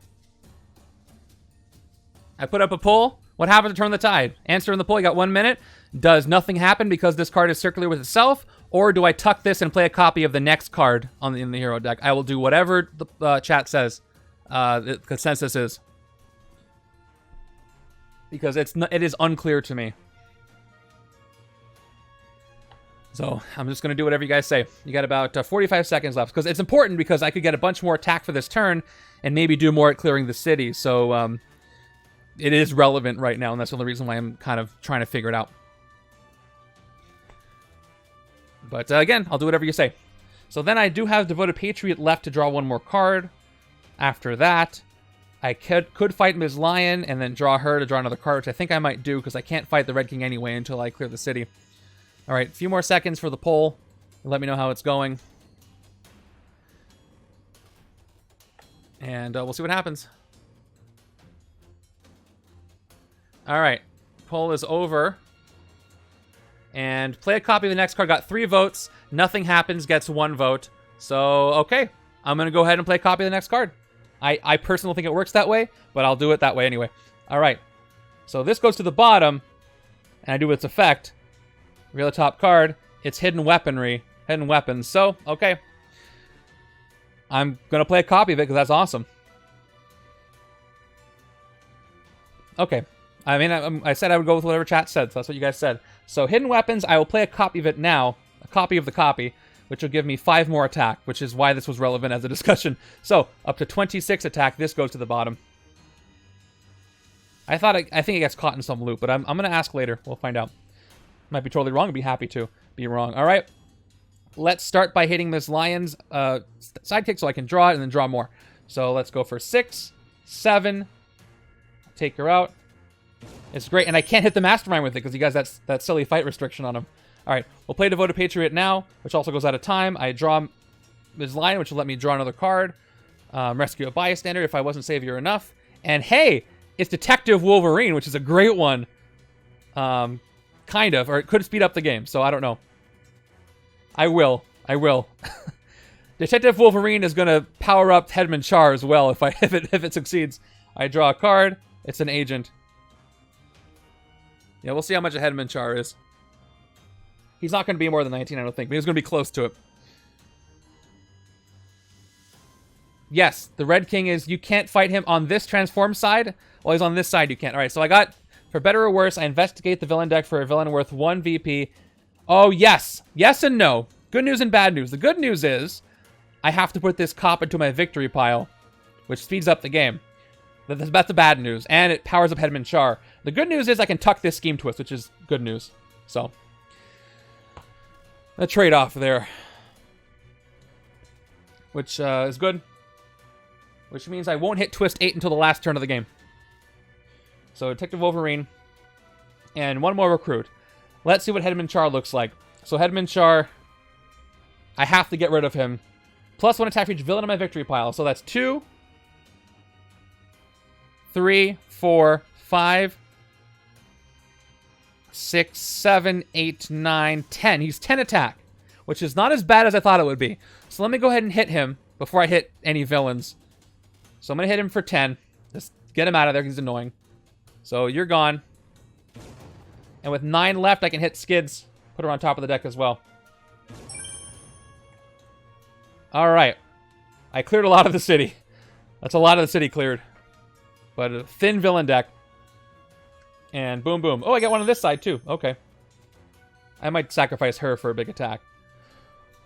I put up a poll. What happens to turn the tide? Answer in the poll. You got 1 minute. Does nothing happen because this card is circular with itself? Or do I tuck this and play a copy of the next card in the hero deck? I will do whatever the chat says. The consensus is. Because it is unclear to me. So I'm just going to do whatever you guys say. You got about 45 seconds left. Because it's important because I could get a bunch more attack for this turn and maybe do more at clearing the city. So it is relevant right now, and that's the only reason why I'm kind of trying to figure it out. But again, I'll do whatever you say. So then I do have Devoted Patriot left to draw one more card. After that, I could fight Ms. Lion and then draw her to draw another card, which I think I might do because I can't fight the Red King anyway until I clear the city. All right, a few more seconds for the poll. Let me know how it's going. And we'll see what happens. All right, poll is over. And play a copy of the next card. Got 3 votes. Nothing happens, gets 1 vote. So, okay. I'm going to go ahead and play a copy of the next card. I personally think it works that way, but I'll do it that way anyway. All right. So this goes to the bottom, and I do its effect. Reveal the top card. It's hidden weaponry. Hidden weapons. So, okay. I'm going to play a copy of it because that's awesome. Okay. I mean, I said I would go with whatever chat said, so that's what you guys said. So, hidden weapons, I will play a copy of it now. A copy of the copy, which will give me 5 more attack, which is why this was relevant as a discussion. So, up to 26 attack, this goes to the bottom. I think it gets caught in some loop, but I'm going to ask later. We'll find out. Might be totally wrong. I'd be happy to be wrong. All right. Let's start by hitting Ms. Lion's sidekick so I can draw it and then draw more. So, let's go for 6, 7. Take her out. It's great, and I can't hit the Mastermind with it because he has that silly fight restriction on him. All right, we'll play Devoted Patriot now, which also goes out of time. I draw Ms. Lion, which will let me draw another card. Rescue a bystander if I wasn't savior enough. And hey, it's Detective Wolverine, which is a great one. Kind of, or it could speed up the game, so I don't know. I will. Detective Wolverine is going to power up Headman Char as well if it succeeds. I draw a card. It's an agent. Yeah, we'll see how much a Headman Char is. He's not going to be more than 19, I don't think, but he's going to be close to it. Yes, the Red King is... You can't fight him on this transform side. Well, he's on this side, you can't. All right, so I got... For better or worse, I investigate the villain deck for a villain worth 1 VP. Oh, yes. Yes and no. Good news and bad news. The good news is I have to put this cop into my victory pile, which speeds up the game. That's the bad news. And it powers up Headman Char. The good news is I can tuck this Scheme Twist, which is good news. So, a trade-off there. Which is good. Which means I won't hit Twist 8 until the last turn of the game. So, Detective Wolverine. And one more recruit. Let's see what Headman Char looks like. So, Headman Char, I have to get rid of him. Plus 1 attack for each villain in my victory pile. So, that's 2, 3, 4, 5, 6, 7, 8, 9, 10. He's 10 attack, which is not as bad as I thought it would be. So let me go ahead and hit him before I hit any villains. So I'm going to hit him for 10. Just get him out of there because he's annoying. So you're gone. And with 9 left, I can hit Skids. Put her on top of the deck as well. All right. I cleared a lot of the city. That's a lot of the city cleared. But a thin villain deck. And boom, boom. Oh, I got one on this side, too. Okay. I might sacrifice her for a big attack.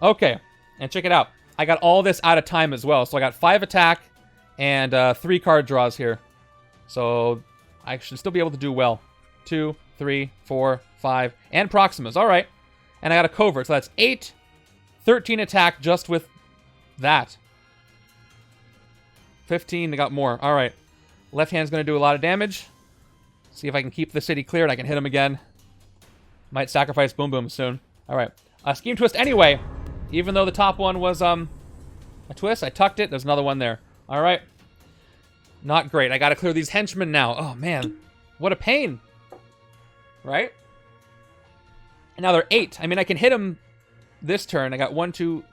Okay. And check it out. I got all this out of time as well. So I got 5 attack and 3 card draws here. So I should still be able to do well. 2, 3, 4, 5. And Proximas. All right. And I got a covert. So that's 8, 13 attack just with that. 15. I got more. All right. Left hand's going to do a lot of damage. See if I can keep the city cleared. I can hit him again. Might sacrifice Boom Boom soon. All right. Scheme Twist anyway. Even though the top one was a twist, I tucked it. There's another one there. All right. Not great. I got to clear these henchmen now. Oh, man. What a pain. Right? And now they're 8. I mean, I can hit them this turn. I got 1, 2,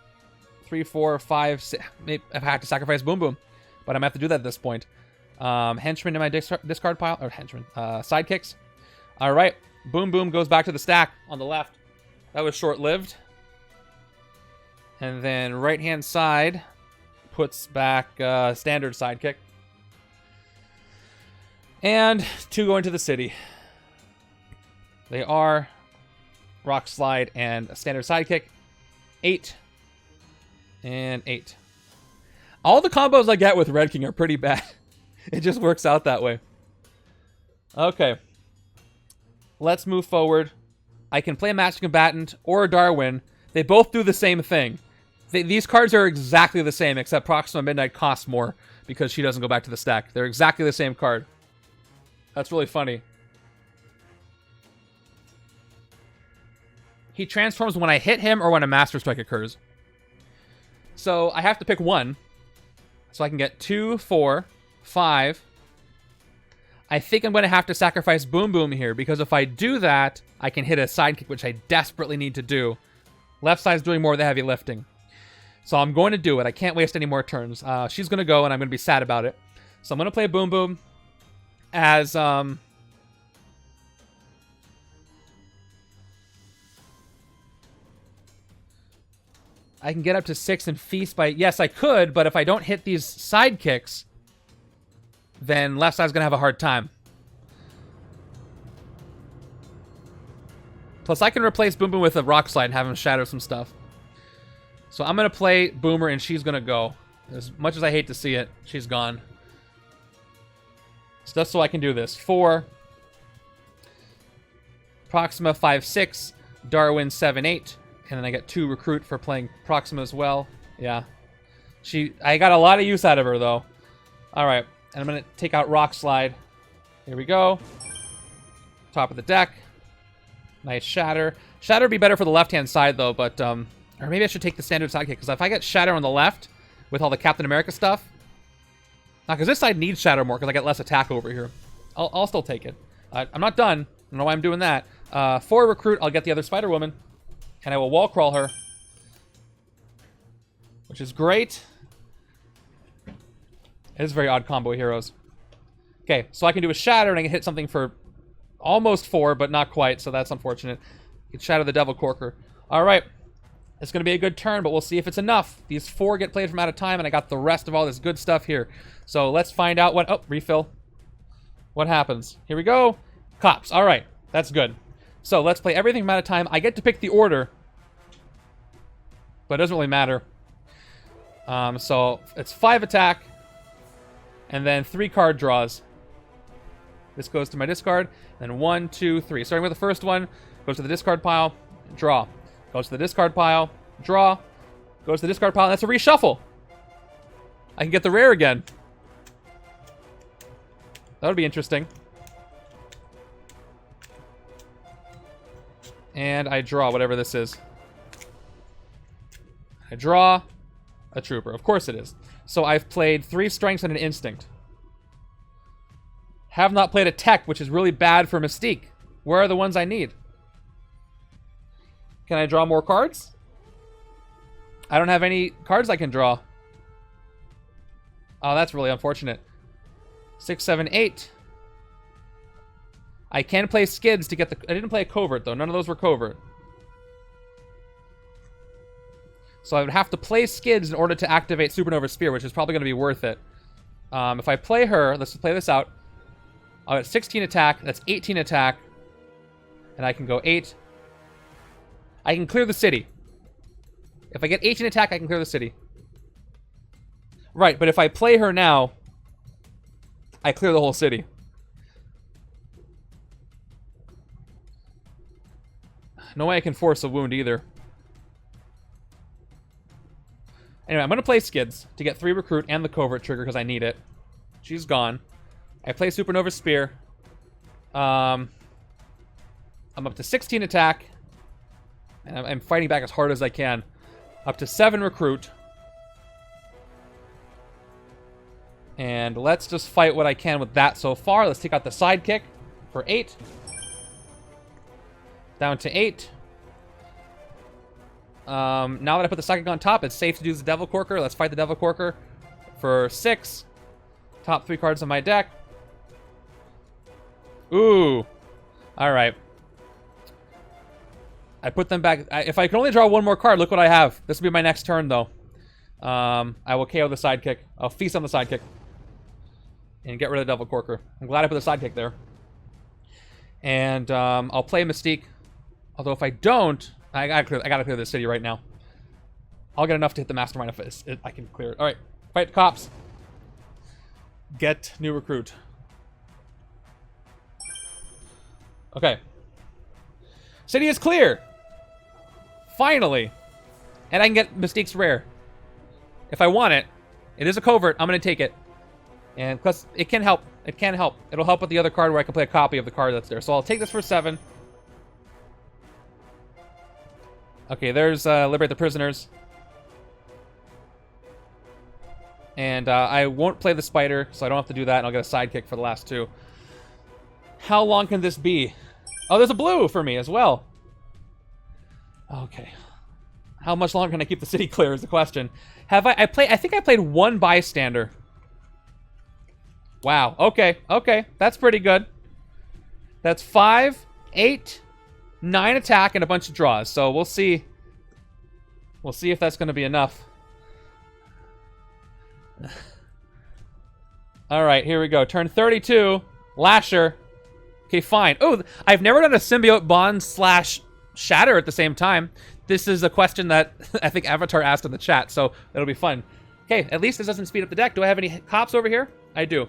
3, 4, 5, 6. Maybe I have to sacrifice Boom Boom. But I'm going to have to do that at this point. Henchmen in my discard pile. Or henchmen. Sidekicks. All right. Boom Boom goes back to the stack on the left. That was short-lived. And then right-hand side puts back standard sidekick. And 2 go into the city. They are Rock Slide and a standard sidekick. 8. And 8. All the combos I get with Red King are pretty bad. It just works out that way. Okay. Let's move forward. I can play a Master Combatant or a Darwin. They both do the same thing. These cards are exactly the same, except Proxima Midnight costs more because she doesn't go back to the stack. They're exactly the same card. That's really funny. He transforms when I hit him or when a Master Strike occurs. So I have to pick one. So I can get 2, 4, 5. I think I'm going to have to sacrifice Boom Boom here, because if I do that, I can hit a sidekick, which I desperately need to do. Left side's doing more of the heavy lifting. So I'm going to do it. I can't waste any more turns. She's going to go, and I'm going to be sad about it. So I'm going to play Boom Boom as... I can get up to 6 and feast by... Yes, I could, but if I don't hit these sidekicks, then left side's going to have a hard time. Plus, I can replace Boom Boom with a Rock Slide and have him shatter some stuff. So I'm going to play Boomer, and she's going to go. As much as I hate to see it, she's gone. So that's so I can do this. 4. Proxima 5, 6. Darwin 7, 8. And then I get 2 recruit for playing Proxima as well. Yeah. I got a lot of use out of her, though. Alright. And I'm going to take out Rock Slide. Here we go. Top of the deck. Nice Shatter. Shatter would be better for the left-hand side, though, but... or maybe I should take the standard sidekick, because if I get Shatter on the left with all the Captain America stuff... Now, because this side needs Shatter more, because I get less attack over here. I'll still take it. I'm not done. I don't know why I'm doing that. 4 recruit, I'll get the other Spider-Woman. And I will wall crawl her. Which is great. It is a very odd combo of heroes. Okay, so I can do a Shatter and I can hit something for almost 4, but not quite, so that's unfortunate. I can Shatter the Devil Corker. Alright. It's going to be a good turn, but we'll see if it's enough. These 4 get played from out of time, and I got the rest of all this good stuff here. So let's find out what... Oh, refill. What happens? Here we go. Cops. Alright, that's good. So let's play everything from out of time. I get to pick the order, but it doesn't really matter. So it's 5 attack, and then 3 card draws. This goes to my discard, then 1, 2, 3. Starting with the first one, goes to the discard pile, draw. Goes to the discard pile, draw. Goes to the discard pile, and that's a reshuffle. I can get the rare again. That would be interesting. And I draw whatever this is. I draw a trooper. Of course it is. So I've played 3 strengths and an instinct. Have not played a tech, which is really bad for Mystique. Where are the ones I need? Can I draw more cards? I don't have any cards I can draw. Oh, that's really unfortunate. 6, 7, 8. I can play skids to get the... I didn't play a covert, though. None of those were covert. So I would have to play skids in order to activate Supernova Spear, which is probably going to be worth it. If I play her... Let's play this out. I'll get 16 attack. That's 18 attack. And I can go 8. I can clear the city. If I get 18 attack, I can clear the city. Right, but if I play her now, I clear the whole city. No way I can force a wound either. Anyway, I'm going to play Skids to get 3 recruit and the covert trigger because I need it. She's gone. I play Supernova Spear. I'm up to 16 attack. And I'm fighting back as hard as I can. Up to 7 recruit. And let's just fight what I can with that so far. Let's take out the sidekick for 8. Down to 8. Now that I put the sidekick on top, it's safe to do the Devil Corker. Let's fight the Devil Corker for 6. Top 3 cards on my deck. Ooh. All right. I put them back. If I can only draw one more card, look what I have. This will be my next turn, though. I will KO the sidekick. I'll feast on the sidekick. And get rid of the Devil Corker. I'm glad I put the sidekick there. And I'll play Mystique. Although if I don't, I gotta clear this city right now. I'll get enough to hit the Mastermind if I can clear it. All right, fight the cops. Get new recruit. Okay. City is clear. Finally. And I can get Mystique's rare. If I want it. It is a covert. I'm going to take it. And plus, it can help. It can help. It'll help with the other card where I can play a copy of the card that's there. So I'll take this for 7. Okay, there's Liberate the Prisoners. And I won't play the Spider, so I don't have to do that, and I'll get a sidekick for the last 2. How long can this be? Oh, there's a blue for me as well. Okay. How much longer can I keep the city clear is the question. I think I played 1 bystander. Wow. Okay. Okay. That's pretty good. That's 5, 8, 9 attack and a bunch of draws. So we'll see. We'll see if that's going to be enough. All right, here we go. Turn 32. Lasher. Okay, fine. Oh, I've never done a symbiote bond / shatter at the same time. This is a question that I think Avatar asked in the chat, so it'll be fun. Okay, at least this doesn't speed up the deck. Do I have any cops over here? I do.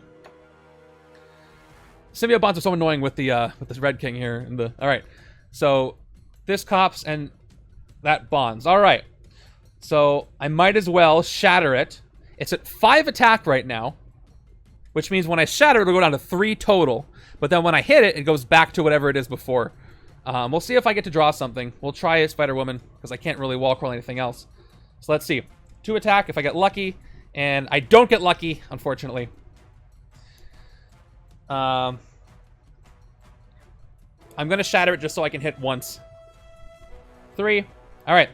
Symbiote bonds are so annoying with this Red King here. All right, so this cops and that bonds. All right, so I might as well shatter it. It's at 5 attack right now, which means when I shatter, it'll go down to 3 total. But then when I hit it, it goes back to whatever it is before. We'll see if I get to draw something. We'll try a Spider-Woman, because I can't really wall crawl anything else. So let's see. 2 attack if I get lucky, and I don't get lucky, unfortunately. I'm going to shatter it just so I can hit once. 3. All right.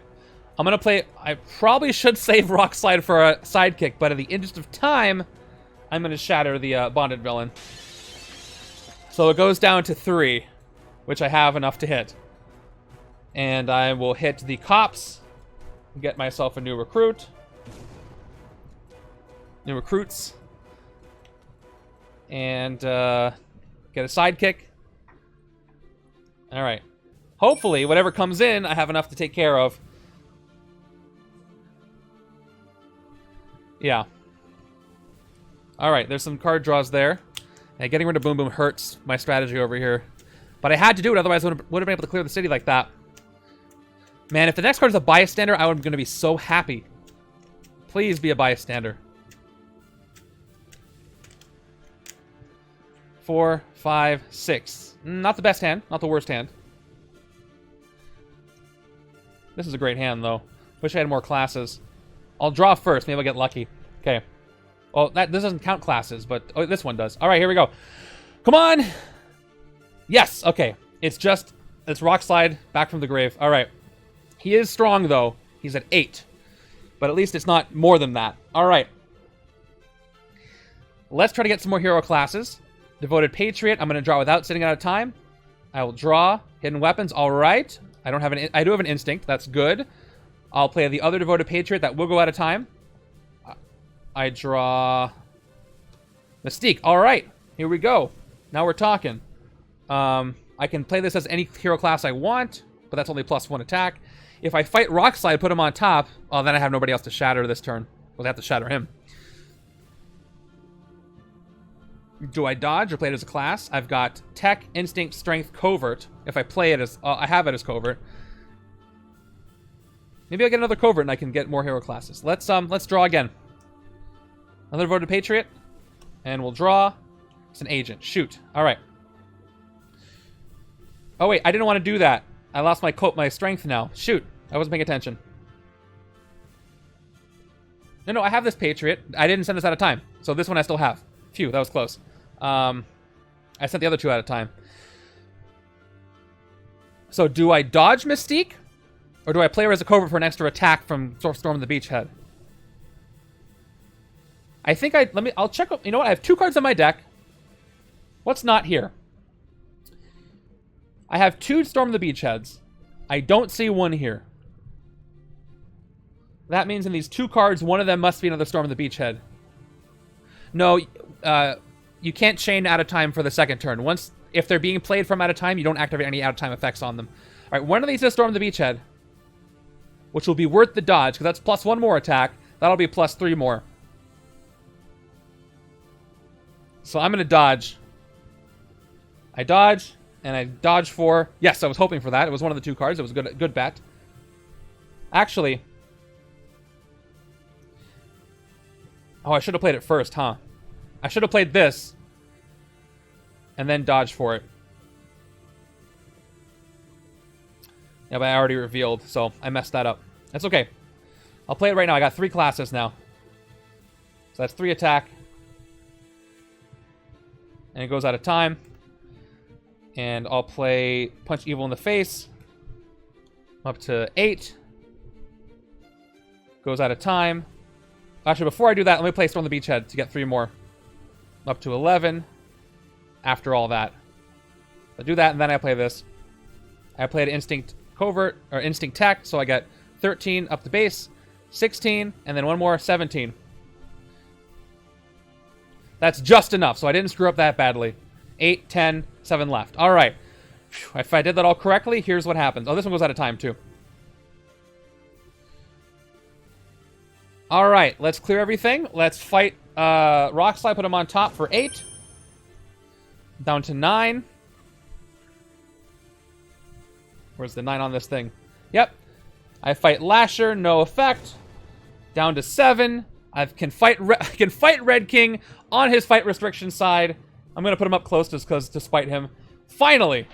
I'm going to play... I probably should save Rock Slide for a sidekick, but in the interest of time, I'm going to shatter the bonded villain. So it goes down to 3, which I have enough to hit. And I will hit the cops, get myself a new recruit. New recruits. And get a sidekick. All right. Hopefully, whatever comes in, I have enough to take care of. Yeah. All right, there's some card draws there. And getting rid of Boom Boom hurts my strategy over here. But I had to do it, otherwise I would have been able to clear the city like that. Man, if the next card is a bystander, I'm going to be so happy. Please be a bystander. 4, 5, 6. Not the best hand, not the worst hand. This is a great hand, though. Wish I had more classes. I'll draw first, maybe I'll get lucky. Okay. Well, this doesn't count classes, but oh, this one does. All right, here we go. Come on! Yes, okay. It's Rock Slide back from the grave. All right. He is strong, though. He's at 8. But at least it's not more than that. All right. Let's try to get some more hero classes. Devoted Patriot. I'm going to draw without sitting out of time. I will draw. Hidden Weapons. All right. I do have an Instinct. That's good. I'll play the other Devoted Patriot. That will go out of time. I draw Mystique. All right. Here we go. Now we're talking. I can play this as any hero class I want, but that's only +1 attack. If I fight Rock Slide, put him on top, well, then I have nobody else to shatter this turn. We'll have to shatter him. Do I dodge or play it as a class? I've got Tech, Instinct, Strength, Covert. If I play it as... I have it as Covert. Maybe I'll get another Covert and I can get more hero classes. Let's draw again. Another Devoted Patriot. And we'll draw. It's an agent. Shoot. All right. Oh, wait. I didn't want to do that. I lost my strength now. Shoot. I wasn't paying attention. No, I have this Patriot. I didn't send this out of time. So this one I still have. Phew, that was close. I sent the other 2 out of time. So do I dodge Mystique? Or do I play her as a covert for an extra attack from Storm the Beachhead? I think I'll check. You know what? I have 2 cards on my deck. What's not here? I have 2 Storm the Beachheads. I don't see one here. That means in these 2 cards, one of them must be another Storm the Beachhead. No, you can't chain out of time for the second turn. If they're being played from out of time, you don't activate any out of time effects on them. All right, one of these is Storm the Beachhead, which will be worth the dodge, because that's +1 more attack. That'll be +3 more. So I'm going to dodge. I dodge, and I dodge for... Yes, I was hoping for that. It was one of the 2 cards. It was a good bet. Actually... Oh, I should have played it first, huh? I should have played this, and then dodged for it. Yeah, but I already revealed, so I messed that up. That's okay. I'll play it right now. I got 3 classes now. So that's 3 attack. And it goes out of time. And I'll play Punch Evil in the Face. Up to 8. Goes out of time. Actually, before I do that, let me play Storm the Beachhead to get 3 more. Up to 11. After all that. I do that, and then I play this. I played Instinct Covert, or Instinct Tech, so I get 13 up the base, 16, and then 1 more, 17. That's just enough, so I didn't screw up that badly. 8, 10, 7 left. All right. If I did that all correctly, here's what happens. Oh, this one goes out of time, too. All right, let's clear everything. Let's fight Rock Slide, put him on top for 8. Down to 9. Where's the 9 on this thing? Yep. I fight Lasher, no effect. Down to 7. I can fight Red King on his fight restriction side. I'm gonna put him up close just because to spite him. Finally,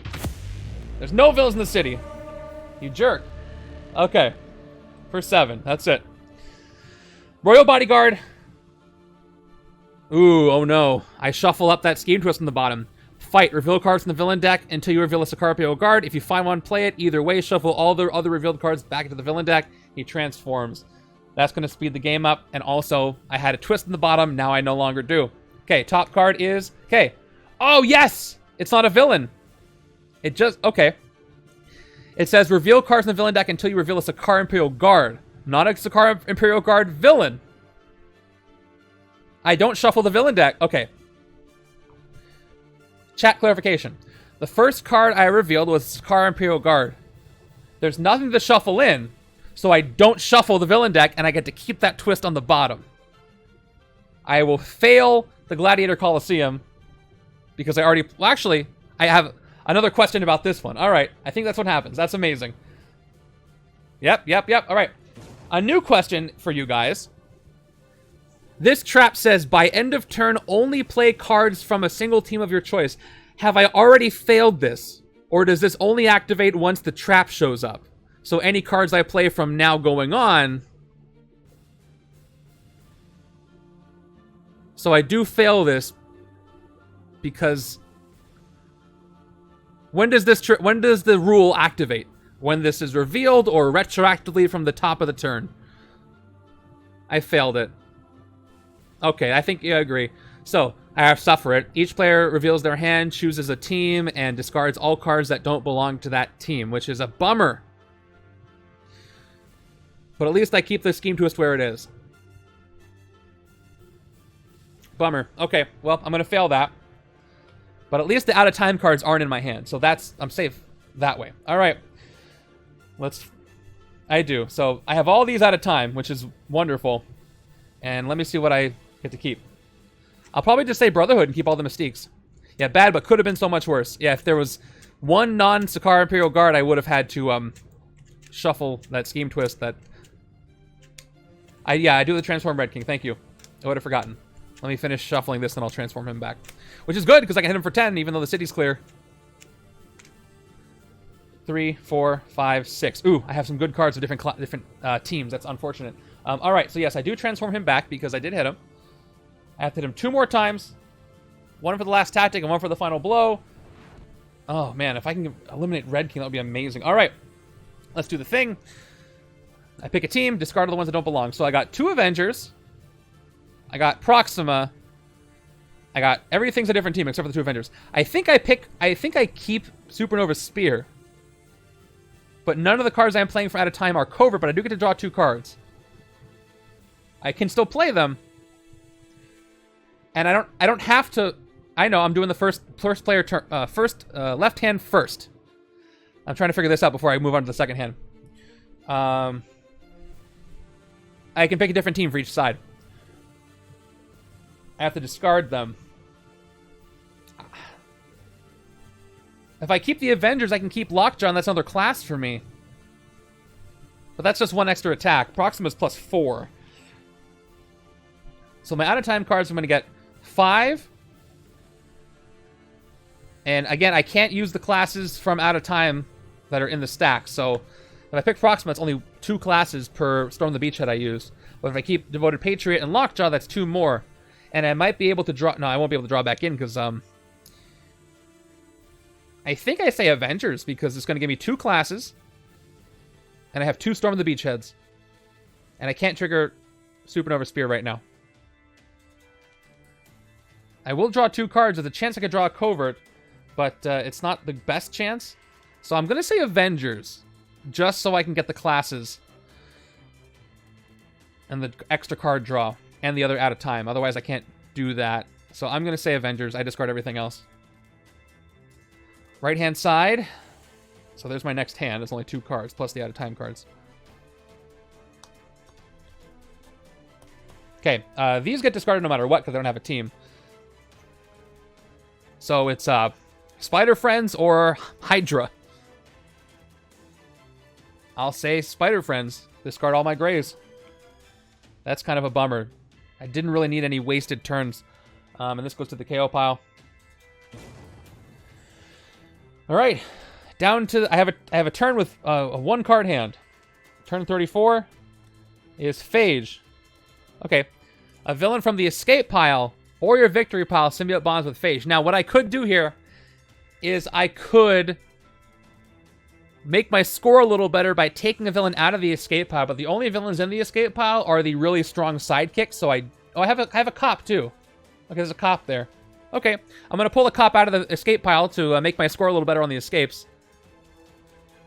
there's no villains in the city. You jerk. Okay, for 7. That's it. Royal Bodyguard. Ooh, oh no. I shuffle up that Scheme Twist on the bottom. Fight. Reveal cards from the villain deck until you reveal a Sakaar Imperial Guard. If you find one, play it. Either way, shuffle all the other revealed cards back into the villain deck. He transforms. That's going to speed the game up. And also, I had a twist in the bottom. Now I no longer do. Okay, top card is... Okay. Oh, yes! It's not a villain. It just... Okay. It says, reveal cards in the villain deck until you reveal a Sakaar Imperial Guard. Not a Sakaar Imperial Guard villain. I don't shuffle the villain deck. Okay. Chat clarification. The first card I revealed was Sakaar Imperial Guard. There's nothing to shuffle in, so I don't shuffle the villain deck, and I get to keep that twist on the bottom. I will fail the Gladiator Coliseum because I already... Well, actually, I have another question about this one. All right. I think that's what happens. That's amazing. Yep. All right. A new question for you guys. This trap says, by end of turn, only play cards from a single team of your choice. Have I already failed this? Or does this only activate once the trap shows up? So any cards I play from now going on... So I do fail this because... When does the rule activate? When this is revealed or retroactively from the top of the turn? I failed it. Okay, I think you agree. So, I have Suffer It. Each player reveals their hand, chooses a team, and discards all cards that don't belong to that team, which is a bummer. But at least I keep the Scheme Twist where it is. Bummer. Okay, well, I'm going to fail that. But at least the out-of-time cards aren't in my hand, so I'm safe that way. All right. I do. So, I have all these out of time, which is wonderful. And let me see what I get to keep. I'll probably just say Brotherhood and keep all the Mystiques. Yeah, bad, but could have been so much worse. Yeah, if there was one non-Sakaar Imperial Guard, I would have had to shuffle that Scheme Twist that... I do the Transform Red King. Thank you. I would have forgotten. Let me finish shuffling this, and I'll transform him back. Which is good, because I can hit him for 10, even though the city's clear. 3, 4, 5, 6. Ooh, I have some good cards of different teams. That's unfortunate. All right, so yes, I do transform him back because I did hit him. I have to hit him 2 more times. 1 for the last tactic and 1 for the final blow. Oh, man, if I can eliminate Red King, that would be amazing. All right, let's do the thing. I pick a team, discard all the ones that don't belong. So I got 2 Avengers, I got Proxima. I got everything's a different team except for the 2 Avengers. I think I keep Supernova Spear. But none of the cards I'm playing for out of time are covert, but I do get to draw 2 cards. I can still play them. And I don't have to. I know I'm doing the first player turn left hand first. I'm trying to figure this out before I move on to the second hand. I can pick a different team for each side. I have to discard them. If I keep the Avengers, I can keep Lockjaw, and that's another class for me. But that's just 1 extra attack. Proxima's +4. So my out-of-time cards, I'm going to get 5. And again, I can't use the classes from out-of-time that are in the stack. So if I pick Proxima, it's only 2 classes per Storm the Beachhead I use. But if I keep Devoted Patriot and Lockjaw, that's 2 more. And I might be able to draw... No, I won't be able to draw back in because... I think I say Avengers because it's going to give me 2 classes. And I have 2 Storm of the Beachheads. And I can't trigger Supernova Spear right now. I will draw 2 cards. There's a chance I could draw a covert. But it's not the best chance. So I'm going to say Avengers. Just so I can get the classes. And the extra card draw. And the other out of time. Otherwise I can't do that. So I'm going to say Avengers. I discard everything else. Right hand side. So there's my next hand. There's only 2 cards plus the out of time cards. Okay, these get discarded no matter what because I don't have a team. So it's Spider Friends or Hydra. I'll say Spider Friends. Discard all my grays. That's kind of a bummer. I didn't really need any wasted turns. And this goes to the KO pile. All right, down to I have a turn with a 1-card hand. Turn 34 is Phage. Okay, a villain from the escape pile or your victory pile symbiote bonds with Phage. Now, what I could do here is I could make my score a little better by taking a villain out of the escape pile, but the only villains in the escape pile are the really strong sidekicks. So I have a cop too. Okay, there's a cop there. Okay, I'm going to pull a cop out of the escape pile to make my score a little better on the escapes.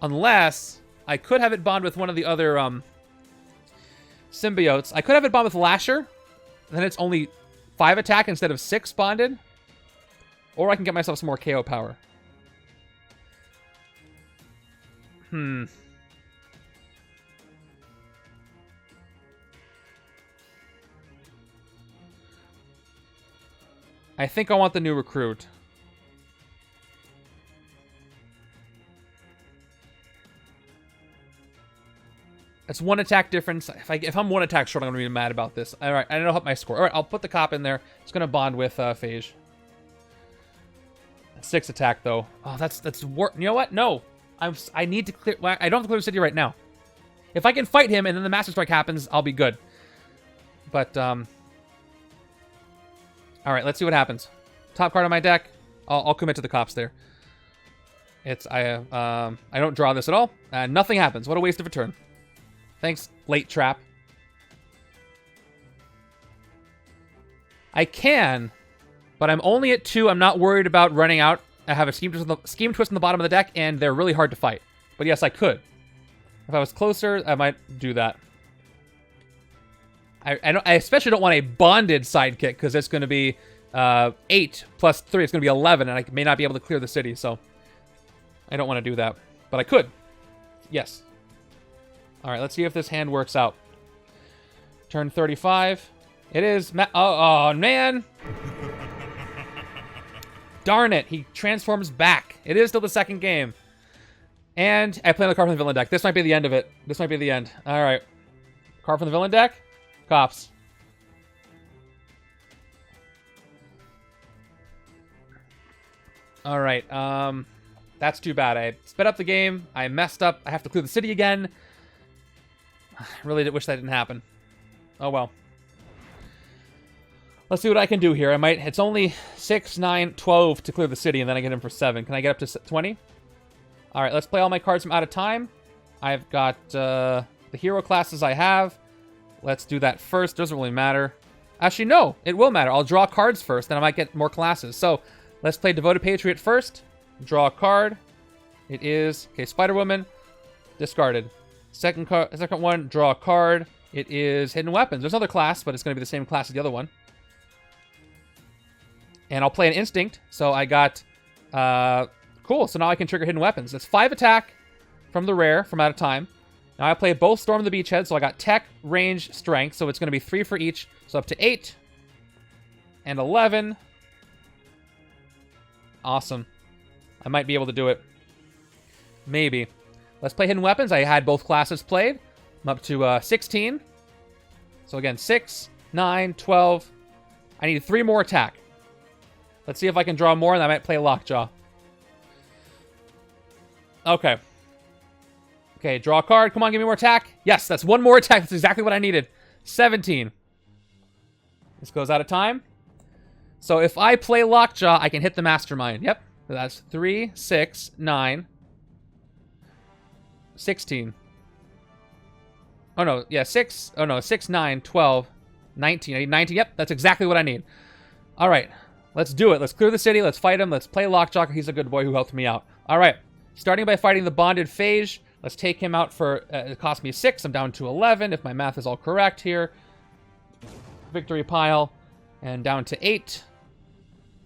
Unless I could have it bond with one of the other symbiotes. I could have it bond with Lasher. Then it's only 5 attack instead of 6 bonded. Or I can get myself some more KO power. I think I want the new recruit. That's 1 attack difference. If I'm 1 attack short, I'm going to be mad about this. All right, I don't know my score. All right, I'll put the cop in there. It's going to bond with Phage. 6 attack, though. Oh, that's work. You know what? No. I need to clear... I don't have to clear the city right now. If I can fight him and then the Master Strike happens, I'll be good. But, all right, let's see what happens. Top card on my deck. I'll commit to the cops there. I don't draw this at all. Nothing happens. What a waste of a turn. Thanks, late trap. I can, but I'm only at 2. I'm not worried about running out. I have a scheme twist on the bottom of the deck, and they're really hard to fight. But yes, I could. If I was closer, I might do that. I especially don't want a bonded sidekick, because it's going to be 8 plus 3. It's going to be 11, and I may not be able to clear the city, so I don't want to do that. But I could. Yes. All right, let's see if this hand works out. Turn 35. It is... Oh, man! Darn it, he transforms back. It is still the second game. And I play on the card from the villain deck. This might be the end of it. This might be the end. All right. Card from the villain deck. Cops. All right. That's too bad. I sped up the game. I messed up. I have to clear the city again. I really wish that didn't happen. Oh, well. Let's see what I can do here. It's only 6, 9, 12 to clear the city, and then I get him for 7. Can I get up to 20? All right, let's play all my cards from out of time. I've got the hero classes I have. Let's do that first. Doesn't really matter. Actually, no. It will matter. I'll draw cards first, then I might get more classes. So, let's play Devoted Patriot first. Draw a card. It is... Okay, Spider-Woman. Discarded. Second one, draw a card. It is Hidden Weapons. There's another class, but it's going to be the same class as the other one. And I'll play an Instinct. So I got... cool. So now I can trigger Hidden Weapons. That's 5 attack from the rare from out of time. Now I play both Storm of the Beachhead. So I got Tech, Range, Strength. So it's going to be 3 for each. So up to 8. And 11. Awesome. I might be able to do it. Maybe. Let's play Hidden Weapons. I had both classes played. I'm up to 16. So again, 6, 9, 12. I need 3 more attack. Let's see if I can draw more, and I might play Lockjaw. Okay. Okay, draw a card. Come on, give me more attack. Yes, that's 1 more attack. That's exactly what I needed. 17. This goes out of time. So if I play Lockjaw, I can hit the Mastermind. Yep. So that's 3, 6, 9, 16. Oh, no. Yeah, 6. Oh, no. 6, 9, 12, 19. I need 19. Yep, that's exactly what I need. All right. Let's do it. Let's clear the city. Let's fight him. Let's play Lockjaw. He's a good boy who helped me out. All right. Starting by fighting the Bonded Phage. Let's take him out for... it cost me 6. I'm down to 11, if my math is all correct here. Victory pile. And down to 8.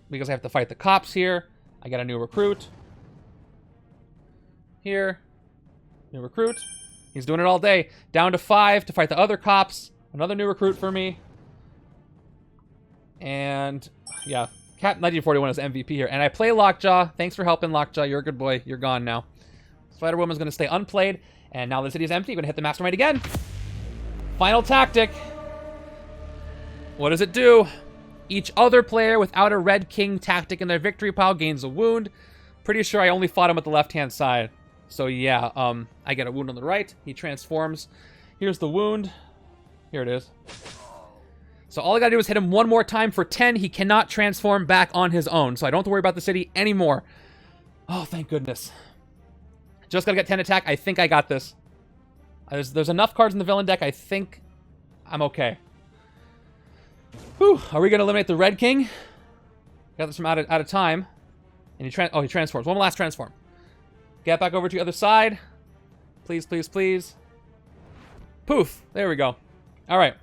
Because I have to fight the cops here. I got a new recruit. Here. New recruit. He's doing it all day. Down to 5 to fight the other cops. Another new recruit for me. And, yeah. Cap 1941 is MVP here. And I play Lockjaw. Thanks for helping, Lockjaw. You're a good boy. You're gone now. Spider-Woman's going to stay unplayed. And now the city is empty. Going to hit the Mastermind again. Final tactic. What does it do? Each other player without a red king tactic in their victory pile gains a wound. Pretty sure I only fought him with the left-hand side. So yeah, I get a wound on the right. He transforms. Here's the wound. Here it is. So all I gotta do is hit him 1 more time for 10. He cannot transform back on his own. So I don't have to worry about the city anymore. Oh, thank goodness. Just gotta get 10 attack. I think I got this. There's enough cards in the villain deck. I think I'm okay. Whew. Are we gonna eliminate the Red King? Got this from out of time. And he transforms. 1 last transform. Get back over to the other side. Please, please, please. Poof. There we go. All right.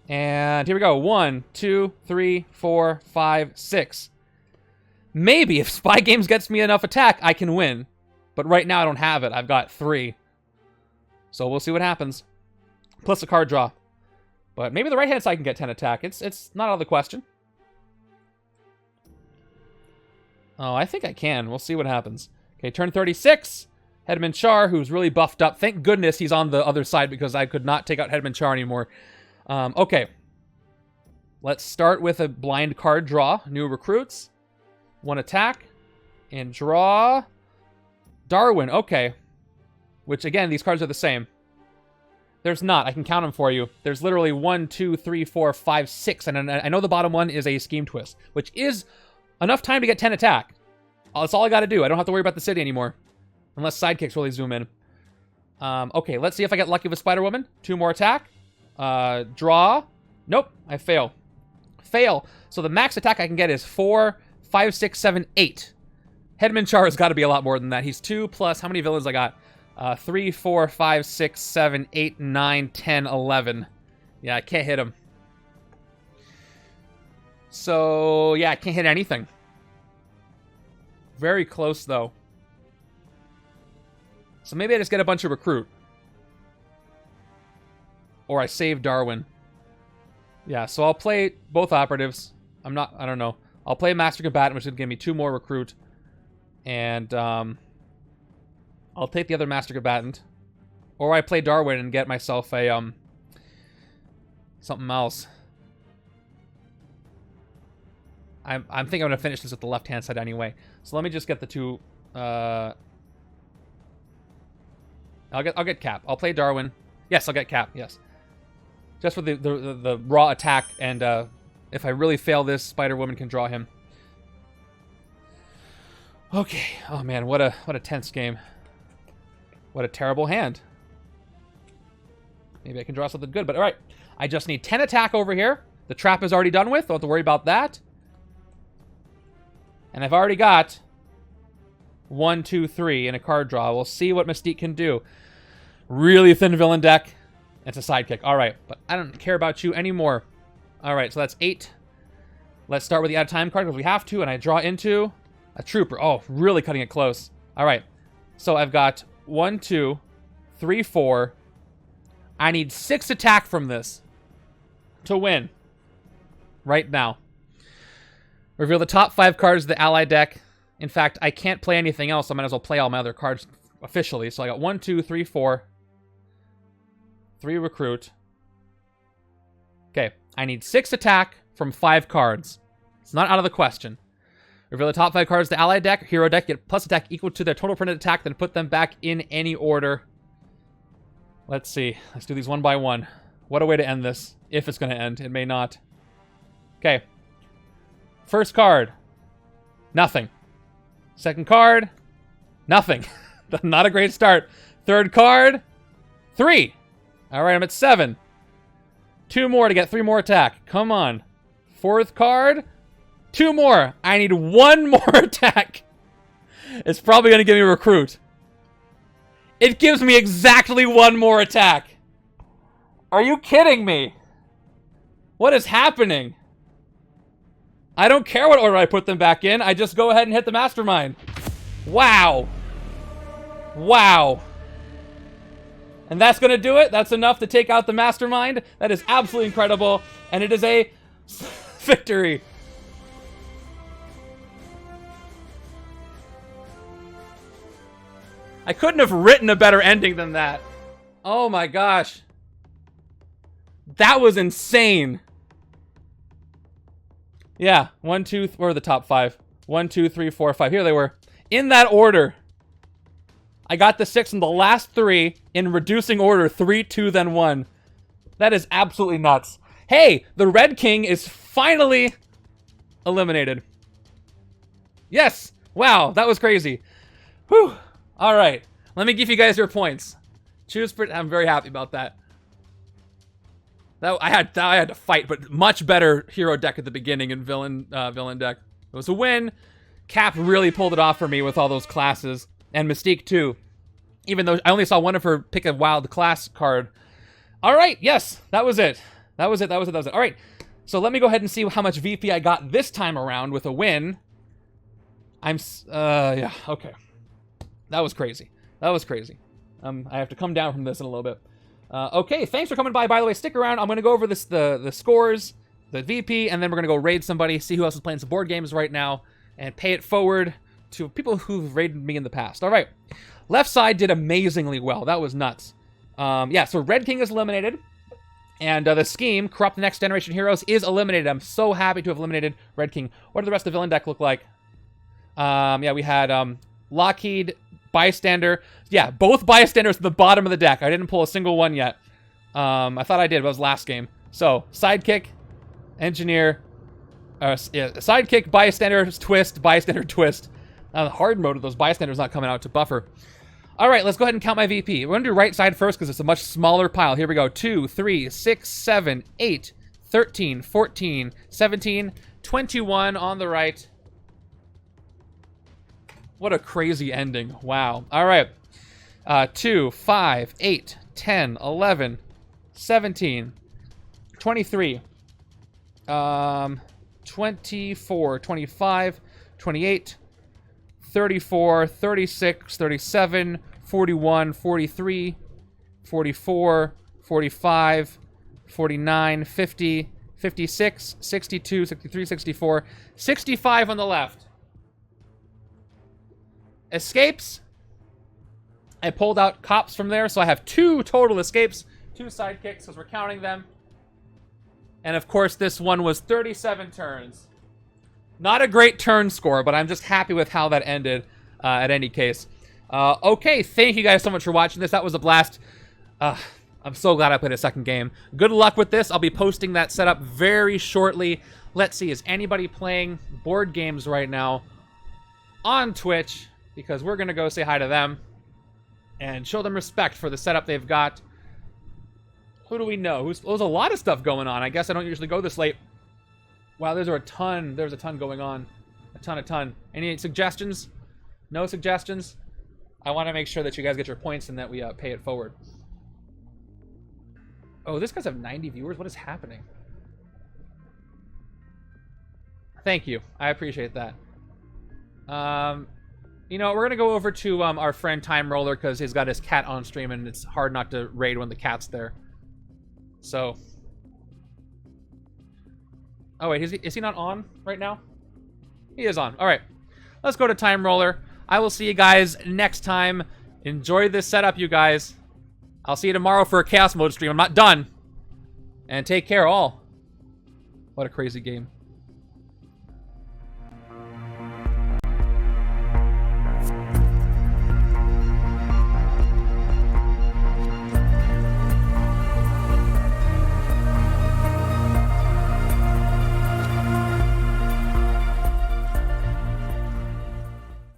And here we go. 1, 2, 3, 4, 5, 6. Maybe if Spy Games gets me enough attack, I can win. But right now I don't have it. I've got 3. So we'll see what happens. Plus a card draw. But maybe the right-hand side can get 10 attack. It's not out of the question. Oh, I think I can. We'll see what happens. Okay, turn 36. Headman Char, who's really buffed up. Thank goodness he's on the other side because I could not take out Headman Char anymore. Okay. Let's start with a blind card draw. New recruits. 1 attack. And draw... Darwin. Okay. Which, again, these cards are the same. There's not. I can count them for you. There's literally 1, 2, 3, 4, 5, 6. And I know the bottom one is a Scheme Twist, which is enough time to get 10 attack. That's all I got to do. I don't have to worry about the city anymore. Unless sidekicks really zoom in. Okay, let's see if I get lucky with Spider-Woman. 2 more attack. Draw. Nope, I fail. Fail. So the max attack I can get is 4, 5, 6, 7, 8. Headman Char has got to be a lot more than that. He's 2 plus, how many villains I got? 3, 4, 5, 6, 7, 8, 9, 10, 11. Yeah, I can't hit him. So, yeah, I can't hit anything. Very close, though. So maybe I just get a bunch of recruit. Or I save Darwin. Yeah, so I'll play both operatives. I don't know. I'll play Master Combatant, which is going to give me 2 more recruit. And, I'll take the other Master Combatant. Or I play Darwin and get myself a, something else. I'm thinking I'm going to finish this with the left-hand side anyway. So let me just get the 2, I'll get Cap. I'll play Darwin. Yes, I'll get Cap, yes. Just for the raw attack, and, if I really fail this, Spider-Woman can draw him. Okay. Oh, man, what a tense game. What a terrible hand. Maybe I can draw something good, but all right. I just need 10 attack over here. The trap is already done with. Don't have to worry about that. And I've already got 1, 2, 3 in a card draw. We'll see what Mystique can do. Really thin villain deck. It's a sidekick. All right, but I don't care about you anymore. All right, so that's 8. Let's start with the out of time card because we have to, and I draw into a trooper. Oh, really cutting it close. All right, so I've got 1, 2, 3, 4. I need 6 attack from this to win right now. Reveal the top 5 cards of the ally deck. In fact, I can't play anything else. I might as well play all my other cards officially. So I got 1, 2, 3, 4. 3 recruit. Okay, I need 6 attack from 5 cards. It's not out of the question. Reveal the top 5 cards of the ally deck. Hero deck, get plus attack equal to their total printed attack, then put them back in any order. Let's see. Let's do these one by one. What a way to end this. If it's going to end. It may not. Okay. First card. Nothing. Second card. Nothing. Not a great start. Third card. 3. All right, I'm at 7. 2 more to get 3 more attack. Come on. Fourth card. 2 more. I need 1 more attack. It's probably going to give me a recruit. It gives me exactly 1 more attack. Are you kidding me? What is happening? I don't care what order I put them back in. I just go ahead and hit the Mastermind. Wow. Wow. And that's going to do it. That's enough to take out the Mastermind. That is absolutely incredible. And it is a victory. I couldn't have written a better ending than that. Oh my gosh. That was insane. Yeah, 1, 2, where are the top 5? 1, 2, 3, 4, 5. Here they were. In that order. I got the 6 in the last 3 in reducing order. 3, 2, then 1. That is absolutely nuts. Hey, the Red King is finally eliminated. Yes. Wow, that was crazy. Whew. All right. Let me give you guys your points. I'm very happy about that. I had to fight, but much better hero deck at the beginning and villain deck. It was a win. Cap really pulled it off for me with all those classes. And Mystique too. Even though I only saw one of her pick a wild class card. All right, yes, that was it. That was it. All right, so let me go ahead and see how much VP I got this time around with a win. Yeah, okay. That was crazy. I have to come down from this in a little bit. Okay, thanks for coming by. By the way, stick around. I'm going to go over the scores, the VP, and then we're going to go raid somebody, see who else is playing some board games right now, and pay it forward to people who've raided me in the past. All right. Left side did amazingly well. That was nuts. Yeah, so Red King is eliminated. And the scheme, Corrupt the Next Generation Heroes, is eliminated. I'm so happy to have eliminated Red King. What did the rest of the villain deck look like? Yeah, we had Lockheed, Bystander. Yeah, both Bystanders at the bottom of the deck. I didn't pull a single one yet. I thought I did, but it was last game. So, Sidekick, Engineer, Sidekick, Bystander, Twist, Bystander, Twist. The hard mode of those Bystanders not coming out to buffer. All right, let's go ahead and count my VP. We're going to do right side first because it's a much smaller pile. Here we go. 2, 3, 6, 7, 8, 13, 14, 17, 21 on the right. What a crazy ending. Wow. All right. 2, 5, 8, 10, 11, 17, 23, 24, 25, 28, 34, 36, 37, 41, 43, 44, 45, 49, 50, 56, 62, 63, 64, 65 on the left. Escapes. I pulled out cops from there, so I have 2 total escapes, 2 sidekicks, because we're counting them. And of course, this one was 37 turns. Not a great turn score, but I'm just happy with how that ended at any case. Okay, thank you guys so much for watching this. That was a blast. I'm so glad I played a second game. Good luck with this. I'll be posting that setup very shortly. Let's see, is anybody playing board games right now on Twitch? Because we're going to go say hi to them and show them respect for the setup they've got. Who do we know? There's a lot of stuff going on. I guess I don't usually go this late. Wow, there's a ton going on. A ton. Any suggestions? No suggestions? I want to make sure that you guys get your points and that we pay it forward. Oh, this guy's have 90 viewers? What is happening? Thank you. I appreciate that. You know, we're going to go over to our friend Time Roller because he's got his cat on stream and it's hard not to raid when the cat's there. So. Oh, wait. Is he not on right now? He is on. All right. Let's go to Time Roller. I will see you guys next time. Enjoy this setup, you guys. I'll see you tomorrow for a Chaos Mode stream. I'm not done. And take care, all. What a crazy game.